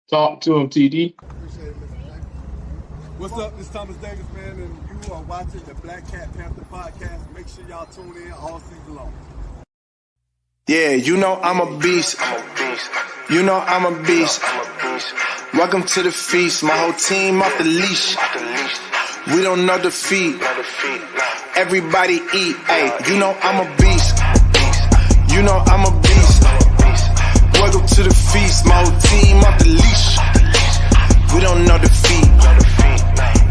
Talk to him, TD. Appreciate it, Mr. J. What's up? This is Thomas Davis, man, and you are watching the Black Cat Panther podcast. Make sure y'all tune in all season long. Yeah, you know I'm a beast. You know I'm a beast. Welcome to the feast. My whole team off the leash. We don't know defeat. Everybody eat. Hey, you know I'm a beast. You know I'm a beast. Welcome to the feast. My whole team off the leash. We don't know defeat.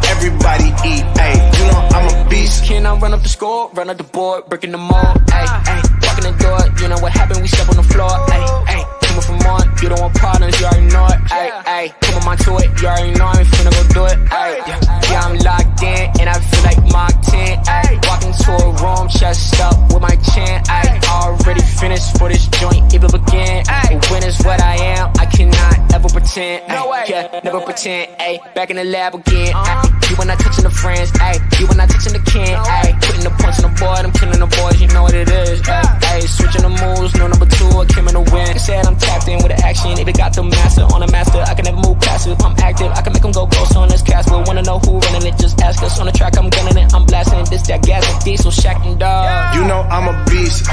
Everybody eat. Hey, you know I'm a beast. Can I run up the score, run up the board, breaking the mold? Ay, ay, walking the door, you know what happened? We step on the floor. Ay, ay, coming from on, you don't want partners, you already know it. Ay, ay, come on to it, you already know I'm finna go do it. Ay, yeah, I'm locked in, and I feel like Mark 10. Ay, walking to a room, chest up with my chin. Ay, already finished for this joint, even begin. Ay, when is what I am, I cannot ever pretend. Ay, yeah, never pretend. Ay, back in the lab again. Ay, you when I touching the friends, ayy. You when I touching the can, ayy. Putting the punch on the board, I'm killing the boys, you know what it is, ayy. Switching the moves, no number two, I came in to win. They said I'm tapped in with the action, if it got the master on the master, I can never move passive. I'm active, I can make them go ghost on this castle. Wanna know who running it, just ask us. On the track, I'm gunning it, I'm blasting this, that gas, and diesel, Shack and dog. You know I'm a beast.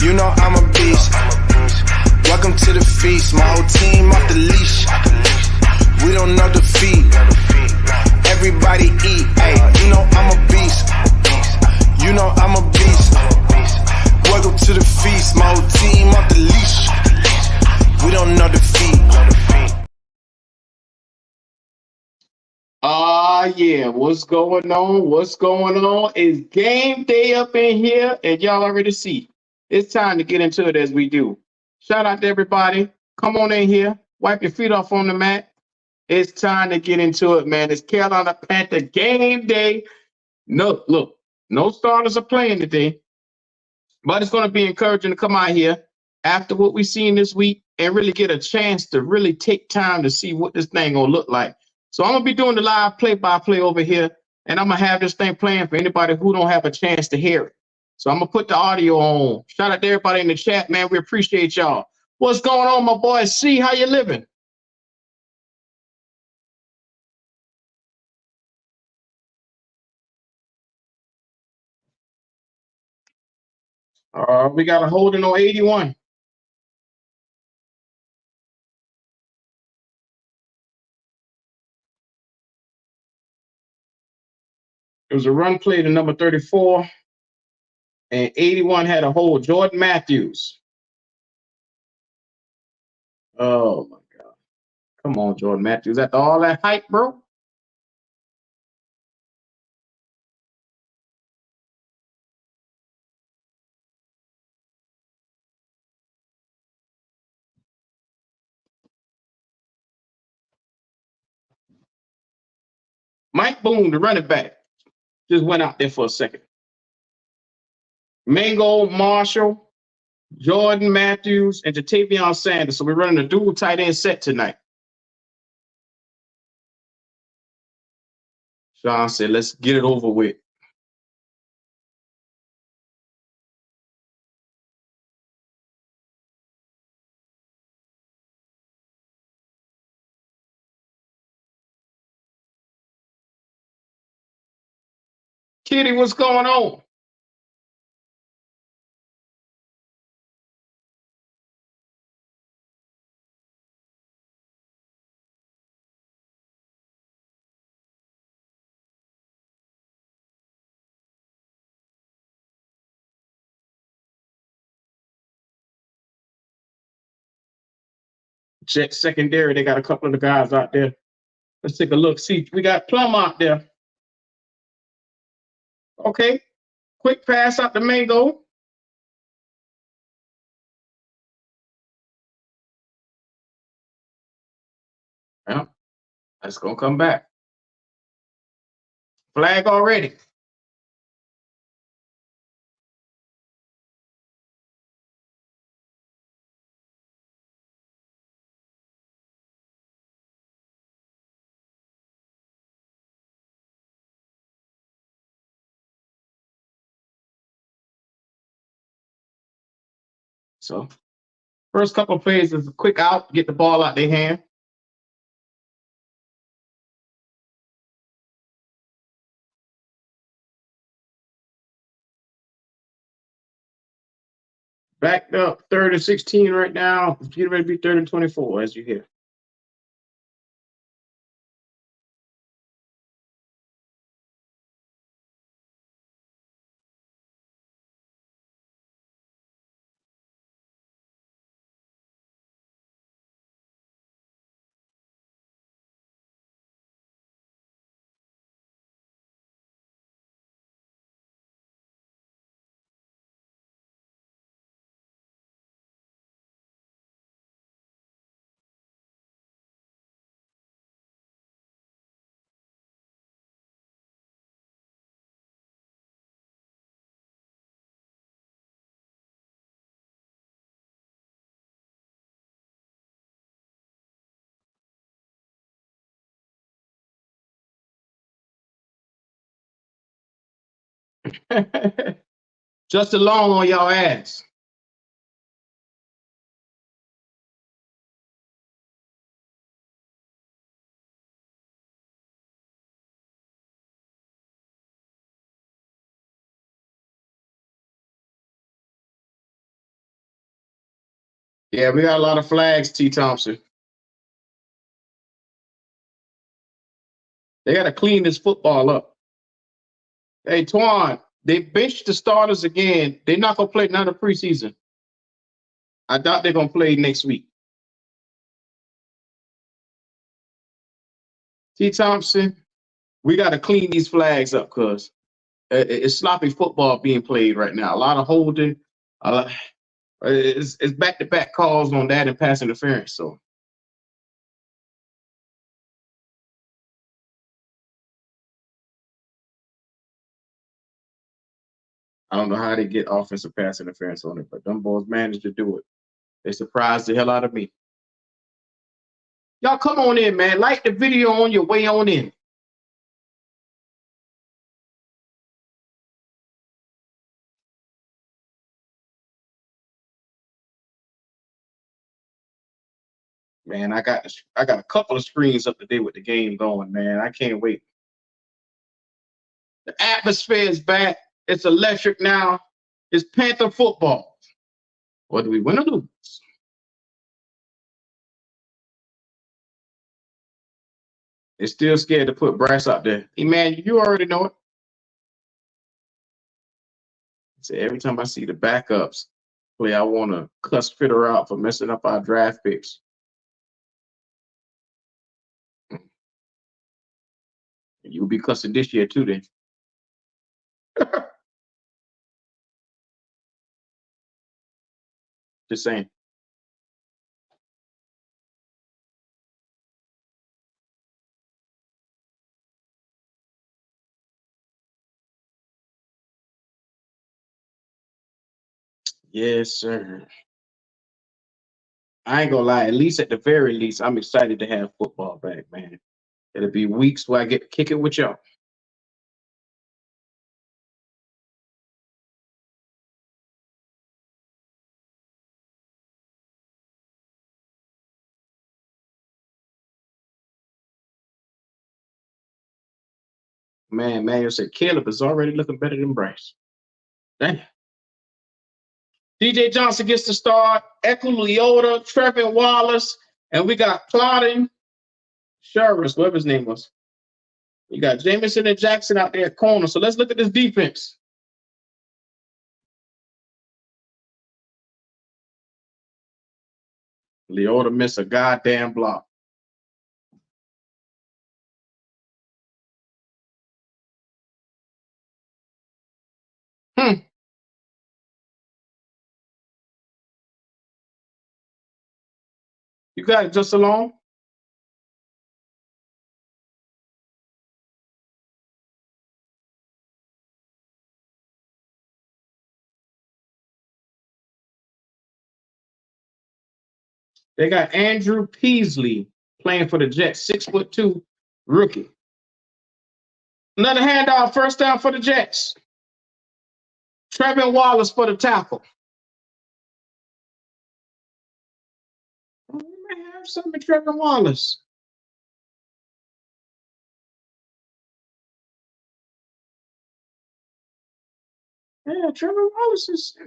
You know I'm a beast. Welcome to the feast. My whole team off the leash. We don't know defeat. Everybody eat, ayy, you know I'm a beast. You know I'm a beast. Welcome to the feast, my whole team off the leash. We don't know defeat. Yeah, what's going on? What's going on? It's game day up in here, and y'all already see. It's time to get into it as we do. Shout out to everybody. Come on in here. Wipe your feet off on the mat. It's time to get into it, man. It's Carolina Panther game day. No, look, no starters are playing today, but it's going to be encouraging to come out here after what we've seen this week and really get a chance to really take time to see what this thing going to look like. So I'm going to be doing the live play-by-play over here, and I'm going to have this thing playing for anybody who don't have a chance to hear it. So I'm going to put the audio on. Shout out to everybody in the chat, man. We appreciate y'all. What's going on, my boy? C, how you living? We got a holding on 81. It was a run play to number 34, and 81 had a hold. Jordan Matthews. Oh, my God. Come on, Jordan Matthews. After all that hype, bro? Mike Boone, the running back, just went out there for a second. Mango, Marshall, Jordan Matthews, and Jatavion Sanders. So we're running a dual tight end set tonight. Sean said, let's get it over with. Kitty, what's going on? Jet secondary, they got a couple of the guys out there. Let's take a look. See, we got Plum out there. Okay. Quick pass out to Mango. Yeah, that's going to come back. Flag already. So first couple of plays is a quick out, get the ball out their hand. Backed up 30-16 right now. It's getting ready to be 30-24, as you hear. Just along on y'all ass. Yeah, we got a lot of flags, T. Thompson. They got to clean this football up. Hey, Twan, they benched the starters again. They're not going to play another preseason. I doubt they're going to play next week. T. Thompson, we got to clean these flags up because it's sloppy football being played right now. A lot of holding. It's back-to-back calls on that and pass interference. So I don't know how they get offensive pass interference on it, but them boys managed to do it. They surprised the hell out of me. Y'all come on in, man. Like the video on your way on in. Man, I got a couple of screens up today with the game going, man. I can't wait. The atmosphere is back. It's electric now. It's Panther football. What do we win or lose? They're still scared to put Bryce out there. Hey, man, you already know it. So every time I see the backups play, I want to cuss Fitter out for messing up our draft picks. You'll be cussing this year too, then. Just saying. Yes, sir. I ain't gonna lie. At least at the very least, I'm excited to have football back, man. It'll be weeks where I get to kick it with y'all. Man, Manuel said Caleb is already looking better than Bryce. Damn. DJ Johnson gets the start. Echo Leota, Trevin Wallace, and we got Claudin Sherris, whatever his name was. You got Jameson and Jackson out there at corner. So let's look at this defense. Leota missed a goddamn block. You got it just alone. They got Andrew Peasley playing for the Jets, 6'2", rookie. Another handoff, first down for the Jets. Trevin Wallace for the tackle. We may have something, Trevin Wallace. Yeah, Trevor Wallace is.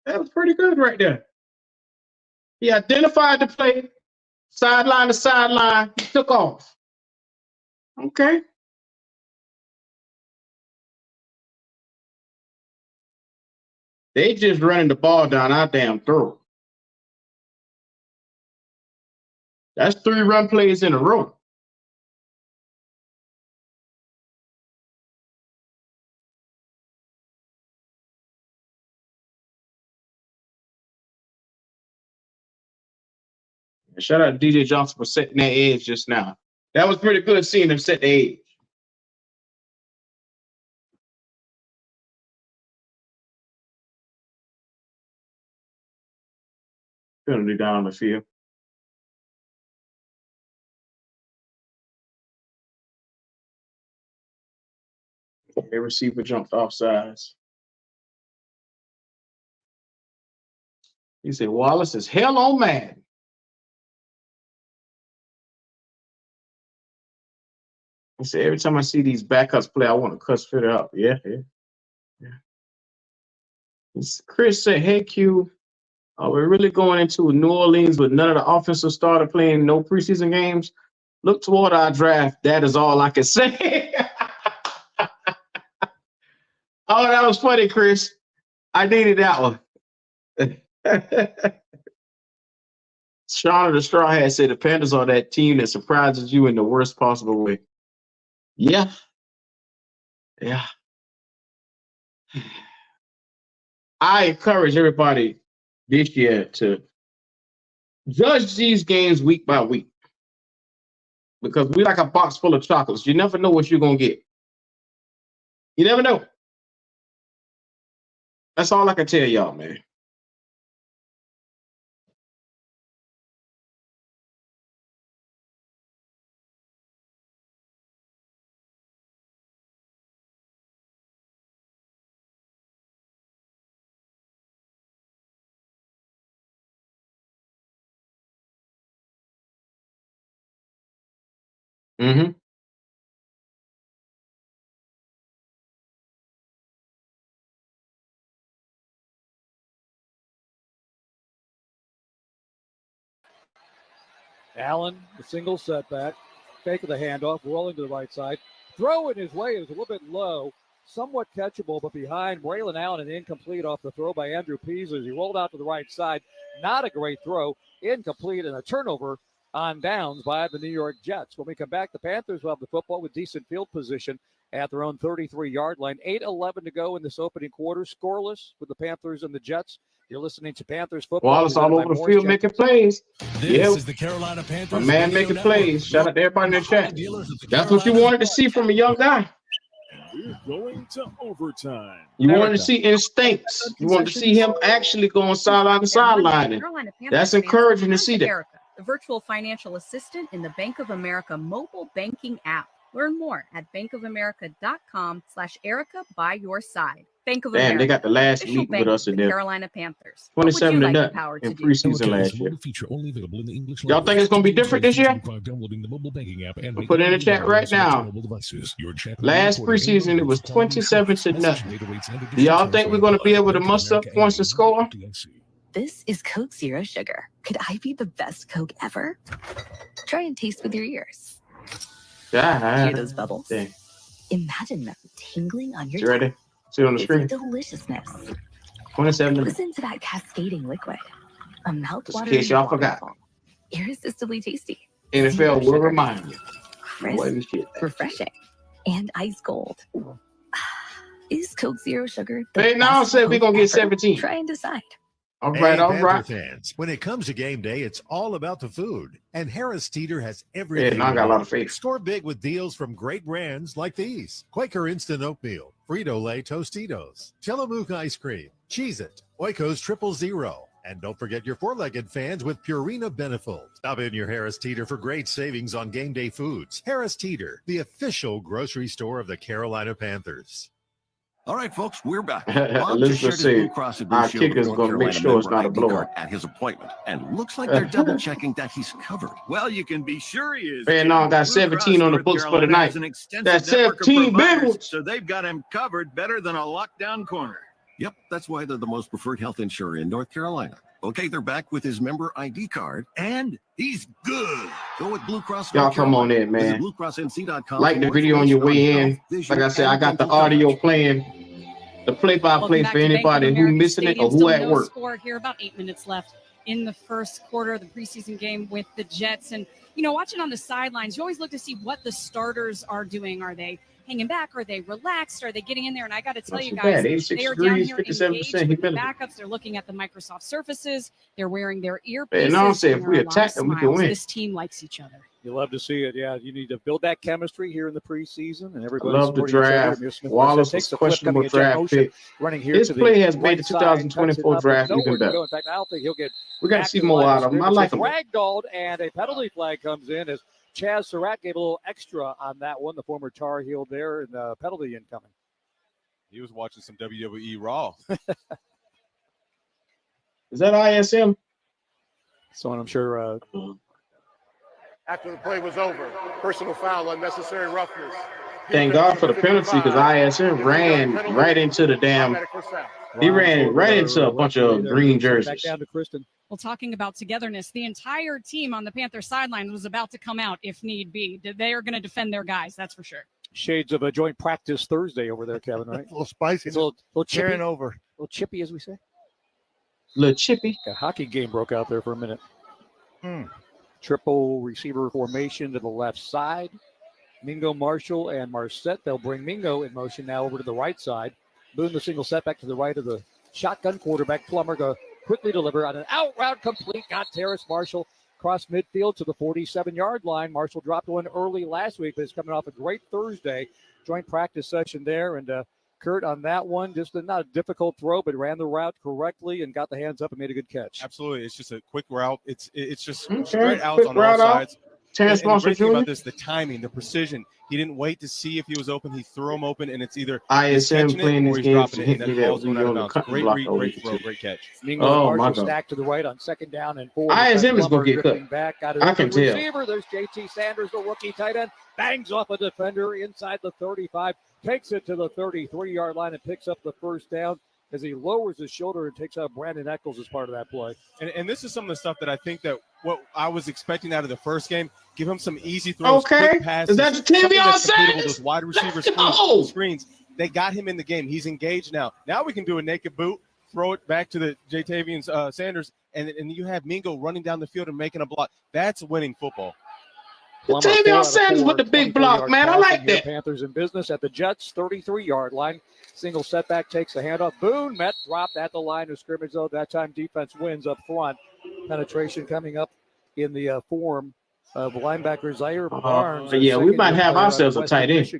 That was pretty good right there. He identified the play, sideline to sideline, he took off. Okay. They just running the ball down our damn throat. That's 3 run plays in a row. And shout out to DJ Johnson for setting that edge just now. That was pretty good seeing him set the edge. Penalty down the field. A receiver jumped off sides. He said, Wallace is hell on mad. He said, every time I see these backups play, I want to cuss fit up. Yeah. Chris said, hey, Q, we're really going into New Orleans with none of the offensive starter playing no preseason games. Look toward our draft. That is all I can say. Oh, that was funny, Chris. I needed that one. Sean of the Straw Hat said the Panthers are that team that surprises you in the worst possible way. Yeah. I encourage everybody this year to judge these games week by week, because we like a box full of chocolates. You never know what you're going to get. You never know. That's all I can tell y'all, man. Mm-hmm. Allen, the single setback, fake of the handoff, rolling to the right side. Throw in his way is a little bit low, somewhat catchable, but behind Braylon Allen, and incomplete off the throw by Andrew Peasley. He rolled out to the right side. Not a great throw, incomplete, and a turnover on downs by the New York Jets. When we come back, the Panthers will have the football with decent field position at their own 33-yard line. 8:11 to go in this opening quarter. Scoreless with the Panthers and the Jets. You're listening to Panthers football. Wallace all over the field making plays. This is the Carolina Panthers. A man making plays. Shout out to everybody in the chat. That's what you wanted to see from a young guy. We're going to overtime. You wanted to see instincts. You wanted to see him actually going sideline to sideline. That's encouraging to see that. Erica, the virtual financial assistant in the Bank of America mobile banking app. Learn more at bankofamerica.com/Erica by your side. Bank of America. They got the last meeting with us in there. Carolina Panthers. 27 to nothing in preseason last year. Y'all think it's going to be different this year? We'll put it in the chat right now. Last preseason, it was 27 to nothing. Do y'all think we're going to be able to muster up points to score? This is Coke Zero Sugar. Could I be the best Coke ever? Try and taste with your ears. Hear those bubbles? Dang. Imagine them tingling on your You ready? See it on the screen. Deliciousness. 27 to Listen to that cascading liquid. A mouthwatering. In case y'all forgot. Irresistibly tasty. NFL will remind you. Crisp, refreshing, and ice cold. Is Coke Zero Sugar the Hey, now best said we're Coke going to get ever? 17. Try and decide. All right, all Panther right. fans, when it comes to game day, it's all about the food. And Harris Teeter has everything. Yeah, now I got a lot of faith. Score big with deals from great brands like these: Quaker Instant Oatmeal, Frito-Lay Tostitos, Tillamook Ice Cream, Cheez-It, Oikos Triple Zero. And don't forget your four-legged fans with Purina Benefold. Stop in your Harris Teeter for great savings on game day foods. Harris Teeter, the official grocery store of the Carolina Panthers. All right, folks, we're back. Elizabeth said our kicker's going to make sure it's not a blowout. At his appointment, and looks like they're double checking that he's covered. Well, you can be sure he is. Man, no, got 17 on the books for the night. That's 17 big ones. So they've got him covered better than a lockdown corner. Yep, that's why they're the most preferred health insurer in North Carolina. Okay, they're back with his member ID card, and he's good. Go with Blue Cross. Y'all come on in, man. BlueCrossNC.com. Like the video on your way in. Like I said, I got the audio playing, the play-by-play for anybody who missing it or who at work. Score here, about 8 minutes left in the first quarter of the preseason game with the Jets. And, you know, watching on the sidelines, you always look to see what the starters are doing. Are they hanging back? Are they relaxed? Are they getting in there? And I got to tell you guys, they are down here engaged with the backups. They're looking at the Microsoft Surfaces. They're wearing their earpieces. And I'm saying, if we attack them, we can win. This team likes each other. You love to see it. Yeah, you need to build that chemistry here in the preseason, and everybody. I love the draft. Wallace was questionable draft pick. Running here His play has made the 2024 draft even better. In fact, I don't think he'll get. We got to see more out of him. I like him. Ragdolled, and a penalty flag comes in as Chaz Surratt gave a little extra on that one. The former Tar Heel there, and penalty incoming. He was watching some WWE Raw. Is that ISM? Someone I'm sure. After the play was over, personal foul, unnecessary roughness. Thank God for the penalty because ISM ran right into the damn. He ran right into a bunch of green jerseys. Back down to Kristen. Well, talking about togetherness, the entire team on the Panther sideline was about to come out if need be. They are going to defend their guys, that's for sure. Shades of a joint practice Thursday over there, Kevin, right? A little spicy. It's a little chippy. Carrying over. A little chippy, as we say. A little chippy. A hockey game broke out there for a minute. Triple receiver formation to the left side. Mingo, Marshall, and Marset. They'll bring Mingo in motion now over to the right side. Boone the single setback to the right of the shotgun quarterback. Plummer go quickly deliver on an out route complete. Got Terrace Marshall across midfield to the 47-yard line. Marshall dropped one early last week, but it's coming off a great Thursday joint practice session there. And Kurt on that one, just not a difficult throw, but ran the route correctly and got the hands up and made a good catch. Absolutely. It's just a quick route. It's just straight out on all sides. Terrence Marshall Jr. About this, the timing, the precision. He didn't wait to see if he was open. He threw him open, and it's either ISM playing this game to hit that ball's going out of bounds. Great read, great throw, great catch. Oh, my God. Stacked to the right on second down and 4. ISM is going to get cut. Back, I can tell. Receiver. There's JT Sanders, the rookie tight end. Bangs off a defender inside the 35. Takes it to the 33-yard line and picks up the first down as he lowers his shoulder and takes out Brandon Eccles as part of that play. And this is some of the stuff that I think that what I was expecting out of the first game. Give him some easy throws, quick passes. Is that Jatavion Sanders? Those wide receiver screens. They got him in the game. He's engaged now. Now we can do a naked boot, throw it back to the Jatavion Sanders, and you have Mingo running down the field and making a block. That's winning football. Jatavion Sanders with the big block, man. I like that. Panthers in business at the Jets' 33-yard line. Single setback takes the handoff. Boone met, dropped at the line of scrimmage, though. That time defense wins up front. Penetration coming up in the form of linebacker Zaire Barnes. Yeah, we might have ourselves a tight end.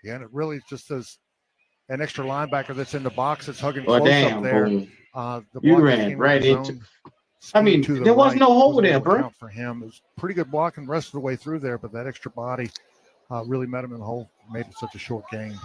Yeah, and it really just is an extra linebacker that's in the box that's hugging close up there. You ran right into. I mean, there was no hole there, bro. For him, it was pretty good blocking the rest of the way through there, but that extra body really met him in the hole, made it such a short gain.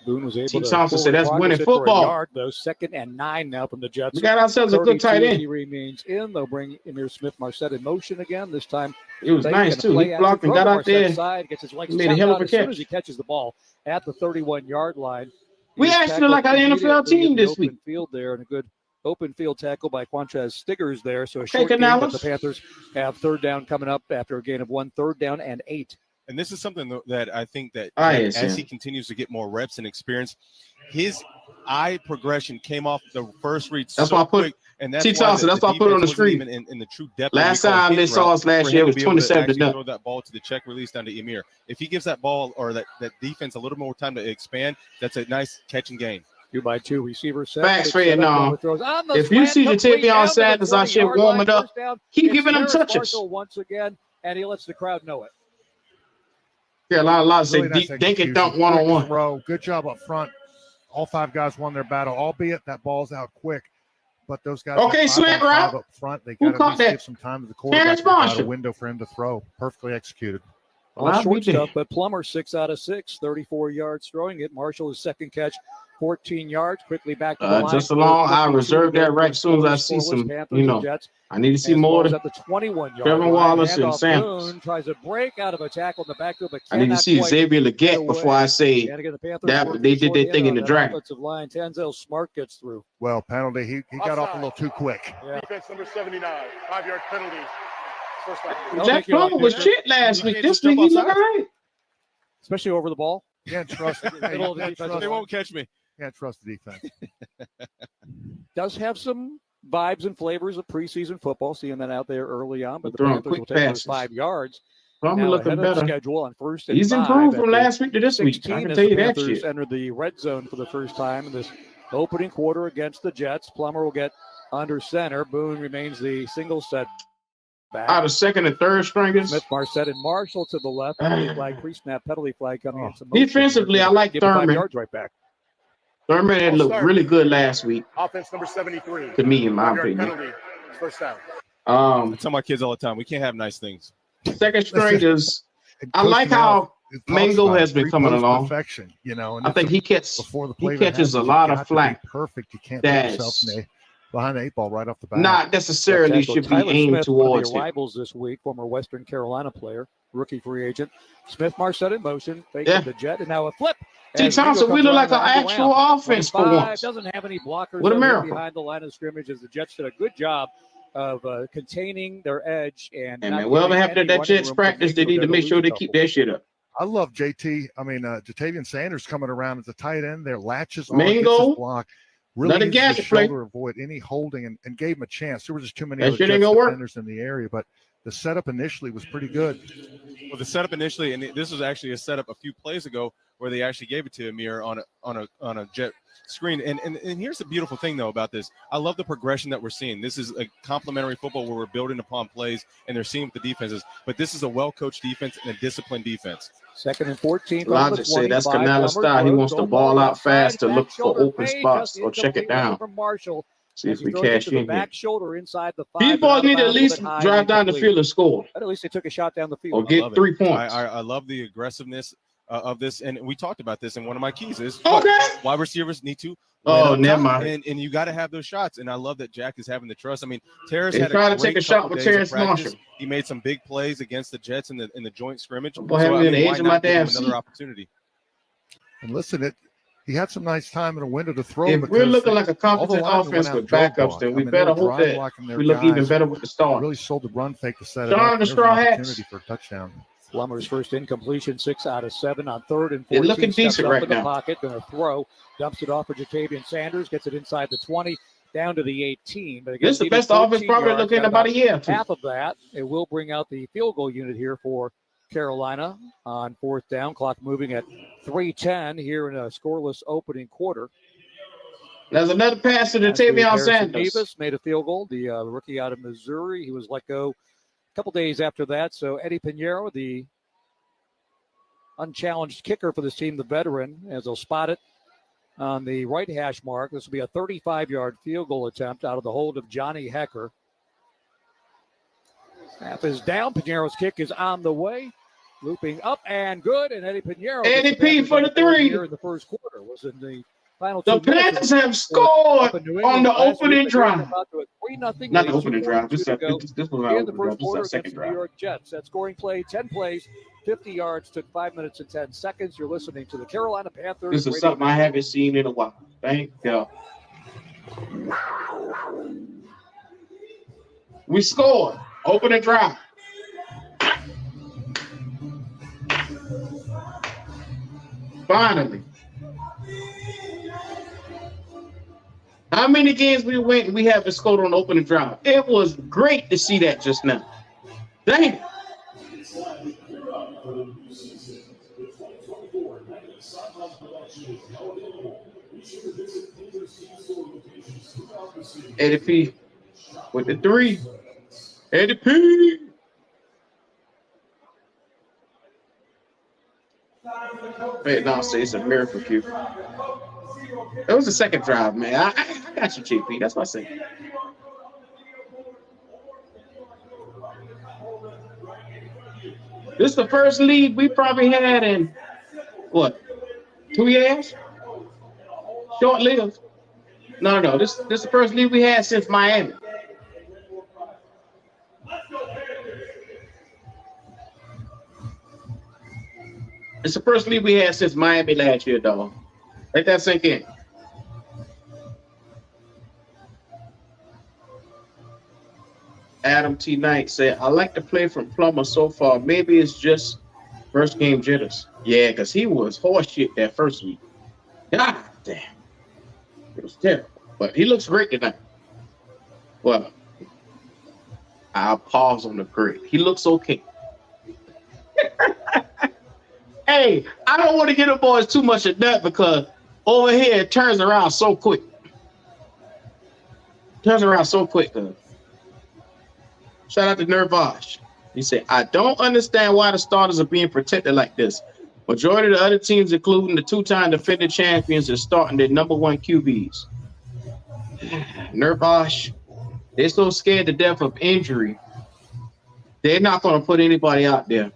Boone was able T. to. Thompson said that's winning football. Yard, though, 2nd and 9 now from the Jets. We got ourselves a good tight end. He remains in. They'll bring Emir Smith-Marset in motion again. This time, it was nice too. He blocked and got out there. Side, gets his legs made a hell of a catch. As soon as he catches the ball at the 31-yard line. We actually like an NFL team this week. Field there and a good open field tackle by Quantrez Stiggers there. So a short game, but the Panthers have third down coming up after a gain of 1, 3rd down and 8. And this is something that I think that as he continues to get more reps and experience, his eye progression came off the first read so quick. And that's why I put it on the screen. In the true depth. Last time they saw us last year was 27 to throw that ball to the check release down to Emir. If he gives that ball or that defense a little more time to expand, that's a nice catch and gain. 2x2 receiver set. Facts, Fred. No. If you see Jatavion Sanders out here warming up, keep giving him touches. Once again, and he lets the crowd know it. Yeah, a lot of say dink and dunk one-on-one. Good job up front. All 5 guys won their battle, albeit that ball's out quick. But those guys slant route up front. They got to give some time to the quarterback. Got a window for him to throw. Perfectly executed. Well, short stuff, but Plummer 6 out of 6, 34 yards throwing it. Marshall his second catch 14 yards, quickly back to the line. Just along, I reserve that right as soon as I see some, I need to see more at the 21-yard Trevor line. Wallace and Handoff Sanders. Boone tries to break out of a tackle in the backfield, but I need to see Xavier Legette before I say that they did their thing in the draft. Offensive line, Tanzel Smart gets through. Well, penalty. He got off a little too quick. Yeah. Defense number 79, 5-yard penalty. First down. Jack Plummer was shit last week. This week he look all right. Especially over the ball. Can't trust it. They won't catch me. Can't trust the defense. Does have some vibes and flavors of preseason football, seeing that out there early on, but the Throwing Panthers quick will take those passes. 5 yards. Plummer Now looking ahead of better. schedule on first and He's 5 improved at from the last week to this week. 16 I can as tell the you that Panthers shit. entered the red zone for the first time in this opening quarter against the Jets. Plummer will get under center. Boone remains the single set back. Out of second and third stringers. Smith, Marset, and Marshall to the left. Penalty flag, pre-snap penalty flag coming in. Some Defensively, I like Give him 5 Thurman. yards right back. Thurman had looked really good last week. Offense number 73. To me, in my 5-yard opinion. penalty. First down. I tell my kids all the time, we can't have nice things. Second stringers. I like how Mango has been coming along. Perfection, and I think he catches a lot of flack. Perfect. You can't put yourself behind the 8 ball right off the bat. Not necessarily should be Tyler aimed Smith, towards one of the him. arrivals this week, former Western Carolina player, rookie free agent. Smith, Marset in motion, fake the jet, and now a flip. T. Thompson, we look like an actual offense for once. Doesn't have any blockers What a miracle. behind the line of scrimmage, as the Jets did a good job of containing their edge. And Whoever have that Jets practice, they need to make sure they keep that shit up. I love Jatavian Sanders coming around as a tight end. Their latches on, Mango, gets his block. Really another uses the gadget play. shoulder, avoid any holding, and gave him a chance. There was just too many That other shit ain't Jets gonna work. defenders in the area, but the setup initially was pretty good. Well, the setup initially, and this was actually a setup a few plays ago where they actually gave it to Amir on a jet screen. And here's the beautiful thing though about this. I love the progression that we're seeing. This is a complementary football where we're building upon plays and they're seeing what the defense is. But this is a well-coached defense and a disciplined defense. Second and 14. Logic say that's Canales style. He wants the ball out fast to look for open spots or check it down. From Marshall. See if we cash in here. Back shoulder inside the 5. These boys need to at least drive down the field and score. But at least they took a shot down the field. Or get 3 points. I love the aggressiveness of this, and we talked about this. And one of my keys is wide receivers need to. Never mind. And you got to have those shots. And I love that Jack is having the trust. I mean, Terrace They had trying a to take great a shot couple with days of Terrace practice. Marshall. He made some big plays against the Jets in the joint scrimmage. Boy, having me on the why edge of my not give him damn another seat. opportunity. And listen, he had some nice time in a window to throw. If we're looking like a competent offense with backups, then we better hope that we look even better with the start. Really sold the run fake to set it Sean up. the There was an Straw Hats. opportunity for a touchdown. Plummer's first incompletion, 6 out of 7 on 3rd and 14. They're looking Steps decent up right in the now. pocket, going to throw, dumps it off for Jatavian Sanders, gets it inside the 20, down to the 18. But again, This is the needed best offense 14 probably yards, looking in got about a year or two. Half of that. It will bring out the field goal unit here for Carolina on 4th down. Clock moving at 3:10 here in a scoreless opening quarter. There's another pass to Jatavian Harrison Sanders. Davis made a field goal, the rookie out of Missouri. He was let go a couple days after that. So Eddie Pinheiro, the unchallenged kicker for this team, the veteran, as they'll spot it on the right hash mark. This will be a 35-yard field goal attempt out of the hold of Johnny Hecker. Snap is down. Pinheiro's kick is on the way. Looping up and good. And Eddie Pinheiro. Eddie P for the 3. Here in the first quarter was in the final The 2 minutes. Panthers have scored on the opening drive. About to a 3-0 Not the lead, opening drive. This was our in the opening first drive. This is quarter our against second the New drive. York Jets. That scoring play, 10 plays, 50 yards, took 5 minutes and 10 seconds. You're listening to the Carolina Panthers. This is something I haven't seen in a while. Thank God. We scored. Opening drive. Finally. How many games we went and we haven't scored on the opening drive? It was great to see that just now. Dang. Eddie P with the 3. Eddie P. Wait, no, say it's a miracle cue. It was the second drive, man. I got you, JP. That's what I say. This is the first lead we probably had in, what, 2 years? Short-lived. No. This is the first lead we had since Miami. It's the first lead we had since Miami last year, dog. Let that sink in. Adam T. Knight said, I like the play from Plummer so far. Maybe it's just first game jitters. Yeah, because he was horseshit that first week. God damn. It was terrible. But he looks great tonight. Well, I'll pause on the great. He looks okay. Hey, I don't want to get the boys too much of that because over here it turns around so quick. Turns around so quick, though. Shout out to Nervosh. He said, I don't understand why the starters are being protected like this. Majority of the other teams, including the two-time defending champions, are starting their number one QBs. Nervosh, they're so scared to death of injury, they're not going to put anybody out there.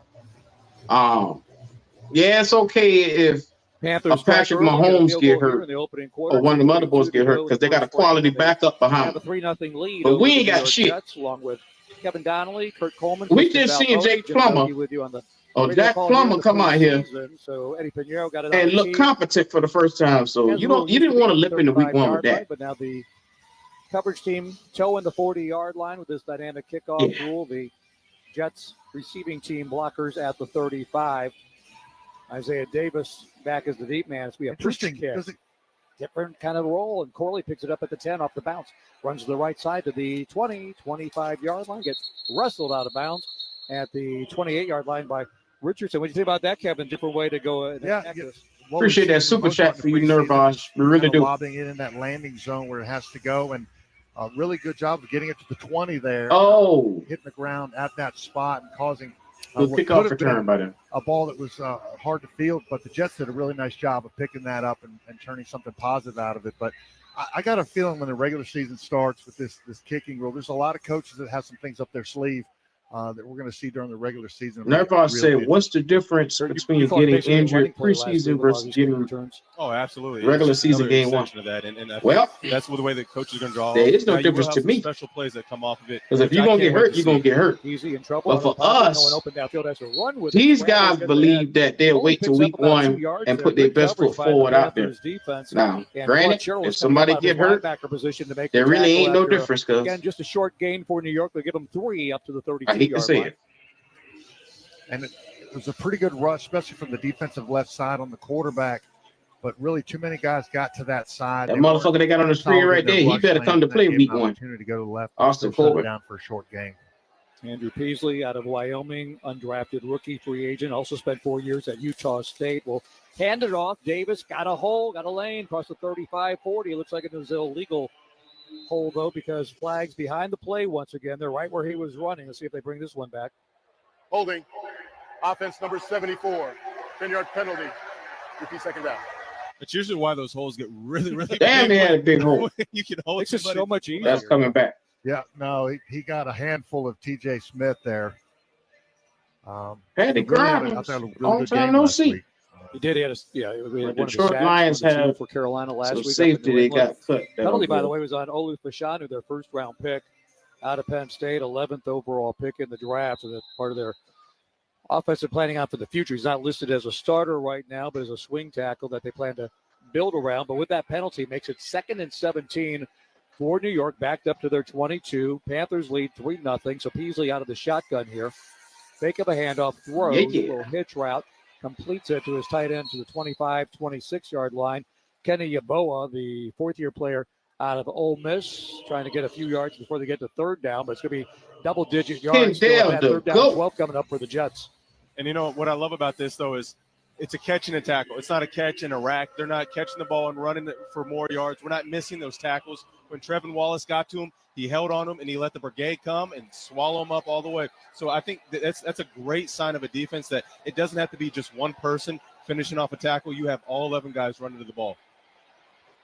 Yeah, it's okay if Patrick Mahomes get hurt or one of the other boys get hurt because they got a quality backup behind them. 3-0 lead. But we ain't got shit. Jets, along with Kevin Donnelly, Kurt Coleman. We just seen Jake Plummer. Jack Plummer come out here so Eddie Pinheiro got it and look competent for the first time. So you didn't want to lip into week one with that. But now the coverage team towing the 40-yard line with this dynamic kickoff rule. The Jets receiving team blockers at the 35. Isaiah Davis back as the deep man. It's be a push kick. Different kind of roll, and Corley picks it up at the 10 off the bounce. Runs to the right side to the 20, 25-yard line. Gets wrestled out of bounds at the 28-yard line by Richardson. What do you think about that, Kevin? Different way to go. Appreciate that super chat for you, Nervosh. We really do. Lobbing it in that landing zone where it has to go, and a really good job of getting it to the 20 there. Oh. Hitting the ground at that spot and causing kickoff return by them. A ball that was hard to field, but the Jets did a really nice job of picking that up and turning something positive out of it. But I got a feeling when the regular season starts with this kicking rule, there's a lot of coaches that have some things up their sleeve that we're going to see during the regular season. Nervosh said, what's the difference between getting injured preseason versus getting returns? Oh, absolutely. Regular season game one. Of that. And well, that's the way the coach is going to draw. There is no difference to me. Special plays that come off of it. Because if you're going to get hurt, you're going to get hurt. Easy in trouble. But for us, these guys believe that they'll wait till week one and put their best foot forward out there. Now, granted, if somebody get hurt, there really ain't no difference. Again, just a short gain for New York. They'll give them 3 up to the 32-yard line. I hate to say it. And it was a pretty good rush, especially from the defensive left side on the quarterback. But really, too many guys got to that side. That motherfucker they got on the screen right there, he better come to play week one. Opportunity to go to the left. Austin Colbert down for a short game. Andrew Peasley out of Wyoming, undrafted rookie free agent, also spent 4 years at Utah State. Will hand it off. Davis got a hole, got a lane, across the 35-40. It looks like it was illegal hold, though, because flags behind the play once again. They're right where he was running. Let's see if they bring this one back. Holding. Offense number 74. 10-yard penalty. Repeat second down. That's usually why those holes get really, really damn, big. he had a big hole. You can hold it's just so much easier. That's coming back. Yeah, no, he got a handful of T.J. Smith there. Andy Grimes, long time no see. He did. He had a Detroit Lions had for Carolina last week. Safety they got cut. Penalty, by the way, was on Olu Fashanu, their first-round pick out of Penn State, 11th overall pick in the draft. So that's part of their offensive planning out for the future. He's not listed as a starter right now, but as a swing tackle that they plan to build around. But with that penalty, it makes it 2nd and 17 for New York, backed up to their 22. Panthers lead 3-0. So Peasley out of the shotgun here. Fake of a handoff, throws, little hitch route, completes it to his tight end to the 25, 26-yard line. Kenny Yeboah, the fourth-year player out of Ole Miss, trying to get a few yards before they get to third down, but it's going to be double-digit yards. Third down, 12 coming up for the Jets. And you know what I love about this, though, is it's a catch and a tackle. It's not a catch and a rack. They're not catching the ball and running it for more yards. We're not missing those tackles. When Trevin Wallace got to him, he held on him and he let the brigade come and swallow him up all the way. So I think that's a great sign of a defense that it doesn't have to be just one person finishing off a tackle. You have all 11 guys running to the ball.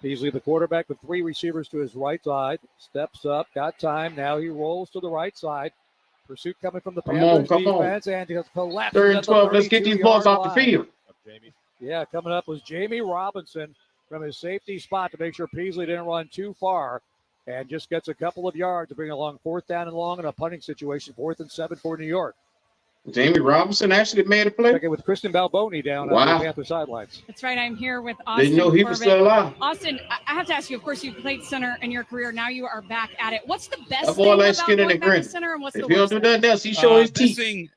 Peasley, the quarterback, with 3 receivers to his right side, steps up, got time. Now he rolls to the right side. Pursuit coming from the Panthers defense, and he collapses. 3rd and 12. Let's get these balls off the field. Yeah, coming up was Jamie Robinson, from his safety spot to make sure Peasley didn't run too far, and just gets a couple of yards to bring along 4th down and long in a punting situation, 4th and 7 for New York. Jamie Robinson actually made a play. Checking with Kristen Balboni down on the Panther sidelines. That's right. I'm here with Austin. Didn't know he was still alive. Austin, I have to ask you. Of course, you played center in your career. Now you are back at it. What's the best That thing boy about likes skin in going the back to grin. center, and what's If the he don't worst do thing? nothing else, he show his Best teeth. thing,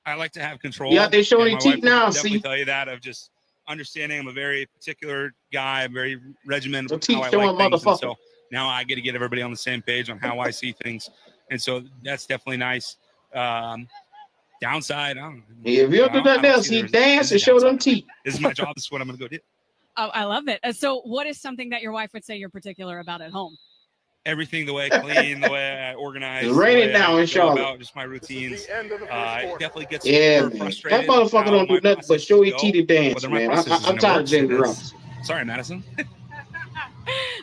I like to have control. He out there showing And his my teeth wife will now, definitely see? tell you that, of just understanding I'm a very particular guy, very regimented So with teeth how I showing, like things. And motherfucker. so now I get to get everybody on the same page on how I see things. And so that's definitely nice. Downside, I don't know. If you don't do nothing else, he dance and show them teeth. This is my job. This is what I'm going to go do. Oh, I love it. So what is something that your wife would say you're particular about at home? Everything, the way I clean, the way I organize. It's raining the way now I in go Charlotte. about just my routines. It definitely gets Yeah, her man. frustrated. That motherfucker don't do nothing but show his teeth and dance, Whether my man. process I'm isn't tired of works, Jamie it is- Robinson. Sorry, Madison.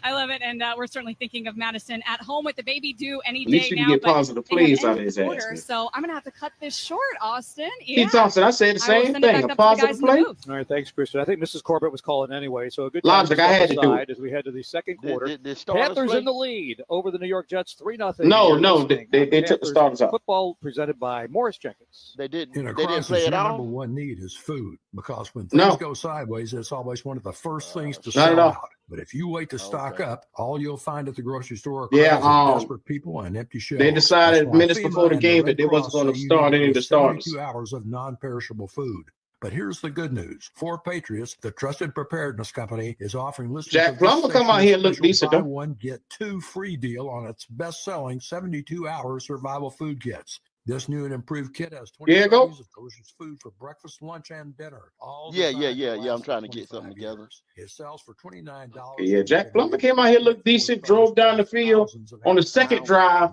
I love it, and we're certainly thinking of Madison at home with the baby due any At least day you can now. get but positive they have plays out of ended his the ass, quarter, man. so I'm gonna have to cut this short, Austin. Keith Thompson, I said the I will same send it thing. back A up to the positive guys in the play. booth. All right, thanks, Kristen. I think Mrs. Corbett was calling anyway, so a good time Logic, to I step had to do aside it. as we head to the second quarter. Did starters Panthers play? in the lead over the New York Jets, 3-0. No, You're no, listening they on took the Panthers starters out. Football presented by Morris Jenkins. They didn't. In a They didn't crisis, play your at number all. one need is food, because when things No. go sideways, it's always one of the first things to Not at sell all. out. But if you wait to stock up, all you'll find at the grocery store are Yeah, crowds of desperate people and empty shelves. they decided That's why minutes FEMA before the and game Red that they wasn't Cross going to say you start need any of at the least starters. 72 hours of non-perishable food. But here's the good news. For Patriots, the trusted preparedness company is offering listeners Jack of this Plummer come station out a here and look special decent, buy though. one, get two free deal on its best-selling 72-hour survival food kits. This new and improved kit has 20 Here you go. servings of delicious food for breakfast, lunch, and dinner. All Yeah. designed to I'm last trying for to get something 25 together. years. It sells for $29. Yeah, Jack Plummer came out here, looked decent, drove down the field on the second drive,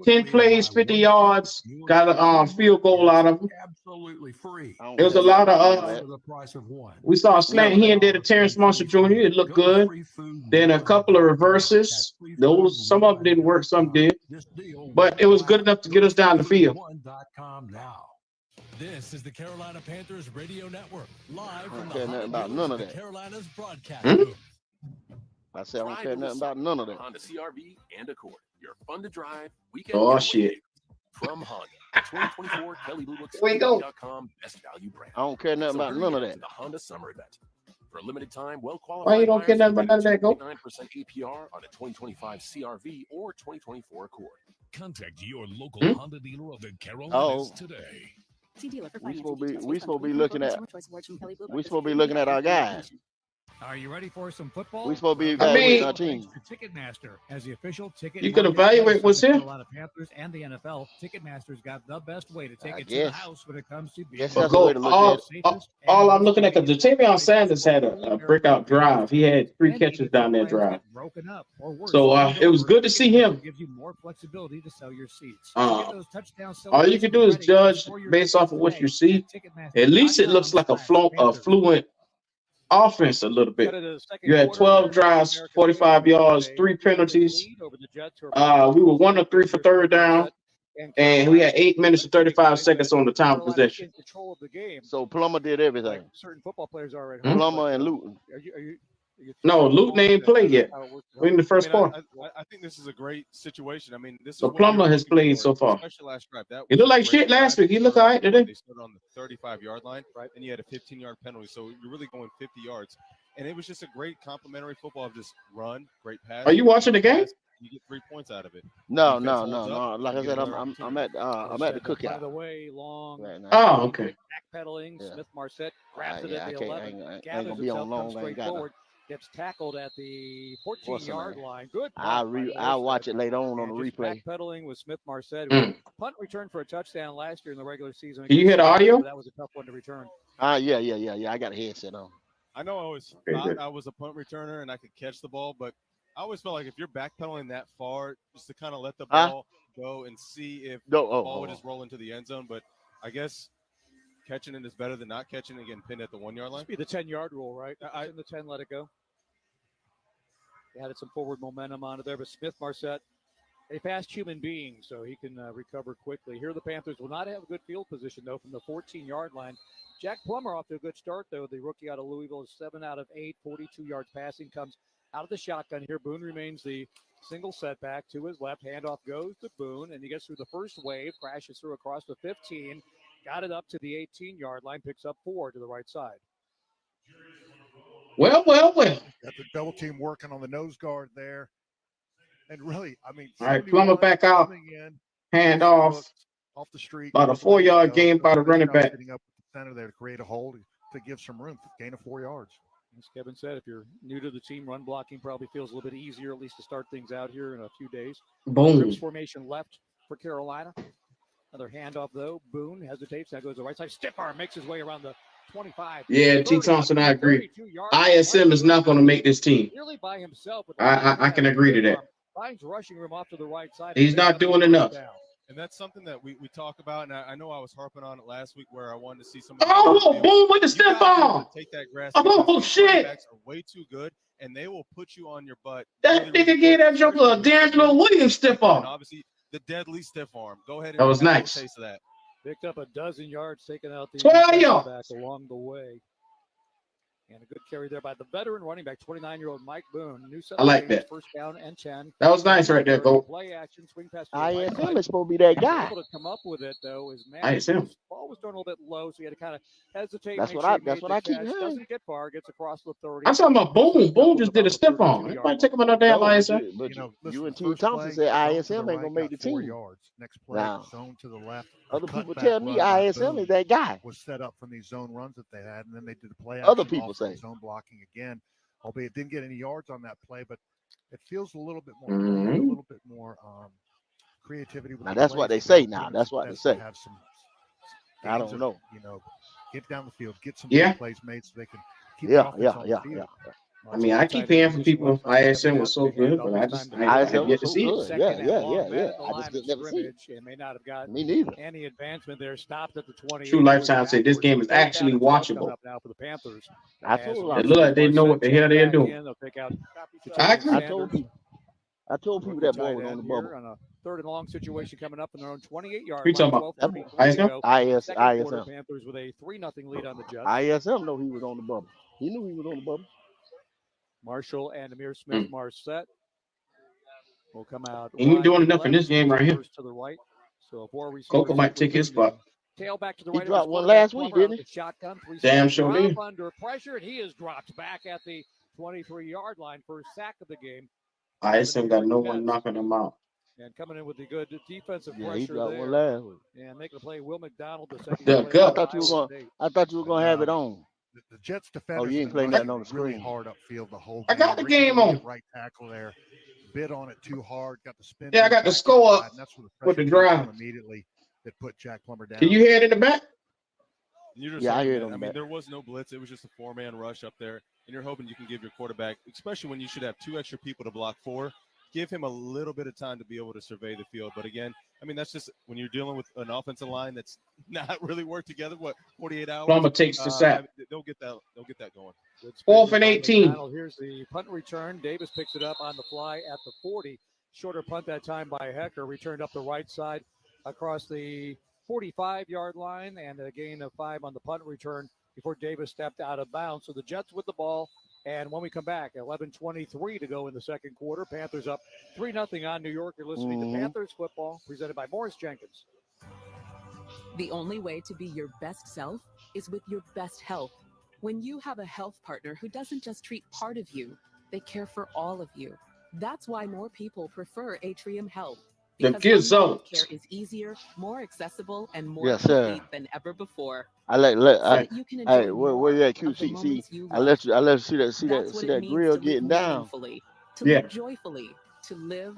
10 plays, 50 yards, got a field goal out of him. Absolutely free. There was a lot of For the price of one. we saw a slant here and there to Terrence Marshall Jr. It looked good. Then a couple of reverses. Those, some of them didn't work, some did. But it was good enough to get us down the field. Now. This is the Carolina Panthers Radio Network, live I from don't the care nothing about Honda none of Dealers that. Carolina's broadcast Hmm? booth. I said I don't care nothing about none of that. Honda CRV and Accord, your fun to drive weekend. Oh getaway shit. vehicle. From Honda, the 2024 Kelly Blue Book Here we go. Speedway.com best value brand. I don't care nothing So about hurry none of in that. to The Honda Summer Event. For a limited time, well Why you qualified don't care nothing about none of that, go? 9% APR on a 2025 CRV or 2024 Accord. Contact your local Hmm? Honda dealer of the Carolinas Oh. today. See dealer for We financing supposed to be details. we Based on supposed to be 2024 looking at Consumer Choice Awards from Kelly Blue Book. we supposed to be looking at our guys. Are you ready for some football? We supposed to be I evaluating mean- our team. Ticketmaster as the official ticket. You could market evaluate place for what's the here. Carolina Panthers and the NFL. Ticketmaster's got the best way to take I it to the guess. house when it comes to being Guess But that's the go way to look all, at it. all I'm looking at, because Jatavion Sanders had a breakout drive. He had 3 catches down that drive. broken up or worse. So it was good to see him. Gives you more flexibility to sell your seats. Uh, Get those touchdown All you can do is judge based off of what you see. At least it looks like a fluent offense a little bit. You had 12 drives, 45 yards, 3 penalties. We were 1 of 3 for third down, and we had 8 minutes and 35 seconds on the time of possession. So Plummer did everything. Certain football players are at Hmm? home. Plummer and Luton. No, Luton ain't played yet. We're in the first quarter. I think this is a great situation. I mean, this So is what Plummer you're has looking played for, so far. especially last drive. That He was looked a like great shit last drive. week. He looked all right today. They stood on the 35-yard line, right? And you had a 15-yard penalty, so you're really going 50 yards. And it was just a great complimentary football of just run, great pass. Are you watching the game? You get 3 points out of it. No. Defense holds up, Like I you get said, another I'm opportunity. at the By cookout. the way, long. Right now. Oh, okay. Backpedaling. Yeah. Smith Marset grabs it yeah, at I the can't- 11. I ain't gathers gonna be on himself, long. comes I ain't straight got no- forward. Gets tackled at the What's the 14-yard name? line. Good. I'll watch it later on the Just replay. backpedaling with Smith Marset. Mm. Punt return for a touchdown last year in the regular season. Can you hear the audio? That was a tough one to return. Yeah. I got a headset on. I know I always Okay, thought good. I was a punt returner and I could catch the ball, but I always felt like if you're backpedaling that far, just to kind of let the Huh? ball go and see if No, the oh, ball would oh. just roll into the end zone. But I guess catching it is better than not catching it and getting pinned at the 1-yard line. Must be the 10-yard rule, right? I in the 10, let it go. They added some forward momentum onto there, but Smith Marset a fast human being, so he can recover quickly. Here the Panthers will not have a good field position, though, from the 14-yard line. Jack Plummer off to a good start, though. The rookie out of Louisville is 7 out of 8, 42 yards passing, comes out of the shotgun here. Boone remains the single setback to his left. Handoff goes to Boone, and he gets through the first wave, crashes through across the 15, got it up to the 18-yard line, picks up 4 to the right side. Well. Got the double team working on the nose guard there. And really, I mean, All right, Plummer back out. Hand off the street. About a 4-yard gain by the running back. Sitting up at the center there to create a hole to give some room, gain of 4 yards. As Kevin said, if you're new to the team, run blocking probably feels a little bit easier, at least to start things out here in a few days. Boom. Trips formation left for Carolina. Another handoff, though. Boone hesitates. Now goes to the right side. Stiff arm makes his way around the 25. Yeah, T. Thompson, I agree. ISM is not going to make this team. Nearly by himself. I can agree to that. Finds rushing room off to the right side. He's not doing enough. And that's something that we talk about, and I know I was harping on it last week where I wanted to see some. Oh, Boom with the stiff arm. Take that grass. Oh, shit. Are way too good, and they will put you on your butt. That nigga gave that joker a D'Angelo Williams stiff arm. And obviously, the deadly stiff arm. Go ahead and that was have a nice. taste of that. Picked up a dozen yards, taking out the 12 yards back along the way. And a good carry there by the veteran running back, 29-year-old Mike Boone. New set I like that. First down and 10. That was nice right there, Go. Play action, swing pass. ISM is supposed to be that guy. Able to come up with it though is ISM. Ball was thrown a little bit low, so he had to kind of hesitate. That's what I keep hearing. Doesn't get far, gets across the 30. I'm talking about Boone. Boone just did a stiff arm. Everybody take him on that damn ISM. But you and T. Thompson said ISM ain't gonna make the team. Yards. Next play, zone to the left. Other people tell me ISM is that guy. Was set up from these zone runs that they had, and then they did the play. Other people say zone blocking again. Albeit didn't get any yards on that play, but it feels a little bit more, creativity. Now that's what they say. Now that's what they say. Have some. I don't know. Get down the field, get some plays made so they can keep. Yeah. I mean, I keep hearing from people ISM was so good, but I have yet to see it. Yeah. I just could never see it. And may not have gotten me neither. Any advancement there. Stopped at the 20. True Lifetime said this game is actually watchable. Now for the Panthers. It look like they know what the hell they're doing. I told people that ball was on the bubble. On a third and long situation coming up in their own 28-yard line. You talking about ISM? Panthers with a 3-0 lead on the Jets. ISM know he was on the bubble. He knew he was on the bubble. Marshall and Amir Smith Marset will come out. He ain't doing enough in this game right here. To the right. So Coco might take his spot. Tail back to the right. He dropped one last week, didn't he? Shotgun. Damn sure did. Under pressure, and he is dropped back at the 23-yard line for a sack of the game. ISM got no one knocking him out. And coming in with the good defensive he pressure dropped there. one last week. And making a play, Will McDonald, the second. I thought you were gonna have it on. The Jets defenders. Oh, you ain't playing that on the screen. Really hard upfield the whole game. I got the game on. Right tackle there. Bit on it too hard. Got the spin. Yeah, I got the score up with the drive. Immediately that put Jack Plummer down. Can you hear it in the back? Yeah, I hear it on the back. There was no blitz. It was just a 4-man rush up there. And you're hoping you can give your quarterback, especially when you should have 2 extra people to block 4, give him a little bit of time to be able to survey the field. But again, I mean, that's just when you're dealing with an offensive line that's not really worked together. 48 hours? Plummer takes the sack. They'll get that going. 4th and 18. Here's the punt return. Davis picks it up on the fly at the 40. Shorter punt that time by Hecker. Returned up the right side across the 45-yard line, and a gain of 5 on the punt return before Davis stepped out of bounds. So the Jets with the ball. And when we come back, 11:23 to go in the second quarter. Panthers up 3-0 on New York. You're listening to Panthers football, presented by Morris Jenkins. The only way to be your best self is with your best health. When you have a health partner who doesn't just treat part of you, they care for all of you. That's why more people prefer Atrium Health. Because care is easier, more accessible, and more complete than ever before. Where you at, QC? I let you see that grill getting down. To live joyfully, to live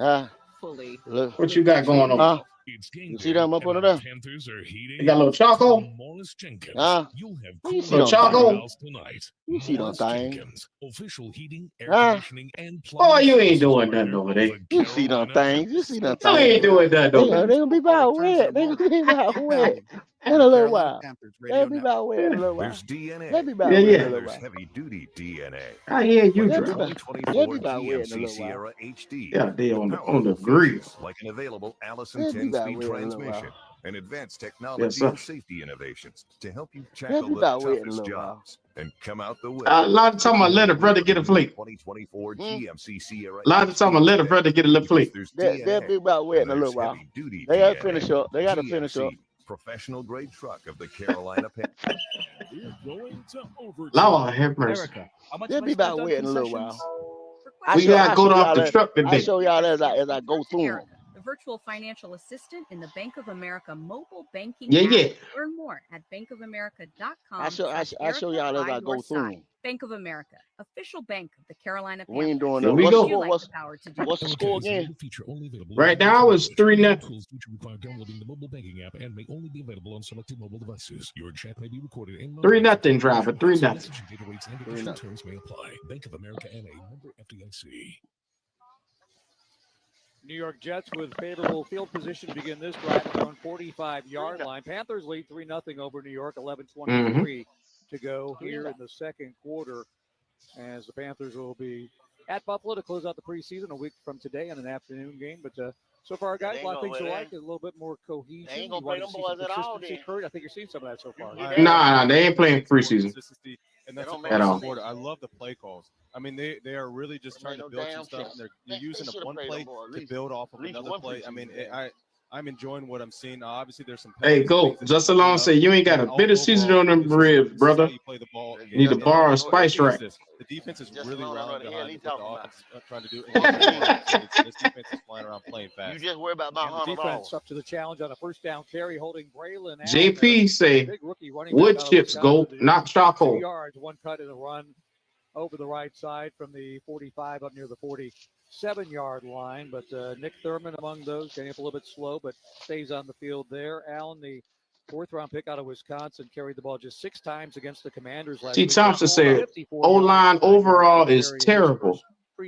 fully. What you got going on? You see them up under there? You got a little charcoal? You see them charcoal? You see them things? Official heating, air conditioning, and plumbing. Oh, you ain't doing nothing over there. You see them things? You see them things? You ain't doing nothing over there. They gonna be about wet. They gonna be about wet. In a little while. Let me about wait in a little while. There's DNA. Let me about wait in a little There's while. heavy-duty DNA. I hear you, Like the Drew. 2024 GMC Sierra HD. Yeah, they with on the powerful grill. features like an available Allison 10-speed transmission and advanced technology and safety innovations to help you tackle the toughest jobs and come out the way. A lot of time I let a brother get a fleet. 2024 GMC Sierra. A lot of time I let a brother get a little fleet. They'll be about waiting a little while. They got to finish up. They got to finish up. Professional grade truck of the Carolina Panthers. Lord have mercy. They'll be about waiting a little while. We got to go off the truck today. I'll show y'all as I go through them. The virtual financial assistant in the Bank of America mobile banking app. Learn more at bankofamerica.com. I'll show y'all as I go through them. Bank of America, official bank of the Carolina Panthers. We ain't doing that. What's the score again? Right now it's 3-0. Downloading the mobile banking app and may only be available on selected mobile devices. Your chat may be recorded and 3-0 driver. 3-0. Data rates and additional terms may apply. Bank of America NA, member FDIC. New York Jets with favorable field position begin this drive at their own 45-yard line. Panthers lead 3-0 over New York, 11:23 to go here in the second quarter, as the Panthers will be at Buffalo to close out the preseason a week from today in an afternoon game. But so far, guys, a lot of things to like. A little bit more cohesion. They ain't gonna play them boys at all. Kurt, I think you're seeing some of that so far. Nah, they ain't playing preseason and that's at all. I love the play calls. I mean, they are really just trying to build some stuff. And they're using a one play to build off of another play. I mean, I'm enjoying what I'm seeing. Obviously, there's some. Hey, go. Just along say you ain't got a bit of season on them ribs, brother. You need to borrow a spice rack. The defense is really rallying behind what the offense is trying to do. This defense is flying around playing fast. You just worry about my the defense up to the challenge on a first down carry, holding Braylon. JP say wood chips go, not charcoal. 2 yards, one cut in a run over the right side from the 45 up near the 47-yard line. But Nick Thurman among those, getting up a little bit slow, but stays on the field there. Allen, the fourth-round pick out of Wisconsin, carried the ball just 6 times against the Commanders last week. Thompson said O-line overall is terrible.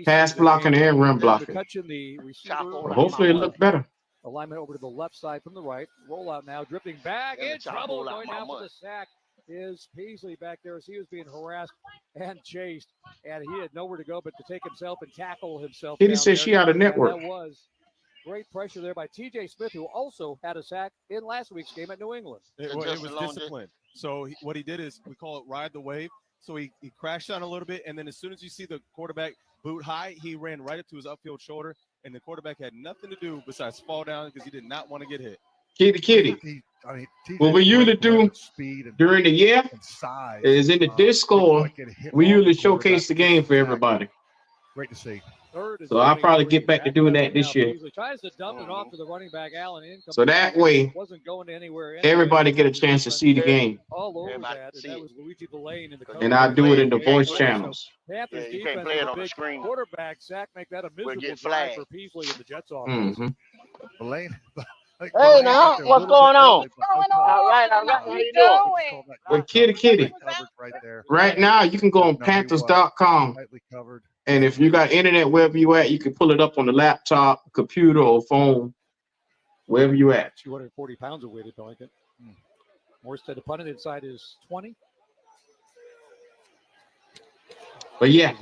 Pass blocking and run blocking. Well, hopefully it looked better. Alignment over to the left side from the right. Rollout now, drifting back, in trouble, going down for the sack is Peasley back there as he was being harassed and chased, and he had nowhere to go but to take himself and tackle himself. He said she out of network. And that was great pressure there by T.J. Smith, who also had a sack in last week's game at New England. It was discipline. So what he did is we call it ride the wave. So he crashed down a little bit, and then as soon as you see the quarterback boot high, he ran right up to his upfield shoulder, and the quarterback had nothing to do besides fall down because he did not want to get hit. Kitty. What we usually do during the year is in the Discord, we usually showcase the game for everybody. Great to see. So I'll probably get back to doing that this year. Tries to dump it off to the running back, Allen. So that way, everybody get a chance to see the game. All over that, and that was Luigi Villain in the and I do it in the voice channels. Panthers you can't play it on the screen. Quarterback sack, make that a miserable drive for Peasley in the Jets offense. Villain. Hey, now, what's going on? All right. How you doing? Well, Kitty. Right now, you can go on Panthers.com. And if you got internet wherever you at, you can pull it up on the laptop, computer, or phone, wherever you at. 240 pounds of weight at Pelican. Morstead, the punt inside is 20. But yeah,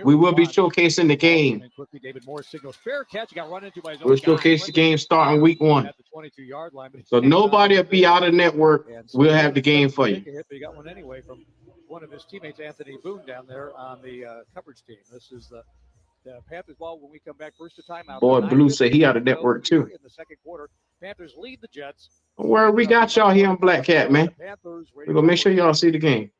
we will be showcasing the game. David Moore signals fair catch. Got run into by his We'll showcase the game starting week 1. At the 22-yard line, so nobody will be out of network. We'll have the game for you. He got one anyway from one of his teammates, Anthony Boone, down there on the coverage team. This is the Panthers ball when we come back. First to timeout. Boy, Blue said he out of network too. In the second quarter, Panthers lead the Jets. Well, we got y'all here on Black Cat, man. We're going to make sure y'all see the game.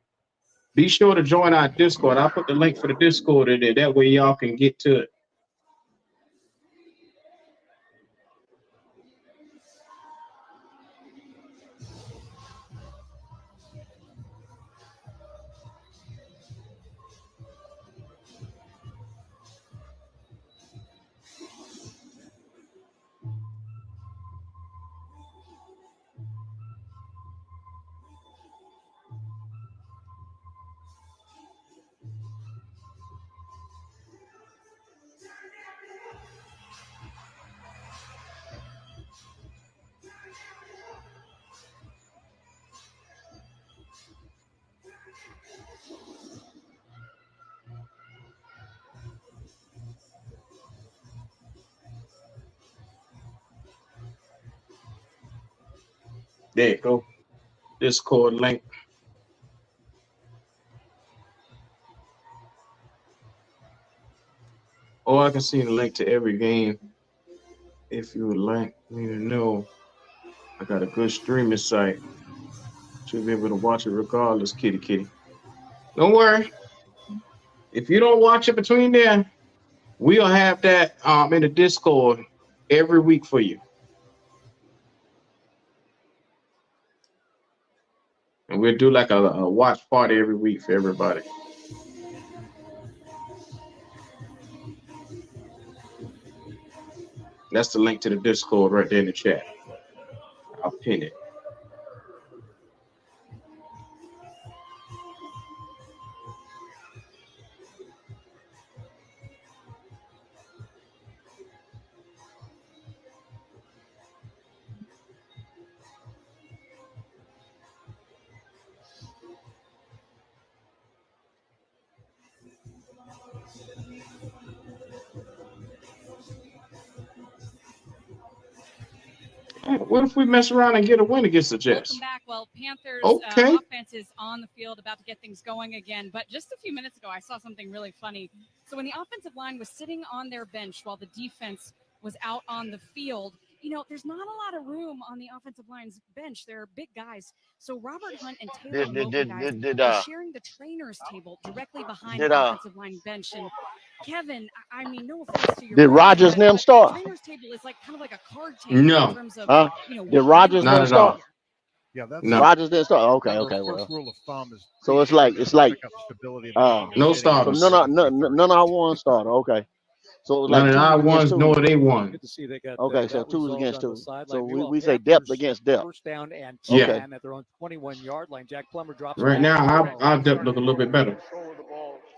Be sure to join our Discord. I'll put the link for the Discord in there. That way y'all can get to it. There you go. Discord link. Or I can see the link to every game if you would like me to know. I got a good streaming site. Should be able to watch it regardless, kitty. Don't worry. If you don't watch it between there, we'll have that in the Discord every week for you. And we'll do like a watch party every week for everybody. That's the link to the Discord right there in the chat. I'll pin it. What if we mess around and get a win against the Jets? Welcome back. Well, Panthers Okay. offense is on the field, about to get things going again. But just a few minutes ago, I saw something really funny. So when the offensive line was sitting on their bench while the defense was out on the field, you know, there's not a lot of room on the offensive line's bench. They're big guys. So Robert Hunt and Taylor Mobley are sharing the trainer's table directly behind the offensive line bench. And Kevin, I mean, no offense to your Did Rodgers them start? The trainer's table is like kind of like a card table No. in terms of, you know, Did Rodgers Not them at start? all. Yeah, that's Rodgers didn't start. Okay. First rule of thumb is So it's like pick up stability. No starters. So none of our one starter. Okay. So it was None like of our ones nor they won. Good to see they got Okay, so that 2 resolved against on the 2. sideline. So Meanwhile, we say depth Panthers against depth. First down and 10 Okay. at their own 21-yard line. Jack Plummer drops Right back. now, our depth look a little bit better.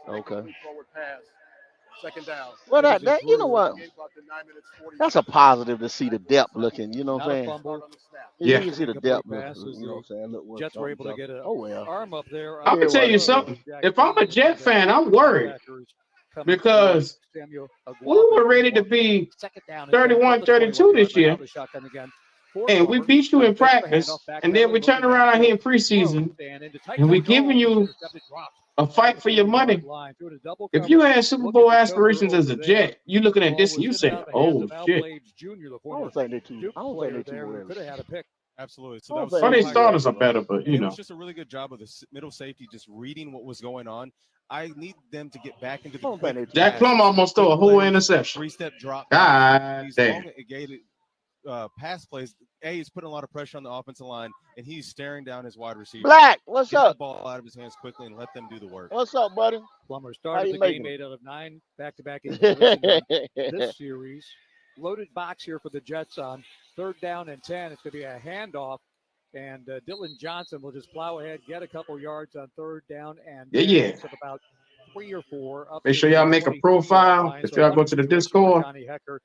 Okay. Forward pass. Second down. Well, that you know what? That's a positive to see the depth looking. You know what I'm saying? Yeah. You can see the depth looking. You know what I'm saying? Look what Jets were able to get an arm up there. I'm gonna tell you something. If I'm a Jet fan, I'm worried because we were ready to be 31-32 this year, and we beat you in practice, and then we turn around out here in preseason, and we giving you a fight for your money. If you had Super Bowl aspirations as a Jet, you looking at this and you say, "Oh shit." I don't think they too worried. Could have had a pick. Absolutely. So Oh, that was Well, they starters are better, but you it know. was just a really good job of the middle safety just reading what was going on. I need them to get back into the Jack Plum almost threw a whole interception. 3-step drop. God These damn. elongated pass plays. He's putting a lot of pressure on the offensive line, and he's staring down his wide receiver. Black, what's Get up? the ball out of his hands quickly and let them do the work. What's up, buddy? Plummer How started you the making game it? 8 out of 9 back-to-back this series. Loaded box here for the Jets on 3rd down and 10. It's going to be a handoff, and Dylan Johnson will just plow ahead, get a couple yards on 3rd down and 10. Yeah. It's about 3 or 4. Up Make to sure the y'all make a 23-yard profile. line. If So y'all go to the Discord,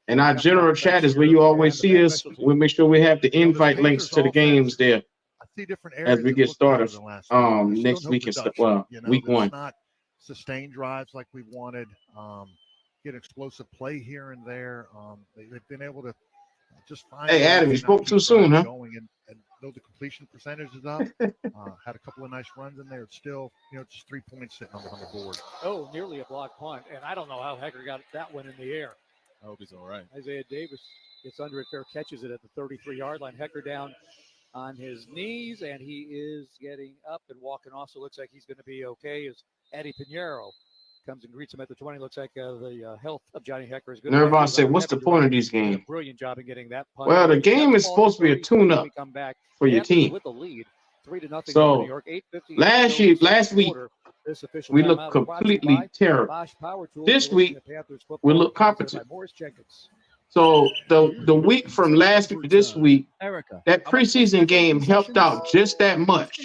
and our general chat is where you always see us. We'll make sure we have the invite links to the games there I see different areas as we that get look better started than last week. There's still next no week and stuff. production, Well, you know, week there's 1. not sustained drives like we wanted. Get explosive play here and there. They've been able to just find. Hey, ways Adam, to you not spoke keep too soon, drives huh? Going and though the completion percentage is up, had a couple of nice runs in there. It's still, just 3 points sitting on the board. Oh, nearly a block punt, and I don't know how Hecker got that one in the air. I hope he's all right. Isaiah Davis gets under it there, catches it at the 33-yard line. Hecker down on his knees, and he is getting up and walking off, so it looks like he's going to be okay as Eddie Pinheiro comes and greets him at the 20. Looks like the health of Johnny Hecker is good. Nervon said, "What's the point of these games?" Brilliant job in getting that punt. Well, the game is supposed to be a tune-up for your team. With the lead, 3-0 So, New York. 8:50 last week, this official we timeout looked was brought to you completely by terrible. Bosch Power Tools. This You're week, listening to Panthers we football look presented competent. by Morris Jenkins. So the week from last week to this week, that preseason game helped out just that much.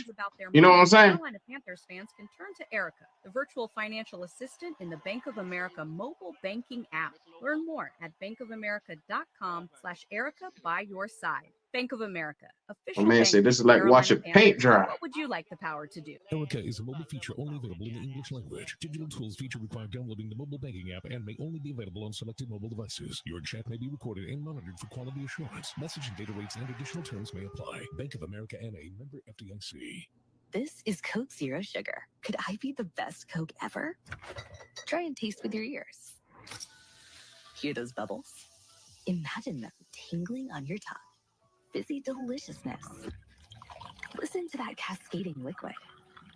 You know what I'm saying? Carolina Panthers fans can turn to Erica, the virtual financial assistant in the Bank of America mobile banking app. Learn more at bankofamerica.com/Erica by your side. Bank of America, Oh official man, bank say of this the is like Carolina watching Panthers. paint dry. What would you like the power to do? Erica is a mobile feature only available in the English language. Digital tools feature require downloading the mobile banking app and may only be available on selected mobile devices. Your chat may be recorded and monitored for quality assurance. Message and data rates and additional terms may apply. Bank of America N.A., member FDIC. This is Coke Zero Sugar. Could I be the best Coke ever? Try and taste with your ears. Hear those bubbles? Imagine them tingling on your tongue. Fizzy deliciousness. Listen to that cascading liquid.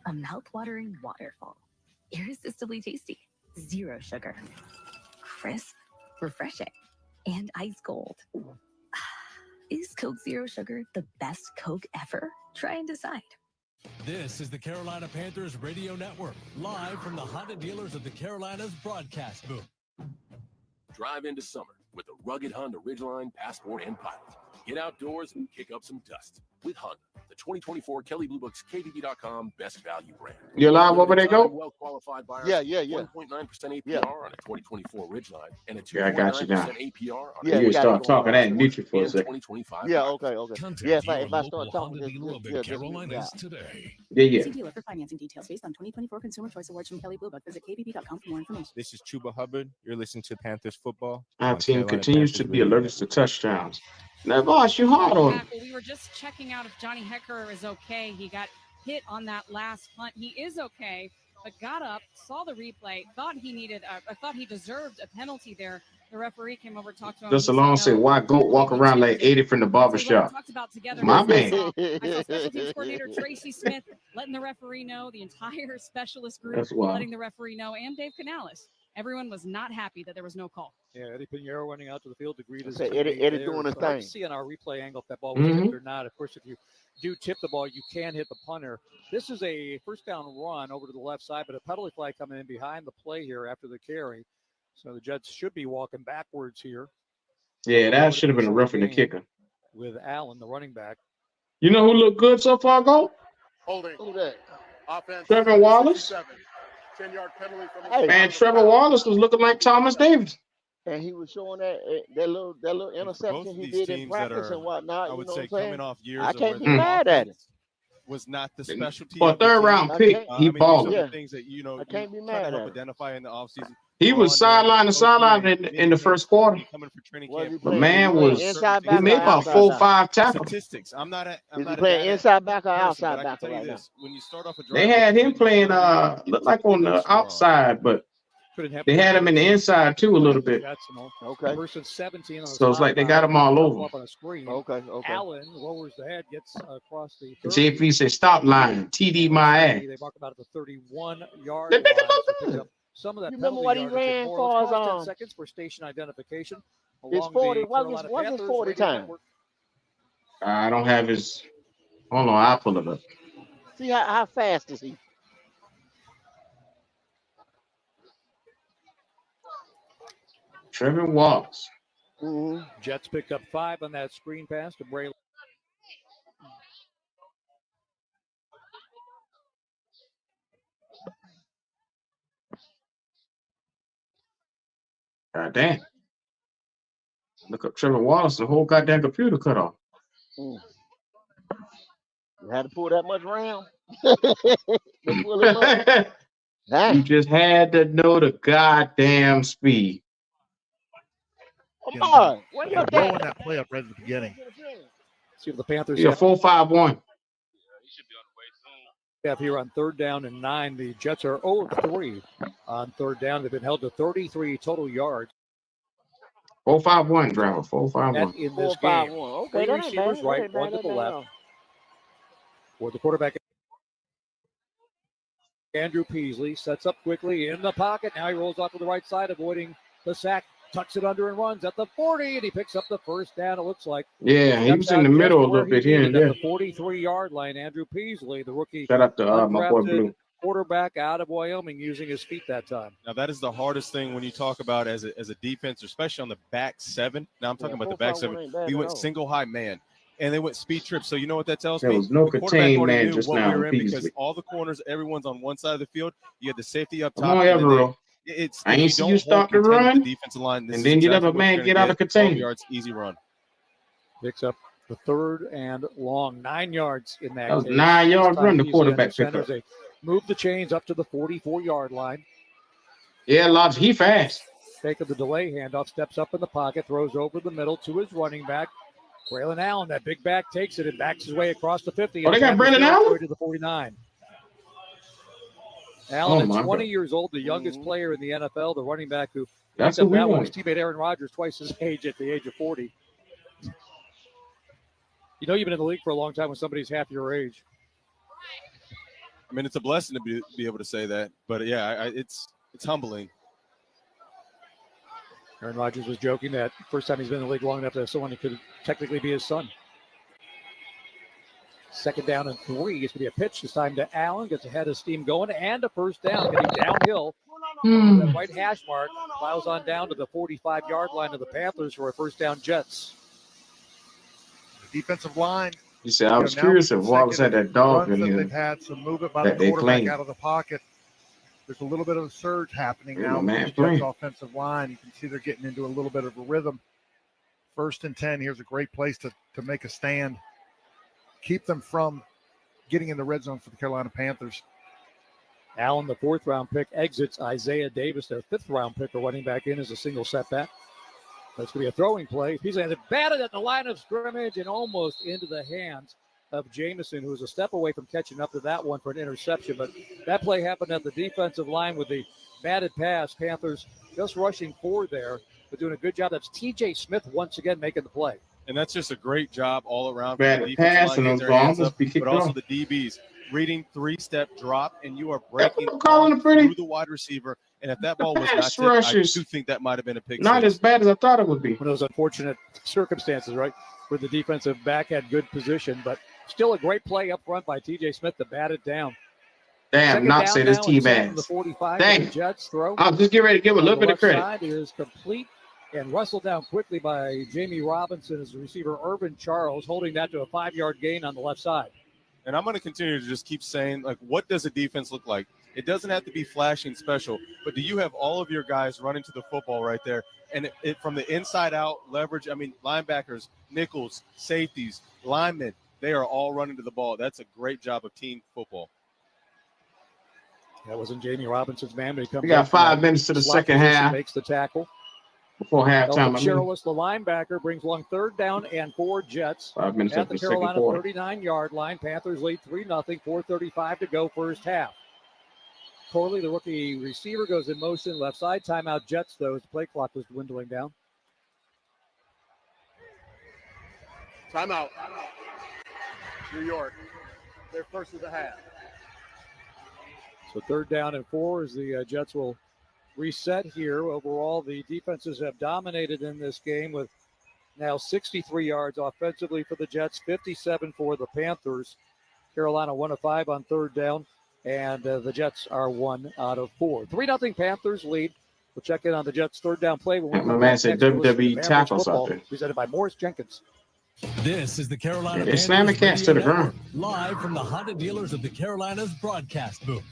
A mouth-watering waterfall. Irresistibly tasty. Zero sugar. Crisp, refreshing, and ice cold. Is Coke Zero Sugar the best Coke ever? Try and decide. This is the Carolina Panthers Radio Network, live from the Honda dealers of the Carolinas broadcast booth. Drive into summer with the rugged Honda Ridgeline, Passport, and Pilot. Get outdoors and kick up some dust with Honda, the 2024 Kelley Blue Book's KBB.com best value brand. You live over there, go? Well qualified buyers. Yeah. 1.9% APR on a 2024 Ridgeline and a 2.9% I got you down. APR on Yeah, you start talking that neutral for a second. 2025. Yeah, okay. Yeah, if I start talking Carolinas today. Yeah. See dealer for financing details based on 2024 Consumer Choice Awards from Kelley Blue Book. Visit kbb.com for more information. This is Chuba Hubbard. You're listening to Panthers football. Our team continues to be allergic to touchdowns. Now, boss, you hard on him. We were just checking out if Johnny Hecker is okay. He got hit on that last punt. He is okay, but got up, saw the replay, thought he deserved a penalty there. The referee came over, talked to him. Just alone say, why go walk around like 80 from the barbershop? My man. I saw special teams coordinator Tracy Smith letting the referee know, the entire specialist group letting the referee know, and Dave Canales. Everyone was not happy that there was no call. Yeah, Eddie Pinheiro running out to the field to greet his Eddie doing his thing. See on our replay angle if that ball was tipped or not. Of course, if you do tip the ball, you can hit the punter. This is a first down run over to the left side, but a penalty flag coming in behind the play here after the carry. So the Jets should be walking backwards here. Yeah, that should have been a roughing the kicker. With Allen, the running back. You know who looked good so far, Go? Holding. Who that? Offense. Trevor Wallace. 10-yard penalty from Hey, man, Trevor Wallace was looking like Thomas Davis. And he was showing that little interception he did in practice and whatnot. I would you know say what I'm coming saying? off years I of can't be where mad at it. Was not the specialty. For a third round pick, he balled. Yeah. Things that I can't be mad at it. Identify in the offseason. He was sideline to sideline in the first quarter. But man was he made about 4 or 5 tackles. Statistics. I'm not playing inside back or outside back right now. When you start off a drive, They had him playing looked like on the outside, but they had him in the inside too a little bit. Okay. First and 17 on the So it's like they got him all over. Up on a screen. Okay. Allen lowers the head, gets across the 30. JP said, "Stop lying, TD my ass." They mark about at the 31-yard line. So picks up some of that. You remember what he ran for his 10 seconds for station identification. It's 40. What's his 40 time? I don't have his. Hold on, I'll pull it up. See how fast is he? Trevor Wallace. Jets picked up 5 on that screen pass to Braylon. God damn. Look up Trevor Wallace, the whole goddamn computer cut off. You had to pull that much round. To pull it up. You just had to know the goddamn speed. Come on. What Yeah, blowing that play up right at the beginning. See if the Panthers Yeah, 4-5-1. have here on 3rd down and 9. The Jets are 0-3 on 3rd down. They've been held to 33 total yards. 4-5-1, driver. 4-5-1. In this game. 4-5-1. Okay, Three that ain't receivers bad. right, That ain't one bad. to the That ain't left. For the quarterback, Andrew Peasley sets up quickly in the pocket. Now he rolls off to the right side, avoiding the sack. Tucks it under and runs at the 40, and he picks up the first down, it looks like. Yeah, he was in the middle a little bit here and there. At the 43-yard line, Andrew Peasley, the rookie. Shout out to my boy Blue. Quarterback out of Wyoming using his feet that time. Now, that is the hardest thing when you talk about as a defense, especially on the back 7. Now, I'm talking about the back 7. We went single high man, and they went speed trips. So you know what that tells me? There was no The quarterback contained already man knew just what now. we were in because Beasley. all the corners, everyone's on one side of the field. You had the safety up top. Come on, and then Everett. I I ain't see you start to run, defensive line, and then you let a man get out of containment. Yards, easy run. Picks up The 3rd and long, 9 yards in that That was case. 9-yard run the quarterback picked up. They moved the chains up to the 44-yard line. Yeah, Lodge, he fast. Fake of the delay handoff, steps up in the pocket, throws over the middle to his running back. Braylon Allen, that big back, takes it and backs his way across the 50. Oh, they got Braylon Allen? To the 49. Allen Oh, at 20 God. years old, the youngest player in the NFL, the running back who That's picked up who we that one. want. His teammate Aaron Rodgers, twice his age at the age of 40. You know, you've been in the league for a long time when somebody's half your age. I mean, it's a blessing to be able to say that. But, yeah, it's humbling. Aaron Rodgers was joking that first time he's been in the league long enough to have someone who could technically be his son. 2nd down and 3. It's going to be a pitch this time to Allen. Gets ahead of steam going and a first down. Getting downhill. That white hash mark plows on down to the 45-yard line of the Panthers for a first down Jets. The defensive line. You said I was curious if Wallace had that dog in that here. They've had some movement by the that they quarterback playing. out of the pocket. There's a little bit of a surge happening Yeah, now man, with the playing. Jets offensive line. You can see they're getting into a little bit of a rhythm. 1st and 10. Here's a great place to make a stand. Keep them from getting in the red zone for the Carolina Panthers. Allen, the 4th-round pick, exits. Isaiah Davis, their 5th-round pick, are running back in as a single setback. That's going to be a throwing play. He's going to batted at the line of scrimmage and almost into the hands of Jamison, who was a step away from catching up to that one for an interception. But that play happened at the defensive line with the batted pass. Panthers just rushing 4 there, but doing a good job. That's T.J. Smith once again making the play. And that's just a great job all around for Bad the pass defensive line, and getting their hands those up, be kicked but also off. the DBs. Reading 3-step drop, and you are breaking calling it pretty. through the wide receiver. And if that ball was not Pass tipped, I rushers. do think that might have been a pick Not six. as bad as I thought it would be. One of those unfortunate circumstances, right, where the defensive back had good position, but still a great play up front by T.J. Smith to bat it down. Damn, Knox said it's T-Bags. T-Bags. The 45 Dang. the Jets throw. I'll just get ready to give him a little bit of credit. Side is complete and wrestled down quickly by Jamie Robinson as the receiver Irvin Charles, holding that to a 5-yard gain on the left side. And I'm going to continue to just keep saying, like, what does a defense look like? It doesn't have to be flashing special, but do you have all of your guys running to the football right there? And it from the inside out leverage, I mean, linebackers, nickels, safeties, linemen, they are all running to the ball. That's a great job of team football. That wasn't Jamie Robinson's man, but he comes. We got 5 minutes to the second half. Makes the tackle. Before halftime, Cherilus, the linebacker, brings along 3rd down and 4 Jets. 5 minutes at after the the second Carolina quarter. 39-yard line. Panthers lead 3-0, 4:35 to go first half. Corley, the rookie receiver, goes in motion left side. Timeout Jets, though, as the play clock was dwindling down. Timeout. New York. They're first of the half. So 3rd down and 4 as the Jets will reset here. Overall, the defenses have dominated in this game with now 63 yards offensively for the Jets, 57 for the Panthers. Carolina 1 of 5 on 3rd down, and the Jets are 1 out of 4. 3-0 Panthers lead. We'll check in on the Jets' 3rd down play. My man said WWE tackles out there. Presented by Morris Jenkins. This is the Carolina They're slamming Panthers cats to the Radio ground. Network, live from the Honda dealers of the Carolinas broadcast booth.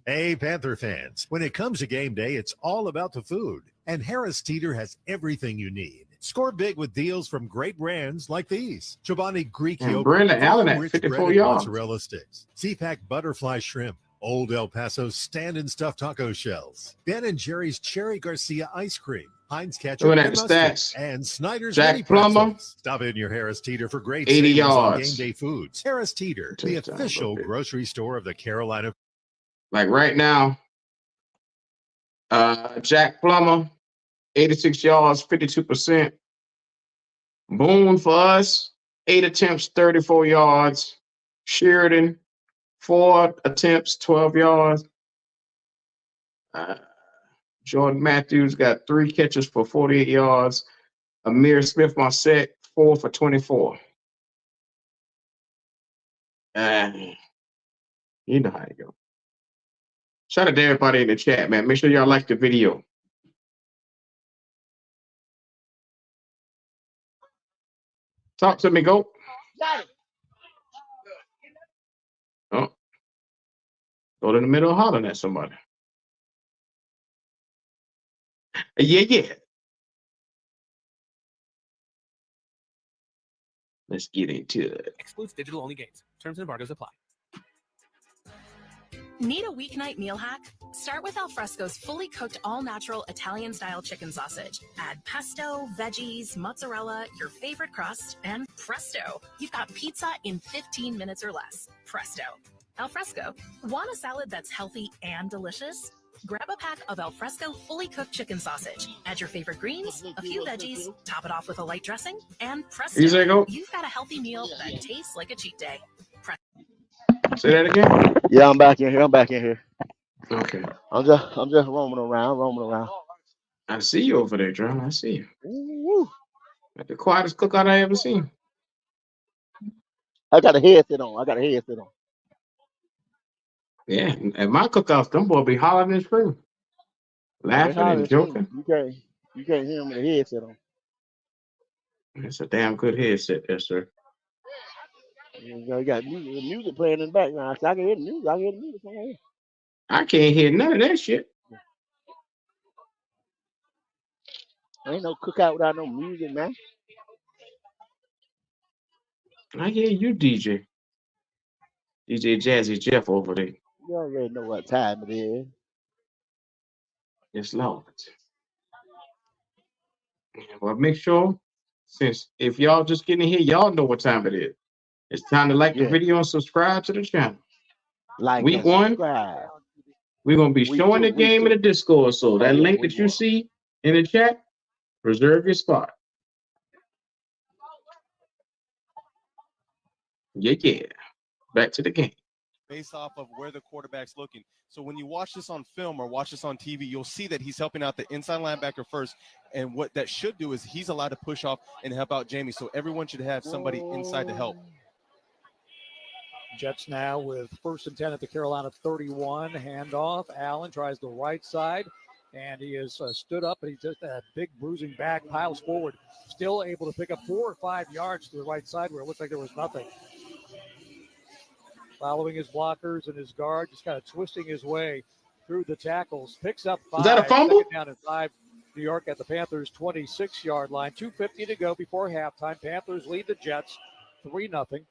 Hey, Panther fans, when it comes to game day, it's all about the food. And Harris Teeter has everything you need. Score big with deals from great brands like these. Chobani Greek And yogurt, Brandon Allen at rich 54 breaded yards. mozzarella sticks, C-Pack butterfly shrimp, Old El Paso stand and stuffed taco shells, Ben & Jerry's Cherry Garcia ice cream, Heinz ketchup Looking at and the mustard, stats. and Snyder's Jack mini Plummer. pretzels. Stop in your Harris Teeter for great 80 savings on yards. game day foods. Harris Teeter, the Touchdown, official okay. grocery store of the Carolina. Like right now, Jack Plummer, 86 yards, 52%. Boone for us, 8 attempts, 34 yards. Sheridan, 4 attempts, 12 yards. Jordan Matthews got 3 catches for 48 yards. Amir Smith-Marset, 4 for 24. You know how you go. Shout out to everybody in the chat, man. Make sure y'all like the video. Talk to me, go. Oh. Go to the middle hollering at somebody. Yeah, yeah. Let's get into it. Excludes digital-only games. Terms and embargoes apply. Need a weeknight meal hack? Start with Alfresco's fully cooked all-natural Italian-style chicken sausage. Add pesto, veggies, mozzarella, your favorite crust, and presto! You've got pizza in 15 minutes or less. Presto. Alfresco. Want a salad that's healthy and delicious? Grab a pack of Alfresco fully cooked chicken sausage. Add your favorite greens, a few veggies, top it off with a light dressing, and presto! Easy, go. You've got a healthy meal that tastes like a cheat day. Say that again. Yeah, I'm back in here. Okay. I'm just roaming around. I see you over there, John. I see you. Woo. Like the quietest cookout I ever seen. I got a headset on. Yeah, at my cookouts, them boys be hollering and screaming, laughing and joking. You can't hear them with a headset on. It's a damn good headset there, sir. You got music playing in the background. So I can hear the music. I can't hear none of that shit. Ain't no cookout without no music, man. I hear you, DJ Jazzy Jeff over there. You already know what time it is. Yes, Lord. Well, make sure, since if y'all just getting here, y'all know what time it is. It's time to like the video and subscribe to the channel. Week 1, we're going to be showing the game in the Discord. So that link that you see in the chat, reserve your spot. Yeah. Back to the game. Based off of where the quarterback's looking. So when you watch this on film or watch this on TV, you'll see that he's helping out the inside linebacker first. And what that should do is he's allowed to push off and help out Jamie. So everyone should have somebody inside to help. Jets now with 1st and 10 at the Carolina 31. Handoff. Allen tries the right side, and he is stood up, and he just a big bruising back, piles forward, still able to pick up 4 or 5 yards to the right side where it looks like there was nothing. Following his blockers and his guard, just kind of twisting his way through the tackles. Picks up 5. Is that a fumble? 2nd down and 5. New York at the Panthers' 26-yard line. 2:50 to go before halftime. Panthers lead the Jets 3-0.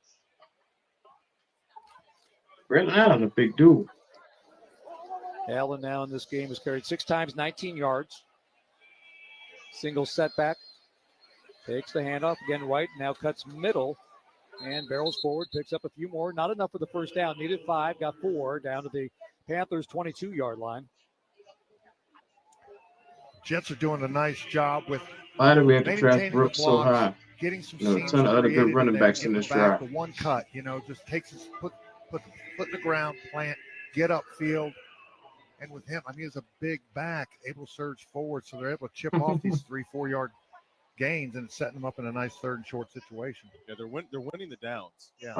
Brent Allen, a big dude. Allen now in this game has carried 6 times, 19 yards. Single setback. Takes the handoff again right. Now cuts middle and barrels forward. Picks up a few more. Not enough for the first down. Needed 5. Got 4 down to the Panthers' 22-yard line. Jets are doing a nice job with Why do we have to maintaining draft Brooks the so blocks, high? getting some A seams ton of other good created, running and then backs in this get back drive. the one cut, just takes his put the foot in the ground, plant, get upfield. And with him, he's a big back, able to surge forward, so they're able to chip off these 3-4 yard gains and setting them up in a nice 3rd and short situation. Yeah, they're winning the downs. Yeah.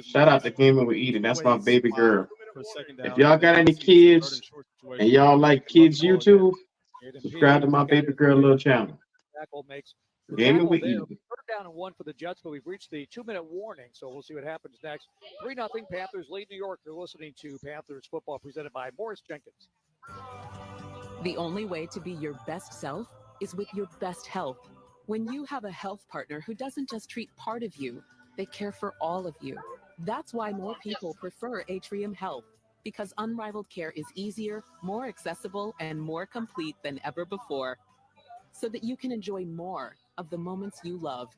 Shout out to Gaming with Eden. That's my baby girl. If y'all got any kids and y'all like kids YouTube, subscribe to my baby girl little channel. Tackle makes the Gaming tackle with there. Eden. 3rd down and 1 for the Jets, but we've reached the 2-minute warning, so we'll see what happens next. 3-0 Panthers lead New York. You're listening to Panthers football presented by Morris Jenkins. The only way to be your best self is with your best health. When you have a health partner who doesn't just treat part of you, they care for all of you. That's why more people prefer Atrium Health, because unrivaled care is easier, more accessible, and more complete than ever before, so that you can enjoy more of the moments you love.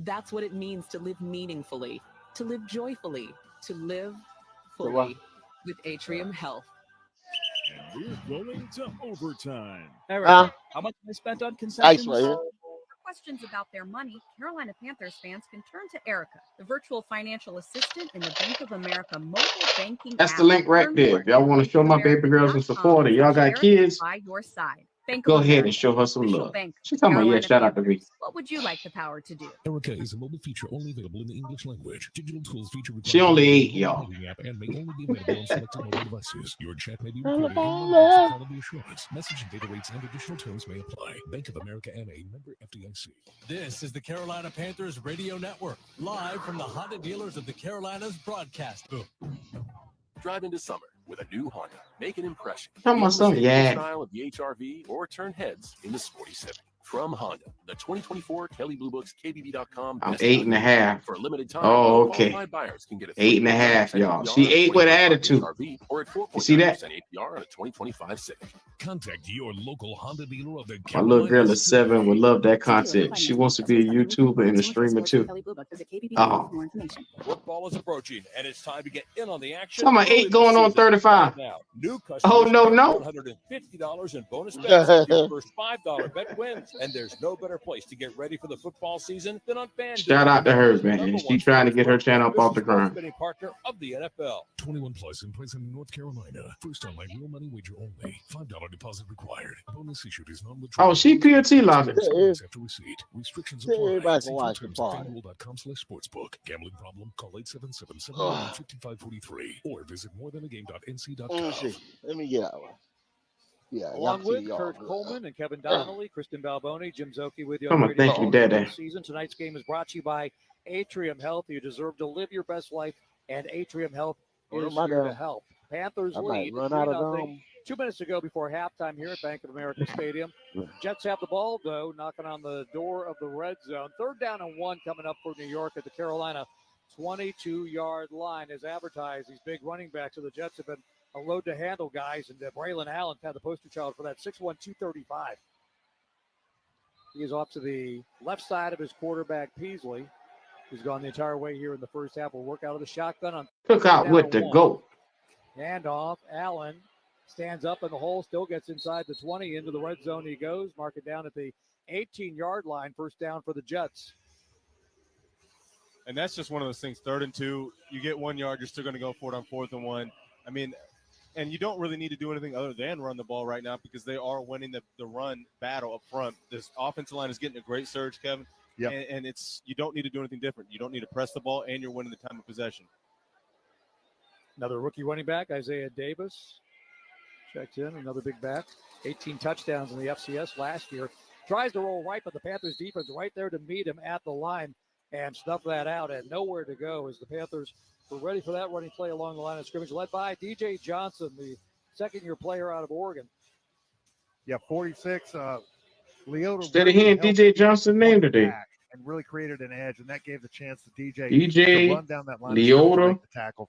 That's what it means to live meaningfully, to live joyfully, to live fully with Atrium Health. And we're going to overtime. Eric, how much have I spent on concessions? For questions about their money, Carolina Panthers fans can turn to Erica, the virtual financial assistant in the Bank of America mobile banking That's app. the link right there. If y'all want to show my baby girls some support and y'all got kids, By your side. Bank go of ahead America, and show her some official love. bank She's talking about, yeah, Carolina shout out to me. Panthers. What would you like the power to do? Erica is a mobile feature only available in the English language. Digital tools feature She only 8, y'all. app and may only be available on selected mobile devices. Your chat may be recorded and monitored for quality assurance. Message and data rates and additional terms may apply. Bank of America N.A. member FDIC. This is the Carolina Panthers Radio Network, live from the Honda dealers of the Carolinas broadcast booth. Drive into summer with a new Honda. Make an impression. Talking about Feel the something, yeah. style of the HR-V or turn heads in the Sporty Civic. From Honda, the 2024 Kelly Blue Books KBB.com. I'm 8.5. For a limited time, Oh, okay. qualified buyers can get a 8.5, y'all. She ate with attitude. Or at You see that? 4.9% APR on a 2025 Civic. Contact your local Honda dealer of the My little girl is Carolinas 7, would love that content. She wants to be a YouTuber and a streamer too. Oh, Football is approaching, and it's time to get in on the action. so I'm 8 going on 35. Right now, new customers Oh, no, get no. $150 in bonus bets if your first $5 bet wins. And there's no better place to get ready for the football season than on FanDuel. Shout out to her, man. She trying to get her channel up off the ground. Betting partner of the NFL. 21 plus and present in North Carolina. First online real money wager only. $5 deposit required. Bonus issued is non-withdrawable. Oh, she PLT logic. After receipt. Restrictions apply. Everybody See can watch the terms ball. at FanDuel.com/sportsbook. Gambling problem? Call 877-719-5543 or visit morethanagame.nc.com. Let me get out. Yeah, Along with Kurt Coleman and Kevin Donnelly, Kristen Balboni, Jim Zoki with you Come on, on Radio thank you, Call Dada. Season. Tonight's game is brought to you by Atrium Health. You deserve to live your best life, and Atrium Health is here to help. Panthers lead 3-0. 2 minutes to go before halftime here at Bank of America Stadium. Jets have the ball, though, knocking on the door of the red zone. 3rd down and 1 coming up for New York at the Carolina 22-yard line as advertised. These big running backs of the Jets have been a load to handle, guys, and Braylon Allen had the poster child for that, 6'1", 235. He is off to the left side of his quarterback, Peasley, who's gone the entire way here in the first half. Will work out of the shotgun on Took out with the goat. Handoff. Allen stands up in the hole, still gets inside the 20. Into the red zone he goes. Mark it down at the 18-yard line. First down for the Jets. And that's just one of those things. 3rd and 2, you get 1 yard, you're still going to go for it on 4th and 1. I mean, and you don't really need to do anything other than run the ball right now because they are winning the run battle up front. This offensive line is getting a great surge, Kevin. Yep. And it's you don't need to do anything different. You don't need to press the ball, and you're winning the time of possession. Another rookie running back, Isaiah Davis, checked in. Another big back. 18 touchdowns in the FCS last year. Tries to roll right, but the Panthers defense right there to meet him at the line and snuff that out, and nowhere to go as the Panthers were ready for that running play along the line of scrimmage, led by DJ Johnson, the second-year player out of Oregon. Yeah, 46. Leota Instead of hearing DJ Johnson's name today. And really created an edge, and that gave the chance to DJ DJ to run down that line Leota. and make the tackle.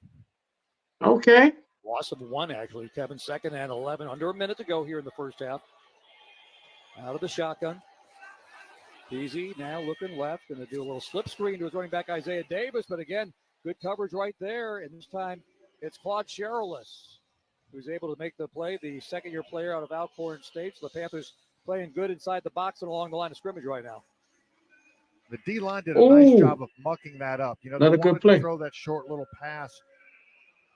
Okay. Loss of 1, actually. Kevin, 2nd and 11. Under a minute to go here in the first half. Out of the shotgun. Easy now looking left. Going to do a little slip screen to his running back, Isaiah Davis. But again, good coverage right there. And this time it's Claude Cherilus who's able to make the play, the second-year player out of Alcorn State. So the Panthers playing good inside the box and along the line of scrimmage right now. The D-line did a nice job of mucking that up. You know, they wanted to throw that short little pass,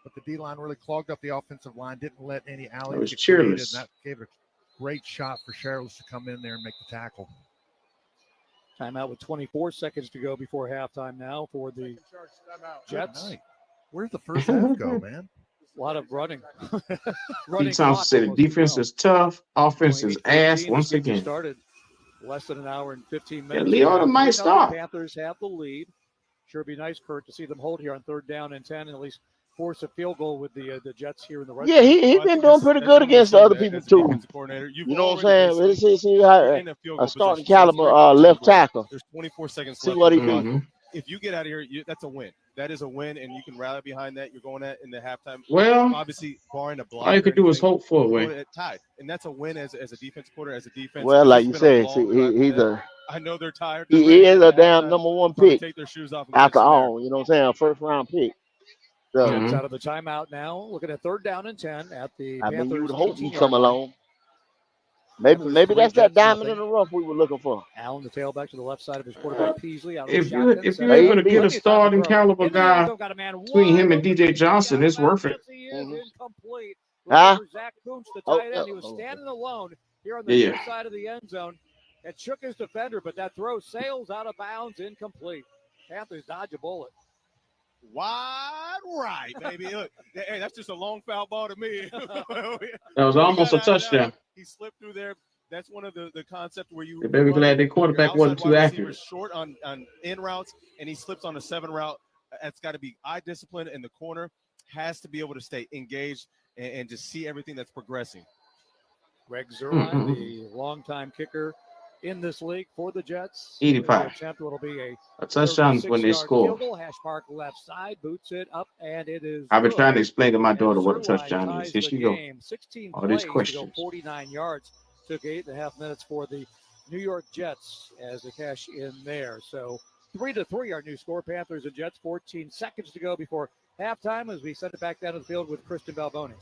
but the D-line really clogged up the offensive line, didn't let any alleys get created, and that gave it a great shot for Cherilus to come in there and make the tackle. Timeout with 24 seconds to go before halftime now for the Jets. Where's the first half go, man? A lot of running. Pete Thompson said the defense is tough, offense is ass once again. Started less than an hour and 15 minutes. Yeah, Leota might start. The Panthers have the lead. Sure be nice, Kurt, to see them hold here on 3rd down and 10 and at least force a field goal with the Jets here in the red zone. Yeah, he's been doing pretty good against the other people, too. You know what I'm saying? See how a starting caliber left tackle. There's 24 seconds see left. What he can. If you get out of here, that's a win. That is a win, and you can rally behind that. You're going at in the halftime. Well, obviously, barring a block. All you could do is hope for a win. Tied, and that's a win as a defensive quarter, as a defense. Well, like you said, he's a. I know they're tired. He is a damn number 1 pick. Take their shoes off after all, you know what I'm saying? A 1st-round pick. So, out of the timeout now, looking at 3rd down and 10 at the. I mean, you would Panthers hope he come along. Maybe that's that diamond in the rough we were looking for. Allen, the tailback to the left side of his quarterback, Peasley. Out of if you're able to get a starting caliber guy between him and DJ Johnson, it's worth it. Incomplete. Huh? Zach Kuntz, the tight end. He was standing alone here on the near side of the end zone and shook his defender, but that throw sails out of bounds, incomplete. Panthers dodge a bullet. Wide right, baby. Look, hey, that's just a long foul ball to me. That was almost a touchdown. He slipped through there. That's one of the concepts where you. The baby glad the quarterback wasn't too accurate. Short on in routes, and he slips on a 7 route. That's got to be eye discipline, and the corner has to be able to stay engaged and just see everything that's progressing. Greg Zuerlein, the longtime kicker in this league for the Jets. 85. It'll be A touchdown when they 36-yard score. field goal. Hash mark left side, boots it up, and it is. I've been good. trying to explain to my daughter And what a Zerline touchdown is. ties Here the she go. game. 16 All these plays to go questions. 49 yards. Took 8.5 minutes for the New York Jets as they cash in there. So 3-3 our new score. Panthers and Jets. 14 seconds to go before halftime as we send it back down to the field with Kristen Balboni.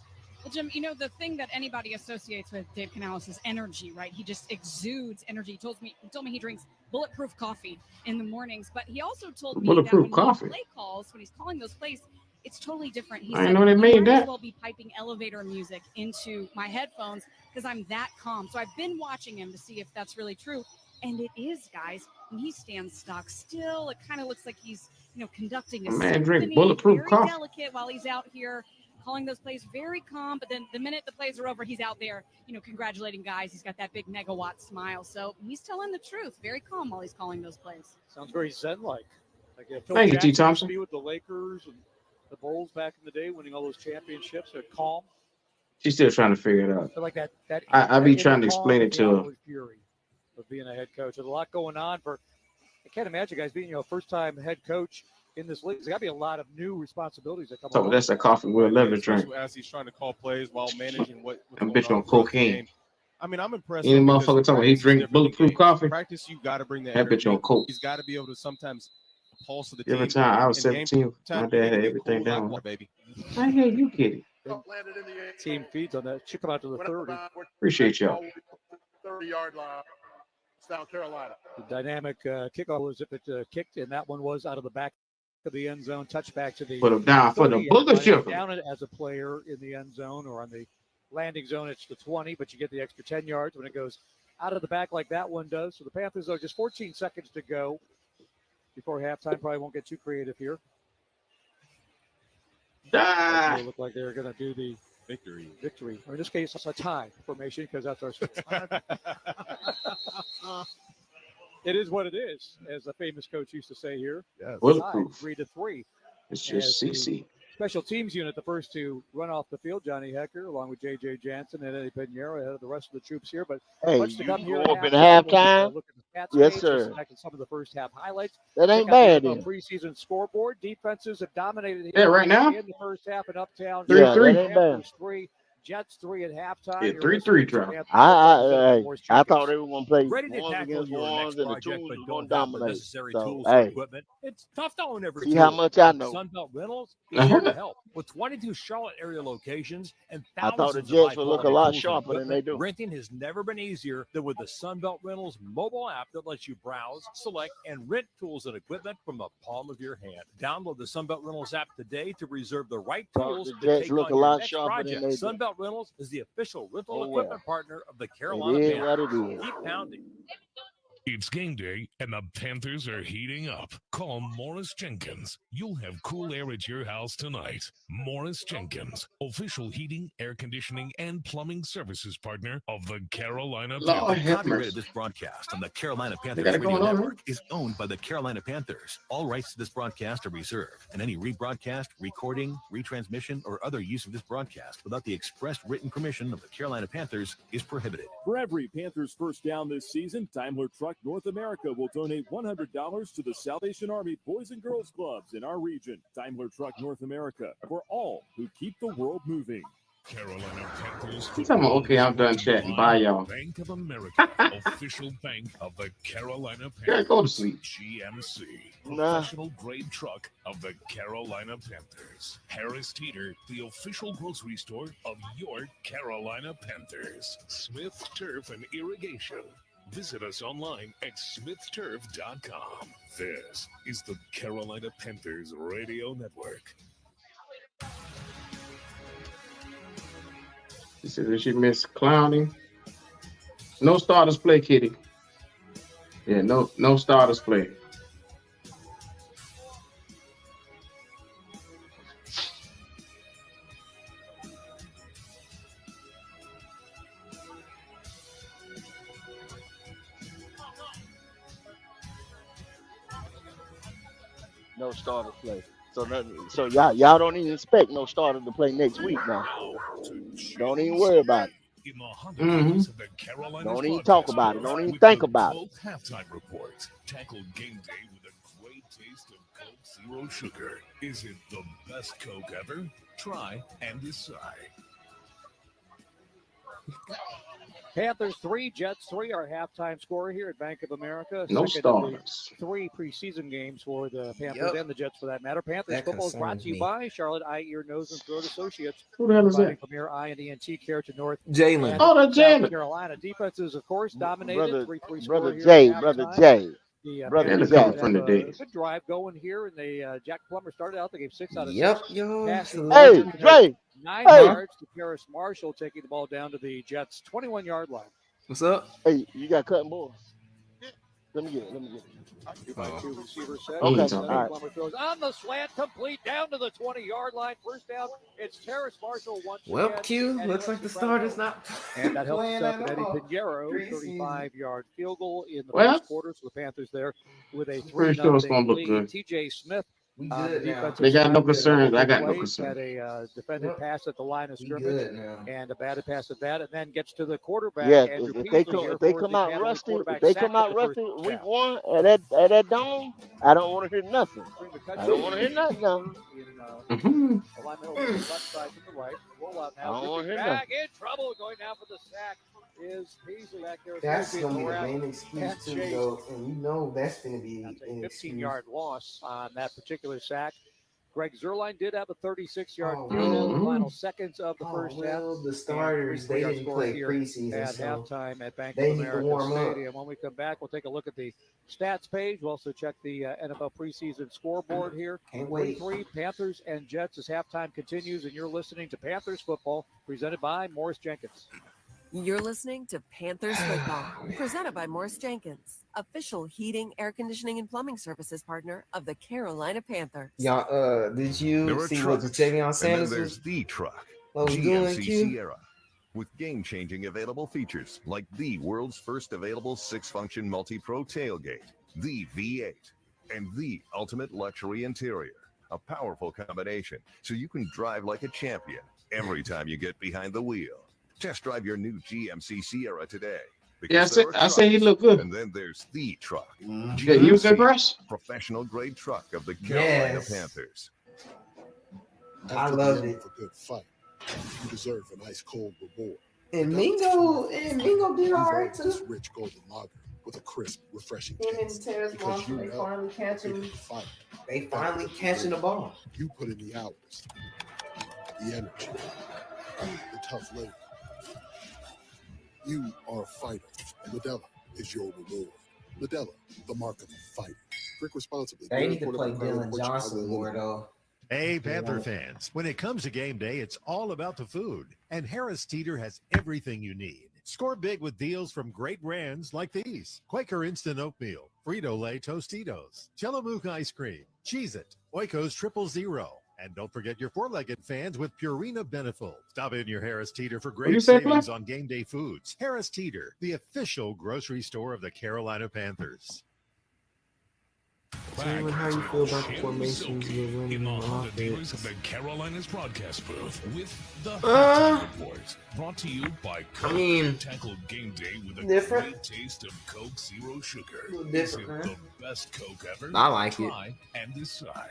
Well, Jim, you know, the thing that anybody associates with Dave Canales is energy, right? He just exudes energy. He told me he drinks bulletproof coffee in the mornings, but he also told me that Bulletproof when coffee. he play calls, when he's calling those plays, it's totally different. He I said, didn't know they "You made might as that." well be piping elevator music into my headphones because I'm that calm." So I've been watching him to see if that's really true. And it is, guys. When he stands stock still, it kind of looks like he's, conducting a Man, drink symphony, bulletproof very coffee. delicate while he's out here calling those plays, very calm. But then the minute the plays are over, he's out there, congratulating guys. He's got that big megawatt smile. So he's telling the truth, very calm while he's calling those plays. Sounds very zen-like. Phil Thank you, T. Jackson used to Thompson. be with the Lakers and the Bulls back in the day, winning all those championships. They're calm. She's still trying to figure it out. So like that I be that trying to inner calm explain it and the to her. outward fury of being a head coach. There's a lot going on for. I can't imagine guys being first-time head coach in this league. There's got to be a lot of new responsibilities that come. So along. that's a coffee we'll never drink. Especially as he's trying to call plays while managing what's Them going bitch on on throughout the cocaine. game. I mean, I'm impressed. Any though, because motherfucker talking about he practice is drink different than bulletproof games. coffee? Practice, you got to bring that That bitch energy. on coke. He's got to be able to sometimes pulse of the Every team. time I was In game 17, time, my you dad need to had be everything cool like down. water, baby. I hear you get it. Team feeds on that. Should come out to the 30. Appreciate y'all. 30-yard line, South Carolina. The dynamic kickoff was if it kicked, and that one was out of the back of the end zone. Touchback to the Put him down for the 30-yard booger line. sugar. Down it as a player in the end zone or on the landing zone, it's the 20, but you get the extra 10 yards when it goes out of the back like that one does. So the Panthers, though, just 14 seconds to go before halftime. Probably won't get too creative here. They look like they're going to do the victory. Or in this case, it's a tie formation because that's our score. It is what it is, as a famous coach used to say here. Yes. Tied 3-3. It's just As the CC. Special teams unit, the first to run off the field, Johnny Hecker, along with J.J. Jansen and Eddie Pinheiro, ahead of the rest of the troops here. But Hey, much to you come here. go up in halftime? Look at the stats Yes, page, sir. listen back at some of the first half highlights. That ain't Check out bad, the then. preseason scoreboard. Defenses have dominated here Yeah, right now? in the first half in Uptown. 3-3. That ain't bad. 3, Jets 3 at halftime. Yeah, You're 3-3 listening to drop. Panthers I thought they were going to play Ready to ones tackle against your ones next and the project, twos but was going don't to have the dominate. necessary So, tools or hey, equipment? It's tough to own every see tool. how much I know. Sunbelt Rentals is here to help. With 22 Charlotte area locations and I thousands thought the of Jets would look a high-quality lot tools and sharper than they equipment, do. renting has never been easier than with the Sunbelt Rentals mobile app that lets you browse, select, and rent tools and equipment from the palm of your hand. Download the Sunbelt Rentals app today to reserve the right Thought tools the to Jets take look on a your lot next sharper than project. they do. Sunbelt Rentals is the official rental Oh, equipment well. partner of the Carolina It is Panthers. what it is. Keep pounding. It's game day, and the Panthers are heating up. Call Morris Jenkins. You'll have cool air at your house tonight. Morris Jenkins, official heating, air conditioning, and plumbing services partner of the Carolina The Panthers. copyright of this broadcast on the Carolina Panthers got it Radio going on, Network is owned by the Carolina Panthers. All rights to this broadcast are reserved, and any rebroadcast, recording, retransmission, or other use of this broadcast without the express written permission of the Carolina Panthers is prohibited. For every Panthers first down this season, Daimler Truck North America will donate $100 to the Salvation Army Boys and Girls Clubs in our region. Daimler Truck North America, for all who keep the world moving. Carolina Panthers. He's talking about, okay, I'm done chatting. Bye, y'all. Bank of America, official bank of the Carolina Panthers. Yeah, go to sleep. GMC, Nah. professional grade truck of the Carolina Panthers. Harris Teeter, the official grocery store of your Carolina Panthers. Smith Turf and Irrigation. Visit us online at smithturf.com. This is the Carolina Panthers Radio Network. She said that she missed clowning. No starters play, Kitty. Yeah, no starters play. No starter play. So y'all don't even expect no starter to play next week now. Don't even worry about it. In the Honda dealers of the Carolinas Don't even talk about it. Don't even think about it. Halftime report. Tackle game day with a great taste of Coke Zero Sugar. Is it the best Coke ever? Try and decide. Panthers 3, Jets 3, our halftime score here at Bank of America. No Second of the stars. 3 preseason games for the Panthers and the Jets, for that matter. Panthers That football is brought concerns to you me. by Charlotte Eye, Ear, Nose, and Throat Associates. Who the hell is providing that? premier eye and ENT care to North Jalen. and Oh, that's South Jalen. Carolina. Defenses, of course, dominated. 3-3 score Brother here Jay, at Brother halftime. Jay. The Brother Panthers Jay. have from the a days. good drive going here, and they Jack Plummer started out the game 6 out of 6. Yep, yo. Passing Hey, Jay. 9 Hey. yards to Paris Marshall, taking the ball down to the Jets' 21-yard line. What's up? Hey, you got cutting boards. Let me get it. 2-by-2 receiver set. Okay, All all right. right. Plummer throws on the slant, complete down to the 20-yard line. First down. It's Terrace Marshall once Well, again. Q, and looks like the starter's not And that helps playing up at Eddie all. Pinheiro, Preseason. 35-yard field goal in the Well, first quarter. So the Panthers there with a pretty sure it's 3-0 gonna look lead. good. TJ Smith. We The good now. defensive They got side no made a couple concerns. I big got no plays, concerns. had a defended Yep. pass at the line of We scrimmage good now. and a batted pass at that, and then gets to the quarterback. Yeah, Andrew if they Peasley here come for the out Cadillac rusty, quarterback if they sack come at out the first rusty week half. 1 at that dome, I don't want to hear nothing. Bring the I touchdown don't want to hear nothing now. in Mhm. alignment over to the left side to the right. Roll out I now. don't want to Ripping hear back in trouble. Going down for the sack is Peasley back there. That's Being gonna be the harassed main and excuse too, chased. though, and you know that's gonna be That's a an excuse. 15-yard loss on that particular sack. Greg Zerline did have a 36-yard Oh, field goal in the well. final seconds of the first half. well, the starters, they our didn't score play here preseason, at so halftime at Bank they of need to America warm up. Stadium. When we come back, we'll take a look at the stats page. We'll also check the NFL preseason scoreboard here. Can't wait. 3-3 Panthers and Jets as halftime continues, and you're listening to Panthers football presented by Morris Jenkins. You're listening to Panthers Football, presented by Morris Jenkins, official heating, air conditioning, and plumbing services partner of the Carolina Panthers. Y'all, did There you are see what trucks, Jatavion and then Sanders there's was the truck, doing, GMC Q? Sierra, with game-changing available features like the world's first available 6-function multi-pro tailgate, the V8, and the ultimate luxury interior. A powerful combination, so you can drive like a champion every time you get behind the wheel. Test drive your new GMC Sierra today. Yeah, Because there are I say he trucks, look good. And then there's the truck. Yeah, he was GMC, impressed. professional grade truck of the Carolina Yes. Panthers. I loved it. A good fight. You deserve an ice cold reward. And Mingo did all right This too. rich golden lager with a crisp, refreshing Him and taste. Terrace Because Marshall, you they know finally catching. it's a fight. They finally catching the ball. You put in the hours, the energy, the tough labor. You are a fighter, and Modelo is your reward. Modelo, the mark of a fighter. Drink responsibly. They need to Beer play imported by Dylan Crown Royal Johnson Chicago more Limited. though. Hey, Panther fans, when it comes to game day, it's all about the food. And Harris Teeter has everything you need. Score big with deals from great brands like these: Quaker Instant Oatmeal, Frito-Lay Tostitos, Tillamook Ice Cream, Cheez-It, Oikos Triple Zero. And don't forget your four-legged fans with Purina Beneful. Stop in your Harris Teeter for What do you great say, savings Flair? on game day foods. Harris Teeter, the official grocery store of the Carolina Panthers. Tell me how you feel about the Shannon formations Silky you're in running the on Honda dealers of offense. the Carolinas broadcast booth with the halftime report, brought to you by Coke. Tackle game day with a different. great taste of Coke Zero Sugar. A little Is different, it man. the best Coke ever? I like it. Try and decide.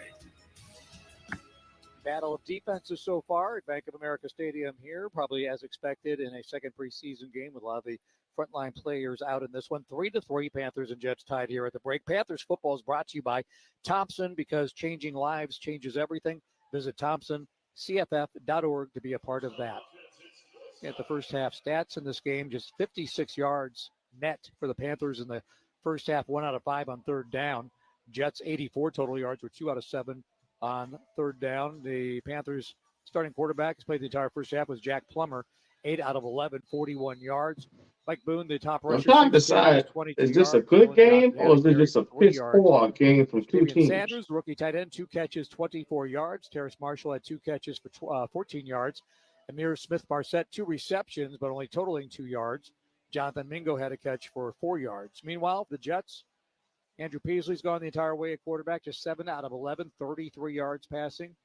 Battle of defenses so far at Bank of America Stadium here, probably as expected in a second preseason game with a lot of the frontline players out in this one. 3-3 Panthers and Jets tied here at the break. Panthers football is brought to you by Thompson, because changing lives changes everything. Visit thompsoncff.org to be a part of that. At the first half stats in this game, just 56 yards net for the Panthers in the first half, 1 out of 5 on third down. Jets 84 total yards, were 2 out of 7 on third down. The Panthers starting quarterback has played the entire first half was Jack Plummer, 8 out of 11, 41 yards. Mike Boone, the top I'm rusher, trying to 6 carries, decide, 22 is this a yards. good Dylan game Johnson or is had a it carry just a for 3 piss yards. poor game from two Damian teams? Sanders, rookie tight end, 2 catches, 24 yards. Terrace Marshall had 2 catches for 14 yards. Amir Smith-Marset, 2 receptions, but only totaling 2 yards. Jonathan Mingo had a catch for 4 yards. Meanwhile, the Jets, Andrew Peasley's gone the entire way at quarterback, just 7 out of 11, 33 yards passing.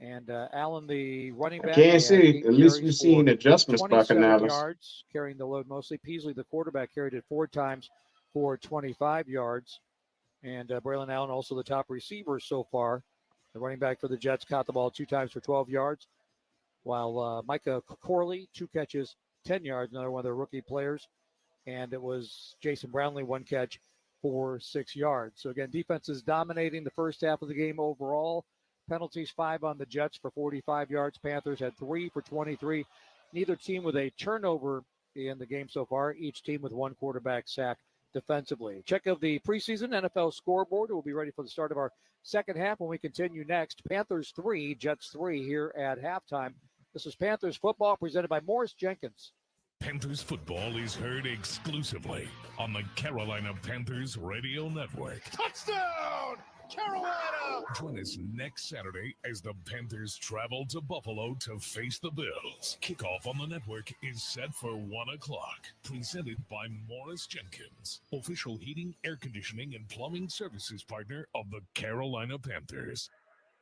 And Allen, the running back. Kansas City, at least we've carries seen for adjustments by 27 Canales. yards, carrying the load mostly. Peasley, the quarterback, carried it 4 times for 25 yards. And Braylon Allen, also the top receiver so far. The running back for the Jets caught the ball 2 times for 12 yards, while Micah Corley, 2 catches, 10 yards, another one of their rookie players. And it was Jason Brownlee, 1 catch for 6 yards. So, again, defense is dominating the first half of the game overall. Penalties, 5 on the Jets for 45 yards. Panthers had 3 for 23. Neither team with a turnover in the game so far. Each team with 1 quarterback sack defensively. Check of the preseason NFL scoreboard. We'll be ready for the start of our second half when we continue next. Panthers 3, Jets 3 here at halftime. This is Panthers football presented by Morris Jenkins. Panthers football is heard exclusively on the Carolina Panthers Radio Network. Touchdown, Carolina! Join us next Saturday as the Panthers travel to Buffalo to face the Bills. Kickoff on the network is set for 1 o'clock. Presented by Morris Jenkins, official heating, air conditioning, and plumbing services partner of the Carolina Panthers.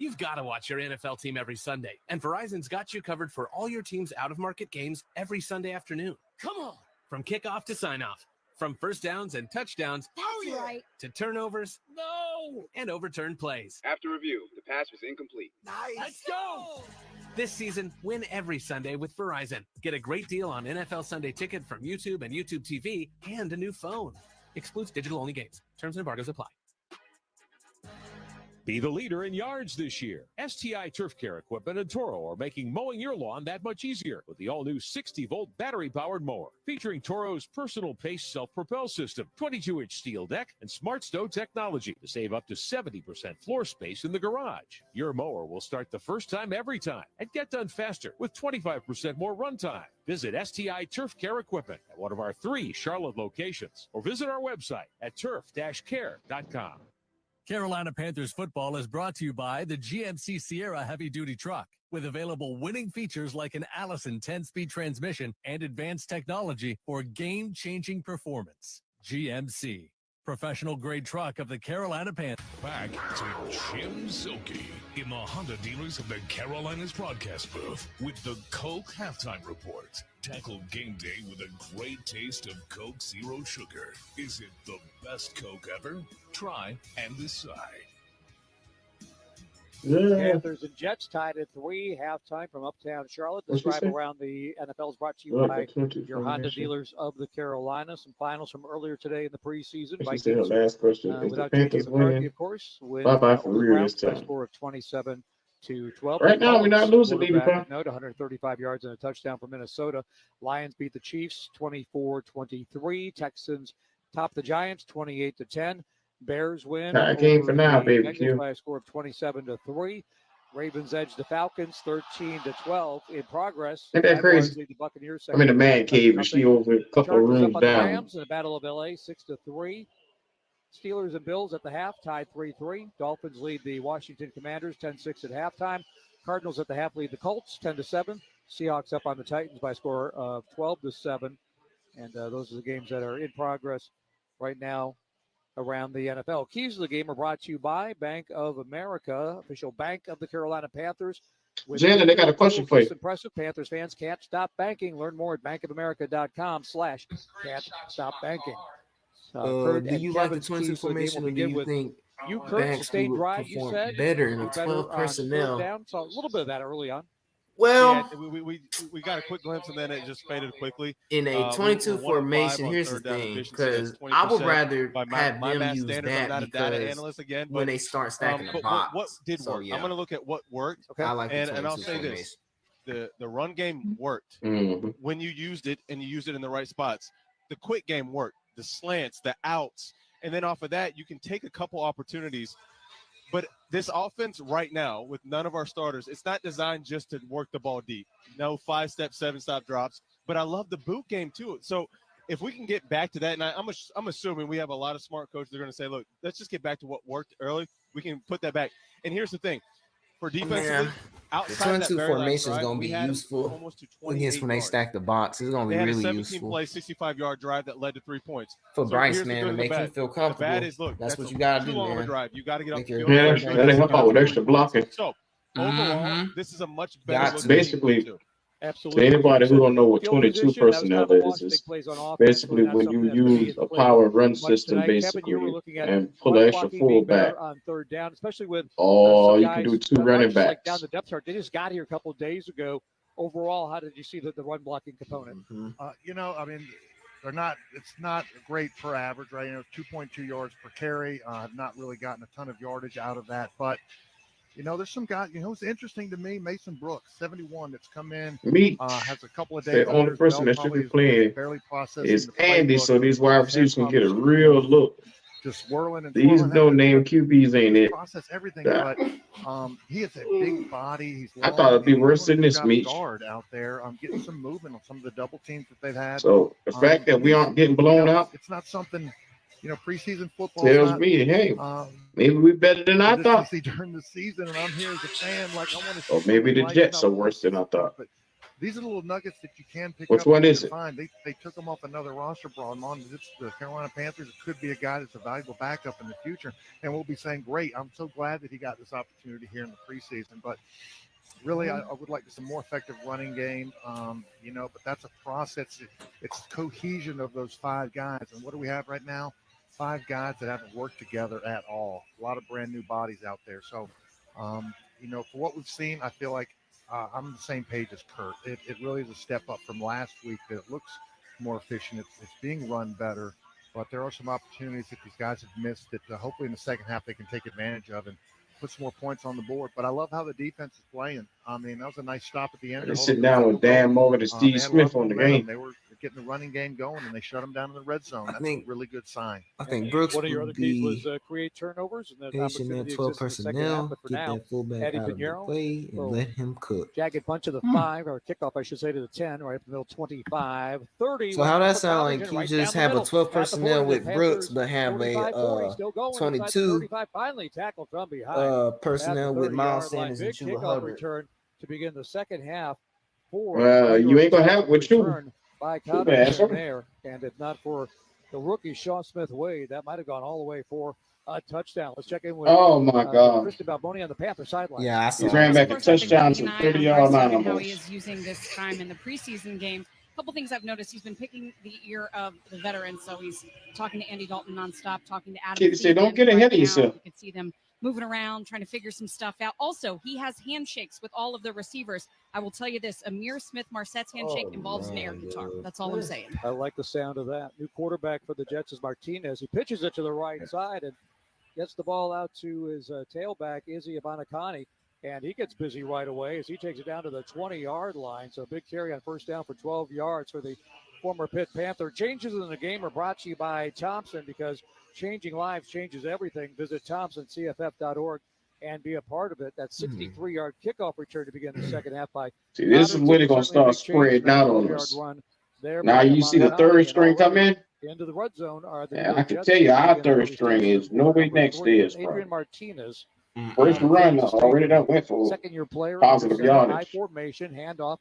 You've got to watch your NFL team every Sunday, and Verizon's got you covered for all your team's out-of-market games every Sunday afternoon. Come on! From kickoff to sign-off, from first downs and touchdowns Right. to turnovers, and overturned plays. After review, the pass was incomplete. Nice! Let's go! This season, win every Sunday with Verizon. Get a great deal on NFL Sunday Ticket from YouTube and YouTube TV and a new phone. Excludes digital-only games. Terms and embargoes apply. Be the leader in yards this year. STI Turf Care Equipment and Toro are making mowing your lawn that much easier with the all-new 60-volt battery-powered mower featuring Toro's personal pace self-propel system, 22-inch steel deck, and Smart Stow technology to save up to 70% floor space in the garage. Your mower will start the first time every time and get done faster with 25% more runtime. Visit STI Turf Care Equipment at one of our 3 Charlotte locations or visit our website at turf-care.com. Carolina Panthers football is brought to you by the GMC Sierra heavy-duty truck with available winning features like an Allison 10-speed transmission and advanced technology for game-changing performance. GMC, professional-grade truck of the Carolina Panthers. Back to Jim Silky in the Honda dealers of the Carolinas broadcast booth with the Coke halftime report. Tackle game day with a great taste of Coke Zero Sugar. Is it the best Coke ever? Try and decide. Panthers and Jets tied at 3, halftime from uptown Charlotte. This drive around the NFL is brought to you by your Honda dealers of the Carolinas. Some finals from earlier today in the preseason. Vikings, last question. Without J.J. McCarthy, of course. Bye-bye for real this time. Score of 27-12. Right now, we're not losing, baby. No, 135 yards and a touchdown for Minnesota. Lions beat the Chiefs 24-23. Texans top the Giants 28-10. Bears win. Game for now, baby. By a score of 27-3. Ravens edge the Falcons 13-12. In progress. Ain't that crazy? The Buccaneers. I'm in the man cave and she over a couple of rooms down. Rams in the Battle of LA 6-3. Steelers and Bills at the half tied 3-3. Dolphins lead the Washington Commanders 10-6 at halftime. Cardinals at the half lead the Colts 10-7. Seahawks up on the Titans by a score of 12-7. And those are the games that are in progress right now around the NFL. Keys of the game are brought to you by Bank of America, official bank of the Carolina Panthers. Janet, they got a question for you. Impressive. Panthers fans can't stop banking. Learn more at bankofamerica.com/can't-stop-banking. Do you like the 22 formation, or do you think Banks would perform better in a 12 personnel? So a little bit of that early on. Well, we got a quick glimpse and then it just faded quickly. In a 22 formation, here's the thing, because I would rather have them use that because when they start stacking the box. What did work? Yeah. I'm going to look at what worked. Okay. I like and I'll say this. The run game worked when you used it and you used it in the right spots. The quick game worked. The slants, the outs. And then off of that, you can take a couple opportunities. But this offense right now, with none of our starters, it's not designed just to work the ball deep. No 5-step, 7-stop drops. But I love the boot game, too. So if we can get back to that, and I'm assuming we have a lot of smart coaches that are going to say, look, let's just get back to what worked early. We can put that back. And here's the thing. For defensively, outside the 22 formation is going to be useful against when they stack the box. It's going to be really useful. They had a 17-play, 65-yard drive that led to 3 points. For Bryce, man, to make him feel comfortable. Look, that's what you got to do, man. Drive. You got to get up the field. Yeah, that help out with extra blocking. So overall, this is a much better look basically. too. Absolutely. To anybody who don't know what Field 22 position, that was personnel kind of a is, watch, big is plays on offense, basically really not when something you that's gonna be use in a play power run much system, tonight. Kevin, you were basically, looking at and pull run an extra blocking being fullback. better on third down, especially with Or some you can guys do two that aren't running just like down backs. the depth chart. They just got here a couple of days ago. Overall, how did you see the run blocking component? You know, I mean, it's not great per average, right? You know, 2.2 yards per carry. I've not really gotten a ton of yardage out of that, but you know, there's some guys, you know, it's interesting to me, Mason Brooks, 71, that's come in, has a couple of days The only person that should be playing barely processing is the Andy, playbook. so these wide His head receivers can get a probably real look. just swirling and These twirling. no-name QBs ain't it. Process everything, but he has a big body. He's long. I thought it'd be and he's worse doing than a good this, job Meech. guard out there. Getting some movement on some of the double teams that they've had. So the fact that we aren't getting blown out it's not something, you know, preseason football tells not, me, hey, maybe we're better than I thought. during the season, and I'm here as a fan, like I want to see. Or maybe the like, Jets are worse than I thought. But these are the little nuggets that you can pick Which up. one is it? Find. They took him off another roster, brought him on. It's the Carolina Panthers. It could be a guy that's a valuable backup in the future, and we'll be saying, great. I'm so glad that he got this opportunity here in the preseason. But really, I would like some more effective running game, you know, but that's a process. It's cohesion of those five guys. And what do we have right now? 5 guys that haven't worked together at all. A lot of brand new bodies out there. So, you know, for what we've seen, I feel like I'm on the same page as Kurt. It really is a step up from last week. That it looks more efficient. It's being run better, but there are some opportunities that these guys have missed that hopefully in the second half they can take advantage of and put some more points on the board. But I love how the defense is playing. I mean, that was a nice stop at the end. They sit down with Dan Morgan and Steve Smith on the game. They were getting the running game going, and they shut them down in the red zone. That's a really good sign. I think Brooks One of your would other keys be was create turnovers, and that patient opportunity at 12 exists in the second half. personnel, But for get now, that fullback Eddie out of the Pinheiro, way, and let him cook. jagged punch to the 5, or kickoff, I should say, to the 10, right up the middle, 25, 30. So how that sound like you just have a 12 personnel with Brooks, but have a 22 finally tackled from behind. personnel with Miles Sanders and Big Chuba kickoff Hubbard? return to begin the second half. You ain't gonna have it with you. By Too bad, Connor sir. there, and if not for the rookie Sean Smith-Wade, that might have gone all the way for a touchdown. Let's check in with Oh my God. Kristen Balboni on the Panther sideline. Yeah, I saw He ran back a touchdown to 30-yard line and how almost. he is using this time in the preseason game. A couple things I've noticed. He's been picking the ear of the veterans, so he's talking to Andy Dalton nonstop, talking to Adam. Kid say, don't get ahead of yourself. You can see them moving around, trying to figure some stuff out. Also, he has handshakes with all of the receivers. I will tell you this, Amir Smith-Marsette's handshake involves an air guitar. That's all I'm saying. I like the sound of that. New quarterback for the Jets is Martinez. He pitches it to the right side and gets the ball out to his tailback, Izzy Abanikani, and he gets busy right away as he takes it down to the 20-yard line. So big carry on first down for 12 yards for the former Pitt Panther. Changes in the game are brought to you by Thompson, because changing lives changes everything. Visit thompsoncff.org and be a part of it. That 63-yard kickoff return to begin the second half by See, this is where they're gonna start spreading out on us. Now you see the third string come in. Into the red zone are the Yeah, I can tell you our third string is nobody next to us, bro. Adrian Martinez. First run already that went for Second-year player. positive High yardage. formation, handoff.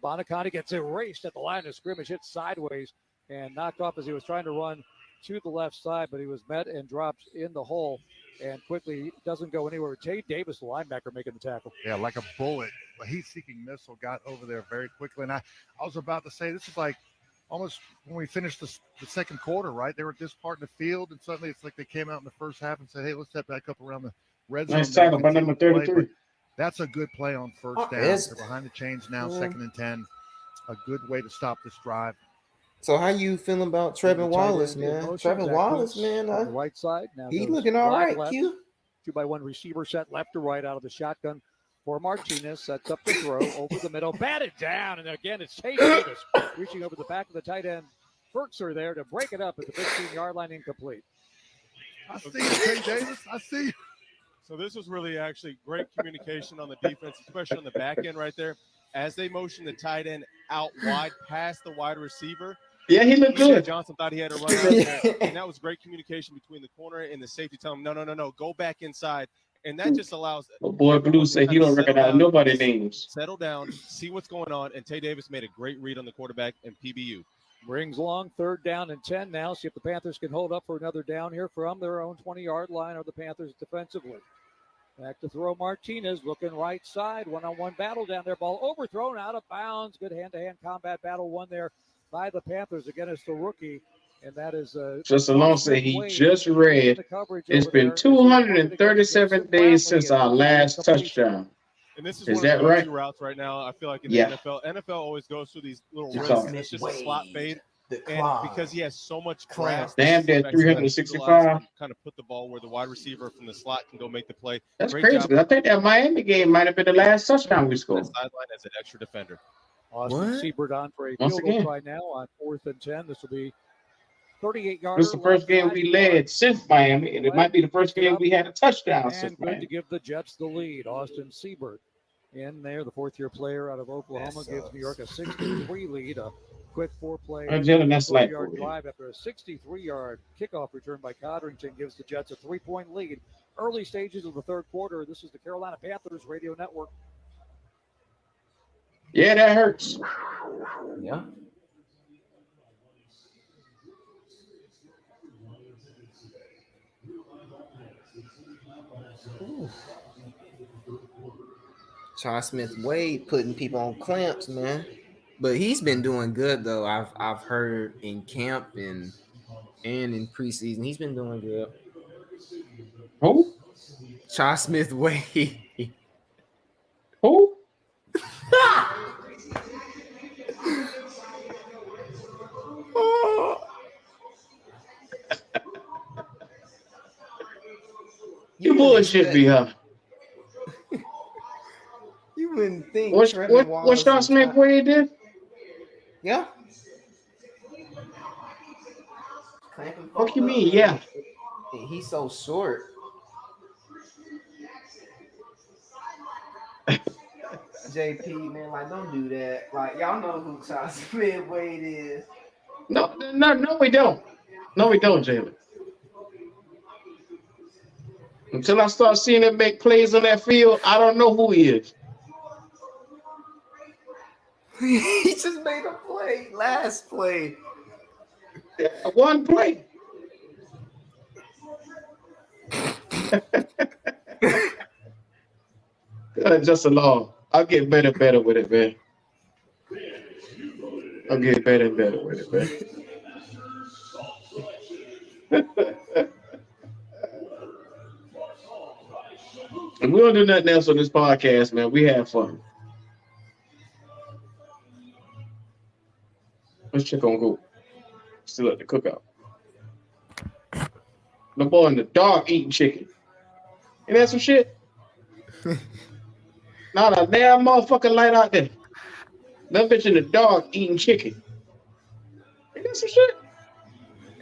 Bonacani gets erased at the line of scrimmage, hit sideways, and knocked off as he was trying to run to the left side, but he was met and dropped in the hole and quickly doesn't go anywhere. Tate Davis, the linebacker, making the tackle. Yeah, like a bullet. A heat-seeking missile got over there very quickly. And I was about to say, this is like almost when we finished the second quarter, right? They were at this part in the field, and suddenly it's like they came out in the first half and said, hey, let's step back up around the red zone. Nice tackle by number 33. That's a good play on first down. They're behind the chains now, 2nd and 10. A good way to stop this drive. So how you feeling about Trevin Wallace, man? Trevin Wallace, man. On the right side. Now he looking all right, left. Q. 2-by-1 receiver set left to right out of the shotgun for Martinez. Sets up the throw over the middle. Batted down. And again, it's Tate Davis reaching over the back of the tight end. Burks are there to break it up at the 15-yard line, incomplete. I see you, Tate Davis. I see you. So this was really actually great communication on the defense, especially on the back end right there. As they motioned the tight end out wide past the wide receiver. Yeah, he looked good. Johnson thought he had to run out there, and that was great communication between the corner and the safety. Tell him, no, go back inside. And that just allows – boy, Blue said he don't recognize nobody's names. Settle down, see what's going on, and Tay Davis made a great read on the quarterback and PBU. Brings long, 3rd down and 10 now. See if the Panthers can hold up for another down here from their own 20-yard line, or the Panthers defensively. Back to throw Martinez, looking right side. One-on-one battle down there. Ball overthrown, out of bounds. Good hand-to-hand combat battle won there by the Panthers. Again, it's the rookie, and that is Just alone say he just read. It's been 237 days since our last touchdown. And this is Is one that of the right? go-to routes right now. I feel like in Yeah. the NFL always goes through these little It's runs. all- It's just a slot fade. And because he has so much class, Damn, they're this is what 365. kind of put the ball where the wide receiver from the slot can go make the play. That's Great crazy. job. 'Cause I think that Miami game might have been the last touchdown we scored. Sideline as an extra defender. Austin Seibert on for a Once field goal again. try now on 4th and 10. This will be 38-yarder. This is the first game we led since Miami, and it might be the first game we had a touchdown since And good Miami. to give the Jets the lead. Austin Seibert in there, the fourth-year player out of Oklahoma, gives New York a 63 lead. A quick four-play Jalen, that's like 4-yard drive after a 63-yard kickoff return by Codrington gives the Jets a 3-point lead. Early stages of the third quarter. This is the Carolina Panthers Radio Network. Yeah, that hurts. Yeah. Charles Smith-Wade putting people on clamps, man. But he's been doing good though. I've heard in camp and in preseason, he's been doing good. Who? Charles Smith-Wade. Who? You bullshit me, huh? You wouldn't think. What Sean Smith Wade did? Yeah. What you mean? Yeah. He's so short. JP, man, like don't do that. Like y'all know who Charles Smith Wade is. No, we don't. No, we don't, Jalen. Until I start seeing him make plays on that field, I don't know who he is. He just made a play, last play. Yeah, one play. Just along. I'll get better and better with it, man. I'll get better and better with it, man. And we don't do nothing else on this podcast, man. We have fun. Let's check on Google. Still at the cookout. The boy and the dog eating chicken. Ain't that some shit? Not a damn motherfucking light out there. That bitch and the dog eating chicken. Ain't that some shit?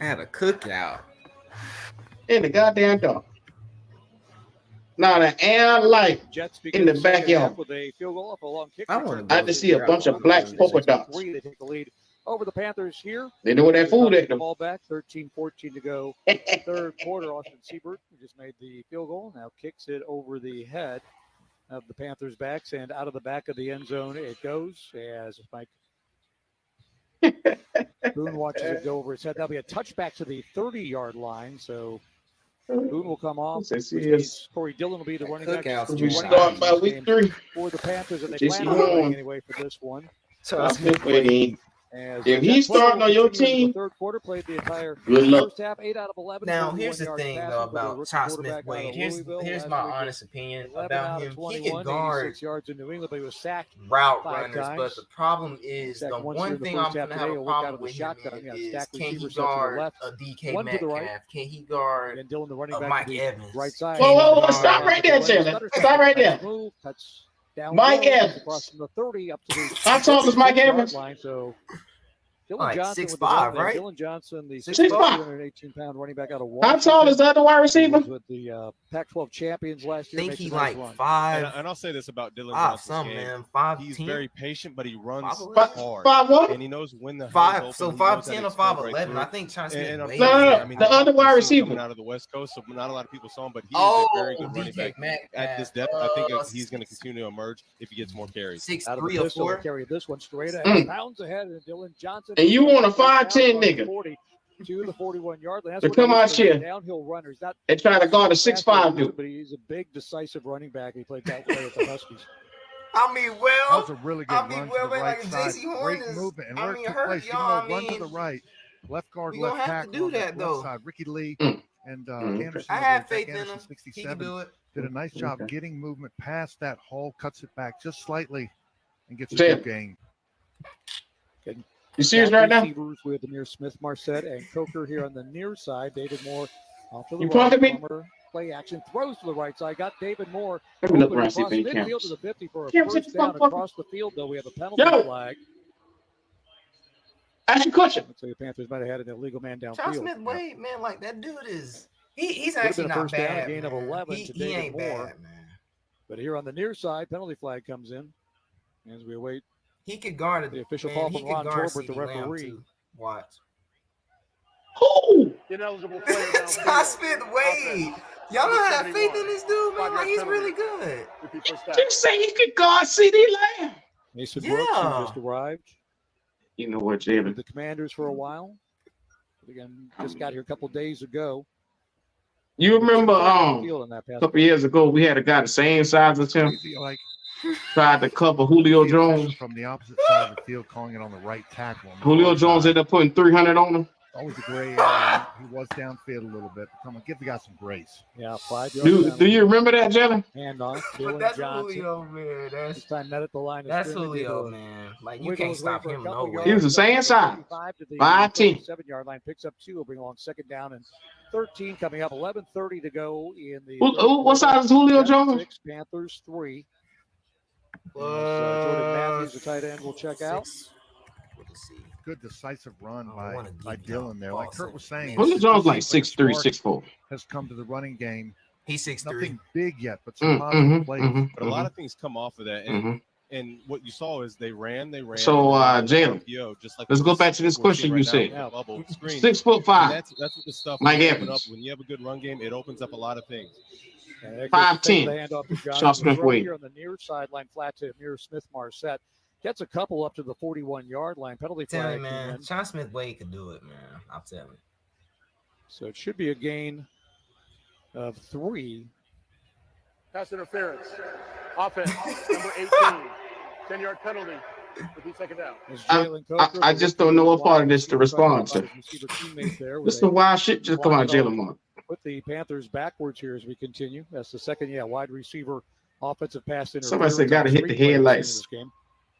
I had a cookout. And the goddamn dog. Not an air light in the backyard. With a field goal off a long kick. I had to see a bunch of black polka dots. They take the lead over the Panthers here. They know where that food at. Ball back, 13-14 to go. Third quarter, Austin Seibert, who just made the field goal, now kicks it over the head of the Panthers' backs and out of the back of the end zone it goes as Mike Boone watches it go over his head. That'll be a touchback to the 30-yard line, so Boone will come off. Corey Dillon will be the running back. We start by week 3 for the Panthers, and they plan on playing anyway for this one. If he's starting on your team, third quarter played the entire good luck. First half, 8 out of 11. Now, here's the thing though about Charles Smith-Wade. Here's my honest opinion about him. He can guard 6 yards in New England, but he was sacked route 5 runners. times. But the problem is the one thing I'm going to have a problem with him is can he guard a DK Metcalf? Can he guard a Mike Evans? Right side. Whoa, stop right there, Chandler. Stop right there. Mike Evans. From the 30 up to the How tall is Mike Evans? Line, so Dylan Like Johnson 6'5", right? Dylan Johnson, the 6'5". 218-pound running back out of How Washington. tall is the other wide receiver? With the Pac-12 champions last year. I think makes he a nice like run. 5. And I'll say this about Dylan Five Johnson's something, game. man. 5'10". He's very patient, but he runs Five- hard. 5 what? And he knows when the 5. So 5'10" or 5'11". I think Charles And Smith-Wade. the other wide receiver. coming out of the West Coast, so not a lot of people saw him, but he is Oh, a very good running DK back. Metcalf. At this depth, I think he's going to continue to emerge if he gets more carries. 6'3" Out of the or pistol, 4. carry this one straight ahead. Pounds ahead, and Dylan Johnson. And you want a 5'10" nigga. 40. to the 41-yard line. But come out here. Downhill runners. And try to guard a 6'5" dude. But he's a big, decisive running back. He played that way at the Huskies. I mean, That well, was a really good run to the right side. Great movement. And where it took place, run to the right. Left guard, left tackle. Do that, though. Side. Ricky Lee and Anderson. I have faith Anderson, in him. 67, He can do it. Did a nice job getting movement past that hole, cuts it back just slightly, and gets a Damn. good gain. You serious right now? Receivers with Amir Smith, Marset, and Coker here on the near side. David Moore off to the You right. punking me? Plummer, play action, throws to the right side. Got David Moore. Let me look open around, see if across any midfield cameras. to the 50 for a Cameras, first it's down motherfucker. across the field, though. We have a penalty Yo. flag. Ask your question. I'd say the Panthers might have had an illegal man Charles downfield. Smith, wait, man, like that dude is he's Would have actually been a not first down, bad. a gain of man. 11 He to David ain't Moore. bad, man. But here on the near side, penalty flag comes in as we await He could guard it. the official man, call he from could Ron guard Torbert, the CeeDee Lamb, referee. too. Watch. Who? Ineligible player Charles Smith, wait. Y'all don't have faith in this dude, man. Like, he's really good. You say he could guard CD Lamb? Mason Brooks, who Yeah. just arrived. You know what, With Jalen? the Commanders for a while. But again, just got here a couple days ago. You remember Field on that a pass. couple years ago we had a guy the same size as him Like tried to cover Julio the official Jones. from the opposite side of the field, calling it on the right tackle. on the Julio far Jones side. ended up putting 300 on him. Always a gray area. He was downfield a little bit. Come on, give the guy some grace. Yeah, 5 yards. Do you remember that, Jalen? Hand off. But Dylan that's Johnson. Julio, man. This time met at the line of That's scrimmage. Julio, Did a man. Like, you wiggle can't his way stop for a him couple no yards. He was the same size. 55 to the 5'10". 7-yard line. Picks up 2. Will bring along second down and 13 coming up. 11:30 to go in the. What size is Julio Jones? 6, Panthers 3. Jordan Matthews, the tight end, will check out. Good decisive run by Dylan there. Like Kurt was saying, Julio Jones like Sparks 6'3", 6'4". has come to the running game. He's 6'3". Nothing big yet, but some positive plays. But a lot of things come off of that. And what you saw is they ran. So, Jalen, just like let's go back to this question you said. 6'5". That's what the stuff. Mike when you open Evans. up, when you have a good run game, it opens up a lot of things. 5'10". Charles Smith Wade. Here on the near sideline, flat to Amir Smith Marset. Gets a couple up to the 41-yard line. Penalty Tell flag. you, man. Charles Smith Wade could do it, man. I'll tell you. So it should be a gain of 3. Pass interference. Offense, number 18. 10-yard penalty. Repeat second down. I just don't know what part of this to respond to. This is some wild shit just come out of Jalen Moore. Put the Panthers backwards here as we continue. That's the second, wide receiver offensive pass interference. Somebody said got to hit the headlights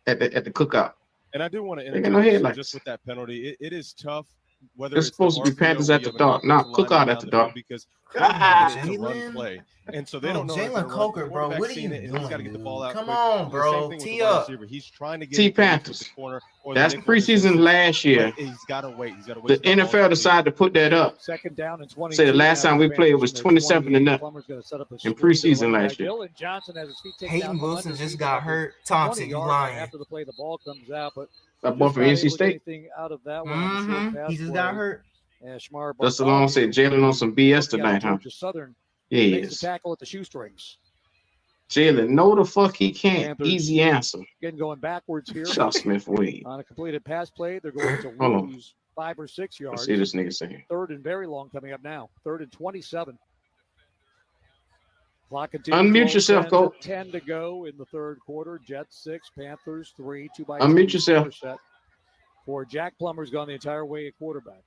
at the cookout. And I do want to They got no headlights. just with that penalty. It is tough. Whether It's supposed to be Panthers at the dark, not cookout at the dark. Because Jalen? play. And so they don't know. Jalen Coker, bro. What are you doing? He's got to get the ball out. Come quick. on, The bro. same thing with Tee the wide up. receiver. He's trying to get T it into Panthers. the corner or That's the nickel preseason position. last year. But he's got to wait. He's got to The wait. till ball's NFL decided to put that up. Second down and 20. Say the last time we played was 27-0 in preseason last year. Dylan Johnson has his feet taken Hayden out. Wilson just got hurt. Thompson, you lying. After the play, the ball comes out, but That boy from NC State. out of that one. He just got hurt. Just along said Jalen on some BS tonight, huh? Southern Yeah, makes the tackle at the shoestrings. Jalen, no the fuck he can't. Panthers. Easy answer. Again, going backwards here. Charles Smith Wade. On a completed pass play, they're going to Hold on. lose 5 or 6 yards. Let's see this nigga saying. Third and very long coming up now. 3rd and 27. Clock continues. Unmute yourself, Cole. 10 to go in the third quarter. Jets 6, Panthers 3. 2 by Unmute yourself. Set for Jack Plummer's gone the entire way at quarterback.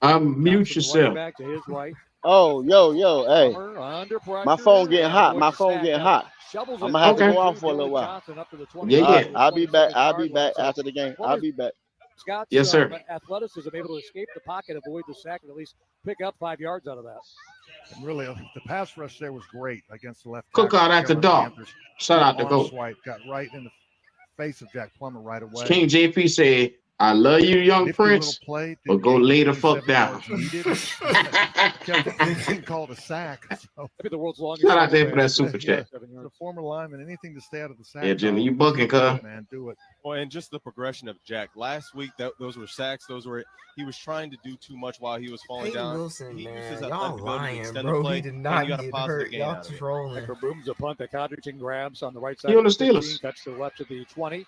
Unmute yourself. Back to his right. Oh, yo, hey. Under pressure. My phone getting hot. My phone getting hot. Shovels I'm it gonna have to down go off to for a little Dylan while. Johnson up to the Yeah, All right, yeah. I'll be back. I'll be 27-yard back line. after the game. I'll be back. Scott's Yes, sir. athleticism able to escape the pocket, avoid the sack, and at least pick up 5 yards out of that. And really, the pass rush there was great against the left. Cookout tackle, at the Carolina dark. Panthers. Shout out to Arm GOAT. swipe got right in the face of Jack Plummer right away. King JP said, I love you, young Nifty Prince, little play, but didn't go gain lay the 27 fuck down. yards needed. Didn't call it a sack. So. Maybe the world's longest. Shout out there for that super chat. The former lineman, anything to stay out of the sack. Yeah, Jimmy, you zone, bucking, do it, cuz. man, do it. Well, and just the progression of Jack. Last week, those were sacks. He was trying to do too much while he was falling Hayden down. Wilson, He man. used his Y'all athletic ability to lying, extend bro. the play, He did and not you got a get positive hurt. gain Y'all out of it. For trolling. Booms a punt that Codrington grabs on the right side. He on the of the 15, Steelers. cuts to the left of the 20.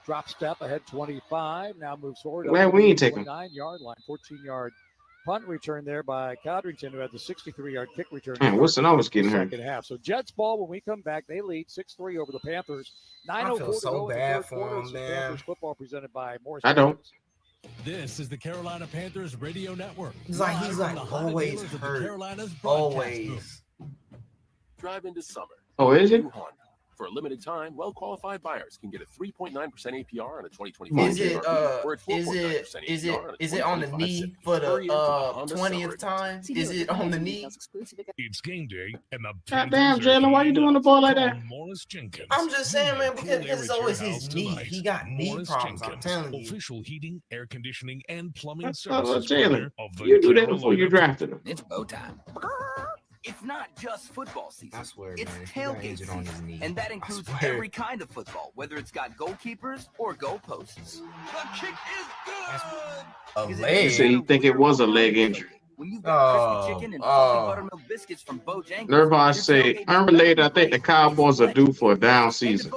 Drop step ahead 25. Now moves forward. Glad we ain't taking 9-yard line. 14-yard punt return there by Codrington, who had the 63-yard kick return. Man, Wilson always getting hurt. Second half. So Jets ball when we come back. They lead 6-3 over the Panthers. 9:04 to go in the third quarter. This is Panthers football presented by Morris. I don't. This is the Carolina Panthers Radio Network. He's like always hurt. Always. Drive into summer. Oh, is it? For a limited time, well-qualified buyers can get a 3.9% APR on a 2025. Is it on the knee for the 20th time? Is it on the knee? It's game day, and the goddamn Jalen, why you doing the ball like that? Morris Jenkins. I'm just saying, man, because it's always his knee. He got knee problems. I'm telling you. Official heating, air conditioning, and plumbing Jalen, services. you knew that before you drafted him. It's bow time. It's not just football season. I swear, it's man, tailgate season, and that includes every kind of football, whether it's got goalkeepers or goalposts. The kick is good. A leg. You said you think it was a leg injury. When you've got crispy chicken and fluffy buttermilk biscuits from Bojangles. Nervous say, unrelated, I think the Cowboys are due for a down season.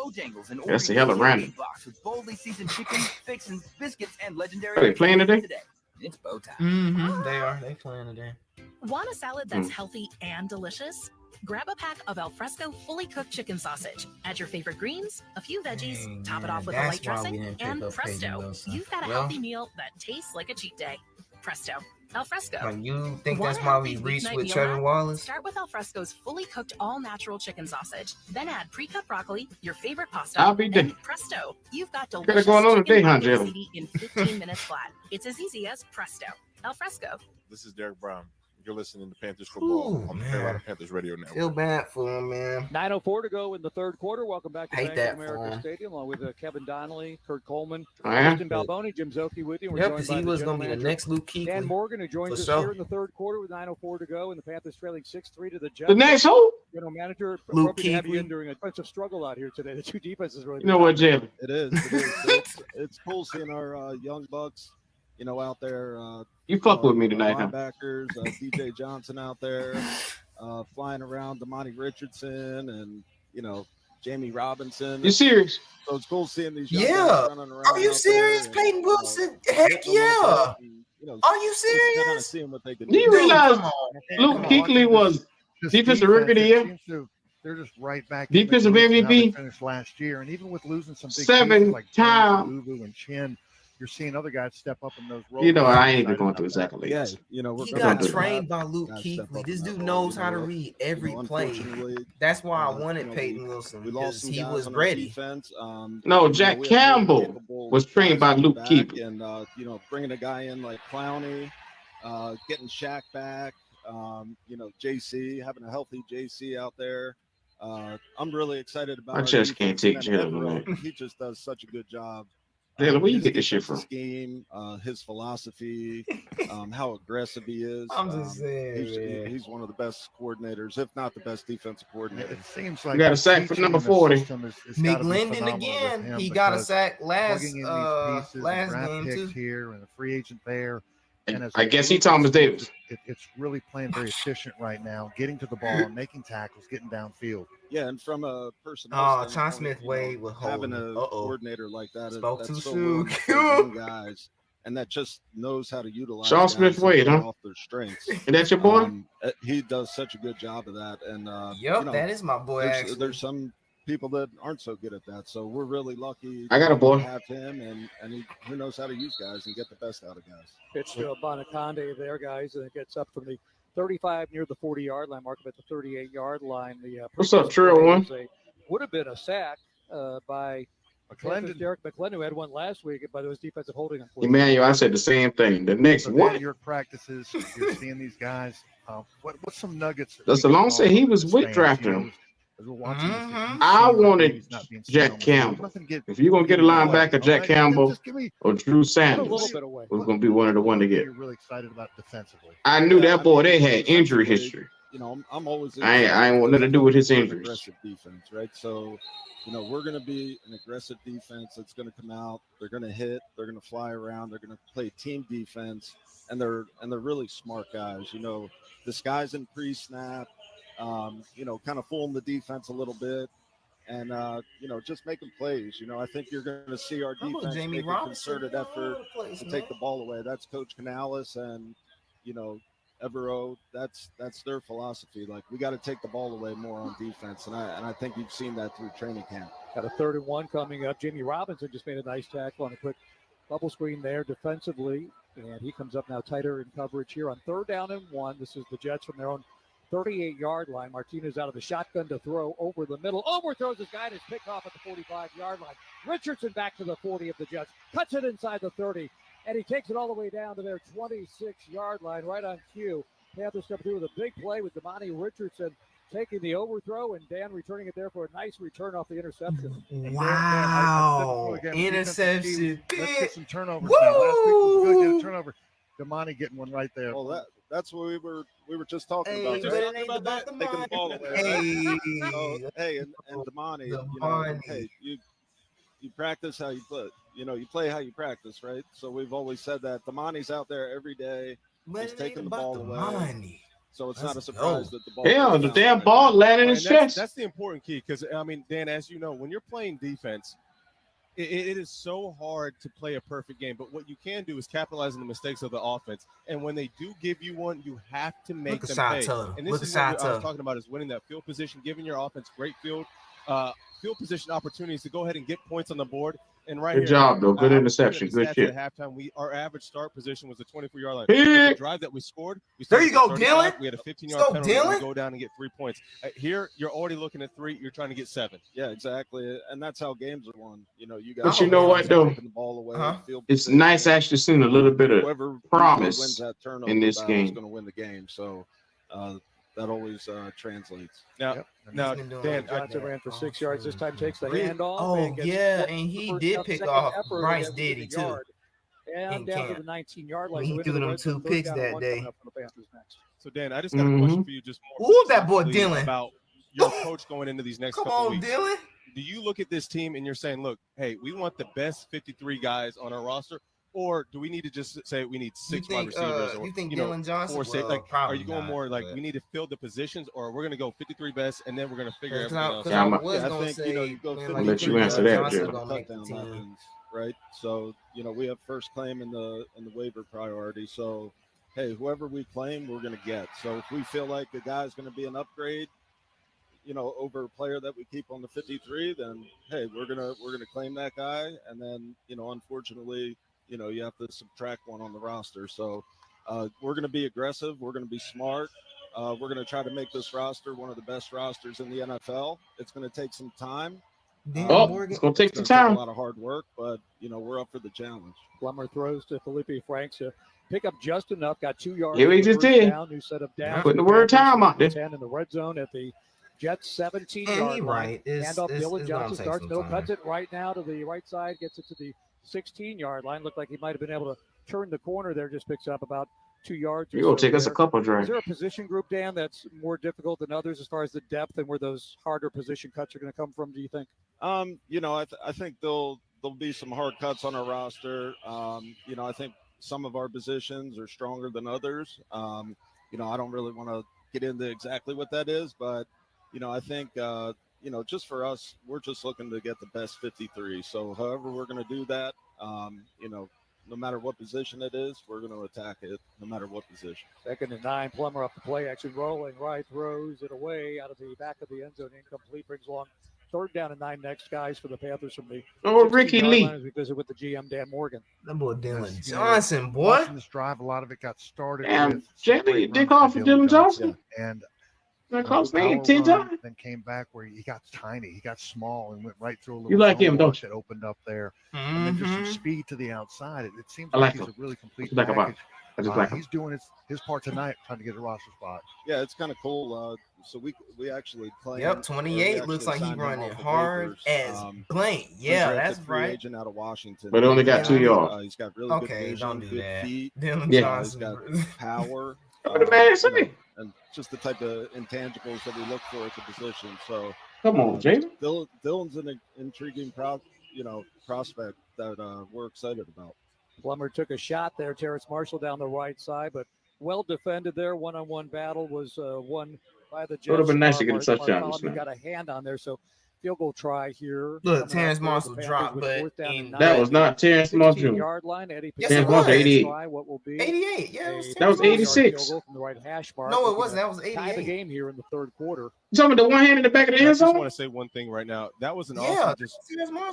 That's a hell of random. With boldly seasoned chicken, fixins, biscuits, and legendary. Are they playing today? It's bow time. Mm-hmm. They are. They playing today. Want a salad that's healthy and delicious? Grab a pack of Alfresco fully cooked chicken sausage. Add your favorite greens, a few veggies, top it off with a light dressing, and presto, you've got a healthy meal that tastes like a cheat day. Presto. Alfresco. You think that's why we reached with Trevor Wallace? Start with Alfresco's fully cooked all-natural chicken sausage. Then add pre-cut broccoli, your favorite pasta, I'll be and there. presto. You've got Got it delicious going on today, huh, chicken Jalen? in 15 minutes flat. It's as easy as presto. Alfresco. This is Derek Brown. You're listening to Panthers football on the Carolina Panthers Radio Network. Feel bad for him, man. 9:04 to go in the third quarter. Welcome back to Hate Bank that of for America him. Stadium, along with Kevin Donnelly, Kurt Coleman, Yeah. Kristen Balboni, Jim Zoki with you. We're Yep, joined because by he the was general going to be the manager, next Luke Kuechly. Dan Morgan, who joins For us sure. here in the third quarter with 9:04 to go, and the Panthers trailing 6-3 to the Jets. The next who? General manager, Luke appropriate to have you Kuechly. in during a defensive struggle out here today. The two defenses really. You know what, Jalen? It is. It's cool seeing our young bucks, out there. You fuck with me tonight, huh? Linebackers, DJ Johnson out there, flying around, Damani Richardson, and Jamie Robinson. You serious? So it's cool seeing these young Yeah. guys running around. Are you out serious, there Peyton and, Wilson? Heck getting them yeah. up and, Are you Kind of serious? seeing what they can Do you do. realize come on, man. Luke Kuechly was defensive rookie of the year? They're just right back. Defensive in the how they MVP? finished last year, and even with losing some big 7 pieces like time. Lulu and Chin, you're seeing other guys step up in those roles. You know, I ain't even going through his accolades. Yeah, we're He gonna got do trained that. by Luke Gotta step Kuechly. up This in that dude role, knows how to read every play. unfortunately, That's why I wanted we Peyton Wilson, we lost because some he guys was on our ready. defense. No, Jack we have very Campbell capable was trained by guys Luke back, Kuechly. and bringing a guy in like Clowney, getting Shaq back, JC, having a healthy JC out there. I'm really excited about. I our just can't defense, take and then Jalen, Everett, He just does such a good job. Jalen, where you His get this shit defensive from? Scheme, his philosophy, how aggressive he is. I'm just saying, he's one of the best coordinators, if not the best defensive coordinator. It seems You like got a the sack for teaching number in the 40. system is gotta be McGlendon phenomenal again. with him He got a because sack last plugging in these pieces, last draft game picks too. here and a free agent there. And as I a guess he group, Thomas Davis. It's really playing very efficient right now, getting to the ball and making tackles, getting downfield. Yeah, and from a personnel Sean standpoint, Smith Wade with having holding. a coordinator like that Spoke that's too so soon. willing to take young guys and that just knows how to utilize Sean guys Smith and Wade, play huh? off their strengths. And that's your boy? He does such a good job of that, and Yep, that is my boy. There's, Actually, there's some people that aren't so good at that, so we're really lucky. I got a boy. to have him, and he knows how to use guys and get the best out of guys. Pitch to Bonaconde there, guys, and it gets up from the 35 near the 40-yard line, mark him at the 38-yard line. The What's up, Trill One? Would have been a sack by McClendon. Derek McClendon, who had one last week, but it was defensive holding. Emmanuel, I said the same thing. The next So what? then your practices, you're seeing these guys. What's some nuggets? Does Salone say he was with drafting him? As we're watching this, I wanted Jack Campbell. If you're gonna get a linebacker, Jack Campbell or Drew Sanders, was gonna be one of the one to get. You're really excited about defensively. I knew that boy. They had injury history. I'm always. I ain't want nothing to do with his an injuries. Aggressive defense, right? So, we're going to be an aggressive defense that's going to come out. They're going to hit. They're going to fly around. They're going to play team defense, and they're really smart guys. Disguising pre-snap. Kind of fooling the defense a little bit, and just making plays. I think you're going to see our defense Jamie make a Robinson, concerted effort place, to man. take the ball away. That's Coach Canales and Evero. That's their philosophy. Like, we got to take the ball away more on defense, and I think you've seen that through training camp. Got a 3rd and 1 coming up. Jamie Robinson just made a nice tackle on a quick bubble screen there defensively, and he comes up now tighter in coverage here on 3rd down and 1. This is the Jets from their own 38-yard line. Martinez out of the shotgun to throw over the middle. Overthrows his guy and is picked off at the 45-yard line. Richardson back to the 40 of the Jets. Cuts it inside the 30, and he takes it all the way down to their 26-yard line, right on cue. Panthers come through with a big play with Damani Richardson taking the overthrow, and Dan returning it there for a nice return off the interception. Wow. Interception. Let's get some turnovers now. Last week was good to get a turnover. Damani getting one right there. Well, that's what we were just talking Hey, about. but it ain't about Taking the ball away. Hey. So, hey, and Damani, hey, you practice how you play. You play how you practice, right? So we've always said that Damani's out there every day. He's taking the ball away. So it's not a surprise that the ball. Yeah, the damn ball landed in his chest. That's the important key because, Dan, as you know, when you're playing defense, it is so hard to play a perfect game. But what you can do is capitalize on the mistakes of the offense. And when they do give you one, you have to make them pay. And this is what I was talking about is winning that field position, giving your offense great field position opportunities to go ahead and get points on the board. And right Good job, though. Good interception. Good shit. At halftime, our average start position was the 24-yard line. Hey. The drive that we scored, there you go, Dylan. We had a 15-yard penalty. We go down and get 3 points. Here, you're already looking at 3. You're trying to get 7. Yeah, exactly. And that's how games are won. You guys. But you know what, though? The ball away, It's nice actually seeing a little bit of promise wins that turnover in this is game. going to win the game. So that always translates. Now, Dan Johnson ran for 6 yards. This time takes the handoff. Oh, and he did pick off. Bryce did he too. And down to the 19-yard line. He threw them 2 picks that day. So, Dan, I just got a question for you. Just more ooh, that boy Dylan. About your coach going into these next couple on, weeks. Dylan. Do you look at this team and you're saying, look, hey, we want the best 53 guys on our roster? Or do we need to just say we need 6 wide receivers? Or, you think Dylan Johnson? Are you going more like we need to fill the positions, or we're going to go 53 best and then we're going to figure everything else out? I think you go 53. I'll let you answer that, Jim. Right. So we have first claim in the waiver priority. So hey, whoever we claim, we're going to get. So if we feel like a guy's going to be an upgrade, over a player that we keep on the 53, then hey, we're gonna claim that guy, and then unfortunately. You have to subtract one on the roster. So we're going to be aggressive. We're going to be smart. We're going to try to make this roster one of the best rosters in the NFL. It's going to take some time. It's going to take some time. A lot of hard work, but, we're up for the challenge. Plummer throws to Felipe Franks to pick up just enough. Got 2 yards. Here he just did. New set of down. Putting the word time out there. 10 in the red zone at the Jets 17-yard line. Handoff. Dylan Johnson starts middle, cuts it right now to the right side, gets it to the 16-yard line. Looked like he might have been able to turn the corner there. Just picks up about 2 yards. You're going to take us a couple drives. Is there a position group, Dan, that's more difficult than others as far as the depth and where those harder position cuts are going to come from, do you think? I think there'll be some hard cuts on our roster. I think some of our positions are stronger than others. I don't really want to get into exactly what that is, but, I think just for us, we're just looking to get the best 53. So however we're going to do that, no matter what position it is, we're going to attack it no matter what position. 2nd and 9, Plummer off the play action, rolling right, throws it away out of the back of the end zone, incomplete, brings along 3rd down and 9 next, guys, for the Panthers from the Ricky Lee. As we visit with the GM, Dan Morgan. That boy Dylan Johnson, boy. Watching this drive, a lot of it got started with Jamie, dick off for Dylan Johnson. And close name 10 times. Then came back where he got tiny, he got small, and went right through a little. You like him, don't you? That opened up there, and then just some speed to the outside. It seems I like he's him. a really complete Like package. I just like him. He's doing his part tonight, trying to get a roster spot. Yeah, it's kind of cool. So we actually play. Yep, 28 looks like he's running hard as blank. Yeah, that's right. Agent out of Washington, but only got 2 yards. He's got really good vision, don't do good that. feet. He's got power. What the man say? And just the type of intangibles that we look for at the position. So come on, Jason. Dylan's an intriguing prospect that we're excited about. Plummer took a shot there. Terrace Marshall down the right side, but well defended there. One-on-one battle was won by the Jets. Would have been nice to get a touchdown. He got a hand on there, so field goal try here. Look, Terrence Marshall dropped, but that was not Terrence Marshall. Yard line. Eddie Terrence Marshall, 88. What will be 88. Yeah, it was that was 86. From the right hash mark. No, it wasn't. That was 88. Tie the game here in the third quarter. You talking about the one hand in the back of the end I just zone? want to say one thing right now. That was an Yeah, awesome.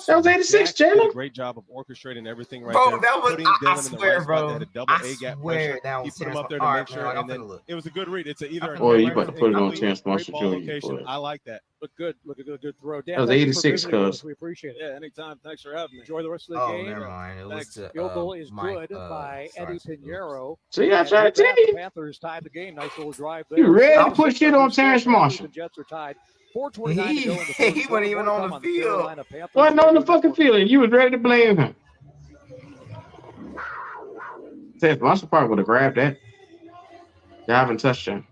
That was 86, Jack did Jalen. a great job of orchestrating everything right Bro, there. that was. Putting I Dylan in the swear, right bro. spot. They had a double I A gap swear pressure. that He was put him Terrence up there to Marshall. make sure, All right, and then it was a good read. It's either. Boy, you about to put it on incomplete, Terrence great Marshall ball Jr. location. boy. I like that. Look good. Look a good throw. Dan, That was thank you for 86, visiting with cuz. us. We appreciate it. Yeah, anytime. Thanks for having me. Enjoy the rest of the Oh, game. never mind. It was Thanks. to, Field goal is Mike, good by Eddie Pinheiro. See, I And tried with to that, tell the you. Panthers tied the game. Nice little drive there. You ready to 7-6 put shit on the score. Terrence Marshall? The Jets are tied. 4:29 to go in the fourth He wasn't quarter. even More to on come the field. Carolina Panthers Wasn't on the Radio fucking Network. field, and you was ready to blame him. Terrence Marshall probably would have grabbed that. Diving touchdown.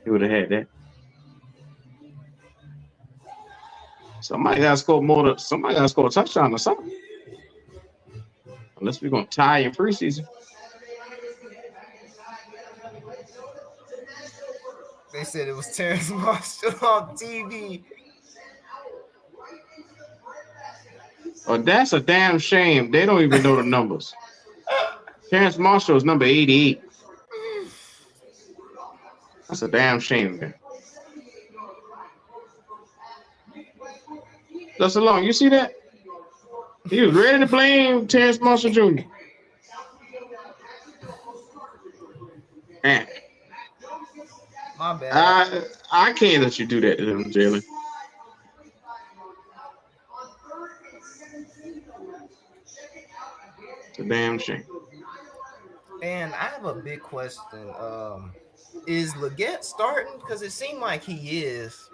He would have had that. Somebody got to score more than somebody got to score a touchdown or something. Unless we're gonna tie in preseason. They said it was Terrence Marshall on TV. Oh, that's a damn shame. They don't even know the numbers. Terrence Marshall is number 88. That's a damn shame, man. Just along, you see that? He was ready to blame Terrence Marshall Jr. Man, My bad. I can't let you do that to him, Jalen. It's a damn shame. And I have a big question. Is Leggett starting? Because it seemed like he is.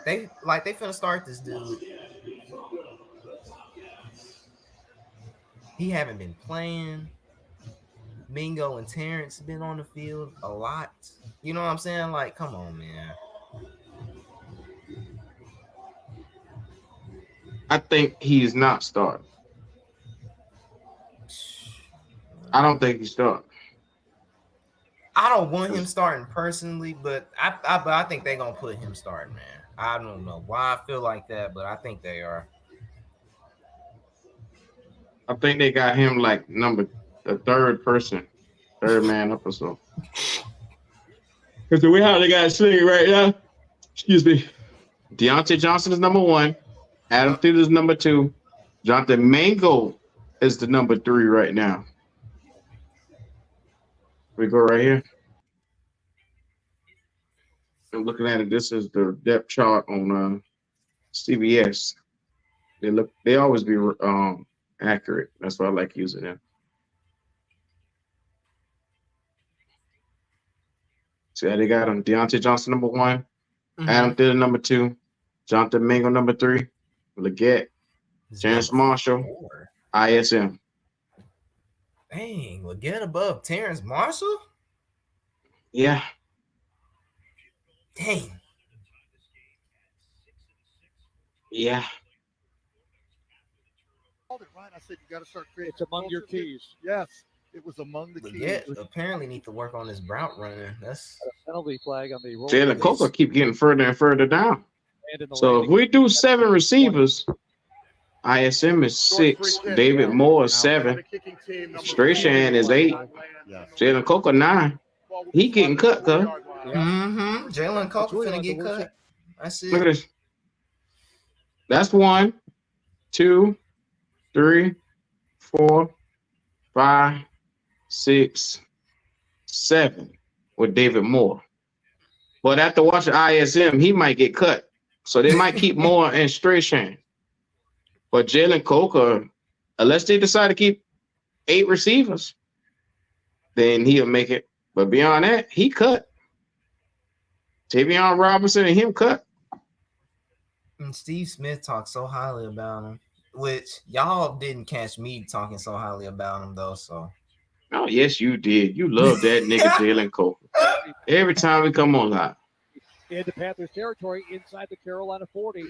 They finna start this dude. He haven't been playing. Mingo and Terrence have been on the field a lot. You know what I'm saying? Like, come on, man. I think he's not starting. I don't think he's starting. I don't want him starting personally, but I think they're gonna put him starting, man. I don't know why I feel like that, but I think they are. I think they got him like the third man up or so. Because the way how they got it sitting right now, excuse me, Deontay Johnson is number 1, Adam Thielen is number 2, Jonathan Mingo is the number 3 right now. We go right here. I'm looking at it. This is the depth chart on CBS. They always be accurate. That's why I like using them. See how they got him? Deontay Johnson number 1, Adam Thielen number 2, Jonathan Mingo number 3, Leggett, Terrence Marshall, ISM. Dang, Leggett above Terrence Marshall? Yeah. Dang. Yeah. Right, I said you got to start creating. It's among your keys. Yes, it was among the Leggett keys. apparently need to work on his route running. That's a penalty flag on the roll. Jalen Coker keep getting further and further down. So if we do 7 receivers, ISM is 6, David Moore is 7, Strahan is 8, Jalen Coker 9. He getting cut, cuz. Jalen Coker finna get cut. I see. Look at this. That's 1, 2, 3, 4, 5, 6, 7 with David Moore. But after watching ISM, he might get cut. So they might keep Moore and Strahan. But Jalen Coker, unless they decide to keep 8 receivers, then he'll make it. But beyond that, he cut. Tavion Robinson and him cut. And Steve Smith talked so highly about him, which y'all didn't catch me talking so highly about him, though. So, oh, yes, you did. You love that nigga Jalen Coker. Every time we come on live. Into Panthers territory inside the Carolina 40.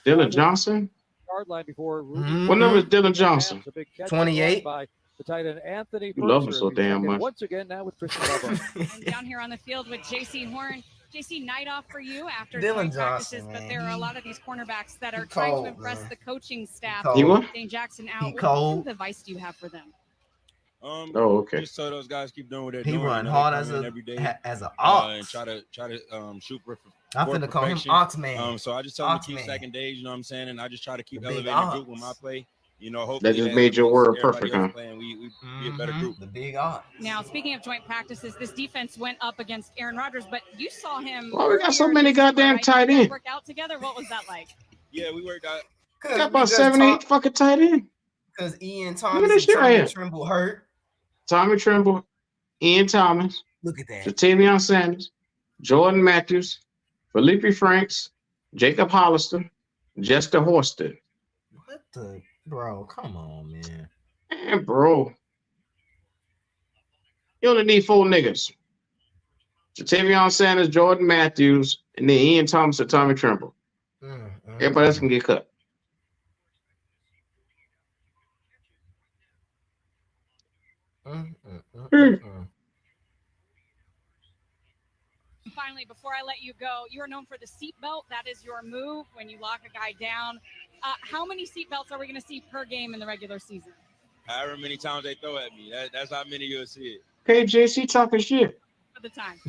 Dylan Johnson? Yard line before What number is Dylan Johnson? 28. By the tight end Anthony. You love him so damn much. Once again, now with Christian Barber. And down here on the field with J.C. Horn. JC, night off for you after Dylan joint practices, Johnson, but man, there are a lot of these cornerbacks that are he trying cold, to impress man. the coaching staff. He what? Dane Jackson He out. What cold. kind of advice do you have for them? Oh, okay. Just so those guys keep doing what they're He doing. run You know, hard they as come in a every day as an and ox. try to shoot for I'm for finna call him perfection. Ox Man. So I just tell them Ox to keep Man. stacking days. You know what I'm saying? And I just try to keep The big elevating the group ox. with my play. You know, hopefully That just made your elevates word everybody perfect, else huh? playing. We be a better group. The big ox. Now, speaking of joint practices, this defense went up against Aaron Rodgers, but you saw him. Why we got so earlier many this summer, goddamn right? tight Did you guys ends? work out together? What was that like? Yeah, we worked out. We got about 7, 8 fucking tight ends. Because Ian Look at Thomas this and shit right Tommy here. Trimble hurt. Tommy Trimble, Ian Thomas, Look at that. Jatavion Sanders, Jordan Matthews, Felipe Franks, Jacob Hollister, Jester Horston. What the bro? Come on, man. Man, bro. You only need 4 niggas. Jatavion Sanders, Jordan Matthews, and then Ian Thomas and Tommy Trimble. Everybody else can get cut. Finally, before I let you go, you are known for the seatbelt. That is your move when you lock a guy down. How many seatbelts are we going to see per game in the regular season? However many times they throw at me, that's how many you'll see it. Hey, JC talking shit. For the time.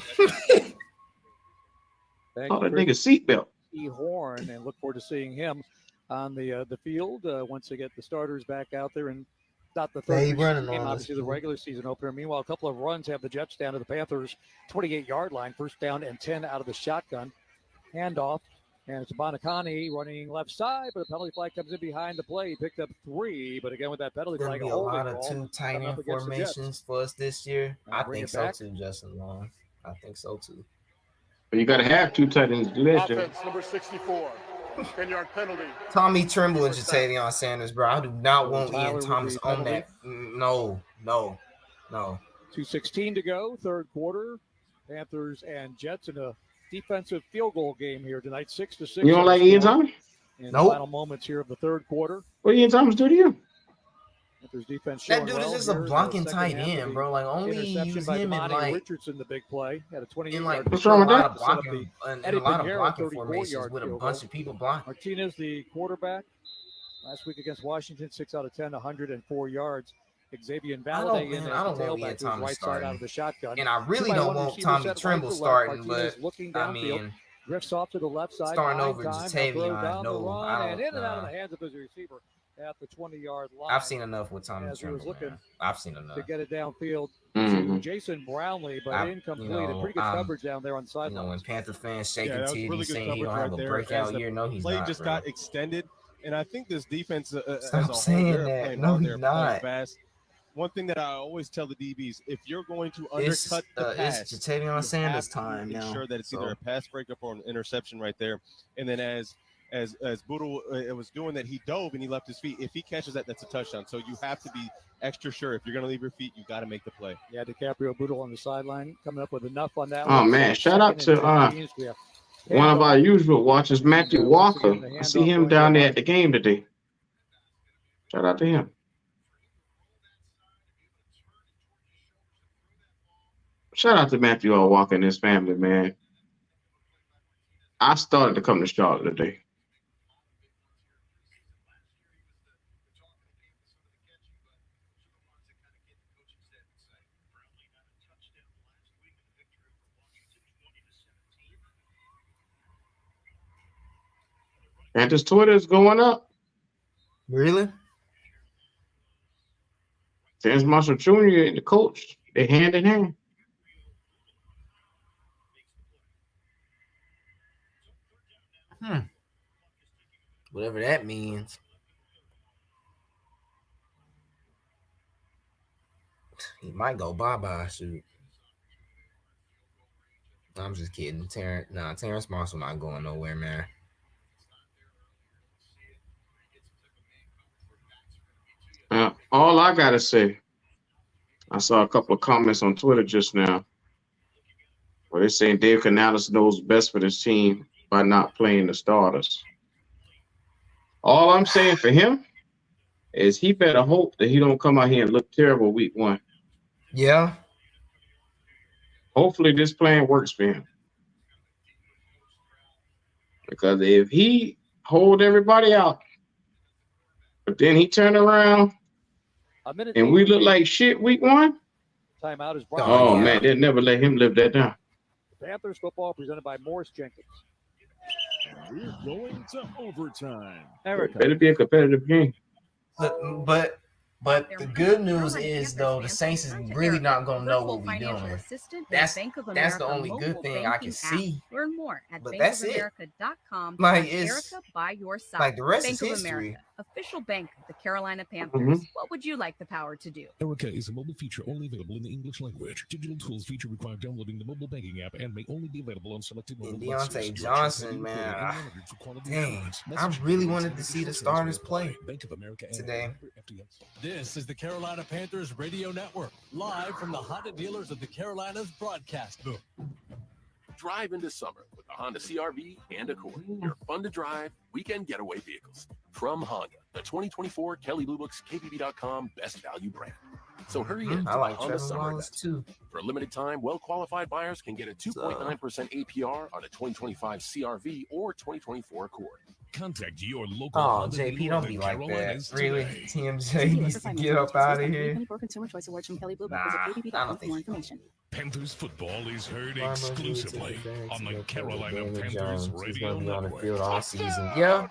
Call that nigga seatbelt. E. Horn, and look forward to seeing him on the field once they get the starters back out there. And not the third running game, on obviously the regular season opener. Meanwhile, a couple of runs have the Jets down to the Panthers' 28-yard line, first down and 10 out of the shotgun. Handoff, and it's Bonacani running left side, but a penalty flag comes in behind the play. He picked up 3, but again with that penalty There'll flag, be a lot of two tight coming up end against the Jets. formations for us this year. I bring think it so back. too, Justin Long. I think so too. But you got to have 2 tight ends to do that shit. Offense number 64. 10-yard penalty. Tommy Trimble and Jatavion Sanders, bro. I do not want Tyler Ian with Thomas the on penalty. that. No. 2:16 to go, third quarter. Panthers and Jets in a defensive field goal game here tonight, 6-6. You don't like Ian Thomas? In Nope. the final moments here of the third quarter. What Ian Thomas do to you? Panthers defense That showing dude is well just a here in the blocking second tight half of end, the bro. Like only interception use by him in Devontae like Richardson, the big play. Had a 28 in like yard What's wrong with that? blocking and Eddie a lot of Pinheiro, blocking 34 formations yard with a field bunch goal. of people blocking. Martinez, the quarterback, last week against Washington, 6 out of 10, 104 yards. Xavier Valade in as the I don't want tailback Ian to his Thomas right side out of the shotgun. And I really 2-by-1 don't want receiver Tommy set right Trimble to left. starting, Martinez but looking I downfield. mean, Drifts off to the left side. starting behind over time. They'll throw Jatavion, down the no, run, I and don't in and out of know. the hands of his receiver at the 20-yard line. I've seen enough with Tommy as he was Trimble. looking Man. I've seen enough. to get it downfield Mhm. to Jason Brownlee, but incomplete. And pretty good coverage down there on the sideline. When Panther fans shaking that was titties really good saying he coverage don't have right a there. breakout As the year, no, he's play not. just bro. got extended, and I think this defense as a Stop whole, saying they're that. playing No, hard, he's they're playing not. fast. One thing that I always tell the DBs, if you're going to It's undercut the pass, it's Jatavion you Sanders have to time now. ensure that it's so. either a pass breakup or an interception right there. And then as Boodle was doing that, he dove and he left his feet. If he catches that, that's a touchdown. So you have to be extra sure. If you're going to leave your feet, you got to make the play. Yeah, DiCaprio Boodle on the sideline coming up with enough on that Oh, one. man. Shout out to Yeah. one of our usual watchers, Matthew Walker. I see him down there at the game today. Shout out to him. Shout out to Matthew Walker and his family, man. I started to come to Charlotte today. Panthers Twitter is going up. Really? Terrence Marshall Jr. and the coach, they hand in hand. Whatever that means. He might go bye-bye, shoot. I'm just kidding. Terrence Marshall not going nowhere, man. All I got to say, I saw a couple of comments on Twitter just now where they're saying Dave Canales knows best for this team by not playing the starters. All I'm saying for him is he better hope that he don't come out here and look terrible week 1. Yeah. Hopefully this plan works for him. Because if he hold everybody out, but then he turned around and we look like shit week 1. Timeout is Oh, brought man, they'll never let him live that down. Panthers football presented by Morris Jenkins. We're going to overtime. Better be a competitive game. But the good news is, though, the Saints is really not going to know what we're doing. That's the only good thing I can see. Learn more at But that's it. bankofamerica.com. Like, it's Erica by your side. like the rest Bank is of history. America, official bank of the Carolina Panthers. Mhm. What would you like the power to do? Erica is a mobile feature only available in the English language. Digital tools feature require downloading the mobile banking app and may only be available on selected mobile devices. Deontay Johnson, man. Dang, I really wanted to see the starters play today. This is the Carolina Panthers Radio Network, live from the Honda dealers of the Carolinas broadcast booth. Drive into summer with the Honda CR-V and Accord, your fun-to-drive weekend getaway vehicles. From Honda, the 2024 Kelly Blue Book's KBB.com best value brand. So hurry in to I like the Honda Trevor Summer Lawrence, event. For a limited time, well-qualified buyers can get a 2.9% APR on a 2025 CR-V or 2024 Accord. Contact your local. Oh, JP, don't be like that. Really? TMJ needs to get up out of here. Consumer Choice Awards from Kelly Blue Book. Nah, Visit KBB.com I don't for more information. Panthers football is heard Why must we exclusively take it back on to the Carolina Daniel Panthers Jones? He's Radio gonna be on the Network. field all season. Yeah,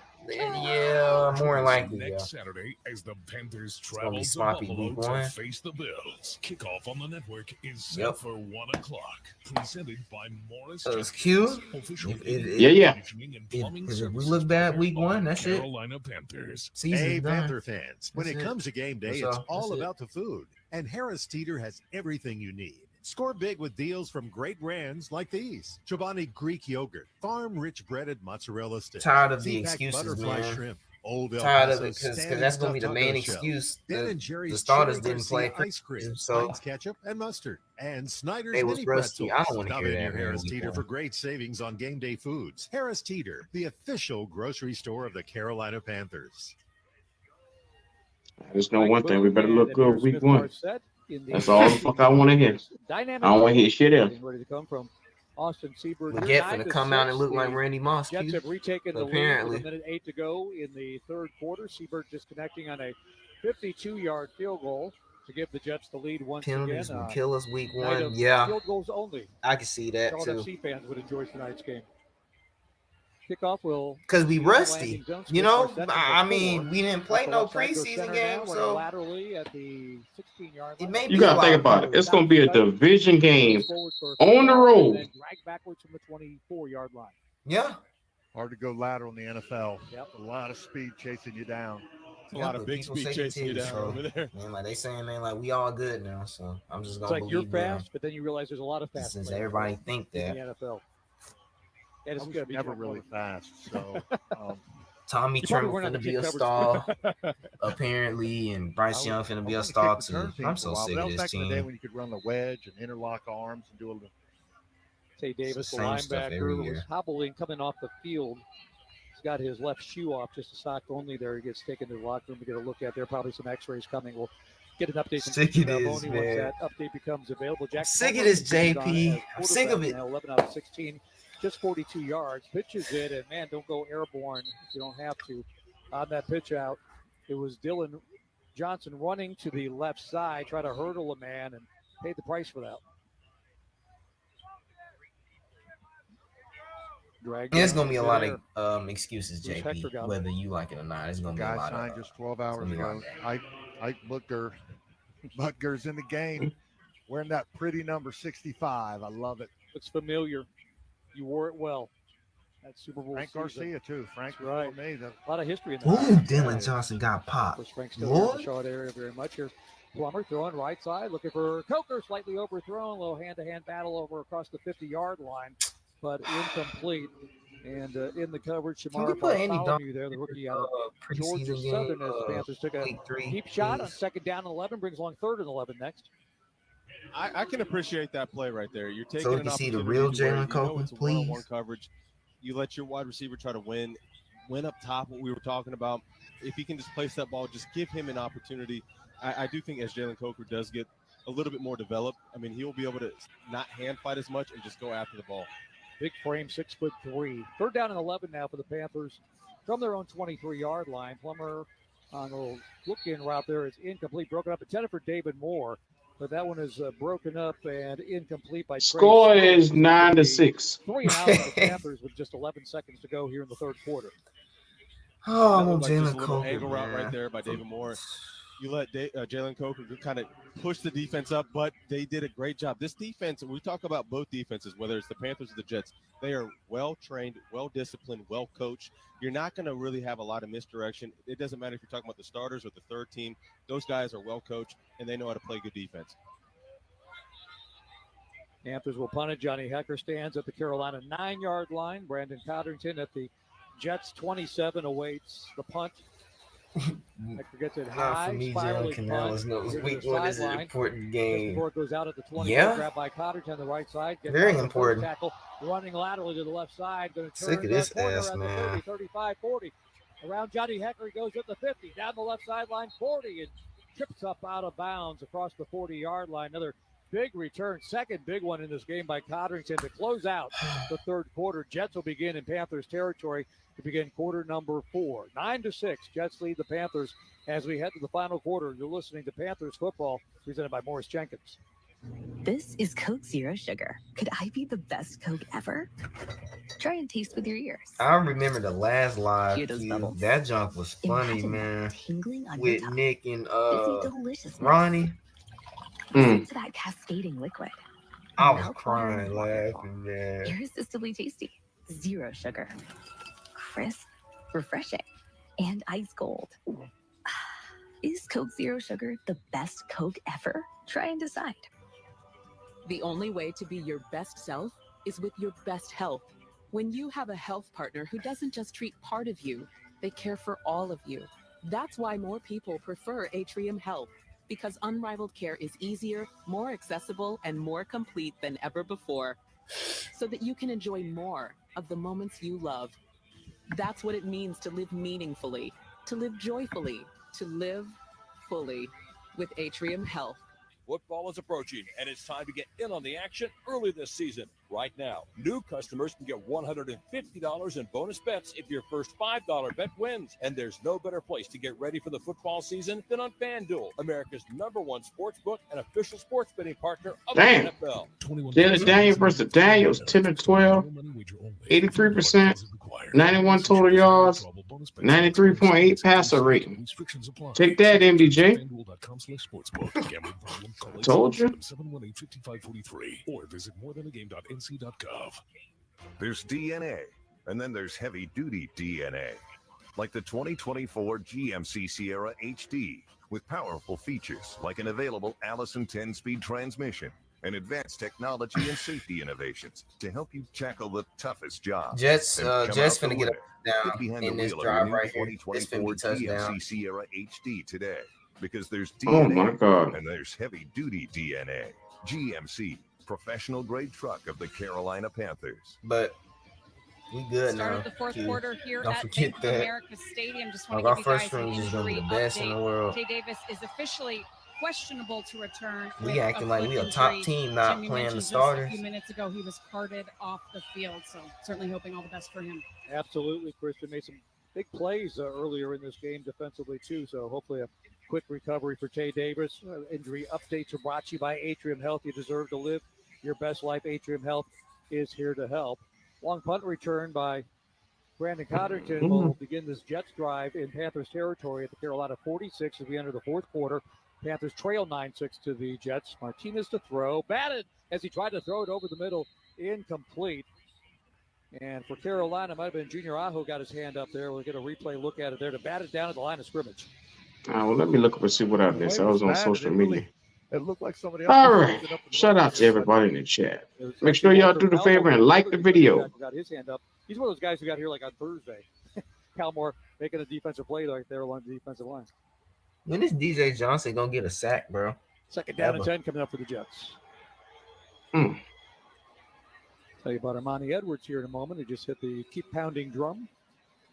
more likely. Next Yeah. Saturday, as the Panthers gonna travel be to sloppy Buffalo week to 1. face the Bills. Kickoff on the network is set Yep. for 1 o'clock. Presented by Morris. So it's Q. Official Yeah. Because if we look bad week 1, that's it. Carolina Panthers. Season's Hey, done. Panther fans, when That's it it. comes to game day, That's it's all. all That's it. about the food. And Harris Teeter has everything you need. Score big with deals from great brands like these. Chobani Greek yogurt, farm-rich breaded mozzarella sticks. Tired of the Sea-Pack excuses, butterfly man. shrimp, Old El Tired of Paso it because standing that's going to be the stuffed main taco shell, excuse. Ben The and Jerry's starters cherry didn't play Garcia ice cream, so Heinz ketchup and mustard, and Snyder's they was mini rusty. pretzels. I don't want to Stop hear in that. your man, Harris week Teeter 1. for great savings on game day foods. Harris Teeter, the official grocery store of the Carolina Panthers. I just know one thing: we better look good week 1. That's all the fuck I want to hear. I don't want to hear shit else. Ready to come from Austin Seabird. We get finna come out and look like Randy Moss. Jets Q. have retaken the lead Apparently. with a minute 8 to go in the third quarter. Seabird disconnecting on a 52-yard field goal to give the Jets the lead once Penalties again. will kill us week Night 1. of Yeah, field goals only. I can see that Charlotte too. FC fans would enjoy tonight's game. Kickoff will Because we be on the rusty. landing zone. You Smith know, Marset from I the mean, 4. we didn't play Off the no left side goes preseason center game, now, running so laterally at the 16-yard it line. may be You gotta think about it. It's gonna be a division game on the road. And drag backwards from the 24-yard line. Yeah. Hard to go lateral in the NFL. Yep. A lot of speed chasing you down. A lot of big speed chasing you down over there. Man, like they saying, man, like we all good now, so I'm just It's gonna like you're believe them. fast, but then you realize there's a lot of fast Since players everybody think in that. the NFL. And it's I was going to be never Jeff really Williams. fast, so Tommy You probably Tremble weren't on the finna be kick a coverage. star, apparently, and Bryce Young finna be a star too. I'm so sick that of was this back in the day team. when you could run the wedge and interlock arms and do a little. Tay Davis, the Same stuff every linebacker, was year. hobbling coming off the field. He's got his left shoe off, just a sock only there. He gets taken to the locker room to get a look at. There probably some x-rays coming. We'll get an update from Sick it Steve is, Balboni once man. that update becomes available. Jack Sick Plummer of this, is on JP. as I'm sick of quarterback it. now, 11 out of 16, just 42 yards. Pitches it, and man, don't go airborne if you don't have to. On that pitch out, it was Dylan Johnson running to the left side, try to hurdle a man, and paid the price for that. There's gonna be a lot of excuses, Bruce Hector JP, got whether you like it or not. It's gonna be a Guy lot signed of. just 12 hours gonna be a lot ago. of Ike Butker. Butker's in the game, wearing that pretty number 65. I love it. Looks familiar. You wore it well. That Super Bowl Frank season. Garcia too. Frank That's right. before me. A lot of history in Ooh, that. Dylan Johnson got popped. Of course, Frank's still here in Lord. the Charlotte area very much here. Plummer throwing right side, looking for Coker, slightly overthrown. A little hand-to-hand battle over across the 50-yard line, but incomplete. And in the coverage, Can we Shamar put any Bartholomew there, the rookie out of Georgia preseason Southern, game, as the Panthers took a week 3, deep shot on please? second down and 11, brings along third and 11 next. I can appreciate that play right there. You're taking So we an can see the opportunity real to where Jalen you know Copeland, it's a one-on-one please. coverage. You let your wide receiver try to win up top, what we were talking about. If he can just place that ball, just give him an opportunity. I do think as Jalen Coker does get a little bit more developed, I mean, he'll be able to not hand fight as much and just go after the ball. Big frame, 6'3". Third down and 11 now for the Panthers from their own 23-yard line. Plummer on a little look-in route there is incomplete, broken up, intended for David Moore, but that one is broken up and incomplete by Trey. Score is 9-6. 3 and out for the Panthers with just 11 seconds to go here in the third quarter. Oh, That looked like just a Jalen little Coker, angle route man. right there by David Moore. You let Jalen Coker kind of push the defense up, but they did a great job. This defense, we talk about both defenses, whether it's the Panthers or the Jets, they are well-trained, well-disciplined, well-coached. You're not going to really have a lot of misdirection. It doesn't matter if you're talking about the starters or the third team. Those guys are well-coached, and they know how to play good defense. Panthers will punt it. Johnny Hecker stands at the Carolina 9-yard line. Brandon Cotterton at the Jets 27 awaits the punt. Hecker gets it Not high. for me, Jalen spiraling Canales punt. knows Here to week the one is an sideline. important Just game. before it goes out at the 20, Yeah. grabbed by Cotterton on the right side. Gets Very out of the important. Tackle, running laterally to the left side. Going to turn Sick of this the corner ass, at the man. 30, 35, 40. Around Johnny Hecker, he goes at the 50. Down the left sideline, 40, and trips up out of bounds across the 40-yard line. Another big return, second big one in this game by Codrington to close out the third quarter. Jets will begin in Panthers territory to begin quarter number 4. 9-6, Jets lead the Panthers as we head to the final quarter. You're listening to Panthers football presented by Morris Jenkins. This is Coke Zero Sugar. Could I be the best Coke ever? Try and taste with your ears. I remember the last live Hear those feud. bubbles. That junk was funny, Imagine man. tingling on With your tongue. Nick and Fizzy deliciousness. Ronnie. Listen to that cascading liquid. I was Milk crying water. laughing, man. Irresistibly tasty. Zero sugar. Crisp, refreshing, and ice cold. Is Coke Zero Sugar the best Coke ever? Try and decide. The only way to be your best self is with your best health. When you have a health partner who doesn't just treat part of you, they care for all of you. That's why more people prefer Atrium Health, because unrivaled care is easier, more accessible, and more complete than ever before, so that you can enjoy more of the moments you love. That's what it means to live meaningfully, to live joyfully, to live fully with Atrium Health. Football is approaching, and it's time to get in on the action early this season. Right now, new customers can get $150 in bonus bets if your first $5 bet wins. And there's no better place to get ready for the football season than on FanDuel, America's #1 sports book and official sports betting partner of Damn. the NFL. Jalen Daniels versus Daniels, 10-12, 83%, 91 total yards, 93.8 passer rating. Take that, MDJ. Told you. 718-5543 or visit morethanagame.nc.gov. There's DNA, and then there's heavy-duty DNA, like the 2024 GMC Sierra HD, with powerful features like an available Allison 10-speed transmission and advanced technology and safety innovations to help you tackle the toughest jobs. Jets, And come Jets out the finna get winner. up Get down behind in the this wheel of drive your right new here. This finna be 2024 touchdown. GMC Sierra HD today, because there's Oh DNA, my God. and there's heavy-duty DNA. GMC, professional-grade truck of the Carolina Panthers. But we good Start now. of the fourth Too. quarter here Don't at forget Bank of that. America Stadium. Just want Like, to our give you first guys an string is gonna be injury the best in update. the world. Jay Davis is officially questionable to return. We with acting like foot we a top injury. team not Jim, you playing the mentioned just starters. a few minutes ago he was carted off the field, so certainly hoping all the best for him. Absolutely, Christian made some big plays earlier in this game defensively too, so hopefully a quick recovery for Jay Davis. Injury updates are brought to you by Atrium Health. You deserve to live your best life. Atrium Health is here to help. Long punt return by Brandon Cotterton will begin this Jets drive in Panthers territory at the Carolina 46 as we enter the fourth quarter. Panthers trail 9-6 to the Jets. Martinez to throw. Batted as he tried to throw it over the middle. Incomplete. And for Carolina, it might have been Junior Aho got his hand up there. We'll get a replay look at it there to bat it down at the line of scrimmage. Well, let me look up and see what I missed. I was on social media. It looked like somebody else. All right. Shout out to everybody in the chat. Make sure y'all do the favor and like the video. Got his hand up. He's one of those guys who got here like on Thursday. Calmore making a defensive play right there along the defensive line. When is DJ Johnson gonna get a sack, bro? Second down and 10 coming up for the Jets. Tell you about Armani Edwards here in a moment. He just hit the keep pounding drum.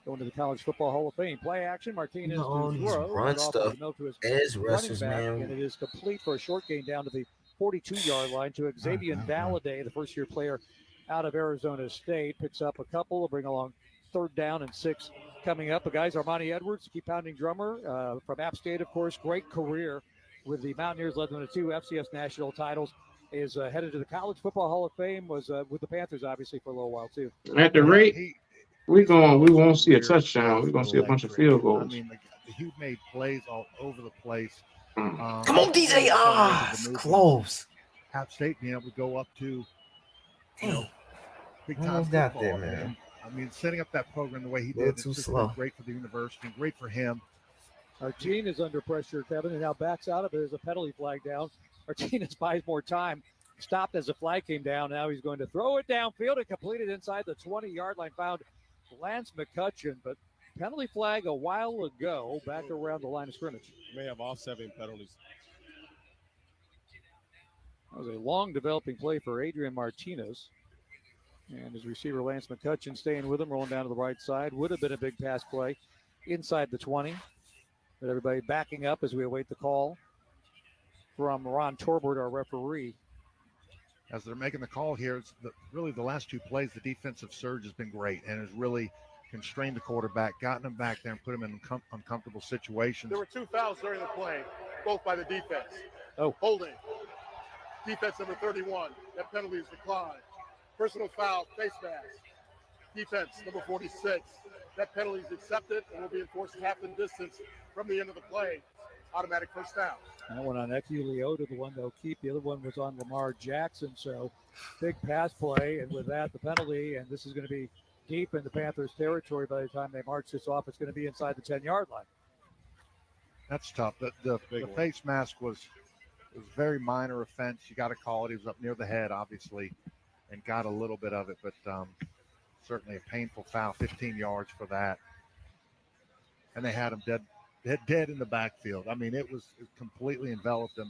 Going to the College Football Hall of Fame. Play action. Martinez all to these throw. run It's off stuff the middle to his as running wrestlers, back, man. and it is complete for a short gain down to the 42-yard line to Xavier Valladay, the first-year player out of Arizona State. Picks up a couple to bring along 3rd down and 6 coming up. The guys, Armani Edwards, key pounding drummer from App State, of course. Great career with the Mountaineers, led them to 2 FCS national titles. Is headed to the College Football Hall of Fame. Was with the Panthers, obviously, for a little while, too. At the rate, we won't see a touchdown. We're going to see a bunch of field goals. I mean, he made plays all over the place. Come on, DJ. Close. App State being able to go up to, big time Almost football. got there, man. I mean, setting up that program the way he A little did, too it's just slow. been great for the university, great for him. Artine is under pressure, Kevin, and now backs out of it. There's a penalty flag down. Martinez buys more time. Stopped as the flag came down. Now he's going to throw it downfield and complete it inside the 20-yard line. Found Lance McCutcheon, but penalty flag a while ago back around the line of scrimmage. May have offsetting penalties. That was a long developing play for Adrian Martinez. And his receiver, Lance McCutcheon, staying with him, rolling down to the right side. Would have been a big pass play inside the 20. But everybody backing up as we await the call from Ron Torbert, our referee. As they're making the call here, it's really the last 2 plays, the defensive surge has been great and has really constrained the quarterback, gotten him back there and put him in uncomfortable situations. There were 2 fouls during the play, both by the defense. Oh. Holding. Defense number 31. That penalty is declined. Personal foul, face mask. Defense number 46. That penalty is accepted and will be enforced half the distance from the end of the play. Automatic first down. That one on Eku Leota, the one they'll keep. The other one was on Lamar Jackson. So big pass play. And with that, the penalty. And this is going to be deep in the Panthers' territory by the time they march this off. It's going to be inside the 10-yard line. That's tough. The face mask was very minor offense. You got to call it. He was up near the head, obviously, and got a little bit of it. But certainly a painful foul, 15 yards for that. And they had him dead in the backfield. I mean, it completely enveloped him.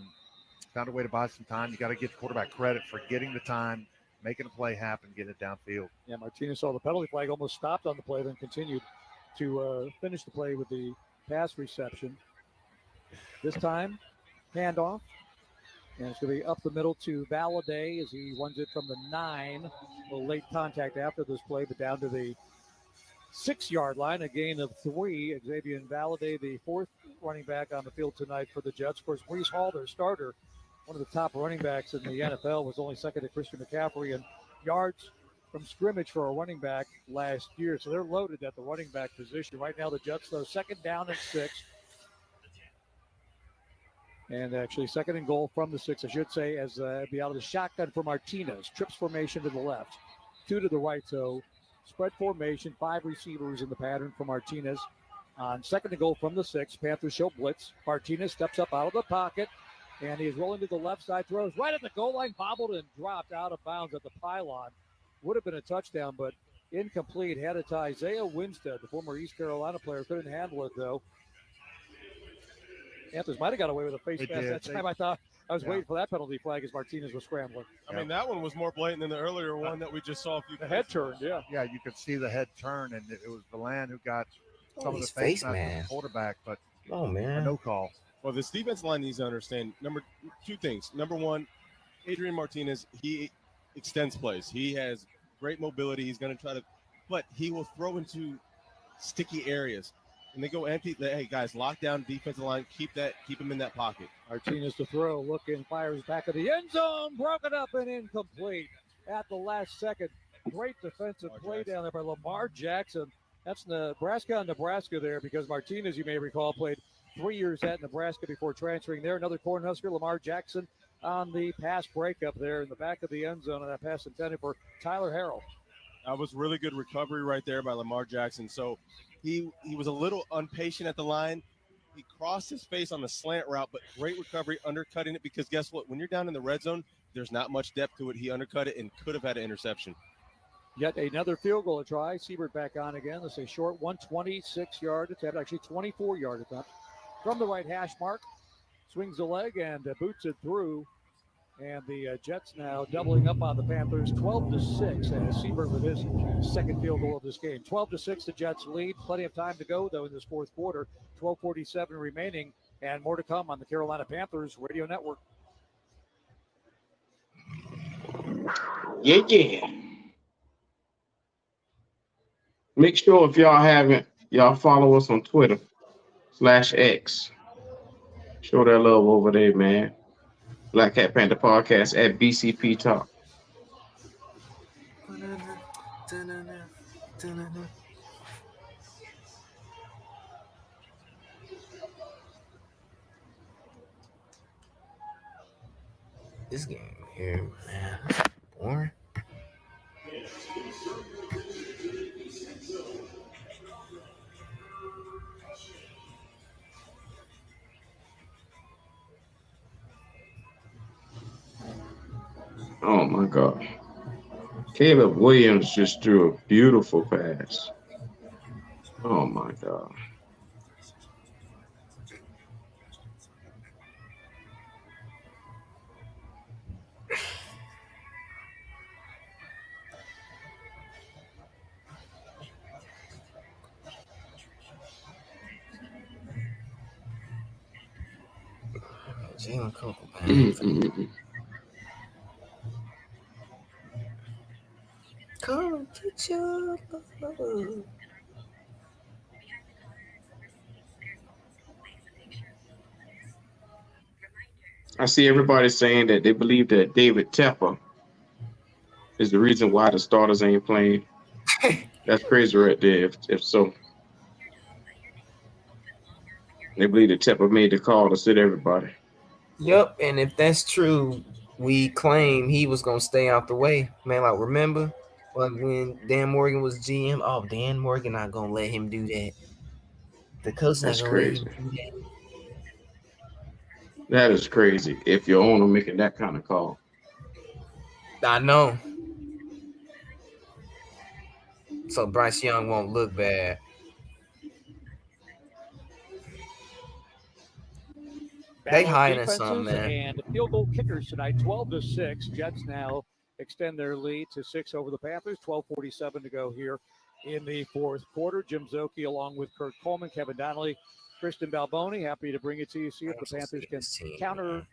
Found a way to buy some time. You got to give the quarterback credit for getting the time, making a play happen, getting it downfield. Yeah, Martinez saw the penalty flag, almost stopped on the play, then continued to finish the play with the pass reception. This time, handoff. And it's going to be up the middle to Valladay as he runs it from the 9. A little late contact after this play, but down to the 6-yard line, a gain of 3. Xavier Valladay, the 4th running back on the field tonight for the Jets. Of course, Breece Hall, their starter, one of the top running backs in the NFL, was only second to Christian McCaffrey in yards from scrimmage for a running back last year. So they're loaded at the running back position. Right now, the Jets, though, 2nd down and 6. And actually, 2nd and goal from the 6, I should say, as be out of the shotgun for Martinez. Trips formation to the left, 2 to the right. So spread formation, 5 receivers in the pattern for Martinez. On 2nd and goal from the 6, Panthers show blitz. Martinez steps up out of the pocket, and he is rolling to the left side, throws right at the goal line, bobbled and dropped out of bounds at the pylon. Would have been a touchdown, but incomplete. Had it to Isaiah Winstead, the former East Carolina player. Couldn't handle it, though. Panthers might have got away with a face mask that time. I thought I was waiting for that penalty flag as Martinez was scrambling. I mean, that one was more blatant than the earlier one that we just saw. The head turned, yeah. Yeah, you could see the head turn, and it was Villan who got some of the face face mask mask. of the quarterback, but man. no call. Well, this defense line needs to understand 2 things. Number 1, Adrian Martinez, he extends plays. He has great mobility. He's going to try to, but he will throw into sticky areas. And they go empty. Hey, guys, lock down defensive line. Keep him in that pocket. Martinez to throw, looking, fires back of the end zone, broken up and incomplete at the last second. Great defensive play down there by Lamar Jackson. That's Nebraska there, because Martinez, you may recall, played 3 years at Nebraska before transferring there. Another Cornhusker, Lamar Jackson, on the pass breakup there in the back of the end zone, and that pass intended for Tyler Harrell. That was really good recovery right there by Lamar Jackson. So he was a little impatient at the line. He crossed his face on the slant route, but great recovery, undercutting it, because guess what? When you're down in the red zone, there's not much depth to it. He undercut it and could have had an interception. Yet another field goal try. Siebert back on again. Let's say short 126-yard attempt, actually 24-yard attempt from the right hash mark. Swings the leg and boots it through. And the Jets now doubling up on the Panthers, 12-6, and Siebert with his 2nd field goal of this game. 12-6, the Jets lead. Plenty of time to go, though, in this 4th quarter. 12:47 remaining, and more to come on the Carolina Panthers Radio Network. Yeah. Make sure if y'all haven't, y'all follow us on Twitter /X. Show that love over there, man. Black Cat Panther Podcast at BCP Talk. This game here, man, boring. Oh my God. Caleb Williams just threw a beautiful pass. Oh my God. Jalen Coco, man. Come get your love. I see everybody saying that they believe that David Tepper is the reason why the starters ain't playing. That's crazy right there, if so. They believe that Tepper made the call to sit everybody. Yep, and if that's true, we claim he was gonna stay out the way. Man, like remember when Dan Morgan was GM? Oh, Dan Morgan not gonna let him do that. The coach not That's gonna crazy. let him do that. That is crazy if your owner making that kind of call. I know. So Bryce Young won't look bad. They hiding something, man. And field goal kickers tonight, 12-6. Jets now extend their lead to 6 over the Panthers. 12:47 to go here in the fourth quarter. Jim Zoki along with Kurt Coleman, Kevin Donnelly, Kristen Balboni. Happy to bring it to you. See if the Panthers can counter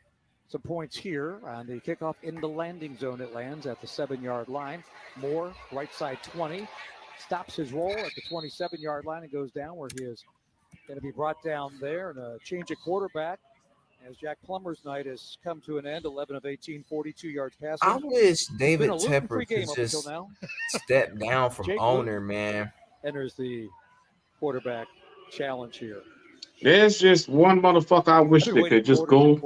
some points here on the kickoff in the landing zone. It lands at the 7-yard line. Moore, right side 20, stops his roll at the 27-yard line and goes down where he is going to be brought down there. And a change of quarterback as Jack Plummer's night has come to an end. 11 of 18, 42 yards passing. I wish David Tepper could game just step down from Jake owner, Luton man. enters the quarterback challenge here. There's just one motherfucker I wish that could just go.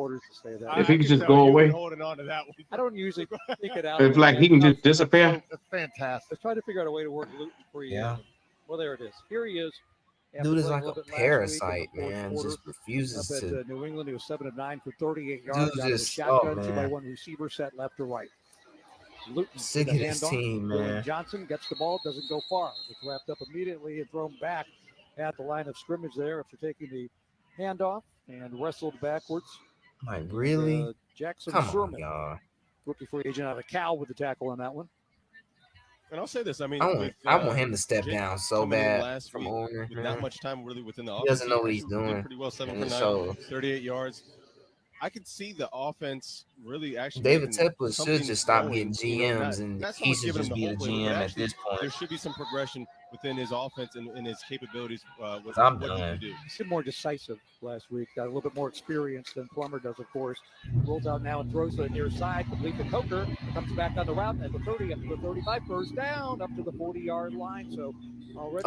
If he could just go away. Holding on to that one. I don't usually think it out. If like he can just disappear. That's fantastic. Let's try to figure out a way to work Luton free. Yeah. Well, there it is. Here he is. Dude is like a parasite, man. Just refuses up to. at New England, he was 7 of 9 for 38 yards. Dude Out of the just, shotgun, oh, 2-by-1 receiver set left to right. Luton Sick with of the this handoff. team, Dylan man. Johnson gets the ball, doesn't go far. It's wrapped up immediately and thrown back at the line of scrimmage there after taking the handoff and wrestled backwards. Like, really? Jackson Come on, Sherman, y'all. rookie free agent out of Cal with the tackle on that one. And I'll say this, I mean, I want him to step Jake down so coming in bad last from week owner. with not much time really within the He offense. doesn't know what he's actually did doing. Pretty well, 7 And for it 9, shows. 38 yards. I could see the offense really actually. David making Tepper should something just stop going, getting you know, GMs, and not so he much should giving just him be the whole play, GM but at actually this point. There should be some progression within his offense and his capabilities. With I'm what he done. can do. He seemed more decisive last week. Got a little bit more experience than Plummer does, of course. Rolls out now and throws to the near side. Complete to Coker. Comes back on the route at the 30, up to the 35. First down, up to the 40-yard line. So already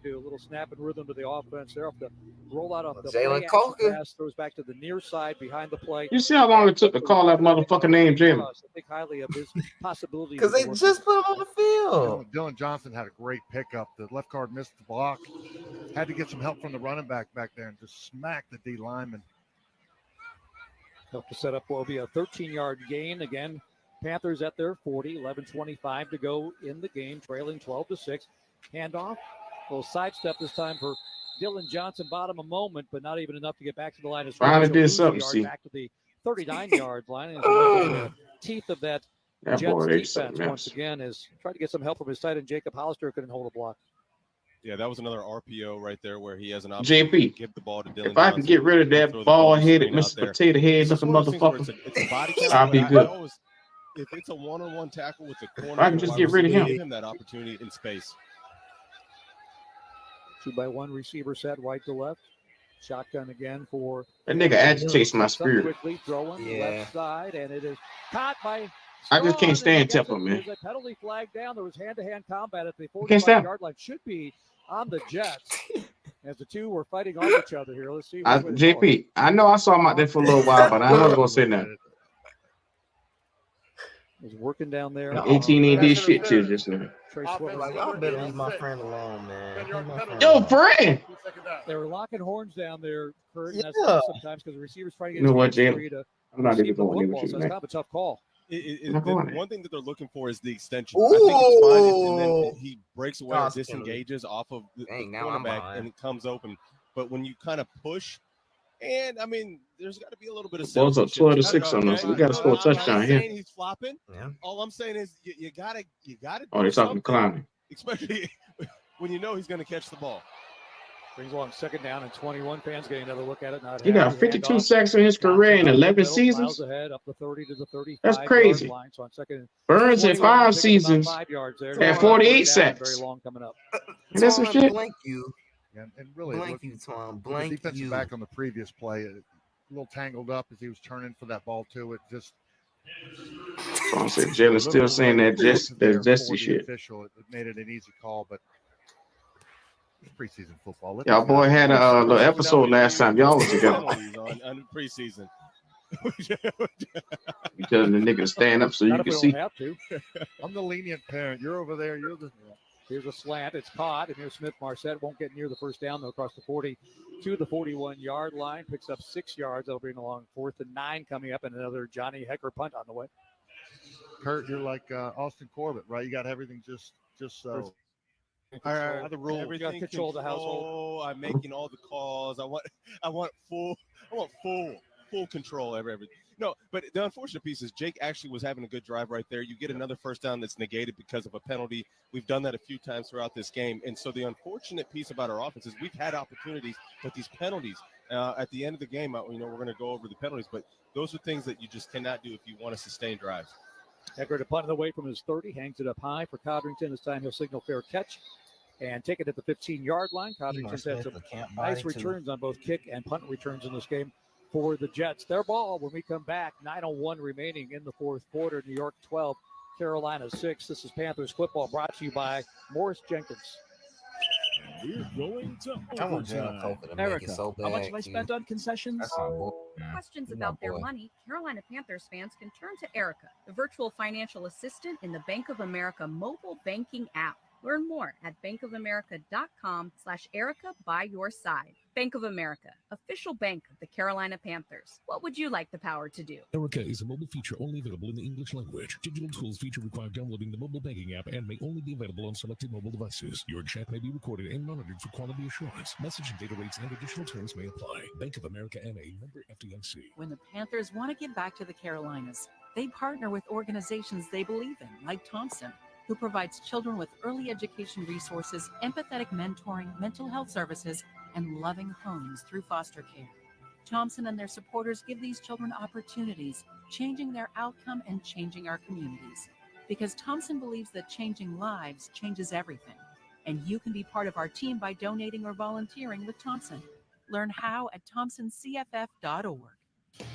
a little snap and rhythm to the offense. They're off the rollout off the Jalen play Coker pass. Throws back to the near side behind the play. You see how long it took to call that motherfucker name Jalen? I think highly of his possibilities. Because they just put him on the field. Dylan Johnson had a great pickup. The left guard missed the block. Had to get some help from the running back there and just smacked the D lineman. Help to set up what will be a 13-yard gain. Again, Panthers at their 40, 11:25 to go in the game, trailing 12-6. Handoff. A little sidestep this time for Dylan Johnson. Bottom a moment, but not even enough to get back to the line of scrimmage. Finally did something, see. Back to the 39-yard line. And the teeth of that That Jets boy ate defense something once else. again is trying to get some help from his tight end. Jacob Hollister couldn't hold a block. Yeah, that was another RPO right there where he has an option JP, to give the ball to Dylan if I can get rid of that bald-headed Mr. Potato Head looking motherfucker, it's a body count, I'll be but I good. always, if it's a one-on-one tackle with the corner, I can just get rid of him. Give him that opportunity in space. 2-by-1 receiver set right to left. Shotgun again for That nigga agitates my Up spirit. quickly, throwing left side, and it is caught by. I just can't stand Temple, man. There's a penalty flag down. There was hand-to-hand combat at the can't stand 45-yard line. Should be on the Jets as the two were fighting off each other here. Let's see. JP, I know I saw him out there for a little while, but I wasn't gonna say nothing. Was working down there. 18 ain't did shit to just now. Y'all better leave my friend alone, man. Yo, friend. They were locking horns down there, Kurt. And that's Yeah. tough sometimes because the receivers trying to get You know what, his hands Jalen? free to I'm not even receive the going in football, with so you, it's man. kind of a tough call. One thing that they're looking for is the extension. I think it's fine if, and then he breaks away or disengages off of the now I'm quarterback behind. and it comes open. But when you kind of push, and I mean, there's got to be a little bit of Ball's up salesmanship. 12-6 on us. We got to score a touchdown I'm here. saying he's flopping. Yeah. All I'm saying is you gotta Oh, do they're talking something, clowning. especially when you know he's going to catch the ball. Brings along second down and 21. Fans getting another look at it. Not He got happy. 52 Handoff. sacks in his career in 11 Miles seasons. ahead, up the 30 to the 35. That's crazy. Line. So on second, Burns at 21, 5 picking about seasons 5 yards there. had 48 sacks. Very long coming up. And that's some Twan, shit. Blank you. And really, Blank look, you, Twan. the Blank defensive you. back on the previous play, a little tangled up as he was turning for that ball too. It just. So I said Jalen's still saying that that's Jesse shit. Official, it made it an easy call, but it's preseason football. Let Y'all these guys- boy had a little episode last time y'all was together. on preseason. You telling the nigga to stand up so you Not if can we see. don't have to. I'm the lenient parent. You're over there. You're the. Here's a slant. It's caught, and here's Smith-Marset. Won't get near the first down, though, across the 40 to the 41-yard line. Picks up 6 yards. That'll bring along 4th and 9 coming up, and another Johnny Hecker punt on the way. Kurt, you're like Austin Corbett, right? You got everything just so. All right, the rules. You got control of the household. I'm making all the calls. I want full control over everything. No, but the unfortunate piece is Jake actually was having a good drive right there. You get another first down that's negated because of a penalty. We've done that a few times throughout this game. And so the unfortunate piece about our offense is we've had opportunities, but these penalties at the end of the game, we're going to go over the penalties, but those are things that you just cannot do if you want to sustain drives. Hecker to punt it away from his 30, hangs it up high for Codrington. This time he'll signal fair catch and take it at the 15-yard line. Codrington's had some nice returns on both kick and punt returns in this game for the Jets. Their ball when we come back. 9:01 remaining in the fourth quarter. New York 12, Carolina 6. This is Panthers football brought to you by Morris Jenkins. We're going to I want Jalen Coker to make Erica, it so bad. how much have I spent on concessions? That's my boy. Questions You're my about their boy. money, Carolina Panthers fans can turn to Erica, the virtual financial assistant in the Bank of America mobile banking app. Learn more at bankofamerica.com/Erica by your side. Bank of America, official bank of the Carolina Panthers. What would you like the power to do? Erica is a mobile feature only available in the English language. Digital tools feature require downloading the mobile banking app and may only be available on selected mobile devices. Your chat may be recorded and monitored for quality assurance. Message and data rates and additional terms may apply. Bank of America N.A., member FDIC. When the Panthers want to give back to the Carolinas, they partner with organizations they believe in, like Thompson, who provides children with early education resources, empathetic mentoring, mental health services, and loving homes through foster care. Thompson and their supporters give these children opportunities, changing their outcome and changing our communities. Because Thompson believes that changing lives changes everything. And you can be part of our team by donating or volunteering with Thompson. Learn how at thompsoncff.org.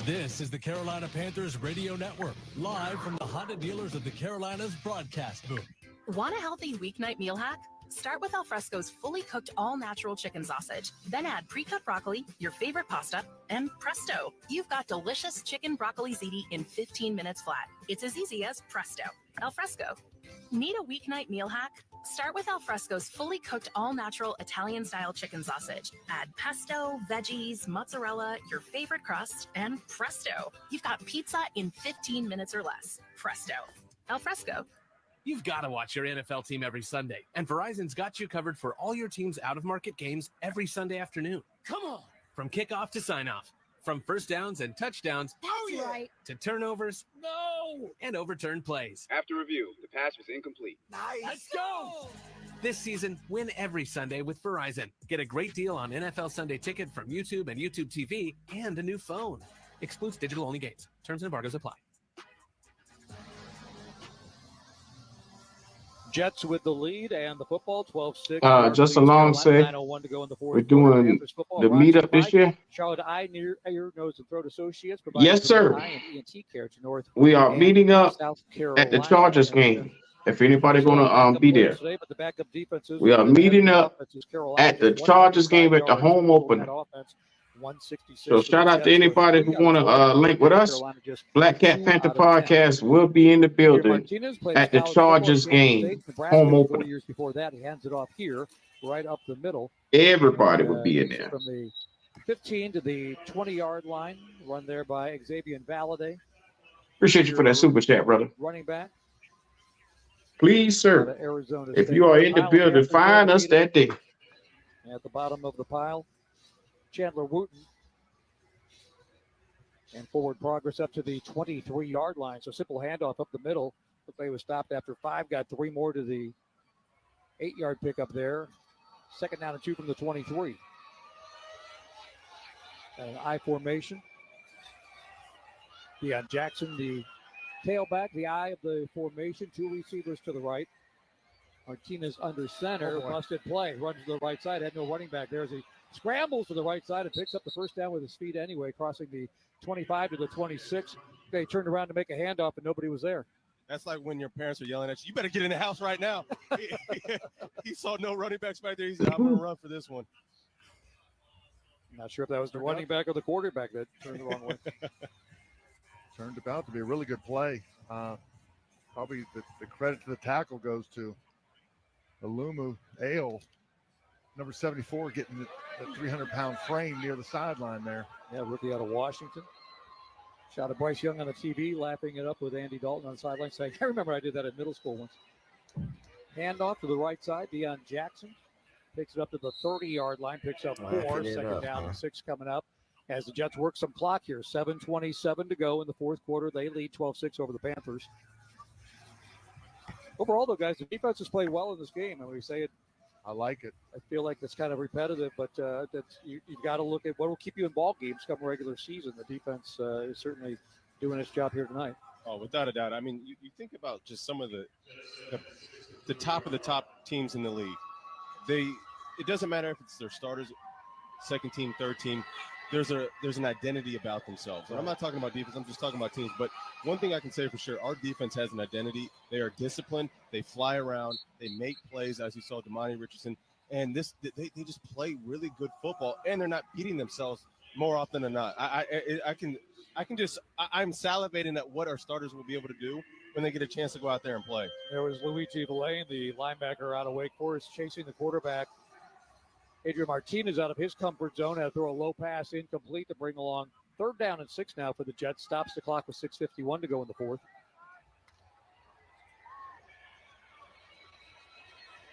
This is the Carolina Panthers Radio Network, live from the Honda Dealers of the Carolinas broadcast booth. Want a healthy weeknight meal hack? Start with Alfresco's fully cooked all-natural chicken sausage. Then add pre-cut broccoli, your favorite pasta, and presto! You've got delicious chicken broccoli ziti in 15 minutes flat. It's as easy as presto. Alfresco. Need a weeknight meal hack? Start with Alfresco's fully cooked all-natural Italian-style chicken sausage. Add pesto, veggies, mozzarella, your favorite crust, and presto! You've got pizza in 15 minutes or less. Presto. Alfresco. You've got to watch your NFL team every Sunday, and Verizon's got you covered for all your team's out-of-market games every Sunday afternoon. Come on! From kickoff to sign-off, from first downs and touchdowns That's right. to turnovers, and overturned plays. After review, the pass was incomplete. Let's go! This season, win every Sunday with Verizon. Get a great deal on NFL Sunday Ticket from YouTube and YouTube TV and a new phone. Excludes digital-only games. Terms and embargoes apply. Jets with the lead and the football 12-6. Just along say, 9:01 to go in the fourth we're quarter. doing Panthers football the brought to you meetup this by year. Charlotte Eye, Ear, Nose, and Throat Associates. providing Yes, sir. eye and ENT care to North We are and meeting up South at the Carolina. Chargers game. If anybody gonna be there, Today, but the backup defenses we are meeting up at the Chargers game at the home opener. So shout out to anybody who want to link with us. Black Cat Panther Podcast will be in the building at the Chargers game, home 4 opener. years before that, he hands it off here, right up the middle. Everybody will be in there. From the 15 to the 20-yard line, run there by Xavier Valade. Appreciate you for that super chat, brother. Running back. Please, sir, if you are in the building, find us that day. At the bottom of the pile, Chandler Wooten. And forward progress up to the 23-yard line. So simple handoff up the middle. The play was stopped after 5. Got 3 more to the 8-yard pickup there. Second down and 2 from the 23. An I formation. Deion Jackson, the tailback, the eye of the formation. 2 receivers to the right. Martinez under center. Busted play. Runs to the right side. Had no running back there as he scrambles to the right side and picks up the first down with his feet anyway, crossing the 25 to the 26. They turned around to make a handoff and nobody was there. That's like when your parents are yelling at you, you better get in the house right now. He saw no running backs back there. He said, I'm going to run for this one. Not sure if that was the running back or the quarterback that turned the wrong way. Turned out to be a really good play. Probably the credit to the tackle goes to Alumu Ale, number 74, getting the 300-pound frame near the sideline there. Yeah, rookie out of Washington. Shot of Bryce Young on the TV, lapping it up with Andy Dalton on the sideline, saying, I remember I did that in middle school once. Handoff to the right side, Deion Jackson. Picks it up to the 30-yard line, picks up 4. Second down and 6 coming up as the Jets work some clock here. 7:27 to go in the fourth quarter. They lead 12-6 over the Panthers. Overall, though, guys, the defense has played well in this game, and we say it. I like it. I feel like it's kind of repetitive, but you've got to look at what will keep you in ball games come regular season. The defense is certainly doing its job here tonight. Oh, without a doubt. I mean, you think about just some of the top of the top teams in the league. It doesn't matter if it's their starters, second team, third team. There's an identity about themselves. And I'm not talking about defense. I'm just talking about teams. But one thing I can say for sure, our defense has an identity. They are disciplined. They fly around. They make plays, as you saw Damani Richardson. And they just play really good football, and they're not beating themselves more often than not. I'm salivating at what our starters will be able to do when they get a chance to go out there and play. There was Luigi Villain, the linebacker out of Wake Forest, chasing the quarterback. Adrian Martinez out of his comfort zone had to throw a low pass incomplete to bring along 3rd down and 6 now for the Jets. Stops the clock with 6:51 to go in the fourth.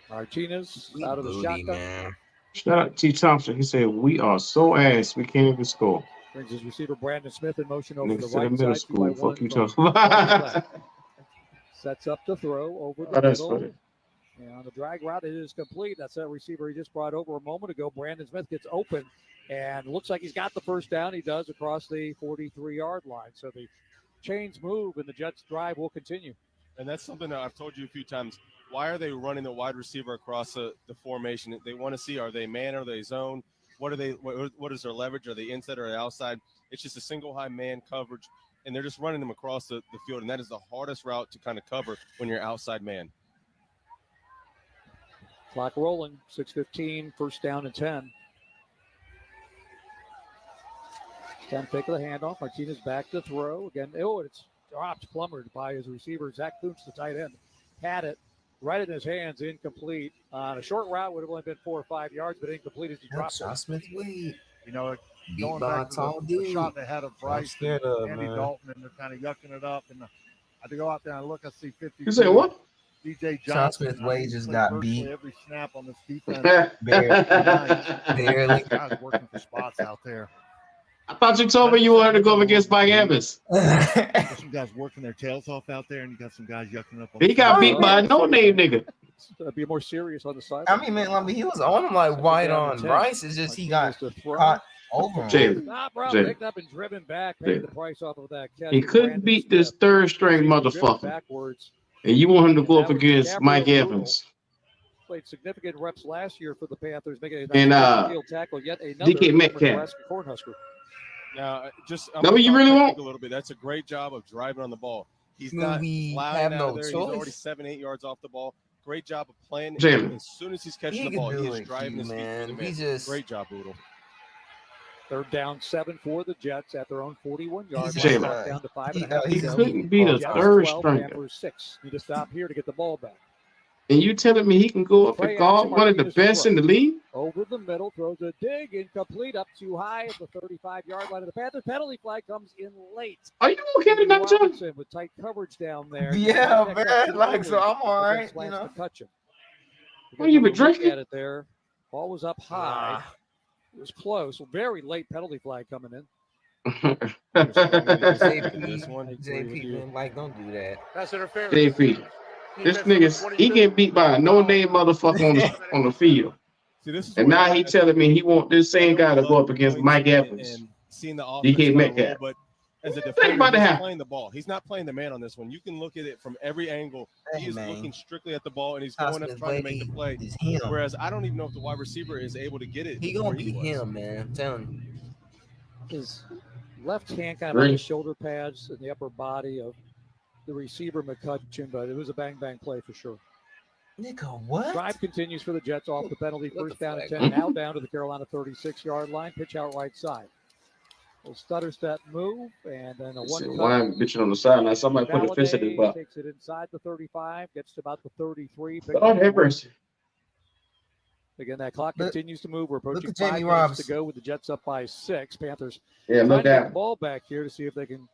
Martinez out of the shotgun. Man. Shout out to T. Thompson. He said, we are so ass, we can't even score. Brings his receiver Brandon Smith in motion over Niggas the to the right middle side. school. 2-by-1 Fuck you from talking about. Sets up the throw over the Oh, that's middle. funny. And on the drag route, it is complete. That's that receiver he just brought over a moment ago. Brandon Smith gets open and looks like he's got the first down. He does across the 43-yard line. So the chains move and the Jets' drive will continue. And that's something that I've told you a few times. Why are they running the wide receiver across the formation? They want to see, are they man, are they zone? What is their leverage? Are they inside or are they outside? It's just a single high man coverage, and they're just running them across the field, and that is the hardest route to kind of cover when you're outside man. Clock rolling, 6:15, first down and 10. 10 pick of the handoff. Martinez back to throw. Again, it's dropped, plumbered by his receiver. Zach Kuntz, the tight end, had it right in his hands, incomplete. On a short route would have only been 4 or 5 yards, but incomplete as he dropped it. Smith Wade. You know, Beat going by back to tall the dude. shot they had of Bryce scared and of, Andy man. Dalton, and they're kind of yucking it up. And I had to go out there and look. I see 50. You say what? DJ Sean Johnson. Smith Wade just got beat. Every snap on this defense. Barely. Guys working for spots out there. I thought you told me you wanted to go up against Mike Evans. There's some guys working their tails off out there, and you got some guys yucking up. On He got beat by a no-name nigga. Be more serious on the side. I mean, man, he was on him like white on Bryce. It's just he got caught over him. Jalen. Nah, bro, Jalen. picked up and driven back. Paid the price off of that catch. He couldn't beat this third-string Driven motherfucker. backwards. And you want him to go up That was against DiCaprio Mike Brutal. Evans. Played significant reps last year for the Panthers, making a And, nice field tackle. Yet another DK Metcalf. Nebraska Cornhusker. Now, I'm No, gonna you talk really technique won't? a little bit. That's a great job of driving on the ball. He's Do not we flying have out no of there. He's already choice? 7-8 yards off the ball. Great job of playing. Jalen. As soon as he's catching He the ball, can he do is it, driving his feet man. through the He man. just- Great job, Boodle. Third down, 7 for the Jets at their own 41-yard Jalen. line. Down to 5.5 to He go. couldn't beat a Jets third 12, stringer. Panthers 6. Need to stop here to get the ball back. And you telling me he can go up Play and guard action, one of the Martinez best throw. in the league? Over the middle, throws a dig, incomplete, up too high at the 35-yard line of the Panthers. Penalty flag comes in late. Are you okay tonight, John? Robinson with tight coverage down there. Yeah, That man. got too Like, so early I'm all right, against Lance you know. McCutcheon. Oh, you been Another look drinking? At it there. Ball was up high. It was close. Very late penalty flag coming in. JP, man, like, don't do that. Pass interference. JP. This nigga, he get beat by a no-name motherfucker on the field. See, this is And now he telling me he want this same guy to go up against Mike Evans. And seeing the DK offense Metcalf. but as a Think defender, about he's that. playing the ball. He's not playing the man on this one. You can look at it from every angle. Hey, He is man. looking strictly at the ball, and he's going up Hosmer's trying to make the play. is him. Whereas I don't even know if the wide receiver is able to get it. He before gonna be was. him, man. I'm telling you. His left hand kind of on Green. the shoulder pads and the upper body of the receiver McCutcheon, but it was a bang-bang play for sure. Nigga, what? Drive continues for the Jets off the penalty. What First the down and flag? 10. Now down to the Carolina 36-yard line. Pitch out right side. A stutter step move, and then a one. Why I'm bitching on the sideline? Somebody put a fist in his Gameday butt. takes it inside the 35, gets to about the 33. Lord have mercy. Again, that clock Look- continues to move. We're approaching at 5 Jamie minutes to Robinson. go with the Jets up by 6. Panthers Yeah, no trying to get the doubt. ball back here to see if they can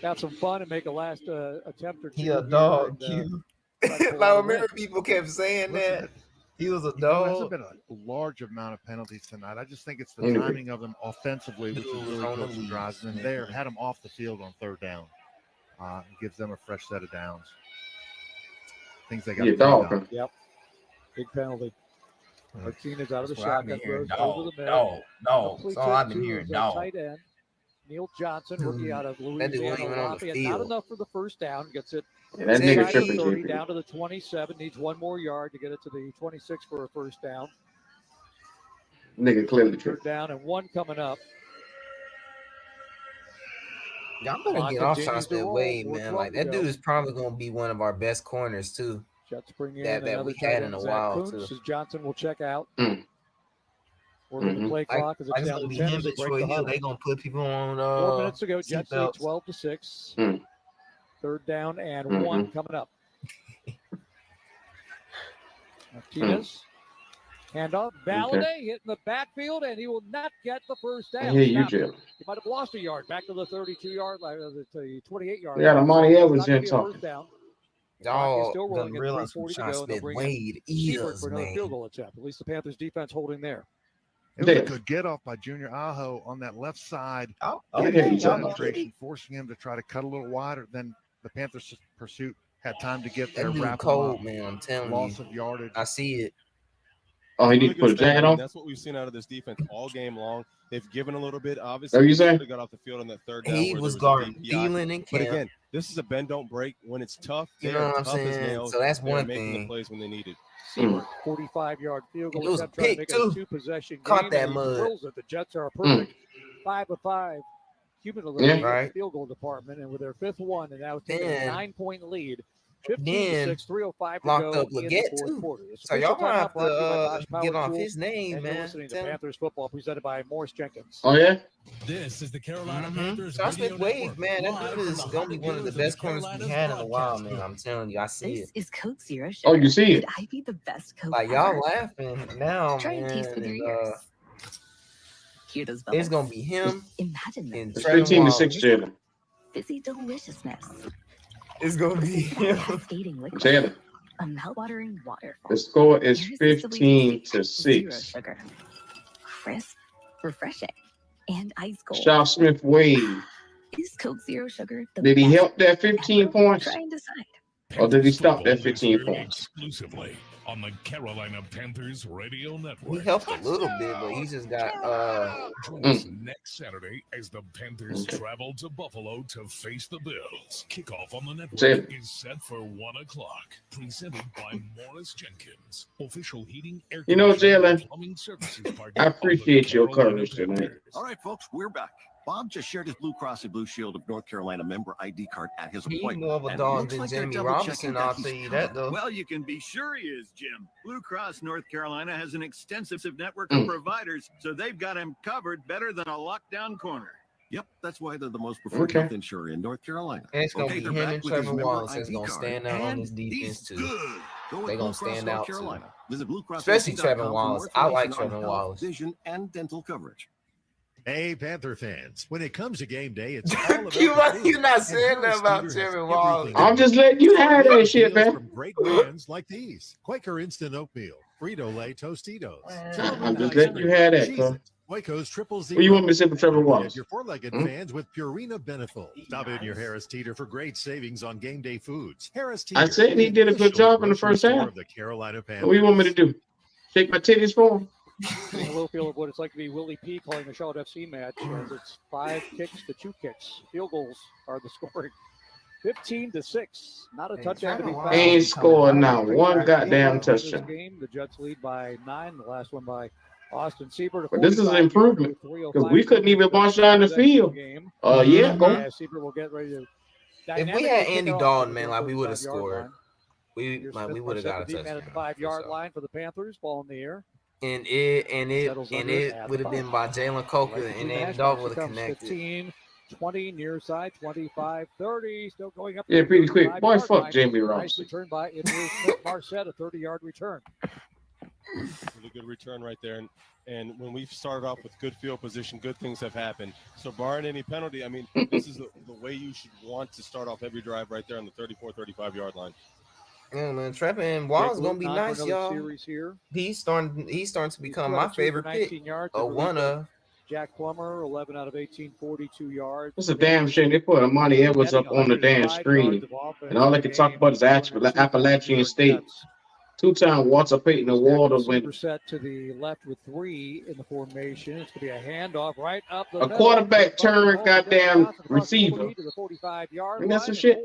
have some fun and make a last attempt or two. He a here dog, and, Q. try to pull Like, out a remember win. people kept saying that? He was a You know, there's dog. been a large amount of penalties tonight. I just think it's the Anyway. timing of them offensively, which is really On the close to lead. drives. And there, had them off the field on third down. It gives them a fresh set of downs. Things they got Yeah, to clean dog. up. Huh? Yep. Big penalty. Martinez out of the That's what I've shotgun, been hearing. throws over the middle. No. Complete That's all I've been to hearing. the No. tight end. Neil Johnson, rookie out of That dude wasn't Louisiana even on the Lafayette. Not field. enough for the first down. Gets it Yeah, that nigga inside the tripping, 30 JP. down to the 27. Needs one more yard to get it to the 26 for a first down. Nigga clearly Third tripping. down and one coming up. Y'all better Clock get off continues shots to that roll. way, 4:12 man. Like, to that go. dude is probably going to be one of our best corners, too. Jets bring in That another we tight had end, in a Zach while, Kuntz, too. as Johnson will check out. Mm. Working the play Like, clock as it's it's down going to to be 10 him as they and break Troy the Hill. huddle. They going to put people on 4 minutes to go. Jets lead seatbelts. 12-6. Mm. Third down and Mhm. one coming up. Martinez. Handoff. Gameday hitting the backfield, and he will not get the first down. I hear you, Stop. Jim. He might have lost a yard. Back to the 32-yard line, the 28-yard We got line. Amani It's Evans not here gonna be a talking. first down. Clock is Y'all still done rolling at realize 3:40 to Sean go, and they'll Smith bring Wade Siebert is, for another man. field goal attempt. At least the Panthers defense holding there. It was Yeah. a good get off by Junior Aho on that left side. Oh, Getting okay. in Yeah. penetration, forcing him to try to cut a little wider. Then the Panthers' pursuit had time to get there, That dude wrap him cold, up. man. I'm telling Loss you. of yardage. I see it. Oh, he Really need to good put a stuff. I jacket mean, on? that's what we've seen out of this defense all game long. They've given a little bit. That Obviously, what you they saying? should have got off the field on that third down. He where was there guarding a DPI. Thielen and But Cam. again, this is a bend don't break. When it's tough, You they know are what I'm tough as saying? nails. So that's They're one making the thing. plays when they need it. Siebert, 45-yard field goal It was a attempt, trying to pick, make it a too. two-possession game. Caught that and he mud. drills it. The Jets are a perfect 5 of 5 cumulatively Yeah. in the Right. field goal department, and with their fifth one, and now taking Then- a 9-point lead. Then 15-6, 3:05 to locked go up in the Leggett, fourth too. quarter. This So y'all official gonna timeout have brought to you by to Bosch Power get off Tools, his name, and you're man. listening to Tell him. Panthers football presented by Morris Jenkins. Oh, yeah? This is the Carolina Mhm. Panthers Sean Radio Smith Wade, Network, man, that live dude from is the going to be one of the Holidays best corners we Carolinas had in a while, broadcast man. I'm booth. telling you, I see This it. is Coke Zero Sugar. Oh, you see it? Could I be the best Coke Like, ever? y'all laughing now, Try and taste with man. your And, ears. Hear those bubbles? it's going to be him Imagine them. and It's Trevor 15-6, Wallace. Jalen. Fizzy deliciousness. It's going to be him. Cascading liquid. Jalen. A mouth-watering waterfall. The score is Irresistibly tasty. 0 15-6. sugar. Crisp, refreshing, and ice cold. Sean Smith Wade. Is Coke Zero Sugar the Did he best help that 15 ever? points? Try and decide. Or did he stop Football at 15 is heard points? exclusively on the Carolina Panthers Radio He Network. helped a little bit, but he just got Join us next Saturday as the Panthers travel to Buffalo to face the Bills. Kickoff on the network is set for 1 o'clock. Presented by Morris Jenkins, official heating, air You know, conditioning, and Jalen, plumbing services partner I of the appreciate your Carolina courage tonight. Panthers. All right, folks, we're back. Bob just shared his Blue Cross and Blue Shield of North Carolina member ID card at his He's appointment. more of a And it dog looks than like they're Jamie double-checking Robinson, that I'll he's tell you that, covered. though. Well, you can be sure he is, Jim. Blue Cross North Carolina has an extensive network of providers, so they've got him covered better than a lockdown corner. Yep, that's why they're the most preferred health insurer in North Carolina. And it's going to Okay, be they're him back and with his Trevor member Wallace that's ID going to card, stand out on and this defense, he's too. good. Go with They're going Blue to Cross stand North out, Carolina. too. Visit Especially Trevor BlueCrossNC.com for Wallace. more I like information on Trevor health, Wallace. vision, and dental coverage. Hey, Panther fans, when it comes to game day, it's all about You're not saying that about Trevor Wallace. I'm just letting you have that shit, deals man. from great brands like these: Quaker Instant Oatmeal, Frito-Lay Tostitos, I'm just letting you have that, bro. Waco's Triple Zero. What you want me to say for Trevor Don't forget Wallace? Your four-legged fans with Purina Beneful. Stop in your Harris Teeter for great savings on game day foods. Harris Teeter. I said he did a good job in the first half. Of the Carolina Panthers. What do you want me to do? Shake my titties for him? A little feel of what it's like to be Willie P calling a Charlotte FC match, as it's 5 kicks to 2 kicks. Field goals are the scoring. 15-6. Not a touchdown to be found. Ain't scoring now one goddamn touchdown. Game. The Jets lead by 9. The last one by Austin Siebert. But this is an improvement because we couldn't even march down the field. Yeah, go. Siebert will get ready to. If we had Andy Dalton, man, like we would have scored. We would have got a touchdown. At the 5-yard line for the Panthers. Ball in the air. And it would have been by Jalen Coker, and Andy Dalton would have connected. 15, 20 near side, 25, 30, still going up. Yeah, pretty quick. Boy, fuck Jamie Nice Robinson. return by Marset, a 30-yard return. Really good return right there. And when we've started off with good field position, good things have happened. So barring any penalty, I mean, this is the way you should want to start off every drive right there on the 34, 35-yard line. Yeah, man, Trevor and Wallace gonna be nice, y'all. Here. He's starting to become my favorite pick. One of Jack Plummer, 11 out of 18, 42 yards. It's a damn shame they put Amani Edwards up on the damn screen, and all they can talk about is Appalachian State. 2-time Walter Payton Award win. Set to the left with 3 in the formation. It's going to be a handoff right up the A quarterback turn goddamn receiver. To the 45-yard Ain't that some line shit?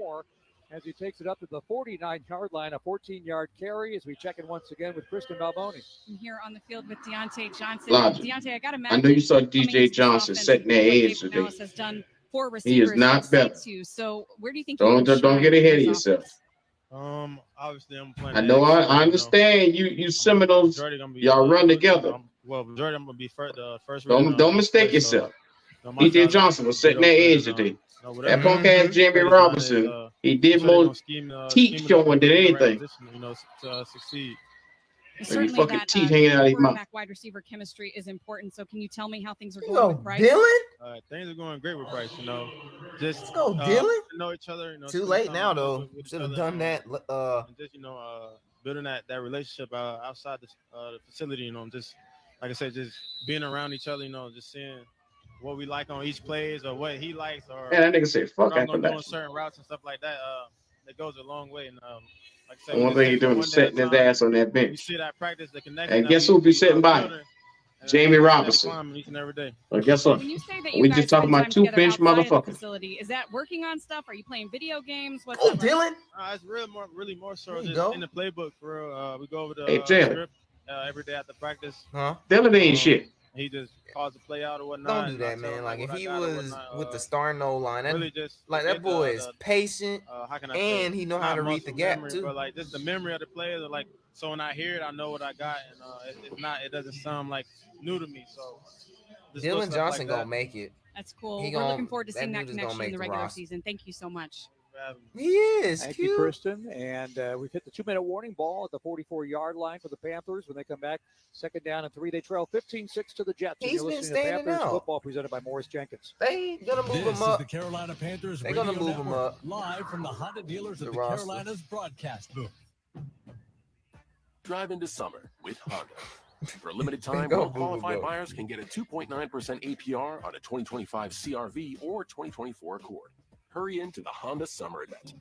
As he takes it up to the 49-yard line, a 14-yard carry as we check in once again with Kristen Balboni. I'm here on the field with Deontay Johnson. Logic. Deontay, I got to I imagine. know you saw DJ Johnson setting their edge today. Has done for He is receivers not better. to. So where do you think? Don't get ahead of yourself. Obviously, I'm playing. I know. I understand. You Seminoles, y'all run together. Well, majority I'm gonna be the first. Don't mistake yourself. DJ Johnson was setting that edge today. That punk ass Jamie Robinson, he did more teeth showing than anything. To succeed. Certainly fucking that teeth hanging out of his mouth. quarterback wide receiver chemistry is important. So can you tell me how things are going with Bryce? Things are going great with Bryce. Just Let's go, Dylan. Know each other. Too late now, though. Should have done that. And just building that relationship outside the facility. Just like I said, just being around each other. Just seeing what we like on each plays or what he likes, or Man, that nigga said, "Fuck doing Appalachian." certain routes and stuff like that. That goes a long way. And like I said, The one thing he's doing is setting his ass on that we bench. see that practice, the connection. And guess who be sitting by him? Jamie Robinson. Each and every day. But guess what? When you say that We you just guys talking spend about time 2 bench together outside of the motherfuckers. facility, is that working on stuff? Are you playing video games? What's Oh, up? Dylan. It's really more so There you just go. in the playbook. For we go over the Hey, Jalen. script every day after practice. Dylan ain't shit. He just calls the play out or whatnot. Don't do that, man. Like if what I he got or was whatnot, with the starting O line, really just like that forget boy the- is patient, how can I say and it? he know how Not to read the muscle gap memory, too. But like just the memory of the players, are like so when I hear it, I know what I got, and it doesn't sound like new to me. So just little Dylan stuff Johnson like gonna that. make it. That's cool. He We're gonna- looking forward to that seeing that dude is gonna connection make in the the regular roster. season. Thank you so much. He is Thank cute. you, Kristen. And we've hit the 2-minute warning ball at the 44-yard line for the Panthers. When they come back, 2nd down and 3, they trail 15-6 to the Jets. And He's you're been listening to standing Panthers out. football presented by Morris Jenkins. They gonna move This him up. is the Carolina Panthers They're gonna Radio move him Network, up. live from the Honda dealers The at the roster. Carolinas broadcast booth. Drive into summer with Honda. For a limited time, Go, well-qualified Google, go. buyers can get a 2.9% APR on a 2025 CRV or 2024 Accord. Hurry into the Honda Summer Event.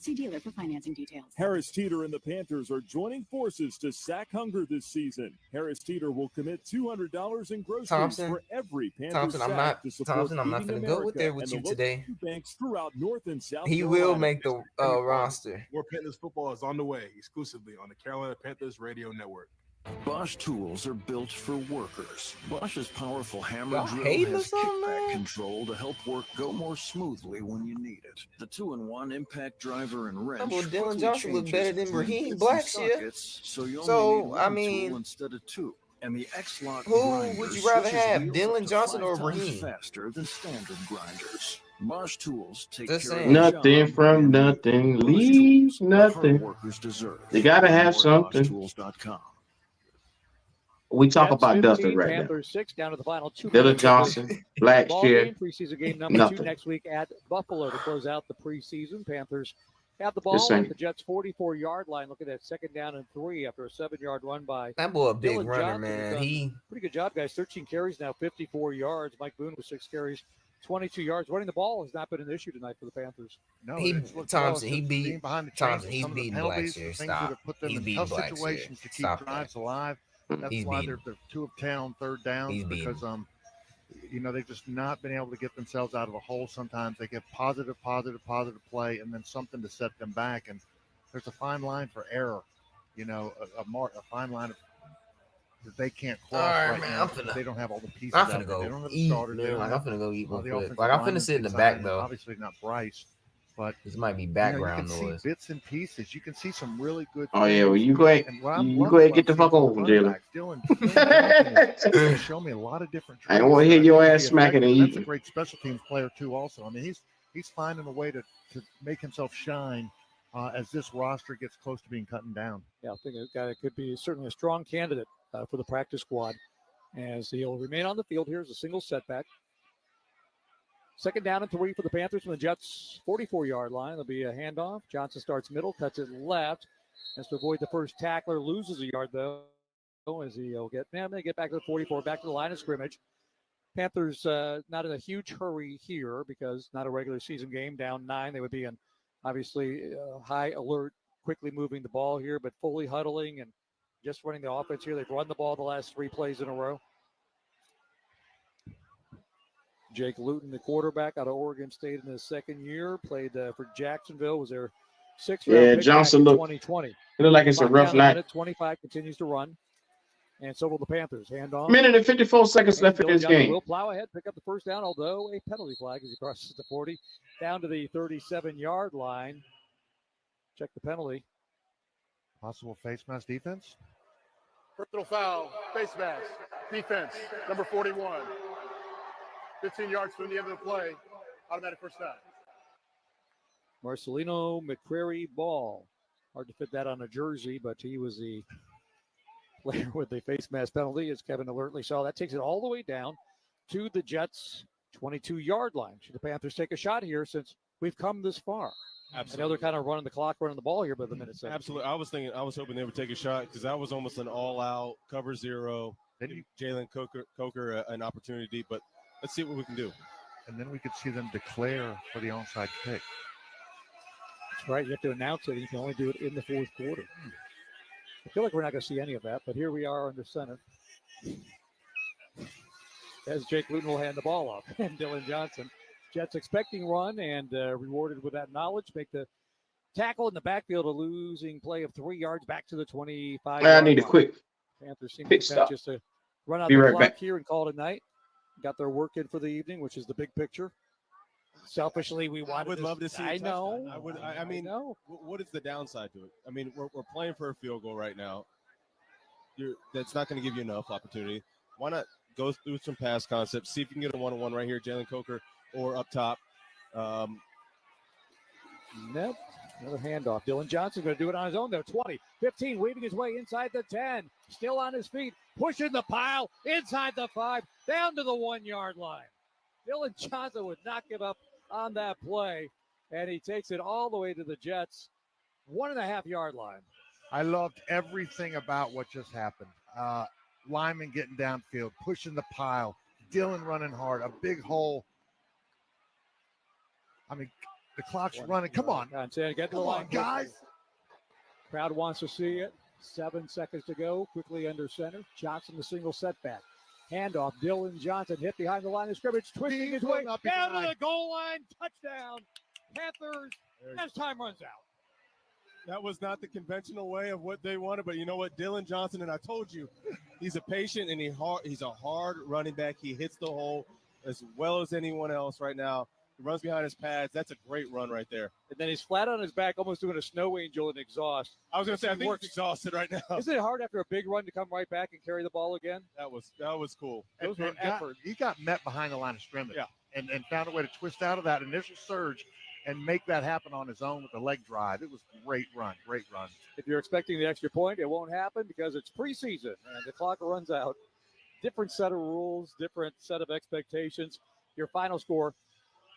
See dealer for financing details. Harris Teeter and the Panthers are joining forces to sack hunger this season. Harris Teeter will commit $200 in groceries for every Panthers sack to support I'm not Feeding going to go with America there and with the you local today. food banks throughout North and South He Carolina. will make the roster. More Panthers football is on the way exclusively on the Carolina Panthers Radio Network. Bosch tools are built for workers. Bosch's powerful hammer Y'all drill hating has us on, kickback man? control to help work go more smoothly when you need it. The 2-in-1 impact driver and wrench. Well, Dylan quickly Johnson looked changes better than between Raheem bits and Black shit. sockets, so you only So, need one tool instead of two. And the X-Lock Who grinder would you rather switches have, wheels Dylan up to Johnson 5 or times Raheem? faster than standard grinders. Bosch tools take Just care saying. Nothing from nothing leaves nothing. workers deserve. You gotta Learn have more at something. BoschTools.com. We talk Jets about 15, Dustin right now. Panthers 6 down to the final 2 Dylan minutes. Johnson, Black Ball Chair, game, preseason game number 2 nothing. next week at Buffalo to close out the preseason. Panthers have the Just ball saying. at the Jets' 44-yard line. Looking at 2nd down and 3 after a 7-yard run by That boy a big Dylan runner, Johnson. man. Done He pretty good job, guys. 13 carries now, 54 yards. Mike Boone with 6 carries, 22 yards. Running the ball has not been an issue tonight for the Panthers. No, he it's looked Thompson. well. He It's just beat being behind the Thompson. chains, He's some of the beating penalties, Blackshear. the things Stop. that have put them He's in beating tough Blackshear. situations to keep Stop drives that. alive. That's He's why beating. they're 2 of 10 on third downs He's beating. because they've just not been able to get themselves out of a hole. Sometimes they get positive play, and then something to set them back. And there's a fine line for error. A fine line that they can't cross All right, man, now I'm because finna- they don't have all the pieces. I'm out finna there. go They don't have the eat, starters. They man. don't Like, have I'm finna go eat real all the quick. offensive Like, I'm linemen finna sit in the inside, back, and though. obviously not Bryce, but This might be you background can noise. see bits and pieces. You can see some really good. Oh yeah, well things. you go ahead. And what I'm You loving go ahead and what get the I'm seeing fuck from over, the Jalen. running backs, Dylan Johnson is showing me a lot of different I traits. don't want to hear that your think ass can be smacking and effective. That's a eating. great special teams player too. Also, I mean, he's finding a way to make himself shine as this roster gets close to being cut down. Yeah, I think it could be certainly a strong candidate for the practice squad as he'll remain on the field. Here's a single setback. 2nd down and 3 for the Panthers from the Jets' 44-yard line. There'll be a handoff. Johnson starts middle, cuts it left. Has to avoid the first tackler, loses a yard, though, as he'll get back to the 44, back to the line of scrimmage. Panthers not in a huge hurry here because not a regular season game, down 9. They would be in, obviously, high alert, quickly moving the ball here, but fully huddling and just running the offense here. They've run the ball the last 3 plays in a row. Jake Luton, the quarterback out of Oregon State in his 2nd year, played for Jacksonville, was their 6th round pick Johnson back in looked. 2020. It looked like it's a Clock rough down night. minute, 25 continues to run. And so will the Panthers. Handoff. Minute and 54 seconds left in Dylan this Johnson game. will plow ahead, pick up the 1st down, although a penalty flag as he crosses the 40 down to the 37-yard line. Check the penalty. Possible face mask defense. Personal foul, face mask, defense, number 41. 15 yards from the end of the play, automatic first down. Marcelino McCrary Ball. Hard to fit that on a jersey, but he was the player with the face mask penalty, as Kevin alertly saw. That takes it all the way down to the Jets' 22-yard line. Should the Panthers take a shot here since we've come this far? Absolutely. I know they're kind of running the clock, running the ball here by the minute. 17. Absolutely. I was hoping they would take a shot because that was almost an all-out cover zero. Give Jalen Coker an opportunity, but let's see what we can do. And then we could see them declare for the onside kick. That's right. You have to announce it. You can only do it in the 4th quarter. I feel like we're not going to see any of that, but here we are under center. As Jake Luton will hand the ball off. And Dylan Johnson. Jets expecting run and rewarded with that knowledge. Make the tackle in the backfield, a losing play of 3 yards back to the 25. I need a quick Panthers seem pit content stop. just to run out Be the right clock back. here and call it a night. Got their work in for the evening, which is the big picture. Selfishly, we wanted. I would love to see. I know. I would. I mean, what is the downside to it? I mean, we're playing for a field goal right now. That's not going to give you enough opportunity. Why not go through some pass concepts? See if you can get a one-on-one right here, Jalen Coker, or up top. Nope. Another handoff. Dylan Johnson going to do it on his own, though. 20, 15, weaving his way inside the 10. Still on his feet, pushing the pile inside the 5, down to the 1-yard line. Dylan Johnson would not give up on that play, and he takes it all the way to the Jets' 1.5-yard line. I loved everything about what just happened. Lyman getting downfield, pushing the pile, Dylan running hard, a big hole. I mean, The clock's running. Come on. Get to the Come line, on, guys. Crowd wants to see it. 7 seconds to go. Quickly under center. Johnson, the single setback. Handoff. Dylan Johnson hit behind the line of scrimmage, twisting his way down to the goal line. Touchdown. Panthers as time runs out. That was not the conventional way of what they wanted, but you know what? Dylan Johnson, and I told you, he's a patient and he's a hard running back. He hits the hole as well as anyone else right now. He runs behind his pads. That's a great run right there. And then he's flat on his back, almost doing a snow angel in exhaust. I was going to say, I think he's exhausted right now. Isn't it hard after a big run to come right back and carry the ball again? That was cool. Those were effort. He got met behind the line of scrimmage. Yeah. And found a way to twist out of that initial surge and make that happen on his own with the leg drive. It was a great run. If you're expecting the extra point, it won't happen because it's preseason and the clock runs out. Different set of rules, different set of expectations. Your final score,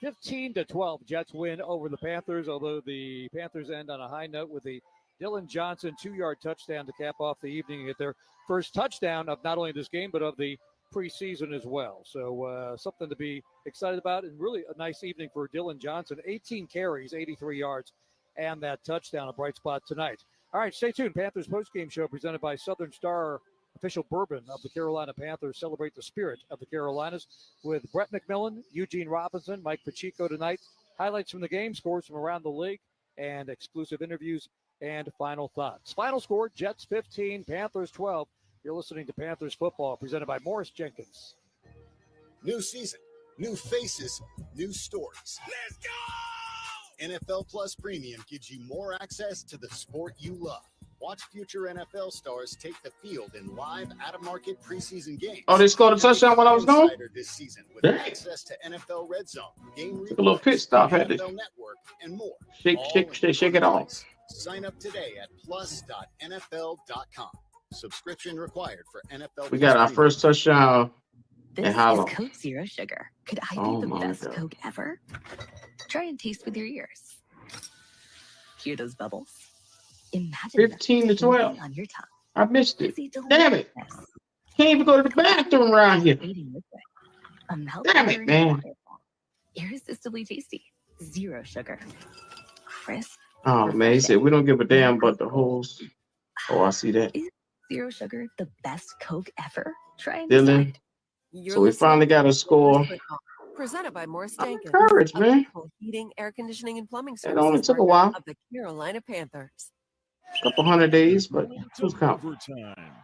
15-12. Jets win over the Panthers, although the Panthers end on a high note with the Dylan Johnson 2-yard touchdown to cap off the evening and get their first touchdown of not only this game but of the preseason as well. So something to be excited about, and really a nice evening for Dylan Johnson. 18 carries, 83 yards, and that touchdown, a bright spot tonight. All right, stay tuned. Panthers postgame show presented by Southern Star, official bourbon of the Carolina Panthers. Celebrate the spirit of the Carolinas with Brett McMillan, Eugene Robinson, Mike Pacheco tonight. Highlights from the game, scores from around the league, and exclusive interviews and final thoughts. Final score, Jets 15, Panthers 12. You're listening to Panthers football, presented by Morris Jenkins. New season, new faces, new stories. Let's go! NFL Plus Premium gives you more access to the sport you love. Watch future NFL stars take the field in live out-of-market preseason games. Oh, they scored a touchdown while I was gone? This season with access to NFL Red Zone, game Took a little pit stop, had to NFL Network, and more. shake it off. Sign up today at plus.nfl.com. Subscription required for NFL. We got our first touchdown. This and how is long? Coke Zero Sugar. Could I Oh be the my best God. Coke ever? Try and taste with your ears. Hear those bubbles? Imagine 15 to them 12. on your tongue. I missed it. Is he Damn it. Can't even go to the bathroom around here. A mouth Damn it, watering man. waterfall. Irresistibly tasty. Zero sugar. Crisp. Oh, man. He said, we don't give a damn about the holes. Oh, I see that. Is Zero Sugar the best Coke ever? Try and Dylan. decide. So we finally got a score. Presented by Morris Jenkins. encouraged, man. Official heating, air conditioning, and plumbing It services only took a partner while. of the Carolina Panthers. A couple 100 days, but who's counting?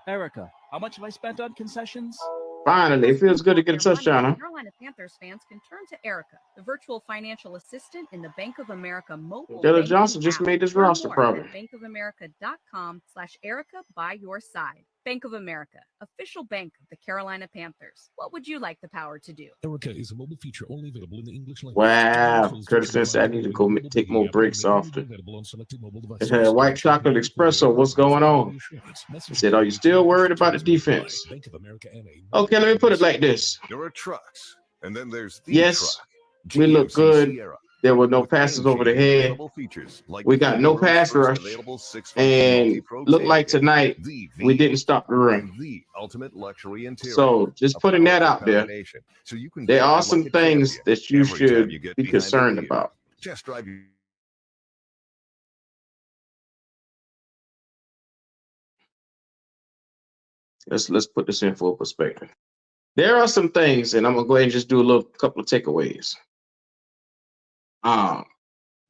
Erica, how much have I spent on concessions? Finally, it feels good to get a touchdown, huh? Carolina Panthers fans can turn to Erica, the virtual financial assistant in the Bank of America mobile Dylan banking Johnson just app. made this Learn roster, more probably. at bankofamerica.com/Erica by your side. Bank of America, official bank of the Carolina Panthers. What would you like the power to do? Erica is a mobile feature only available in the English language. Wow. Curtis said I need to go take more breaks often. It had white chocolate espresso. What's going on? He said, are you still worried about the defense? Okay, let me put it like this. There are trucks, and then there's the Yes, truck. we look GMC good. Sierra. There were no passes over the head. Available features like We got no pass rush. available 6 And looked like tonight we didn't stop the run. the ultimate luxury interior. So just putting that out there. combination. So you can There drive are like some a things champion that you every time should you get be behind the concerned wheel. about. Just drive your Let's put this in full perspective. There are some things, and I'm gonna go ahead and just do a couple of takeaways.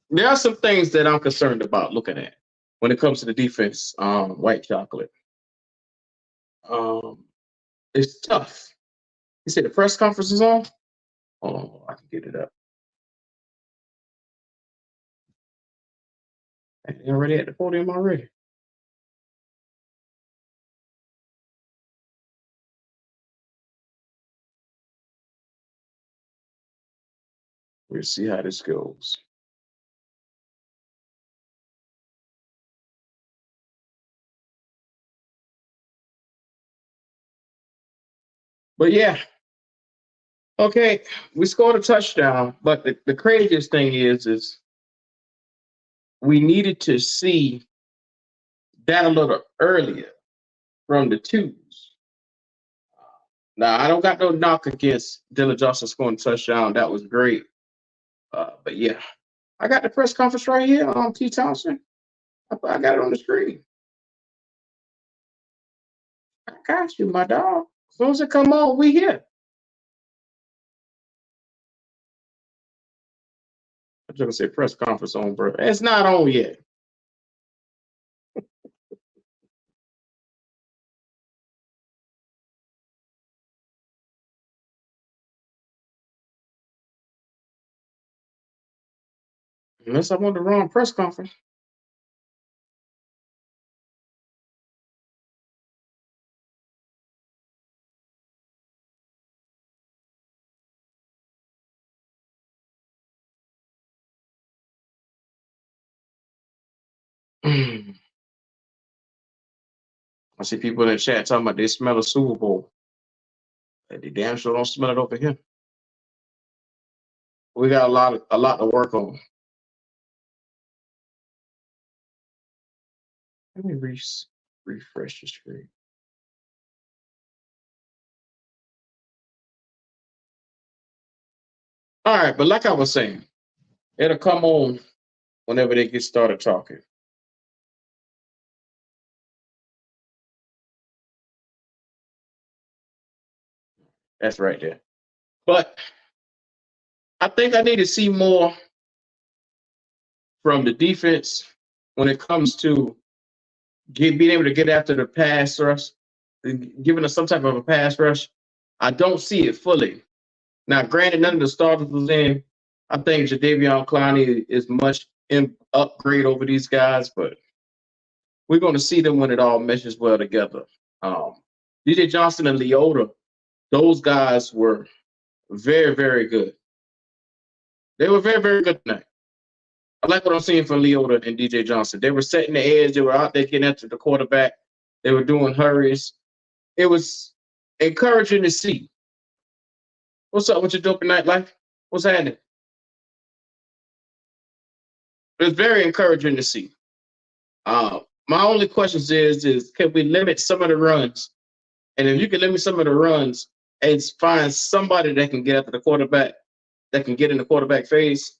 There are some things that I'm concerned about looking at when it comes to the defense. White chocolate. It's tough. You said the press conference is on? Hold on, I can get it up. They already at the podium already. We'll see how this goes. But yeah, okay, we scored a touchdown. But the craziest thing is we needed to see that a little earlier from the twos. Now, I don't got no knock against Dylan Johnson scoring a touchdown. That was great. But yeah, I got the press conference right here on T. Thompson. I got it on the screen. I got you, my dog. As soon as it come on, we here. I'm just gonna say press conference on, bro. It's not on yet. Unless I'm on the wrong press conference. I see people in the chat talking about they smell a Super Bowl. They damn sure don't smell it over here. We got a lot to work on. Let me refresh the screen. All right, but like I was saying, it'll come on whenever they get started talking. That's right there. But I think I need to see more from the defense when it comes to being able to get after the pass rush, giving us some type of a pass rush. I don't see it fully. Now, granted, none of the starters was in. I think Jadeveon Clowney is much upgrade over these guys, but we're going to see them when it all meshes well together. DJ Johnson and Leota, those guys were very, very good. They were very, very good tonight. I like what I'm seeing from Leota and DJ Johnson. They were setting the edge. They were out there getting after the quarterback. They were doing hurries. It was encouraging to see. What's up with your dope night life? What's happening? It's very encouraging to see. My only question is can we limit some of the runs? And if you can limit some of the runs and find somebody that can get after the quarterback, that can get in the quarterback phase,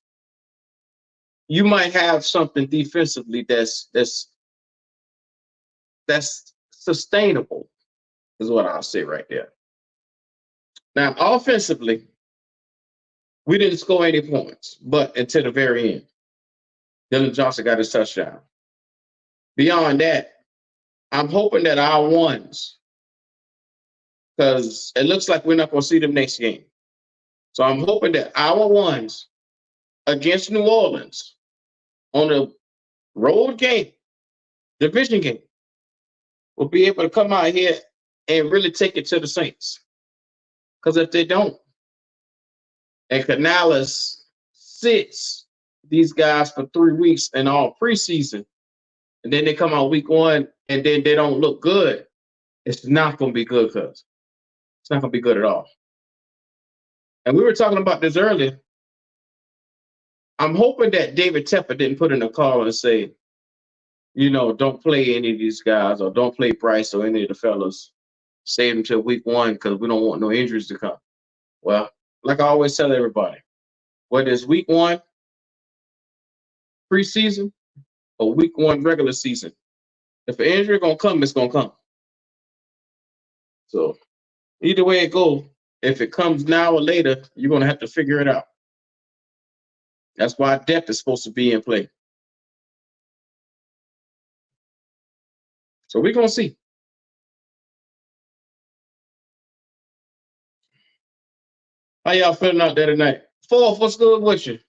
you might have something defensively that's sustainable, is what I'll say right there. Now, offensively, we didn't score any points, but until the very end. Dylan Johnson got his touchdown. Beyond that, I'm hoping that our ones, because it looks like we're not going to see them next game. So I'm hoping that our ones against New Orleans on a road game, division game, will be able to come out here and really take it to the Saints. Because if they don't, and Canales sits these guys for 3 weeks in all preseason, and then they come out week 1 and then they don't look good, it's not going to be good, cuz. It's not going to be good at all. And we were talking about this earlier. I'm hoping that David Tepper didn't put in a call and say, don't play any of these guys or don't play Bryce or any of the fellas. Save them till week 1 because we don't want no injuries to come. Well, like I always tell everybody, whether it's week 1 preseason or week 1 regular season, if an injury going to come, it's going to come. So either way it goes, if it comes now or later, you're going to have to figure it out. That's why depth is supposed to be in play. So we're going to see. How y'all feeling out there tonight? Fourth, what's good with you?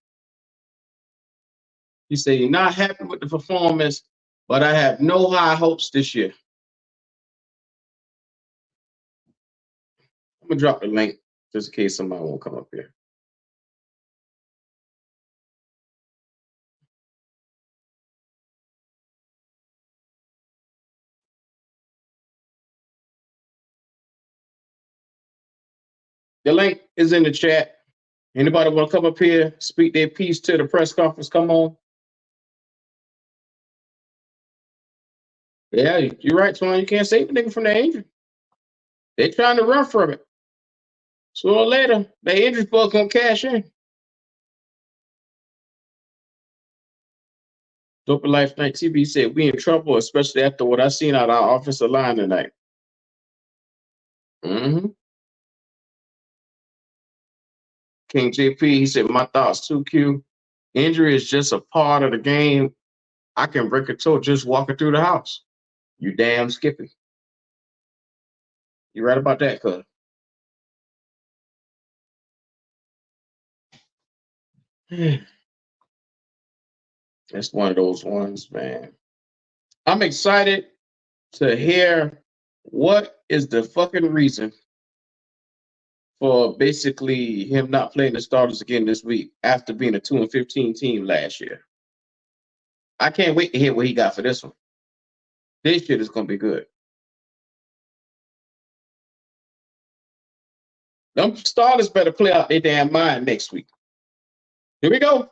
You say you're not happy with the performance, but I have no high hopes this year. I'm going to drop the link just in case somebody won't come up here. The link is in the chat. Anybody want to come up here, speak their piece to the press conference? Come on. Yeah, you're right, Twan. You can't save a nigga from the injury. They're trying to run from it. Sooner or later, the injury bug gonna cash in. Dope Life Night TV said we in trouble, especially after what I seen out of our offensive line tonight. Mm-hmm. King JP, he said, my thoughts too, Q. Injury is just a part of the game. I can break a toe just walking through the house. You damn Skippy. You right about that, cuz. It's one of those ones, man. I'm excited to hear what is the fucking reason for basically him not playing the starters again this week after being a 2-15 team last year. I can't wait to hear what he got for this one. This shit is gonna be good. Them starters better play out their damn mind next week. Here we go.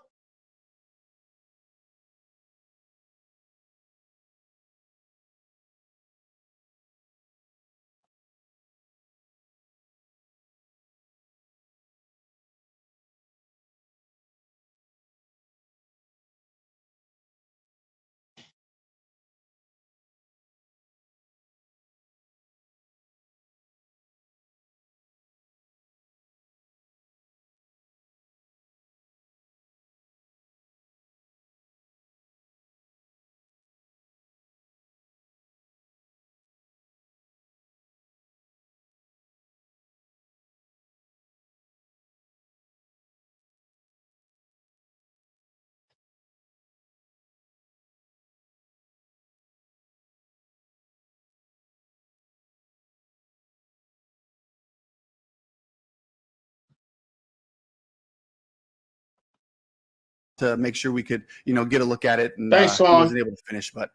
To make sure we could, get a look at it. And thanks, he Sean. wasn't able to finish, but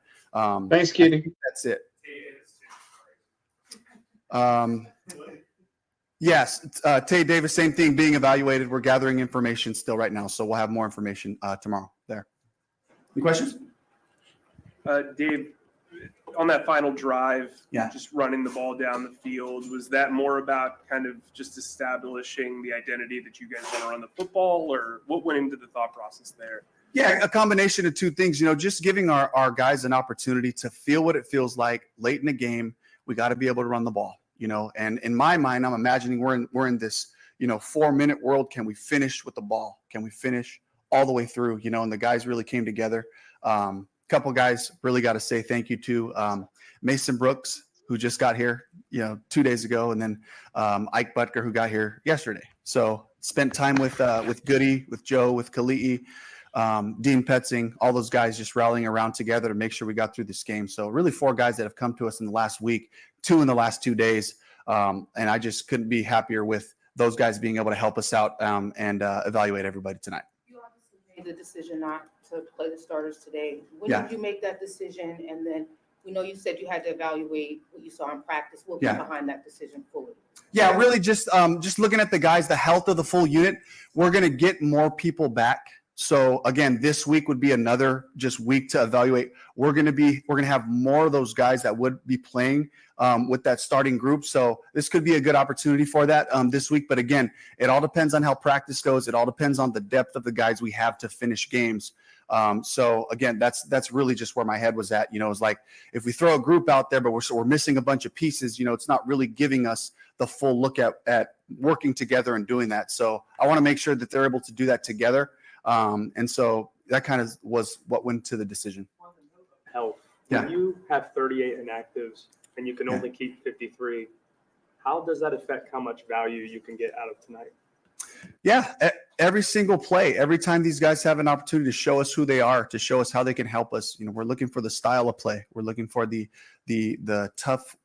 thanks, Kitty. That's it. Yes, Tay Davis, same thing, being evaluated. We're gathering information still right now, so we'll have more information tomorrow there. Any questions? Dave, on that final drive, Yeah. just running the ball down the field, was that more about kind of just establishing the identity that you guys want to run the football, or what went into the thought process there? Yeah, a combination of two things, just giving our guys an opportunity to feel what it feels like late in the game. We got to be able to run the ball, and in my mind, I'm imagining we're in this, 4-minute world. Can we finish with the ball? Can we finish all the way through, and the guys really came together. Couple guys really got to say thank you to Mason Brooks, who just got here, 2 days ago, and then Ike Butker, who got here yesterday. So spent time with Goody, with Joe, with Kali'i, Dean Petzing, all those guys just rallying around together to make sure we got through this game. So really 4 guys that have come to us in the last week, 2 in the last 2 days, and I just couldn't be happier with those guys being able to help us out and evaluate everybody tonight. You obviously made the decision not to play the starters today. When Yeah. did you make that decision? And then we know you said you had to evaluate what you saw in practice. What was Yeah. behind that decision fully? Yeah, really just looking at the guys, the health of the full unit. We're going to get more people back. So again, this week would be another just week to evaluate. We're going to have more of those guys that would be playing with that starting group. So this could be a good opportunity for that this week. But again, it all depends on how practice goes. It all depends on the depth of the guys we have to finish games. So again, that's really just where my head was at. It's like if we throw a group out there, but we're missing a bunch of pieces, it's not really giving us the full look at working together and doing that. So I want to make sure that they're able to do that together. And so that kind of was what went to the decision. Health. Yeah. When you have 38 inactives and you can only keep 53, how does that affect how much value you can get out of tonight? Yeah, every single play, every time these guys have an opportunity to show us who they are, to show us how they can help us. We're looking for the style of play. We're looking for the tough,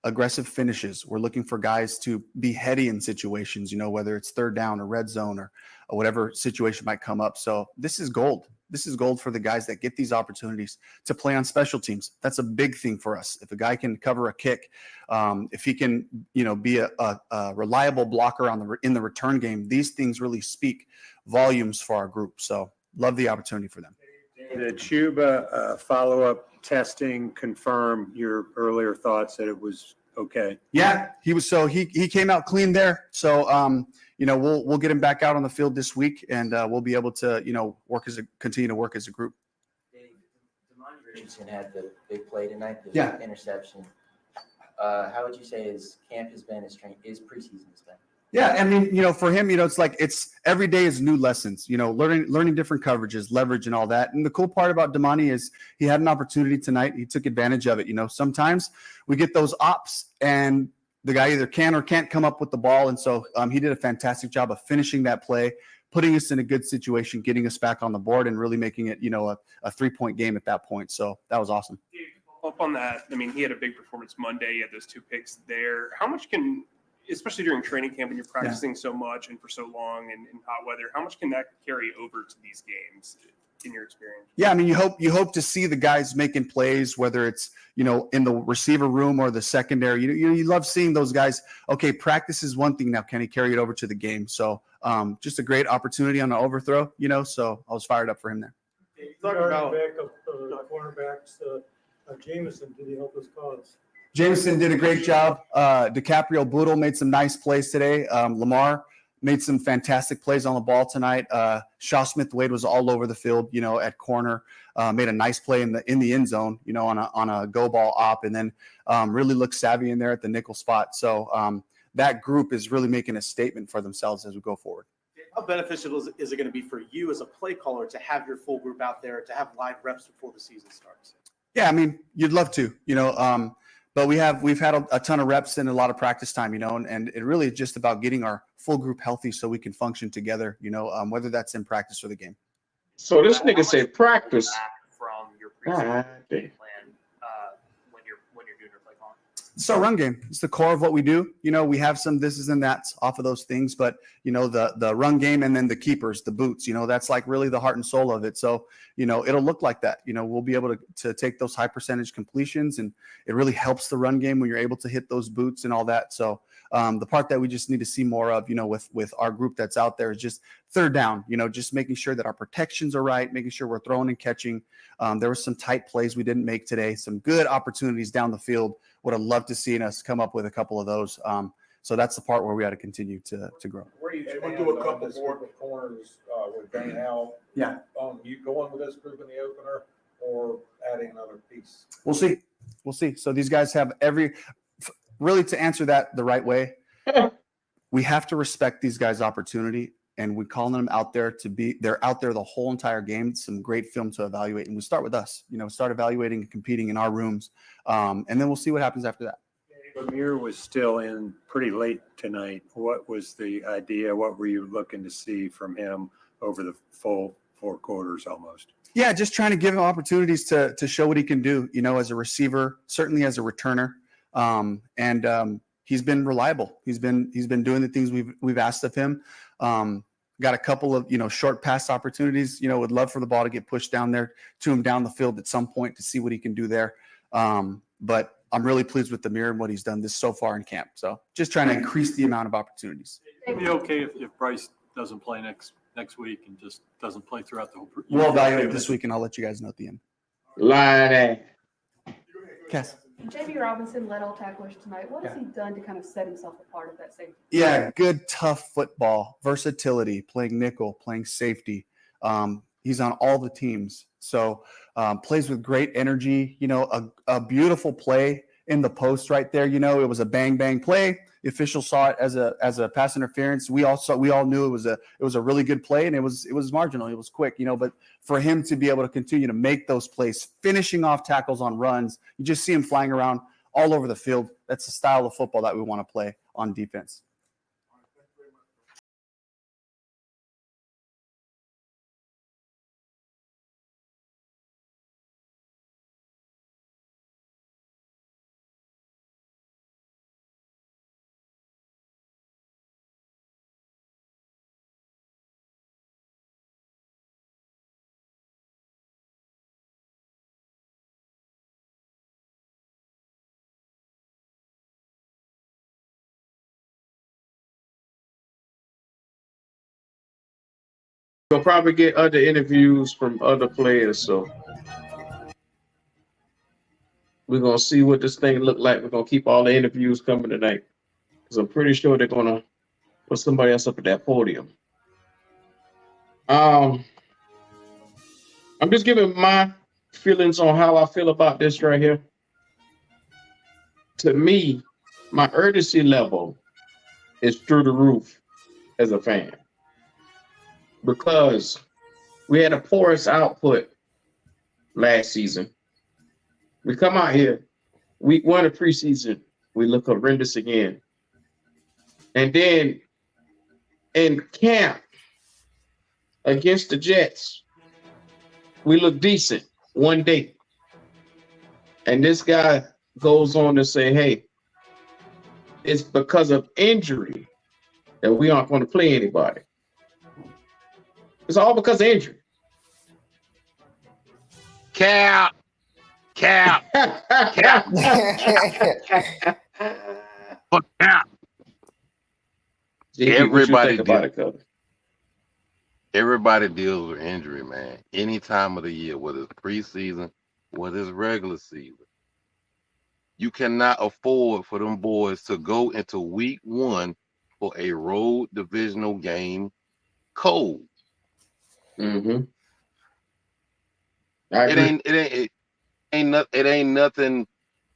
aggressive finishes. We're looking for guys to be heady in situations, whether it's third down or red zone or whatever situation might come up. So this is gold. This is gold for the guys that get these opportunities to play on special teams. That's a big thing for us. If a guy can cover a kick, if he can, be a reliable blocker in the return game, these things really speak volumes for our group. So love the opportunity for them. The Chuba follow-up testing confirm your earlier thoughts that it was okay? Yeah, he was. So he came out clean there. So we'll get him back out on the field this week, and we'll be able to continue to work as a group. Richardson had the big play tonight, the Yeah. interception. How would you say his camp has been, his preseason has been? Yeah, I mean, for him, it's every day is new lessons, learning different coverages, leverage and all that. And the cool part about Damani is he had an opportunity tonight. He took advantage of it. Sometimes we get those ops and the guy either can or can't come up with the ball. And so he did a fantastic job of finishing that play, putting us in a good situation, getting us back on the board and really making it, a 3-point game at that point. So that was awesome. Up on that, I mean, he had a big performance Monday. He had those 2 picks there. How much especially during training camp when you're practicing so much and for so long and in hot weather, how much can that carry over to these games in your experience? Yeah, I mean, you hope to see the guys making plays, whether it's, in the receiver room or the secondary. You love seeing those guys. Okay, practice is one thing now. Can he carry it over to the game? So just a great opportunity on an overthrow, so I was fired up for him there. Talk about backup cornerbacks. Jameson, did he help his cause? Jameson did a great job. DiCaprio Boodle made some nice plays today. Lamar made some fantastic plays on the ball tonight. Shaw Smith-Wade was all over the field, at corner. Made a nice play in the end zone, on a go ball op, and then really looked savvy in there at the nickel spot. So that group is really making a statement for themselves as we go forward. How beneficial is it going to be for you as a play caller to have your full group out there, to have live reps before the season starts? Yeah, I mean, you'd love to, but we've had a ton of reps and a lot of practice time, and it really is just about getting our full group healthy so we can function together, whether that's in practice or the game. So this nigga said practice. From your preseason plan when you're doing your play calling. It's our run game. It's the core of what we do. We have some thises and that's off of those things, but the run game and then the keepers, the boots, that's like really the heart and soul of it. So, it'll look like that. We'll be able to take those high percentage completions, and it really helps the run game when you're able to hit those boots and all that. So the part that we just need to see more of, with our group that's out there is just third down, just making sure that our protections are right, making sure we're throwing and catching. There were some tight plays we didn't make today, some good opportunities down the field. Would have loved to see us come up with a couple of those. So that's the part where we got to continue to grow. Where do you stand do a couple more corners with Dane Howell? Yeah. You going with this group in the opener or adding another piece? We'll see. So these guys have really to answer that the right way, we have to respect these guys' opportunity, and we call them out there they're out there the whole entire game. Some great film to evaluate, and we start with us, start evaluating and competing in our rooms. And then we'll see what happens after that. Amir was still in pretty late tonight. What was the idea? What were you looking to see from him over the full 4 quarters almost? Yeah, just trying to give him opportunities to show what he can do, as a receiver, certainly as a returner. And he's been reliable. He's been doing the things we've asked of him. Got a couple of, short pass opportunities, would love for the ball to get pushed down there to him down the field at some point to see what he can do there. But I'm really pleased with Amir and what he's done so far in camp. So just trying to increase the amount of opportunities. It'd be okay if Bryce doesn't play next week and just doesn't play throughout the whole. We'll evaluate this week, and I'll let you guys know at the end. Line. Cass. J.B. Robinson led all tacklers tonight. What has he done to kind of set himself apart of that safety? Yeah, good, tough football, versatility, playing nickel, playing safety. He's on all the teams. So plays with great energy, a beautiful play in the post right there. It was a bang, bang play. The official saw it as a pass interference. We all knew it was a really good play, and it was marginal. It was quick, but for him to be able to continue to make those plays, finishing off tackles on runs, you just see him flying around all over the field. That's the style of football that we want to play on defense. We'll probably get other interviews from other players, so we're gonna see what this thing look like. We're gonna keep all the interviews coming tonight, because I'm pretty sure they're gonna put somebody else up at that podium. I'm just giving my feelings on how I feel about this right here. To me, my urgency level is through the roof as a fan because we had a porous output last season. We come out here, week 1 of preseason, we look horrendous again. And then in camp against the Jets, we look decent one day. And this guy goes on to say, hey, it's because of injury that we aren't going to play anybody. It's all because of injury. Cap. Fuck cap. Everybody deals with injury, man. Any time of the year, whether it's preseason, whether it's regular season. You cannot afford for them boys to go into week 1 for a road divisional game cold. Mm-hmm. It ain't nothing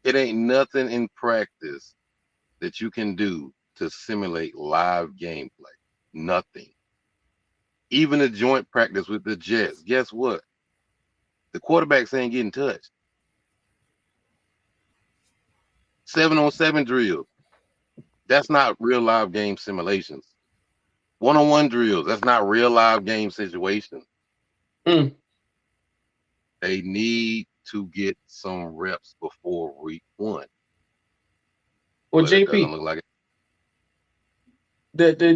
in practice that you can do to simulate live gameplay. Nothing. Even a joint practice with the Jets, guess what? The quarterbacks ain't getting touched. 7-on-7 drill. That's not real live game simulations. 1-on-1 drills. That's not real live game situations. They need to get some reps before week 1. Well, But it JP, doesn't look like it.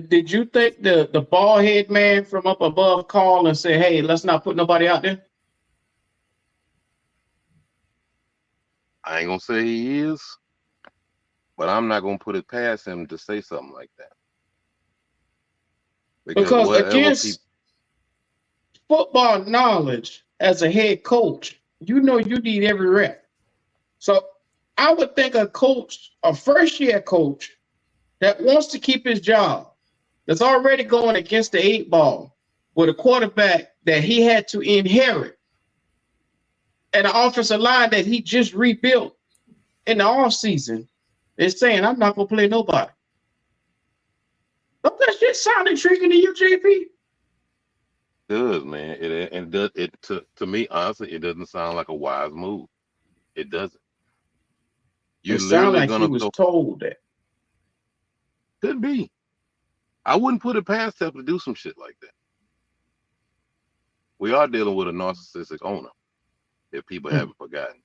did you think the ball head man from up above called and say, hey, let's not put nobody out there? I ain't gonna say he is, but I'm not gonna put it past him to say something like that. Because against football knowledge as a head coach, you know you need every rep. So I would think a coach, a first-year coach that wants to keep his job, that's already going against the 8 ball with a quarterback that he had to inherit and an offensive line that he just rebuilt in the offseason, is saying, I'm not going to play nobody. Don't that shit sound intriguing to you, JP? It does, man. To me, honestly, it doesn't sound like a wise move. It doesn't. It sounds like he was told that. Could be. I wouldn't put it past him to do some shit like that. We are dealing with a narcissistic owner, if people haven't forgotten.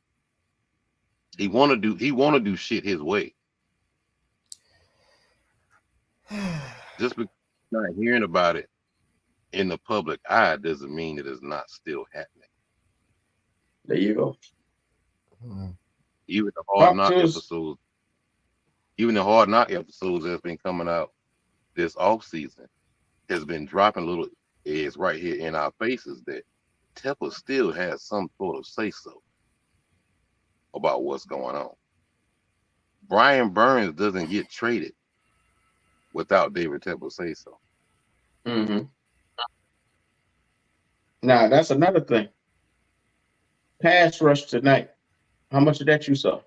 He wanna do shit his way. Just because you're not hearing about it in the public eye doesn't mean it is not still happening. There you go. Even the hard knock episodes that's been coming out this off season has been dropping little eggs right here in our faces that Tepper still has some sort of say so about what's going on. Brian Burns doesn't get traded without David Tepper say so. Mm-hmm. Now that's another thing. Pass rush tonight. How much of that you saw?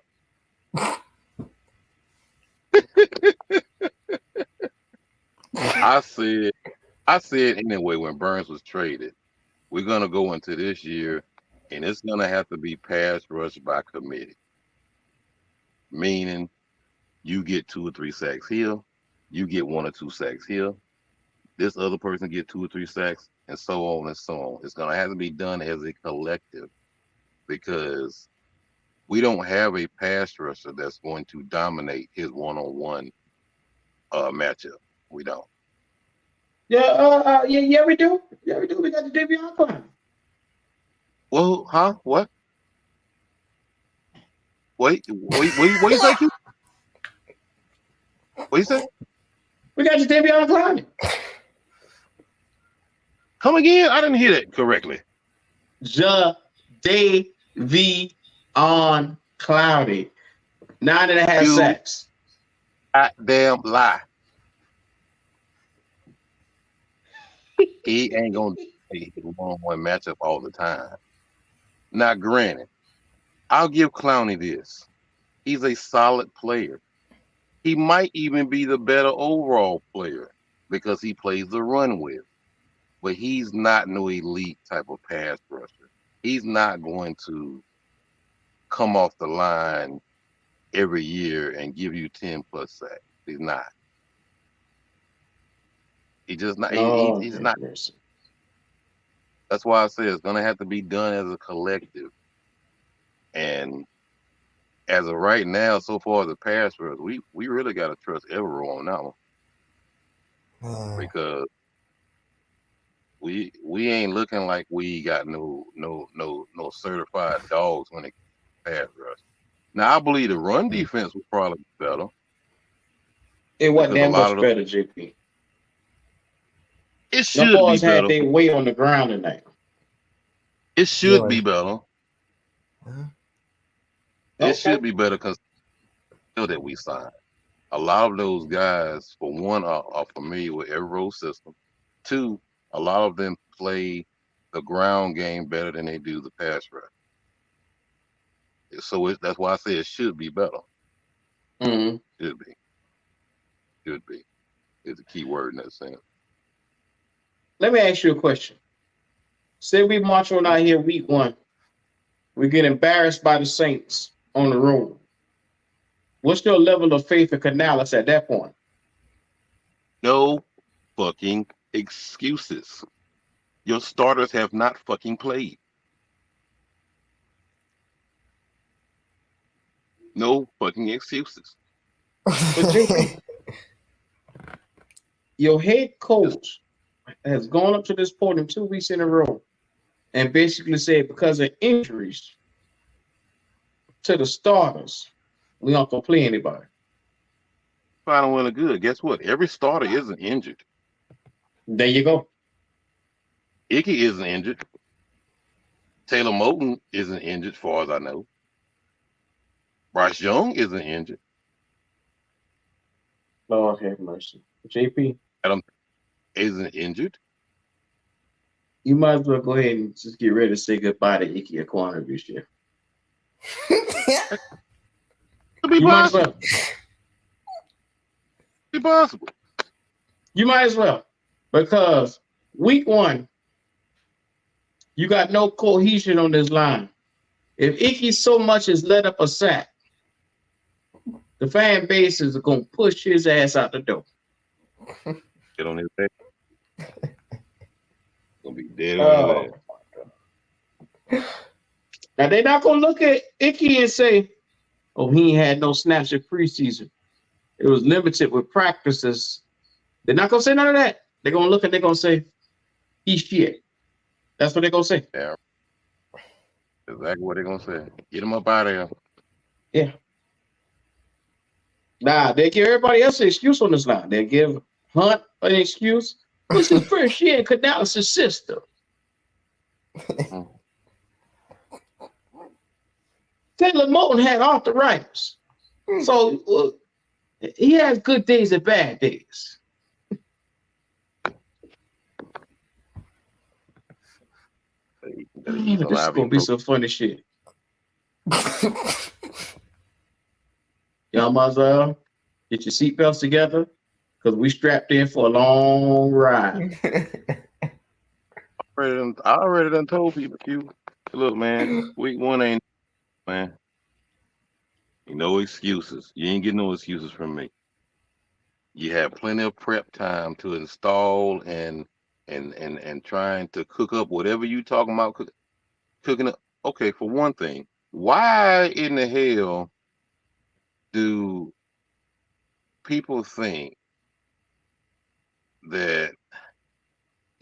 I said anyway when Burns was traded, we're gonna go into this year and it's gonna have to be pass rush by committee. Meaning you get 2 or 3 sacks here, you get 1 or 2 sacks here, this other person get 2 or 3 sacks, and so on and so on. It's gonna have to be done as a collective because we don't have a pass rusher that's going to dominate his one-on-one matchup. We don't. Yeah, we do. Yeah, we do. We got the Davion Clowney. Well, huh? What? Wait, what you say? What you say? We got the Davion Clowney. Come again? I didn't hear that correctly. Davion Clowney. 9.5 sacks. Goddamn lie. He ain't gonna play the one-on-one matchup all the time. Now, granted, I'll give Clowney this. He's a solid player. He might even be the better overall player because he plays the run with. But he's not no elite type of pass rusher. He's not going to come off the line every year and give you 10 plus sacks. He's not. He's just not. He's not. That's why I say it's going to have to be done as a collective. And as of right now, so far as the pass rush, we really got to trust Evero on that one because we ain't looking like we got no certified dogs when it comes to pass rush. Now I believe the run defense will probably be better. It wasn't that much better, JP. It should the boys be better. had their weight on the ground tonight. It should be better. It should be better because that we signed. A lot of those guys, for one, are familiar with Evero's system. Two, a lot of them play the ground game better than they do the pass rush. So that's why I say it should be better. Mm-hmm. Should be. Should be. Is a key word in that sense. Let me ask you a question. Say we march on out here week 1. We get embarrassed by the Saints on the road. What's your level of faith in Canales at that point? No fucking excuses. Your starters have not fucking played. No fucking excuses. But JP, your head coach has gone up to this podium 2 weeks in a row and basically said because of injuries to the starters, we aren't going to play anybody. Fine and well and good. Guess what? Every starter isn't injured. There you go. Icky isn't injured. Taylor Moton isn't injured, as far as I know. Bryce Young isn't injured. Lord have mercy. JP. Adam isn't injured. You might as well go ahead and just get ready to say goodbye to Icky Aquana this year. You might as well. Be possible. You might as well. Because week 1, you got no cohesion on this line. If Icky so much as let up a sack, the fan base is going to push his ass out the door. Get on his head. Gonna be dead on his head. Now they're not gonna look at Icky and say, "Oh, he ain't had no snaps at preseason. It was limited with practices." They're not gonna say none of that. They're gonna look and they're gonna say, "He's shit." That's what they're gonna say. Yeah. Exactly what they're gonna say. Get him up out of here. Yeah. Nah, they give everybody else an excuse on this line. They give Hunt an excuse. This is first year in Canales' system. Taylor Moton had arthritis. So he has good days and bad days. Man, this is gonna be some funny shit. Y'all might as well get your seatbelts together because we strapped in for a long ride. I already done told people, look, man, week 1 ain't, man. No excuses. You ain't getting no excuses from me. You have plenty of prep time to install and trying to cook up whatever you talking about cooking up. Okay, for one thing, why in the hell do people think that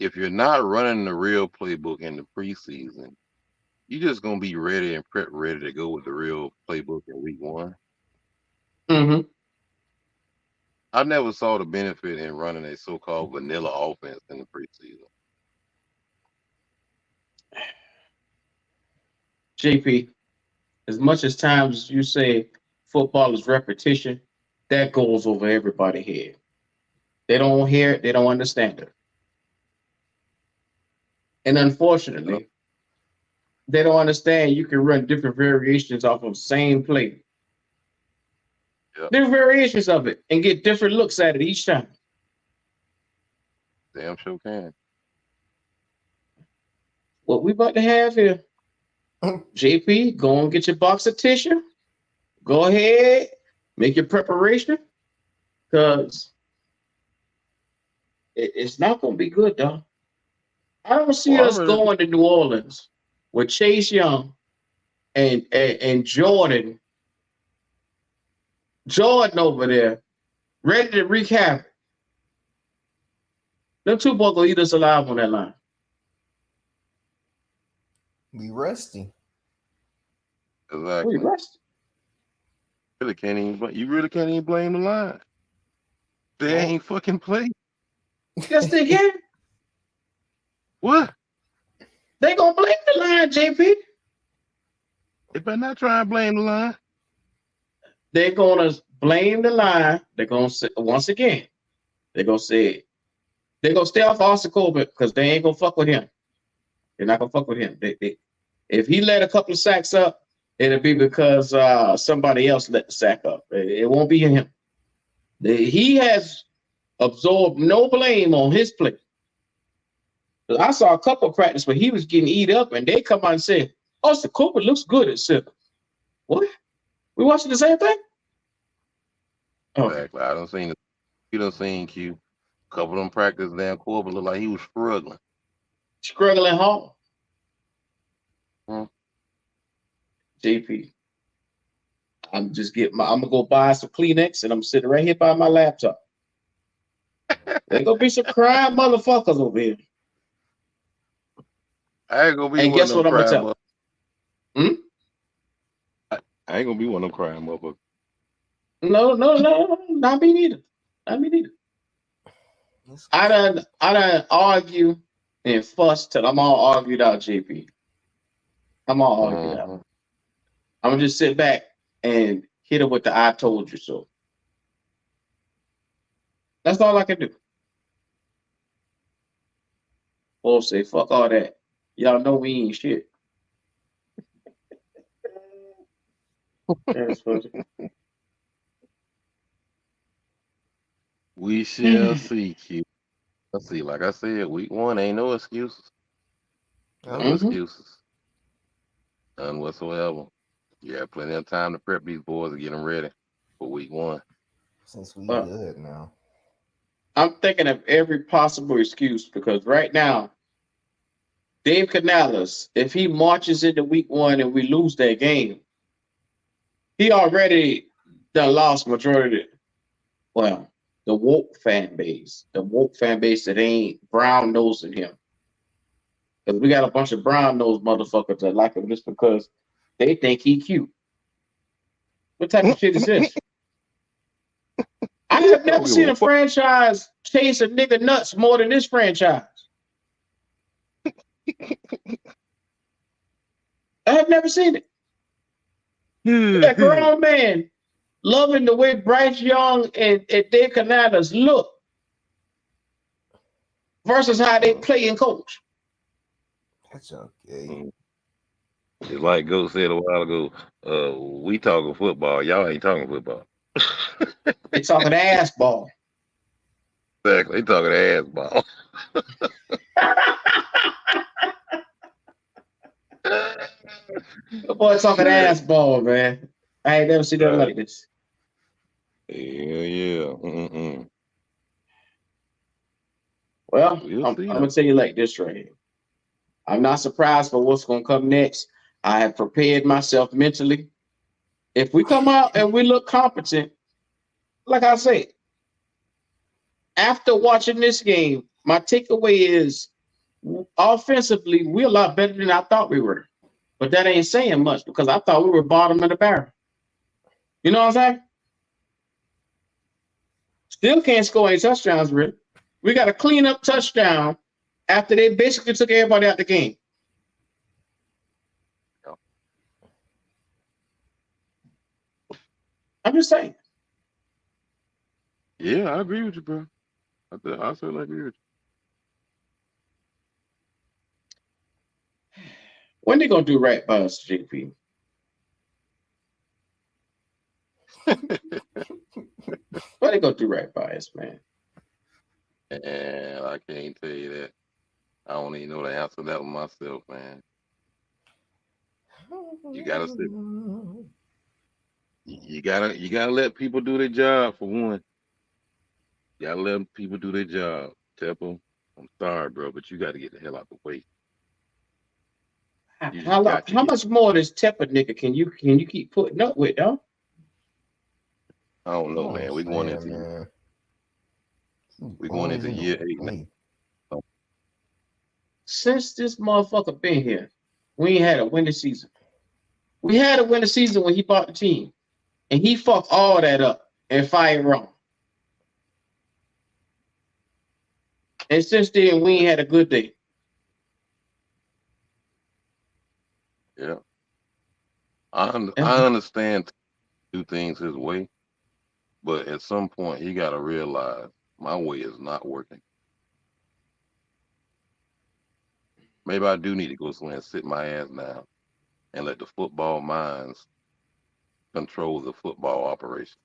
if you're not running the real playbook in the preseason, you're just gonna be ready and prep ready to go with the real playbook in week 1? Mm-hmm. I never saw the benefit in running a so-called vanilla offense in the preseason. JP, as much as times you say football is repetition, that goes over everybody's head. They don't hear it, they don't understand it. And unfortunately, They don't understand you can run different variations off of the same play. Yep. Different variations of it and get different looks at it each time. Damn sure can. What we about to have here, JP, go and get your box of tissue. Go ahead, make your preparation, because it's not going to be good, though. I don't see Well, us going to New Orleans with Chase Young and Jordan over there, ready to wreak havoc. Them two boys gonna eat us alive on that line. We rusty. Exactly. We rusty. You really can't even blame the line. They ain't fucking play. Yes, they can. What? They gonna blame the line, JP. They better not try and blame the line. They're gonna blame the line. They're gonna say once again. They're gonna say they're gonna stay off Austin Colbert because they ain't gonna fuck with him. They're not gonna fuck with him. If he let a couple of sacks up, it'll be because somebody else let the sack up. It won't be him. He has absorbed no blame on his play. I saw a couple of practice where he was getting eat up, and they come out and say, Austin Colbert looks good at center. What? We watching the same thing? Oh. Exactly. You done seen Q. A couple of them practice damn Corbett looked like he was struggling. Struggling hard. Hmm. JP. I'm gonna go buy some Kleenex and I'm sitting right here by my laptop. There's gonna be some crying motherfuckers over here. I ain't gonna be and one guess of them what I'm gonna crying tell? I ain't gonna be one of them crying motherfuckers. No, not me neither. Not me neither. I done argue and fuss till I'm all argued out, JP. I'm all argued out. I'm gonna just sit back and hit it with the I told you so. That's all I can do. Or say, fuck all that. Y'all know we ain't shit. That's funny. We shall see, Q. Let's see. Like I said, week 1 ain't no excuses. No excuses. None whatsoever. You have plenty of time to prep these boys and get them ready for week 1. Since we good now. I'm thinking of every possible excuse because right now, Dave Canales, if he marches into week 1 and we lose that game, he already done lost majority. Well, the woke fan base that ain't brown nosing him. Because we got a bunch of brown nosed motherfuckers that like him just because they think he cute. What type of shit is this? I have never seen a franchise chase a nigga nuts more than this franchise. I have never seen it. That grown man loving the way Bryce Young and Dave Canales look versus how they play and coach. That's okay. Just like Goat said a while ago, we talking football. Y'all ain't talking football. They talking ass ball. Exactly. They talking ass ball. The boy talking ass ball, man. I ain't never seen that like this. Yeah. Well, I'm gonna tell you like this right here. I'm not surprised for what's gonna come next. I have prepared myself mentally. If we come out and we look competent, like I say, after watching this game, my takeaway is offensively, we're a lot better than I thought we were. But that ain't saying much because I thought we were bottom of the barrel. You know what I'm saying? Still can't score any touchdowns, really. We got a clean up touchdown after they basically took everybody out the game. I'm just saying. Yeah, I agree with you, bro. I certainly agree with When they gonna do right by us, JP? When they gonna do right by us, man? And I can't tell you that. I don't even know the answer to that one myself, man. You gotta sit. You gotta let people do their job for one. You gotta let people do their job. Temple, I'm sorry, bro, but you gotta get the hell out the way. You just got to How get. much more of this Tepper nigga can you keep putting up with, though? I don't know, man. We're going into year 8 now. Since this motherfucker been here, we ain't had a winning season. We had a winning season when he bought the team, and he fucked all that up and fired wrong. And since then, we ain't had a good day. Yeah. I understand do things his way, but at some point he got to realize my way is not working. Maybe I do need to go somewhere and sit my ass down and let the football minds control the football operation.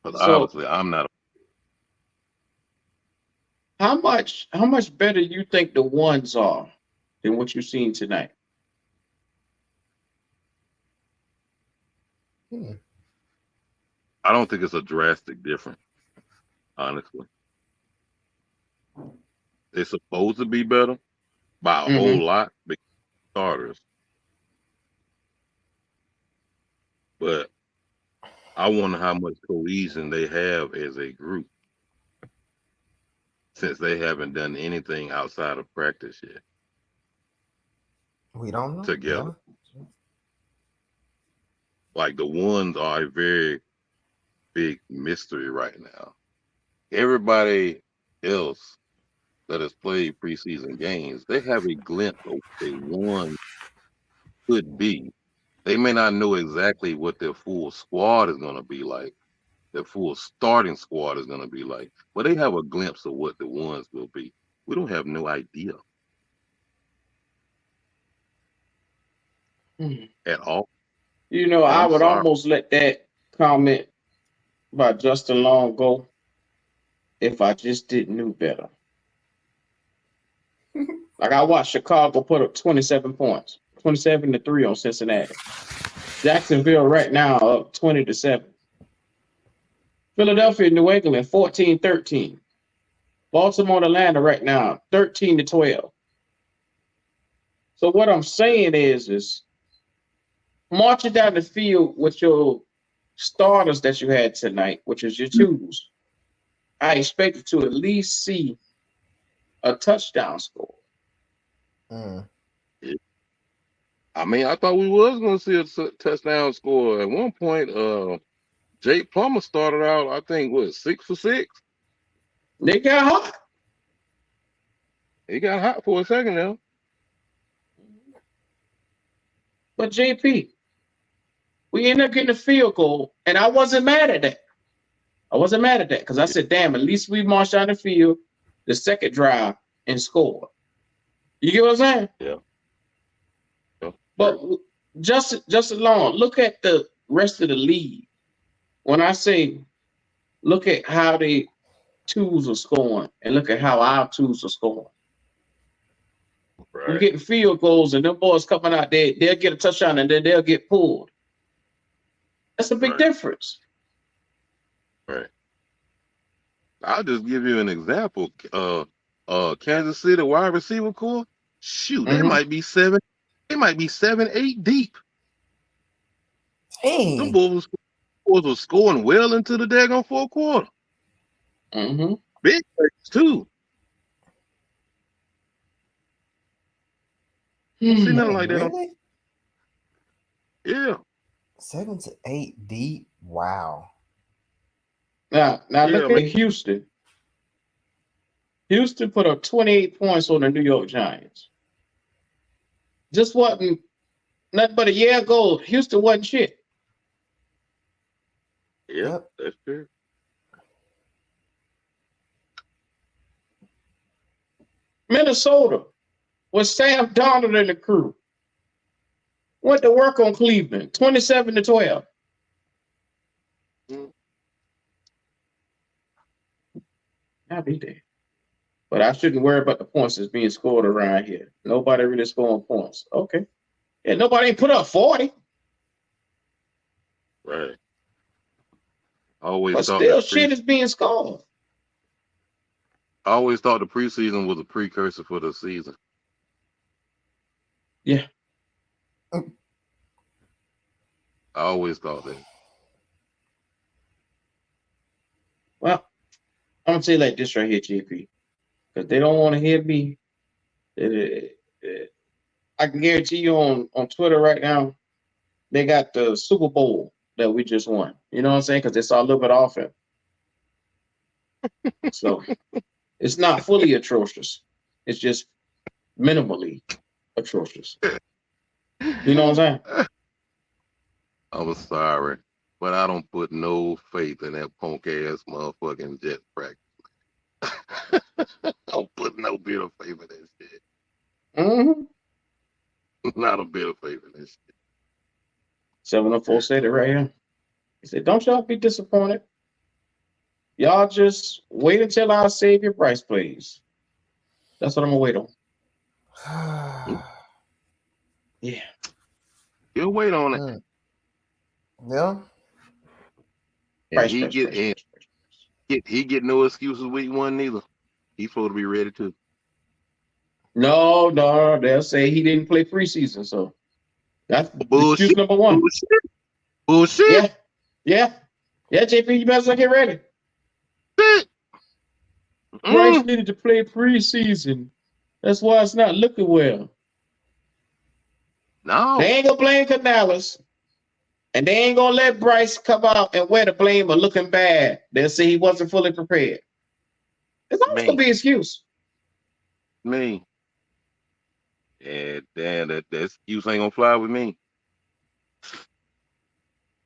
But obviously, I'm not. How much better you think the ones are than what you've seen tonight? I don't think it's a drastic difference, honestly. It's supposed to be better by a whole lot because starters. But I wonder how much cohesion they have as a group since they haven't done anything outside of practice yet. We don't know. Together. Yeah. Like the ones are a very big mystery right now. Everybody else that has played preseason games, they have a glimpse of what they one could be. They may not know exactly what their full squad is going to be like, their full starting squad is going to be like, but they have a glimpse of what the ones will be. We don't have no idea at all. You know, I would almost let that comment by Justin Long go if I just didn't know better. Like I watched Chicago put up 27 points, 27-3 on Cincinnati. Jacksonville right now up 20-7. Philadelphia, New England 14-13. Baltimore and Atlanta right now 13-12. So what I'm saying is marching down the field with your starters that you had tonight, which is your twos, I expected to at least see a touchdown score. I mean, I thought we was going to see a touchdown score. At one point, Jake Plummer started out, I think, 6 for 6? They got hot. He got hot for a second now. But JP, we ended up getting a field goal, and I wasn't mad at that. I wasn't mad at that because I said, damn, at least we marched down the field the second drive and scored. You get what I'm saying? Yeah. But just alone, look at the rest of the league. When I say look at how the twos are scoring and look at how our twos are scoring. Right. We're getting field goals and them boys coming out there, they'll get a touchdown and then they'll get pulled. That's a big difference. Right. I'll just give you an example. Kansas City wide receiver core, shoot, they might be 7, 8 deep. Hey. Them boys were scoring well into the daggone fourth quarter. Big plays too. See nothing like that. Really? Yeah. 7 to 8 deep. Wow. Now look at Houston. Houston put up 28 points on the New York Giants. Just wasn't nothing but a year ago. Houston wasn't shit. Yep, that's true. Minnesota with Sam Darnold and the crew. Went to work on Cleveland, 27-12. I'll be there. But I shouldn't worry about the points that's being scored around here. Nobody really scoring points. Okay. Yeah, nobody ain't put up 40. Right. I always But thought still, that shit is being scored. I always thought the preseason was a precursor for the season. Yeah. I always thought that. Well, I'm gonna say like this right here, JP, because they don't want to hear me. I can guarantee you on Twitter right now, they got the Super Bowl that we just won. You know what I'm saying? Because it's all a little bit off it. So it's not fully atrocious. It's just minimally atrocious. You know what I'm saying? I'm sorry, but I don't put no faith in that punk ass motherfucking jet practice. I don't put no bit of faith in that shit. Mm-hmm. Not a bit of faith in that shit. 704 said it right here. He said, don't y'all be disappointed. Y'all just wait until our Savior Bryce plays. That's what I'm going to wait on. Yeah. You'll wait on it. Yeah. And he get no excuses week one neither. He's supposed to be ready too. No, they'll say he didn't play preseason, so that's bullshit. Excuse number one. Bullshit. Yeah, JP, you better get ready. Bryce needed to play preseason. That's why it's not looking well. No. They ain't gonna blame Canales. And they ain't gonna let Bryce come out and wear the blame of looking bad. They'll say he wasn't fully prepared. It's always gonna be an excuse. Me. Yeah, damn, that excuse ain't gonna fly with me.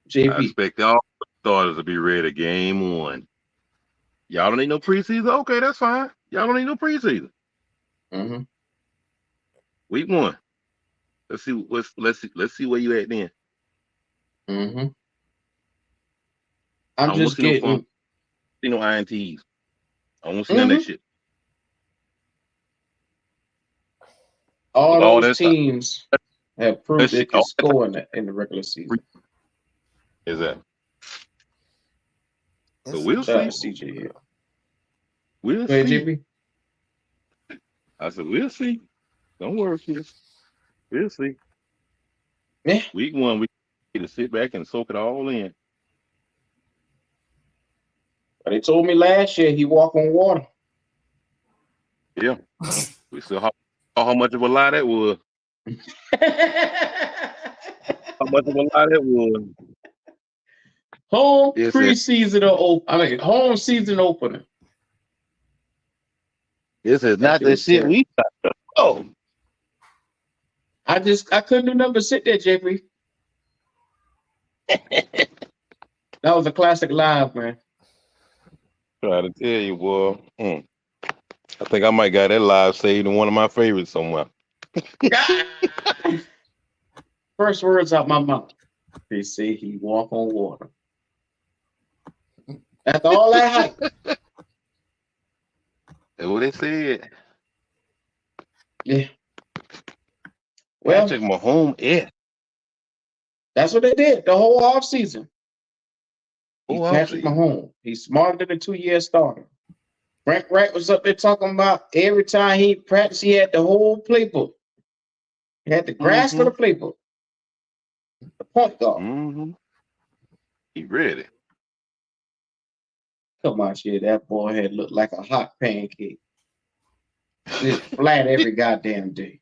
JP. I expect all starters to be ready game one. Y'all don't need no preseason? Okay, that's fine. Y'all don't need no preseason. Mm-hmm. Week one. Let's see where you at then. Mm-hmm. I don't just getting see no INTs. I don't see none of that shit. All those teams have proved they can score in the regular season. Is that? So we'll see. CJ here. We'll see. JP? I said we'll see. Don't worry, kids. We'll see. Yeah. Week one, we get to sit back and soak it all in. But they told me last year he walked on water. Yeah. We saw how much of a lie that was. How much of a lie that was. Home season opener. This is not the shit we thought. Oh. I couldn't do nothing but sit there, JP. That was a classic live, man. Try to tell you, boy. I think I might got that live saved in one of my favorites somewhere. First words out my mouth. They say he walk on water. After all that hype. That's what they said. Yeah. Well, Patrick Mahomes, that's what they did the whole offseason. He's Patrick Mahomes. He's smarter than a 2-year starter. Frank Wright was up there talking about every time he practiced, he had the whole playbook. He had the grasp of the playbook. The point guard. Mm-hmm. He ready. Come on, shit. That boy had looked like a hot pancake. Just flat every goddamn day.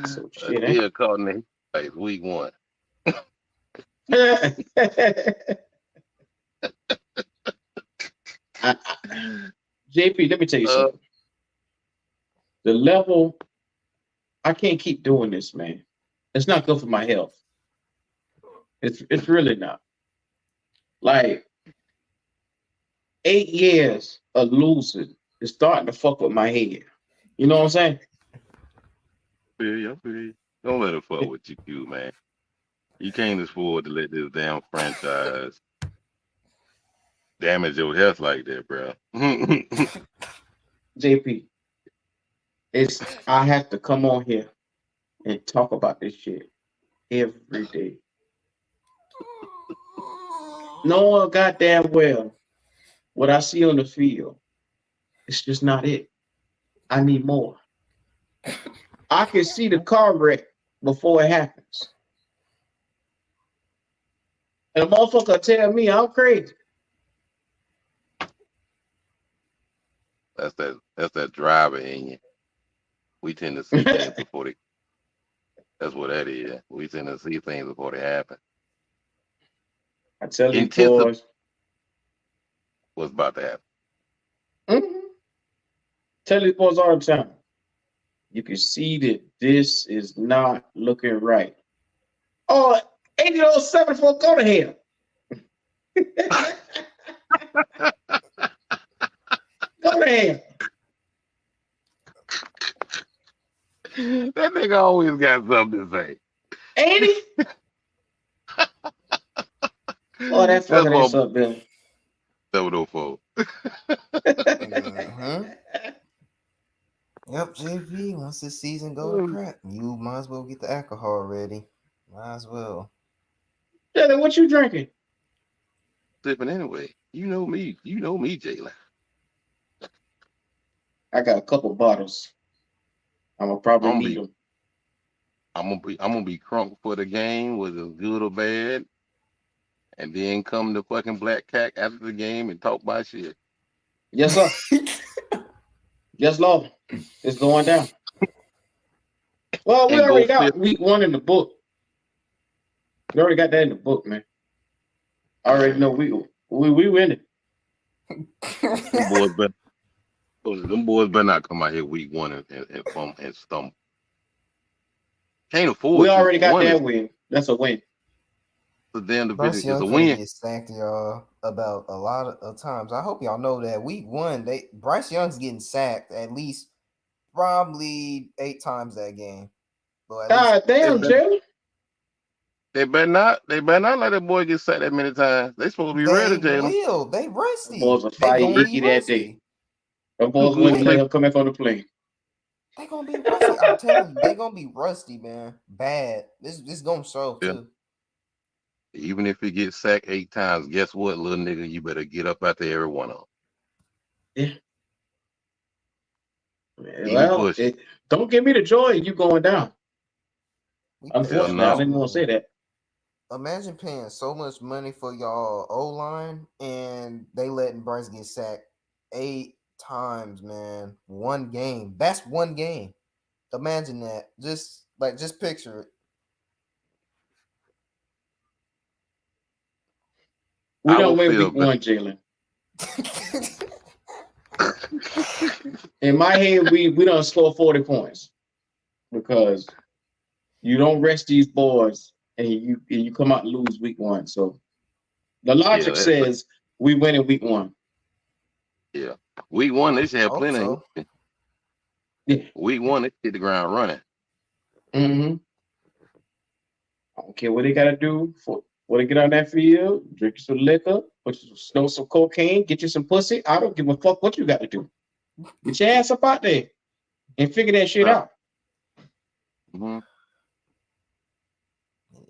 So shit. Yeah, caught in the week one. JP, let me tell you something. The level, I can't keep doing this, man. It's not good for my health. It's really not. Like 8 years of losing is starting to fuck with my head. You know what I'm saying? Yeah, don't let it fuck with you, man. You can't afford to let this damn franchise damage your health like that, bro. JP, I have to come on here and talk about this shit every day. Knowing goddamn well what I see on the field, it's just not it. I need more. I can see the car wreck before it happens. And a motherfucker tell me I'm crazy. That's that driver in you. We tend to see things before they. That's what that is. We tend to see things before they happen. I tell these boys what's about to happen. Mm-hmm. Tell these boys all the time. You can see that this is not looking right. Oh, 8074, go to hell. Go to hell. That nigga always got something to say. Ain't he? Oh, that fucking ain't something, Bill. 704. Yep, JP, once this season go to crap, you might as well get the alcohol ready. Might as well. Jalen, what you drinking? Sipping anyway. You know me, Jalen. I got a couple bottles. I'm gonna probably need them. I'm gonna be crunk for the game, whether it's good or bad, and then come to fucking Black Cat after the game and talk my shit. Yes, sir. Yes, Lord. It's going down. Well, we already got week 1 in the book. We already got that in the book, man. I already know we win it. Them boys better not come out here week 1 and stumble. Can't afford. We already got that win. That's a win. The damn Bryce division Young is a win. get sacked, y'all, about a lot of times. I hope y'all know that week 1, Bryce Young's getting sacked at least probably 8 times that game. God damn, Jalen. They better not let that boy get sacked that many times. They supposed to be ready, Jalen. They rusty. The boys will fire Icky that day. The boys wouldn't let him come back on the plane. They gonna be rusty. I'm telling you, they gonna be rusty, man. Bad. This gonna show too. Even if he gets sacked 8 times, guess what, little nigga? You better get up after every one of them. Yeah. Well, don't give me the joy of you going down. Unfortunately, I didn't want to say that. Imagine paying so much money for y'all O-line and they letting Bryce get sacked 8 times, man. 1 game. That's 1 game. Imagine that. Just picture it. We don't win week 1, Jalen. In my head, we don't score 40 points because you don't rest these boys and you come out and lose week 1. So the logic says we win in week 1. Yeah, week 1 they should have plenty. So. Yeah, week 1 they hit the ground running. Mm-hmm. I don't care what they gotta do when they get on that field. Drink some liquor, snow some cocaine, get you some pussy. I don't give a fuck what you got to do. Get your ass up out there and figure that shit out. Mm-hmm.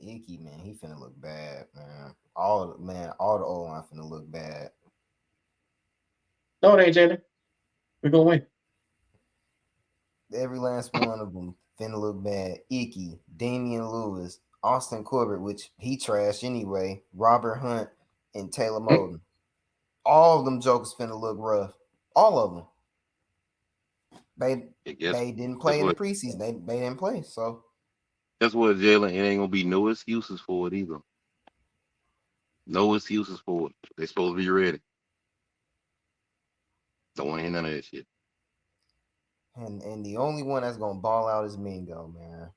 Icky, man, he finna look bad, man. All the O-line finna look bad. No, it ain't, Jalen. We're gonna win. Every last one of them finna look bad. Icky, Damian Lewis, Austin Corbett, which he trashed anyway, Robert Hunt, and Taylor Moden. All of them jokers finna look rough. All of them. They didn't play in the preseason. They didn't play. So that's what, Jalen. It ain't gonna be no excuses for it either. No excuses for it. They supposed to be ready. Don't want to hear none of that shit. And the only one that's gonna ball out is Mingo, man.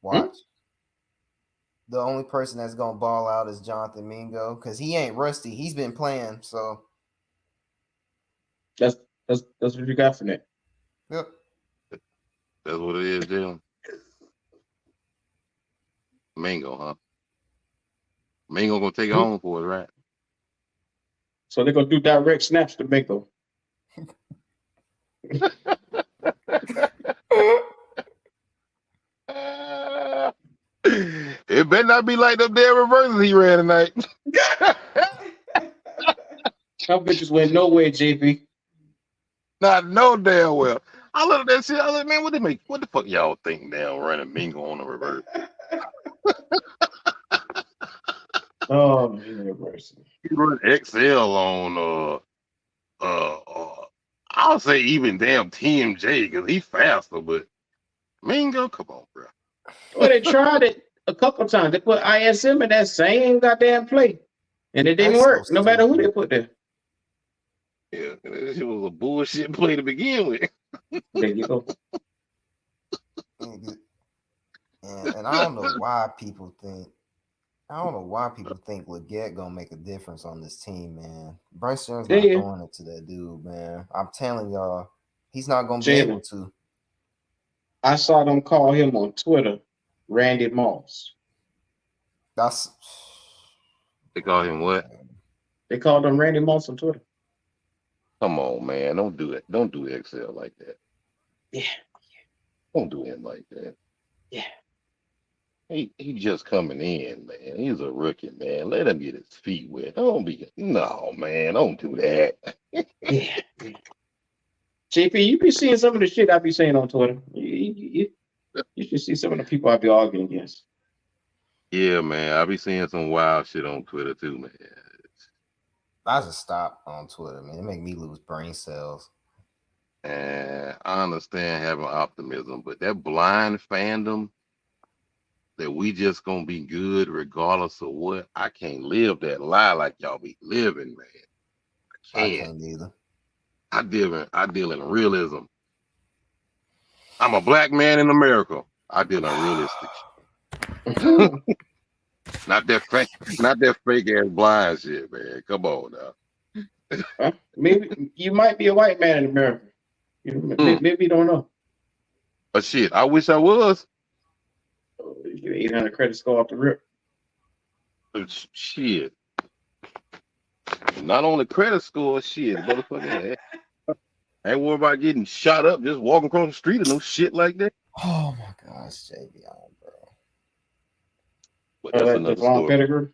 Watch. The only person that's gonna ball out is Jonathan Mingo because he ain't rusty. He's been playing, so that's That's what you got for that. Yep. That's what it is, Jalen. Mingo, huh? Mingo gonna take it home for us, right? So they're gonna do direct snaps to Mingo. It better not be like them damn reverses he ran tonight. Some bitches went nowhere, JP. Not no damn well. I look at that shit. I like, man, what the fuck y'all think now running Mingo on the reverse? Oh, reverse. He run XL on I'll say even damn TMJ because he's faster, but Mingo, come on, bro. Well, they tried it a couple times. They put ISM in that same goddamn play, and it didn't work. No matter who they put there. Yeah, it was a bullshit play to begin with. There you go. And I don't know why people think Leggett gonna make a difference on this team, man. Bryce Young's not throwing it to that dude, man. I'm telling y'all, he's not gonna be able to. I saw them call him on Twitter, Randy Moss. They call him what? They called him Randy Moss on Twitter. Come on, man. Don't do it. Don't do XL like that. Yeah. Don't do him like that. Yeah. He just coming in, man. He's a rookie, man. Let him get his feet wet. No, man. Don't do that. Yeah. JP, you be seeing some of the shit I be saying on Twitter. You should see some of the people I be arguing against. Yeah, man. I be seeing some wild shit on Twitter too, man. I just stop on Twitter, man. It make me lose brain cells. And I understand having optimism, but that blind fandom that we just gonna be good regardless of what, I can't live that lie like y'all be living, man. I can't either. I deal in realism. I'm a black man in America. I deal in realistic shit. Not that fake ass blind shit, man. Come on now. Maybe you might be a white man in America. Maybe you don't know. But shit, I wish I was. You get 800 credit score off the rip. Shit. Not only credit score, shit, motherfucker. I ain't worried about getting shot up just walking across the street or no shit like that. Oh my gosh, Javion, bro. But that's another story. Pedigree.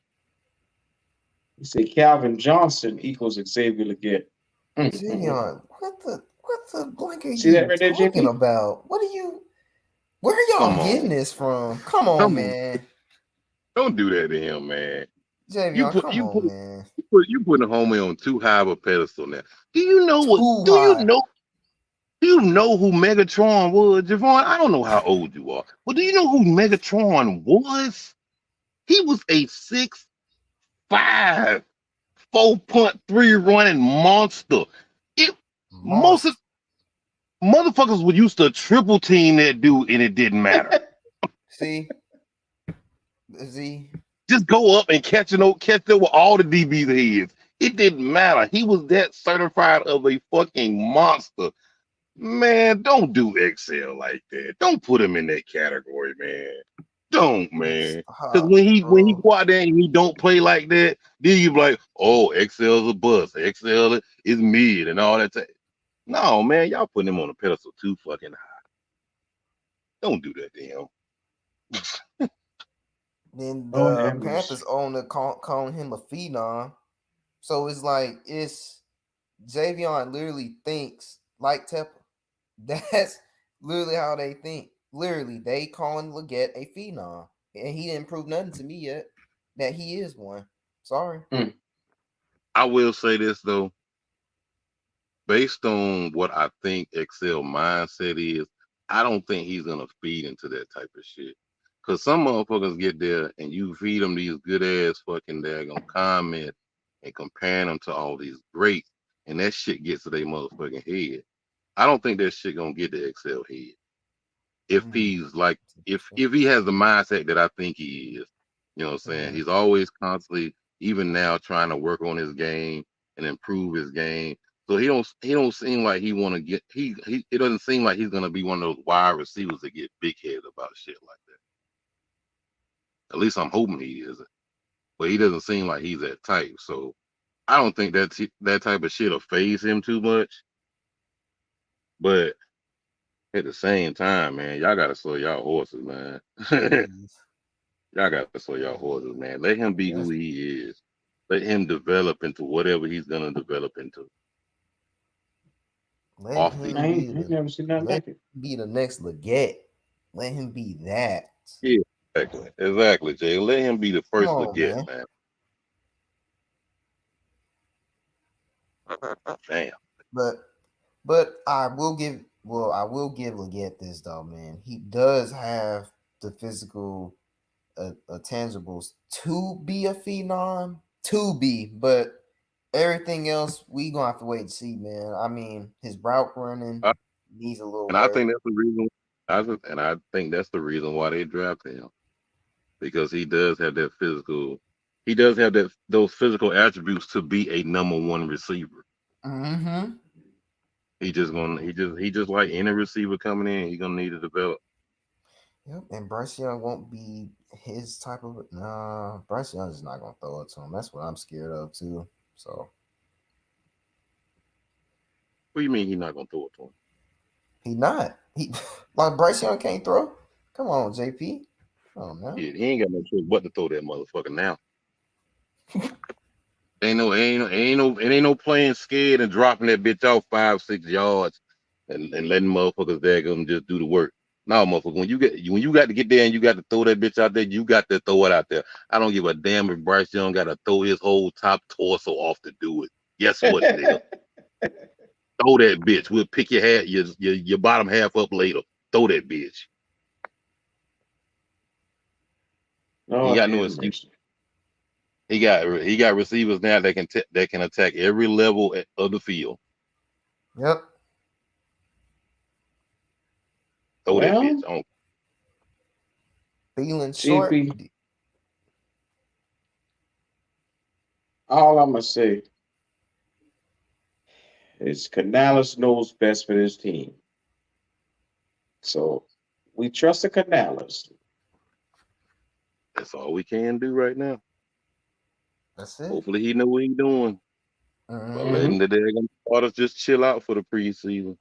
You say Calvin Johnson equals Xavier Leggett. Javion, what the blank are you See that right there, talking JP? about? Where are y'all getting this from? Come on, man. Don't do that to him, man. Javion, man. You putting the homie on too high of a pedestal now. Do you know who Megatron was, Javon? I don't know how old you are, but do you know who Megatron was? He was a 6'5", 4.3 running monster. Most of motherfuckers would used to triple team that dude, and it didn't matter. See. Just go up and catch up with all the DBs heads. It didn't matter. He was that certified of a fucking monster. Man, don't do XL like that. Don't put him in that category, man. Don't, man. Because when he go out there and he don't play like that, then you be like, oh, XL's a bust. XL is mid and all that. No, man, y'all putting him on a pedestal too fucking high. Don't do that to him. Then the Panthers owner calling him a phenom. So it's like Javion literally thinks like Tepper. That's literally how they think. Literally, they calling Leggett a phenom. And he didn't prove nothing to me yet that he is one. Sorry. I will say this though. Based on what I think XL mindset is, I don't think he's gonna feed into that type of shit. Cause some motherfuckers get there and you feed them these good ass fucking daggone comment and comparing them to all these greats, and that shit gets to their motherfucking head. I don't think that shit gonna get to XL head. If he's like, if he has the mindset that I think he is, you know what I'm saying? He's always constantly, even now, trying to work on his game and improve his game. So he don't seem like he want to get he it doesn't seem like he's gonna be one of those wide receivers that get big headed about shit like that. At least I'm hoping he isn't. But he doesn't seem like he's that type. So I don't think that type of shit will phase him too much. But at the same time, man, y'all gotta slow y'all horses, man. Y'all gotta slow y'all horses, man. Let him be who he is. Let him develop into whatever he's gonna develop into. Let Off him the I be ain't the, never seen nothing let like it. him be the next Leggett. Let him be that. Yeah, exactly, Jay. Let him be the Come first on, Leggett, man. man. Damn. But I will give Leggett this though, man. He does have the physical tangibles to be a phenom, but everything else we gonna have to wait and see, man. I mean, his route running needs a little And I work. think that's the reason. I think that's the reason why they drafted him, because he does have that physical. He does have those physical attributes to be a number one receiver. Mm-hmm. He just like any receiver coming in, he's gonna need to develop. Yep, and Bryce Young won't be his type of. Nah, Bryce Young is not gonna throw it to him. That's what I'm scared of too. So What do you mean he's not gonna throw it to him? he not. He like Bryce Young can't throw. Come on, JP. Oh no. Yeah, he ain't got no choice but to throw that motherfucker now. Ain't no playing scared and dropping that bitch off 5-6 yards and letting motherfuckers daggum just do the work. No, motherfucker, when you got to get there and you got to throw that bitch out there, you got to throw it out there. I don't give a damn if Bryce Young got to throw his whole top torso off to do it. Guess what, nigga? Throw that bitch. We'll pick your bottom half up later. Throw that bitch. Oh, He got no excuse. He got receivers now that can attack every level of the field. Yep. Throw that Well, bitch on. Feeling short. JP, all I'm gonna say is Canales knows best for this team. So we trust the Canales. That's all we can do right now. That's it. Hopefully he know what he's doing. But letting the daggum starters just chill out for the preseason.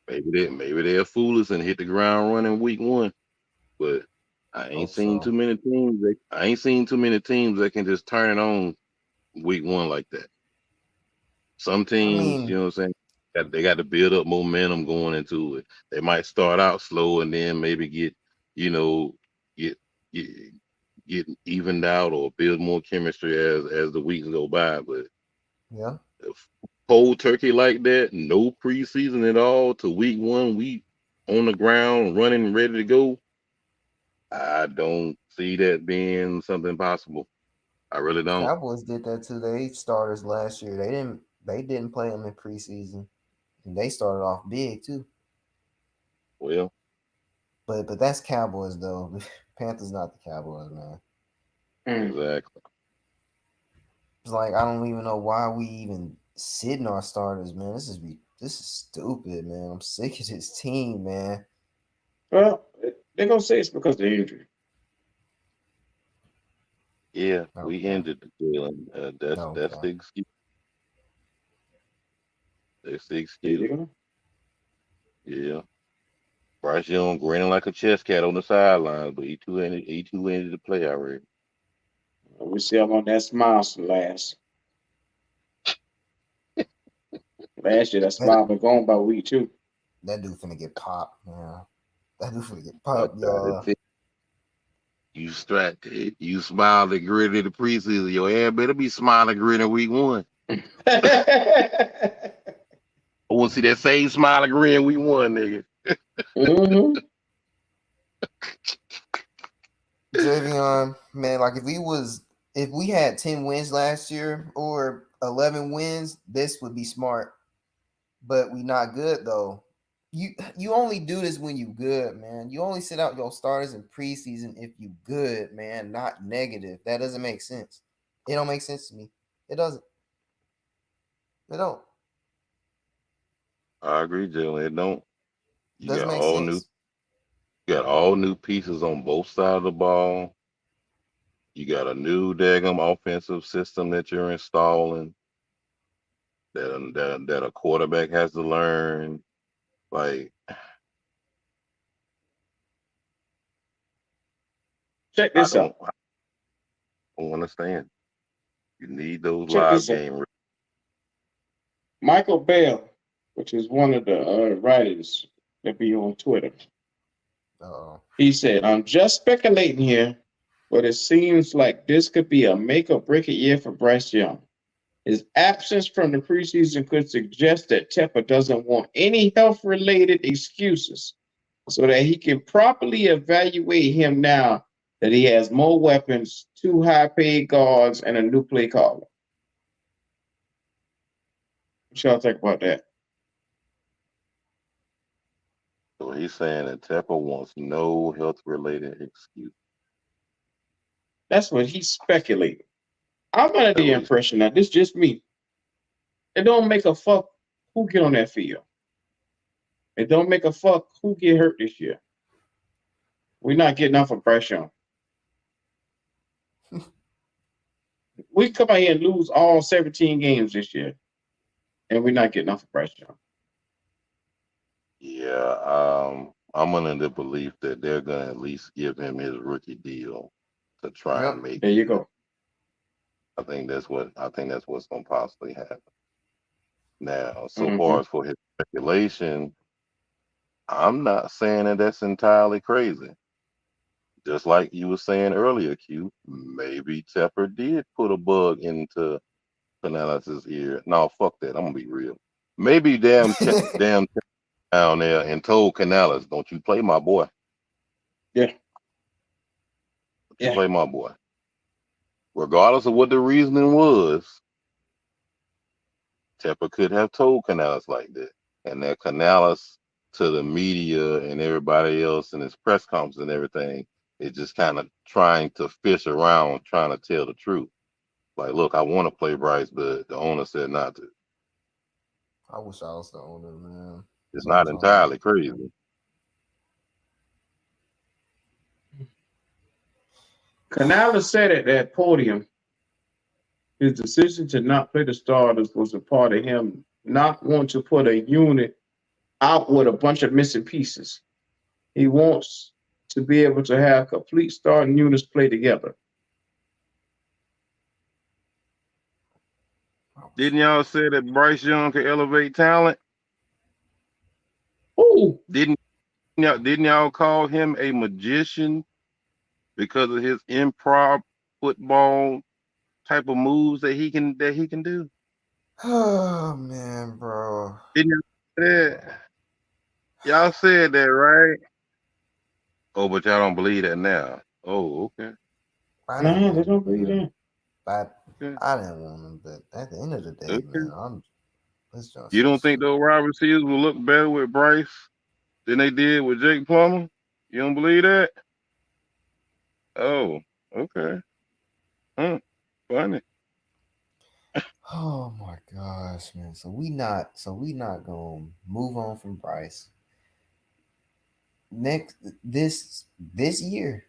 Maybe they'll fool us and hit the ground running week one. But I ain't seen too many teams. I ain't seen too many teams that can just turn it on week one like that. Some teams, you know what I'm saying, they got to build up momentum going into it. They might start out slow and then maybe get get get evened out or build more chemistry as the weeks go by. But yeah, cold turkey like that, no preseason at all to week one, we on the ground running ready to go. I don't see that being something possible. I really don't. Cowboys did that to their starters last year. They didn't play them in preseason, and they started off big too. Well, but that's Cowboys though. Panthers not the Cowboys, man. Exactly. It's like I don't even know why we even sitting our starters, man. This is stupid, man. I'm sick of this team, man. Well, they're gonna say it's because of the injury. Yeah, we ended the deal, and that's the excuse. That's the excuse. Yeah. Bryce Young grinning like a chess cat on the sidelines, but he too ended to play already. We see how long that smile lasts. Last year, that smile been gone by week two. That dude finna get popped, man. That dude finna get popped, y'all. You distracted. You smiled and grinned in the preseason. Your ass better be smiling, grinning week one. I want to see that same smile and grin week one, nigga. Javion, man, like if we had 10 wins last year or 11 wins, this would be smart. But we not good though. You only do this when you good, man. You only sit out your starters in preseason if you good, man, not negative. That doesn't make sense. It don't make sense to me. It doesn't. They don't. I agree, Jalen. It don't. You Doesn't got make all new. sense. You got all new pieces on both sides of the ball. You got a new daggum offensive system that you're installing that a quarterback has to learn. Like, Check I this out. don't understand. You need those Check live this out. game. Michael Bell, which is one of the writers that be on Twitter, Oh, he said, "I'm just speculating here, but it seems like this could be a make or break it year for Bryce Young. His absence from the preseason could suggest that Tepper doesn't want any health-related excuses, so that he can properly evaluate him now that he has more weapons, 2 high-paid guards, and a new play caller." What y'all think about that? So he's saying that Tepper wants no health related excuse. That's what he's speculating. I'm under That's the what he's impression that this is just me. It don't make a fuck who get on that field. It don't make a fuck who get hurt this year. We're not getting off of Bryce Young. We come out here and lose all 17 games this year, and we're not getting off of Bryce Young. Yeah, I'm under the belief that they're gonna at least give him his rookie deal to try and make There you go. I think that's what's gonna possibly happen. Now, so Mm-hmm. far as for his speculation, I'm not saying that that's entirely crazy. Just like you were saying earlier, Q, maybe Tepper did put a bug into Canales' ear. No, fuck that. I'm gonna be real. Maybe damn down there and told Canales, "Don't you play my boy? Yeah. Don't you play my boy?" Regardless of what the reasoning was, Tepper could have told Canales like that, and that Canales to the media and everybody else in his press conference and everything is just kind of trying to fish around, trying to tell the truth. Like, look, I want to play Bryce, but the owner said not to. I wish I was the owner, man. It's not Sometimes. entirely crazy. Canales said at that podium, his decision to not play the starters was a part of him not wanting to put a unit out with a bunch of missing pieces. He wants to be able to have complete starting units play together. Didn't y'all say that Bryce Young could elevate talent? Ooh. Didn't y'all call him a magician because of his improv football type of moves that he can do? Oh man, bro. Didn't y'all say that? Y'all said that, right? Oh, but y'all don't believe that now. Oh, okay. No, they don't believe that. I didn't want him, but at the end of the day, man, You don't think those wide receivers will look better with Bryce than they did with Jake Plummer? You don't believe that? Oh, okay. Funny. Oh my gosh, man. So we not gonna move on from Bryce. This year,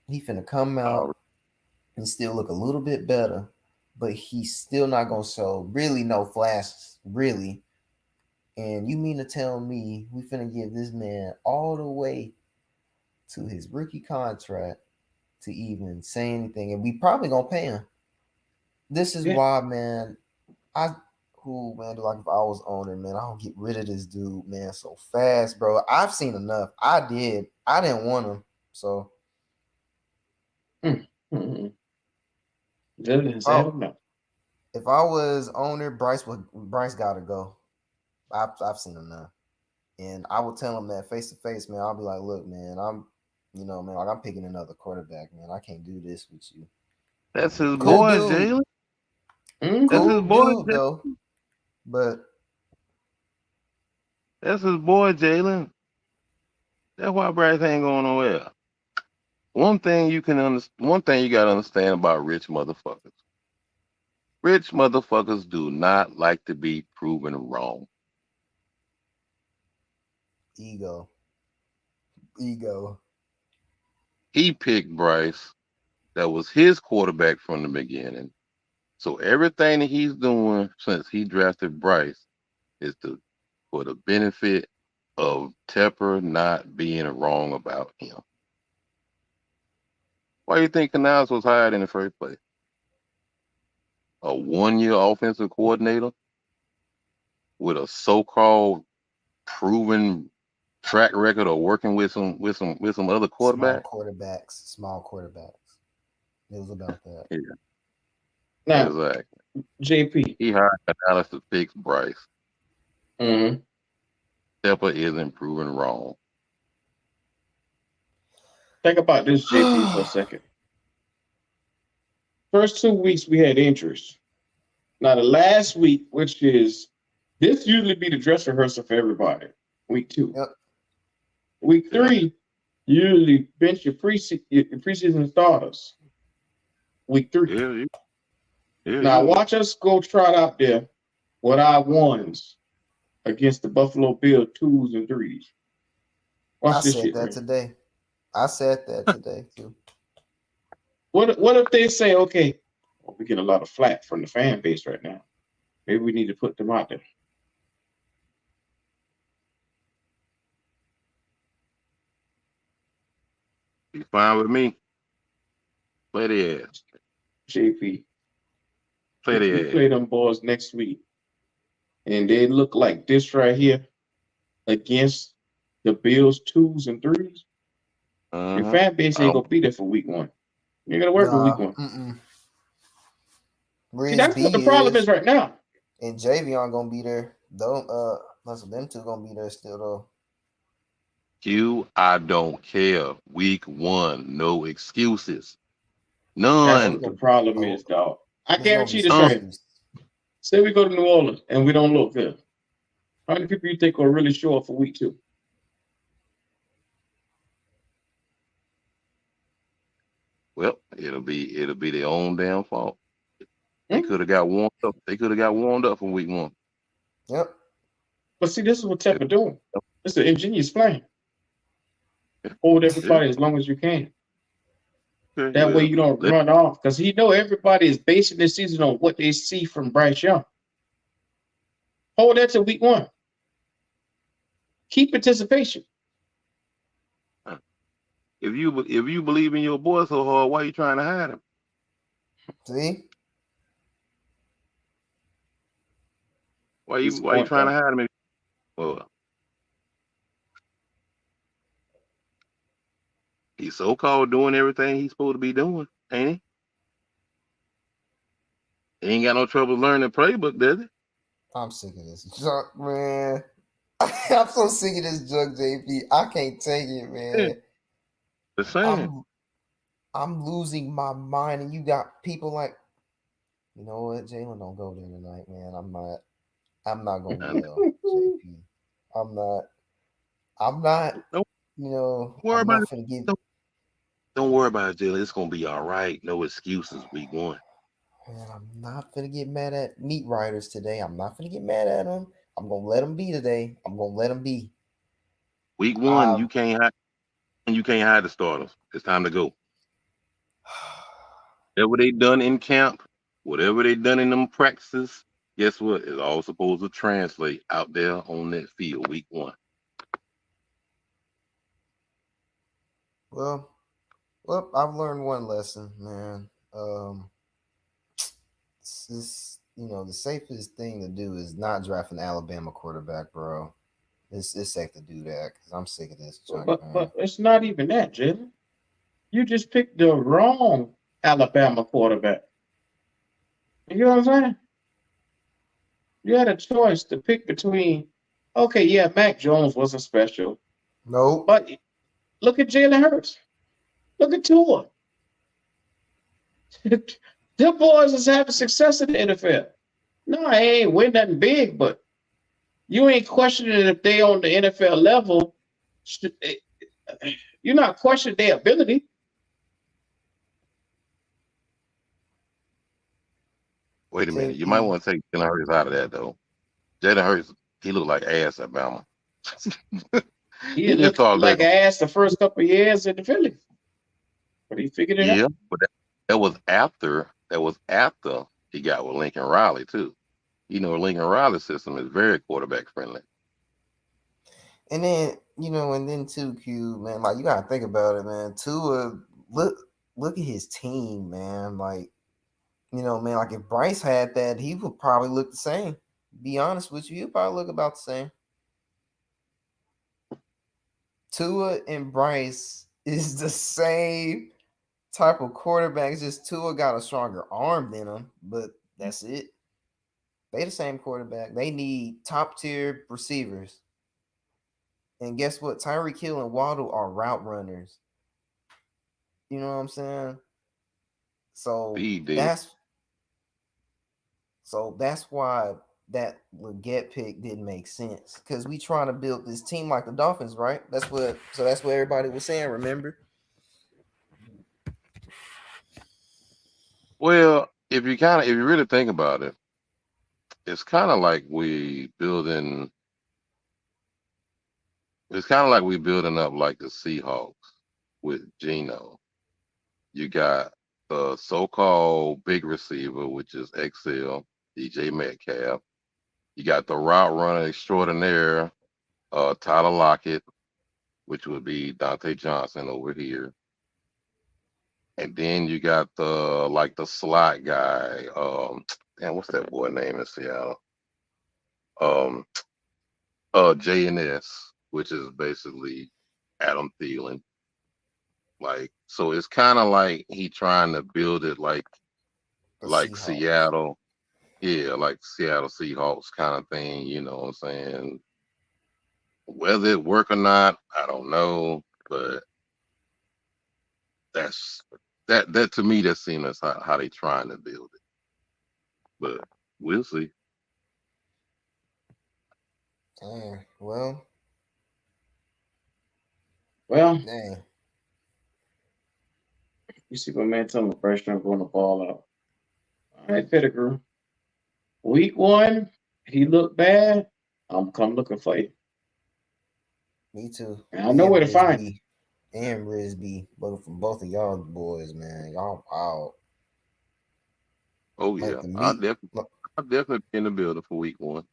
he finna come out and still look a little bit better, but he's still not gonna show really no flashes, really. And you mean to tell me we finna give this man all the way to his rookie contract to even say anything, and we probably gonna pay him. This is why, man. Like if I was owner, man, I don't get rid of this dude, man, so fast, bro. I've seen enough. I didn't want him, so. If I was owner, Bryce gotta go. I've seen enough, and I will tell him that face to face, man. I'll be like, look, man, I'm picking another quarterback, man. I can't do this with you. That's his Cool boy, dude. Jalen. That's That's his boy, dude, though. But that's his boy, Jalen. That's why Bryce ain't going nowhere. One thing you gotta understand about rich motherfuckers. Rich motherfuckers do not like to be proven wrong. Ego. He picked Bryce. That was his quarterback from the beginning. So everything that he's doing since he drafted Bryce is for the benefit of Tepper not being wrong about him. Why do you think Canals was hired in the first place? A one-year offensive coordinator with a so-called proven track record of working with some other quarterbacks. Small quarterbacks. It was about that. Yeah. Now, Exactly. JP. He hired Canales to fix Bryce. Mm-hmm. Tepper isn't proven wrong. Think about this, JP, for a second. First 2 weeks we had injuries. Now the last week, which is this usually be the dress rehearsal for everybody. Week 2. Yep. Week 3, usually bench your preseason starters. Week 3. Now watch us go trot out there with our ones against the Buffalo Bills 2s and 3s. Watch this shit. Today. I said that today too. What if they say, okay, well, we get a lot of flack from the fan base right now. Maybe we need to put them out there. He's fine with me. Play the ass. JP. Play the We ass. play them boys next week. And they look like this right here against the Bills 2s and 3s. Your fan base ain't gonna be there for week 1. You ain't gonna work with week 1. See, that's what the problem is right now. And Javion gonna be there. Though most of them two gonna be there still though. I don't care. Week 1, no excuses. That's None. what the problem is, dog. I guarantee you this right here. Say we go to New Orleans and we don't look good. How many people you think will really show up for week 2? Well, it'll be their own damn fault. They could have got warmed up. They could have got warmed up for week 1. Yep. But see, this is what Tepper doing. It's an ingenious plan. Hold everybody as long as you can. That way you don't run off. Because he know everybody is basing their season on what they see from Bryce Young. Hold that to week 1. Keep anticipation. If you believe in your boy so hard, why are you trying to hide him? See? Why you trying to hide him? Well, he's so-called doing everything he's supposed to be doing, ain't he? He ain't got no trouble learning the playbook, does he? I'm sick of this junk, man. I'm so sick of this junk, JP. I can't take it, man. The same. I'm losing my mind, and you got people like, you know what, Jalen, don't go there tonight, man. I'm not gonna yell, JP. I'm not. You know, worry I'm about not finna give. Don't worry about it, Jalen. It's gonna be all right. No excuses. Week 1. Man, I'm not finna get mad at meat riders today. I'm not finna get mad at them. I'm gonna let them be today. I'm gonna let them be. Week 1, you can't hide the starters. It's time to go. Whatever they done in camp, whatever they done in them practices, guess what? It's all supposed to translate out there on that field week 1. Well, I've learned one lesson, man. The safest thing to do is not draft an Alabama quarterback, bro. It's safe to do that because I'm sick of this junk, man. But it's not even that, Jalen. You just picked the wrong Alabama quarterback. You know what I'm saying? You had a choice to pick between, okay, yeah, Mac Jones wasn't special. No. But look at Jalen Hurts. Look at Tua. Them boys is having success in the NFL. No, I ain't win nothing big, but you ain't questioning if they on the NFL level. You're not questioning their ability. Wait a minute. You JP. might want to take Jalen Hurts out of that though. Jalen Hurts, he looked like ass at Bama. He He just looked started like letting. ass the first couple of years at the Phillies, but he figured it out. Yeah, but that was after. That was after he got with Lincoln Riley too. You know, Lincoln Riley's system is very quarterback friendly. And then, and then too, Q, man, like you gotta think about it, man. Tua, look at his team, man. Like, man, like if Bryce had that, he would probably look the same. Be honest with you, he'd probably look about the same. Tua and Bryce is the same type of quarterback. It's just Tua got a stronger arm than him, but that's it. They the same quarterback. They need top tier receivers. And guess what? Tyreek Hill and Waddle are route runners. You know what I'm saying? So that's why that Leggett pick didn't make sense. Because we trying to build this team like the Dolphins, right? That's what everybody was saying, remember? Well, if you really think about it, it's kind of like we building. It's kind of like we building up like the Seahawks with Geno. You got the so-called big receiver, which is XL, DJ Metcalf. You got the route runner extraordinaire, Tyler Lockett, which would be Dante Johnson over here. And then you got the slot guy. Damn, what's that boy name in Seattle? JNS, which is basically Adam Thielen. Like, so it's kind of like he trying to build it like Seattle. Yeah, like Seattle Seahawks kind of thing, you know what I'm saying? Whether it work or not, I don't know, but that to me that seems as how they trying to build it. But we'll see. Well, you see my man telling me pressure and going the ball out. All right, Pettigrew. Week 1, he looked bad. I'm come looking for you. Me too. And I know where to find you. And Risby, both of y'all boys, man. Y'all out. Oh yeah, I'll definitely be in the building for week 1.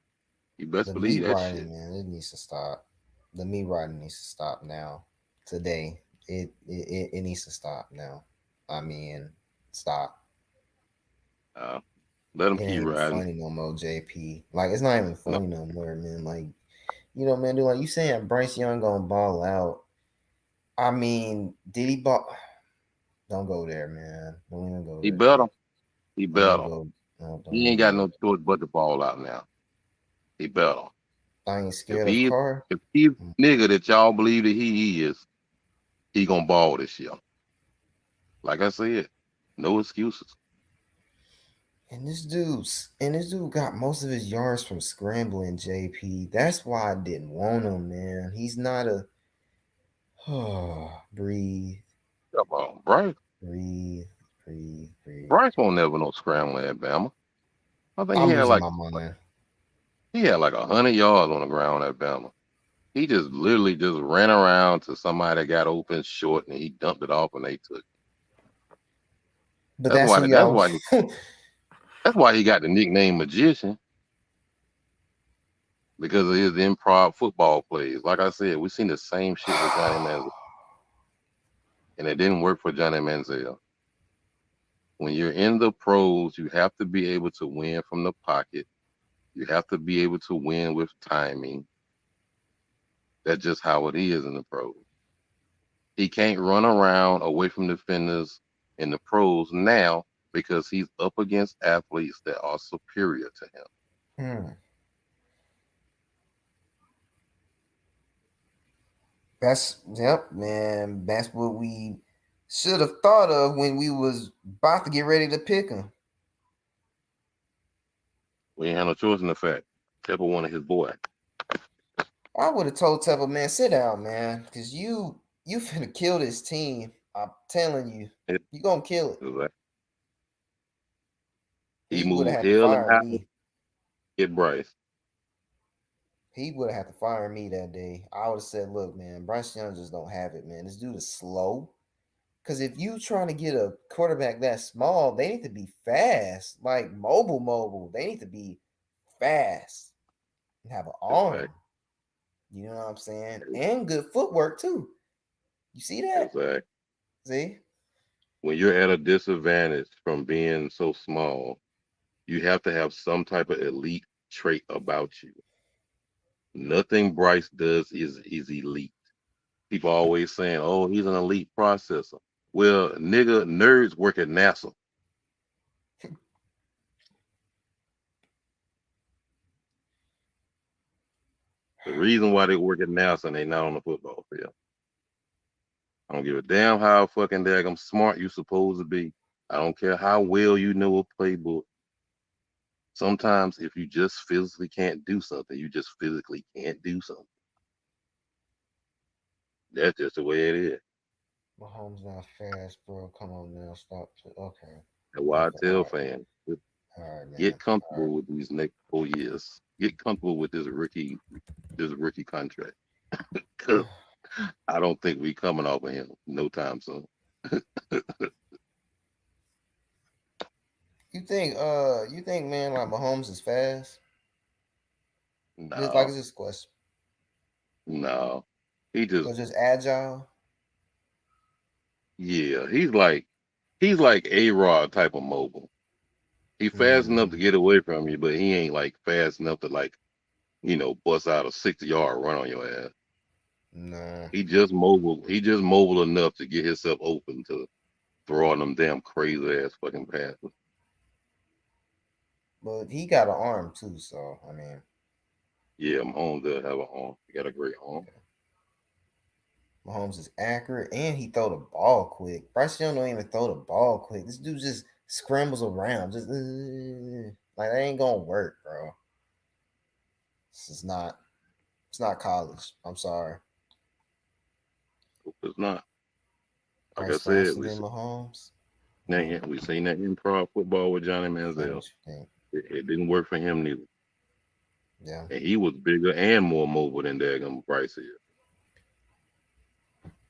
You best believe that riding, shit. Man, it needs to stop. The meat riding needs to stop now. Today, it needs to stop now. I mean, stop. Let them it keep ain't riding. Funny no more, JP. Like it's not even funny no more, man. Like, man, dude, like you saying Bryce Young gonna ball out. I mean, did he ball? Don't go there, man. Don't even go there. He better. He better. He ain't got no choice but to ball out now. He better. I ain't scared of Carr. If he's nigga that y'all believe that he is, he gonna ball this year. Like I said, no excuses. And this dude got most of his yards from scrambling, JP. That's why I didn't want him, man. He's not a breathe. Come on, Bryce. Breathe. Bryce won't never no scrambling at Bama. I think I'm losing my mind. He had like 100 yards on the ground at Bama. He just literally just ran around to somebody that got open short and he dumped it off and they took it. But that's why he got the nickname Magician. Because of his improv football plays. Like I said, we seen the same shit with Johnny Manziel. And it didn't work for Johnny Manziel. When you're in the pros, you have to be able to win from the pocket. You have to be able to win with timing. That's just how it is in the pros. He can't run around away from defenders in the pros now because he's up against athletes that are superior to him. Man. That's what we should have thought of when we was about to get ready to pick him. We ain't had no choice in the fact. Tepper wanted his boy. I would have told Tepper, man, sit down, man, because you finna kill this team. I'm telling you, you gonna kill it. He would moved have had to hell and fire high to me. get Bryce. He would have had to fire me that day. I would have said, look, man, Bryce Young just don't have it, man. This dude is slow. Because if you trying to get a quarterback that small, they need to be fast, like mobile. They need to be fast and have an arm. Exactly. You know what I'm saying? And good footwork, too. You see that? Exactly. See? When you're at a disadvantage from being so small, you have to have some type of elite trait about you. Nothing Bryce does is elite. People always saying, "Oh, he's an elite processor." Well, nigga, nerds work at NASA. The reason why they work at NASA and they not on the football field. I don't give a damn how fucking daggum smart you supposed to be. I don't care how well you know a playbook. Sometimes if you just physically can't do something, you just physically can't do something. That's just the way it is. Mahomes not fast, bro. Come on now. Stop. Okay. That's why I Okay. tell All right. fans, All right, man. get comfortable with these next 4 years. Get comfortable with this rookie contract. Because I don't think we coming off of him no time soon. You think, man, like Mahomes is fast? Just like No, this question. no. He So just agile. yeah, he's like A-Rod type of mobile. He fast enough to get away from you, but he ain't like fast enough to like, bust out a 60-yard run on your ass. Nah. He just mobile. He just mobile enough to get himself open to throwing them damn crazy ass fucking passes. But he got an arm too, so I mean. Yeah, Mahomes does have an arm. He got a great arm. Mahomes is accurate and he throw the ball quick. Bryce Young don't even throw the ball quick. This dude just scrambles around. Just like that ain't gonna work, bro. It's not college. I'm sorry. It's not. Like Bryce I said, faster than Mahomes. we seen that improv football with Johnny Manziel. It didn't work for him neither. Yeah. And he was bigger and more mobile than daggum Bryce is.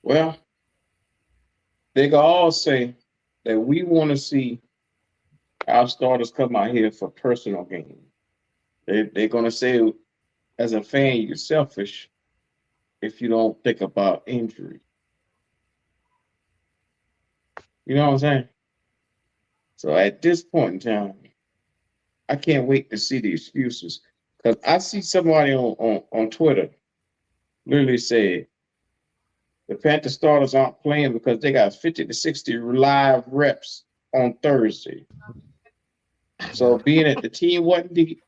Well, they can all say that we want to see our starters come out here for personal gain. They're going to say, as a fan, you're selfish if you don't think about injury. You know what I'm saying? So at this point in time, I can't wait to see the excuses. Because I see somebody on Twitter literally say the Panther starters aren't playing because they got 50 to 60 live reps on Thursday. So being that the team wasn't deep,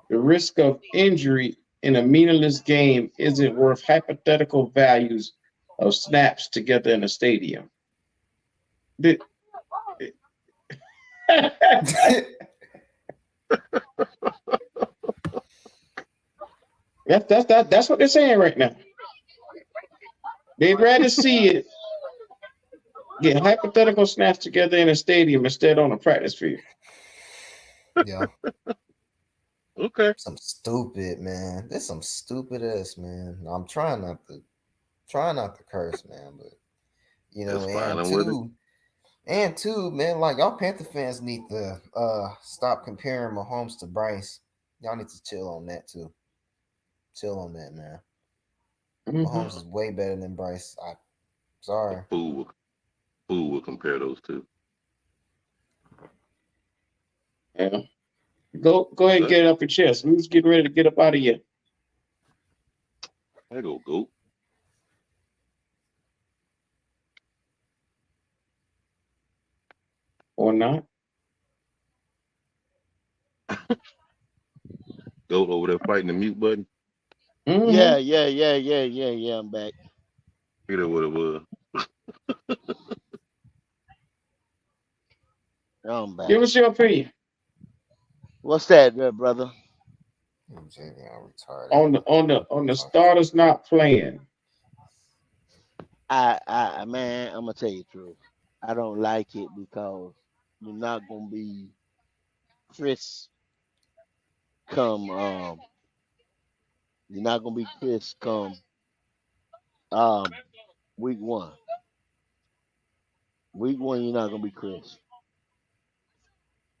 the risk of injury in a meaningless game isn't worth hypothetical values of snaps together in a stadium. That's what they're saying right now. They'd rather see it get hypothetical snaps together in a stadium instead on a practice field. Yeah. Okay. Some stupid, man. There's some stupid-ass, man. I'm trying not to curse, man, but That's fine. I'm with it. And two, man, like y'all Panther fans need to stop comparing Mahomes to Bryce. Y'all need to chill on that too. Chill on that, man. Mahomes is way better than Bryce. Sorry. Fool will compare those two. Yeah. Go ahead and get it up your chest. Who's getting ready to get up out of here? There go Goat. Or not? Goat over there fighting the mute button. Yeah, I'm back. Look at what it was. I'm back. Give us your opinion. What's that, brother? On the starters not playing. Man, I'm gonna tell you the truth. I don't like it because you're not gonna be Chris come you're not gonna be Chris come week one. Week one you're not gonna be Chris.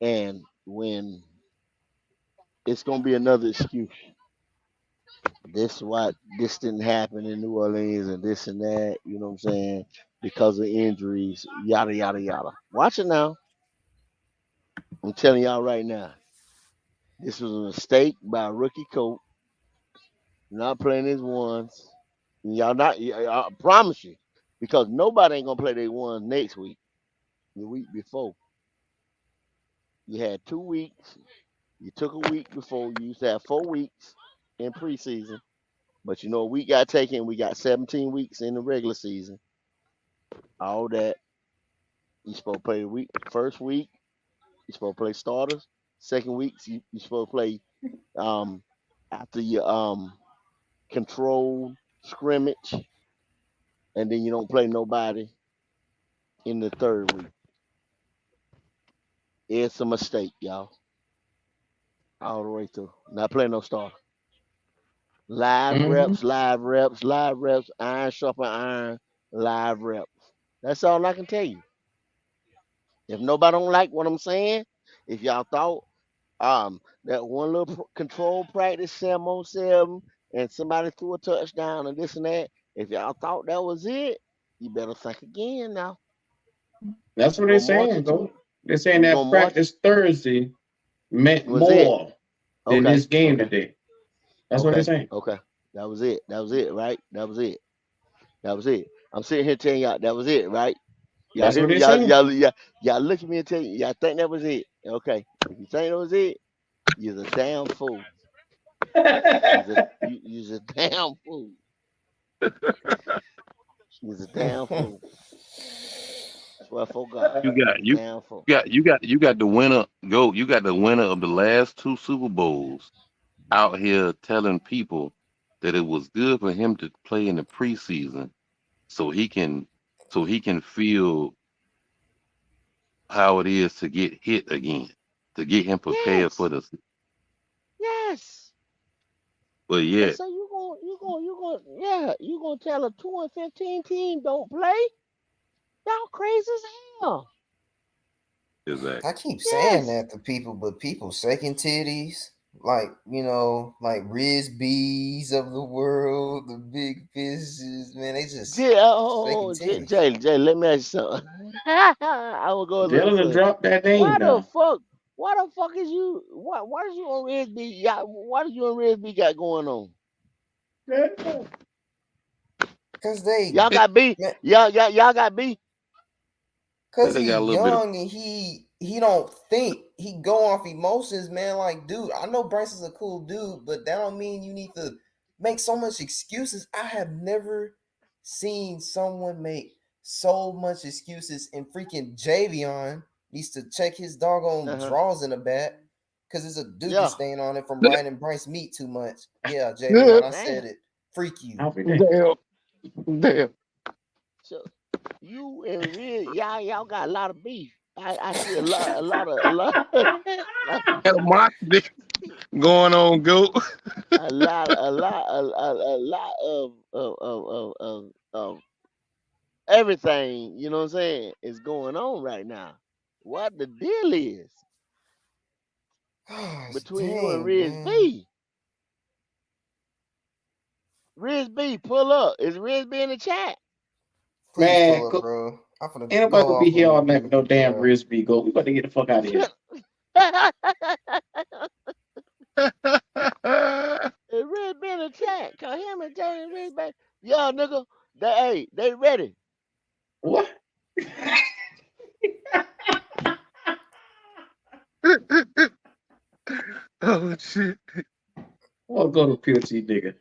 And when it's gonna be another excuse. This didn't happen in New Orleans and this and that, you know what I'm saying? Because of injuries, yada yada yada. Watch it now. I'm telling y'all right now. This was a mistake by a rookie coach. Not playing his ones. Y'all not I promise you. Because nobody ain't gonna play their ones next week. The week before. You had 2 weeks. You took a week before. You used to have 4 weeks in preseason. But you know, we got taken. We got 17 weeks in the regular season. All that. You supposed to play the week. First week, you supposed to play starters. Second week, you supposed to play after your control scrimmage, and then you don't play nobody in the third week. It's a mistake, y'all. All the way through. Not playing no starter. Live reps, live reps, live reps, iron sharpen iron, live reps. That's all I can tell you. If nobody don't like what I'm saying, if y'all thought that one little control practice 7-on-7 and somebody threw a touchdown and this and that, if y'all thought that was it, you better think again now. That's what they're saying, though. They're saying that practice Thursday meant more than this game today. That's what they're saying. Okay. That was it. That was it, right? That was it. That was it. I'm sitting here telling y'all that was it, right? Y'all That's hear what me? they're saying. Y'all look at me and tell you, y'all think that was it. Okay. If you think that was it, you're a damn fool. You're a damn fool. You're a damn fool. Swear for God. You got the winner. You got the winner of the last 2 Super Bowls out here telling people that it was good for him to play in the preseason so he can feel how it is to get hit again, to get him prepared for the. Yes. But yeah. And so you gonna tell a 2-15 team don't play? Y'all crazy as hell. Exactly. I keep saying that to people, but people shaking titties. Like, like Riz B's of the world, the big fishes, man, they just Jay, let me ask you something. I will go a little further. Drop that name Why down. the fuck is you? Why did you on Riz B? What did you and Riz B got going on? Cause y'all got beef. Y'all got beef. Cause he young and he don't think. He go off emotions, man. Like, dude, I know Bryce is a cool dude, but that don't mean you need to make so much excuses. I have never seen someone make so much excuses, and freaking Javion needs to check his doggone drawers in the back because there's a dookie stain on it from Ryan and Bryce meet too much. Yeah, Javion, I said it. Freak you. Damn. So you and Riz, y'all got a lot of beef. I see a lot My dick going on, go. a lot of everything, you know what I'm saying, is going on right now. What the deal is between you and Riz B? Riz B, pull up. Is Riz B in the chat? Please pull up, bro. Ain't nobody gonna be here all night with no damn Riz B. Go. We about to get the fuck out of here. Is Riz B in the chat? Cause him and James Riz B. Yo, nigga, they ready. What? Oh shit. I'll go to PLT nigga.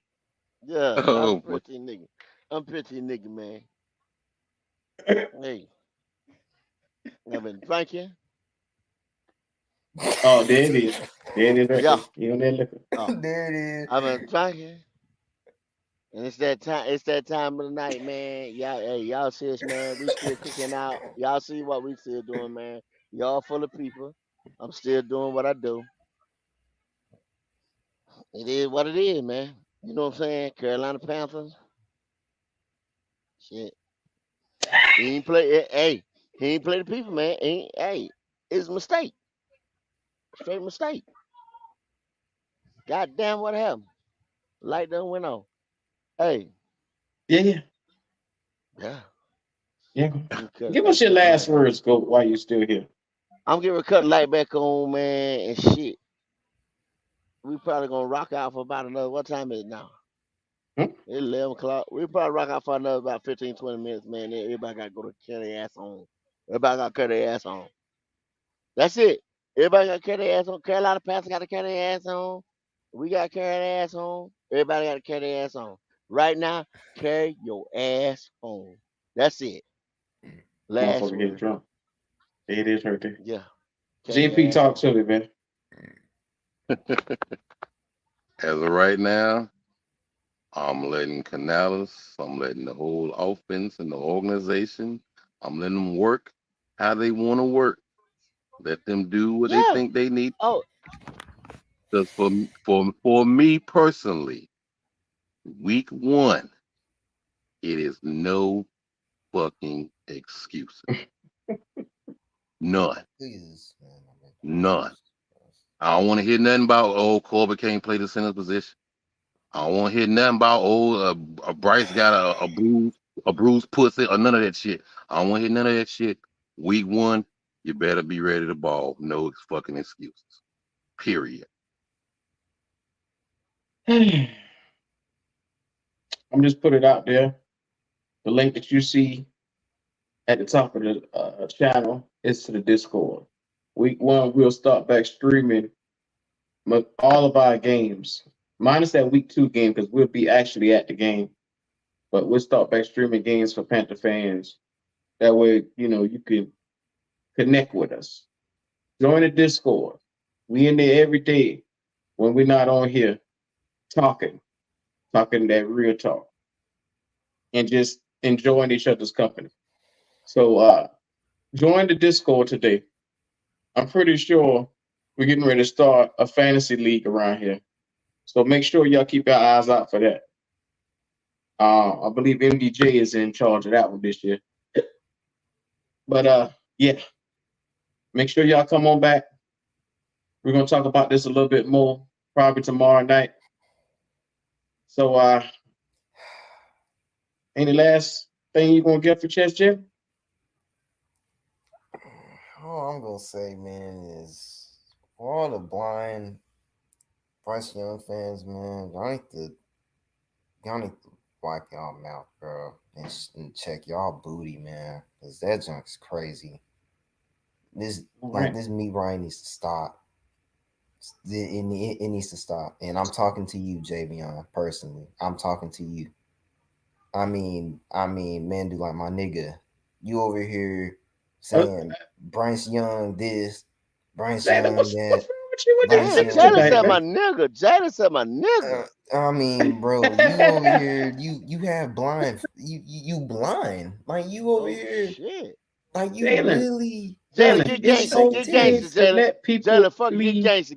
Yeah, I'm pretty nigga. I'm pretty nigga, man. Hey, I've been drinking. Oh, there it is. There it is. Right Yeah. there. You on that liquor? Oh, there it is. I've been drinking. And it's that time. It's that time of the night, man. Y'all see us, man. We still kicking out. Y'all see what we still doing, man. Y'all full of people. I'm still doing what I do. It is what it is, man. You know what I'm saying? Carolina Panthers. Shit. He ain't play. Hey, he ain't play the people, man. Hey, it's a mistake. Straight mistake. Goddamn, what happened? Light done went on. Hey. Yeah. Give us your last words, go while you're still here. I'm getting cut light back on, man, and shit. We probably gonna rock out for about another. What time is it now? It's 11 o'clock. We probably rock out for another about 15, 20 minutes, man. Then everybody gotta go to carry their ass on. Everybody gotta carry their ass on. That's it. Everybody gotta carry their ass on. Carolina Panthers gotta carry their ass on. We gotta carry their ass on. Everybody gotta carry their ass on. Right now, carry your ass home. That's it. Last Motherfucker getting drunk. It is right there. Yeah. JP, talk to me, man. As of right now, I'm letting Canales, I'm letting the whole offense and the organization, I'm letting them work how they want to work. Let them do what they think they need. Oh. Because for me personally, week 1, it is no fucking excuses. None. None. I don't want to hear nothing about, Corbett can't play the center position. I don't want to hear nothing about, Bryce got a bruised pussy or none of that shit. I don't want to hear none of that shit. Week 1, you better be ready to ball. No fucking excuses. Period. I'm just put it out there. The link that you see at the top of the channel is to the Discord. Week 1, we'll start back streaming all of our games, minus that week 2 game, because we'll be actually at the game. But we'll start back streaming games for Panther fans. That way, you can connect with us. Join the Discord. We in there every day when we're not on here talking that real talk and just enjoying each other's company. So join the Discord today. I'm pretty sure we're getting ready to start a fantasy league around here. So make sure y'all keep your eyes out for that. I believe MDJ is in charge of that one this year. But yeah, make sure y'all come on back. We're going to talk about this a little bit more probably tomorrow night. So any last thing you going to get for Chess Jim? All I'm going to say, man, is for all the blind Bryce Young fans, man, y'all need to wipe y'all mouth, bro, and check y'all booty, man, because that junk's crazy. This meat Ryan needs to stop. It needs to stop. And I'm talking to you, Javion, personally. I'm talking to you. I mean, man, do like my nigga. You over here saying Bryce Young this, Bryce Young that. Jada said my nigga. Jada said my nigga. I mean, bro, you over here, you have blind, you blind. Like you over here, shit. Like you really. Jalen, get gangster, Jalen. Jalen, fuck, get gangster.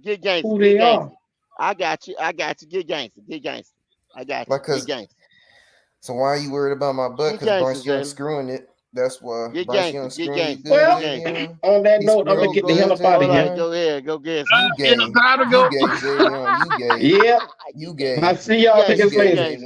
I got you, get gangster. I got you, get gangster. So why are you worried about my butt? Because Bryce Young screwing it. That's why. Bryce Young screwing it. Well, on that note, I'm gonna get the hell up out of here. Go ahead, go get you gay. You gay, Javion. You gay. Yeah. You gay. I see y'all niggas later.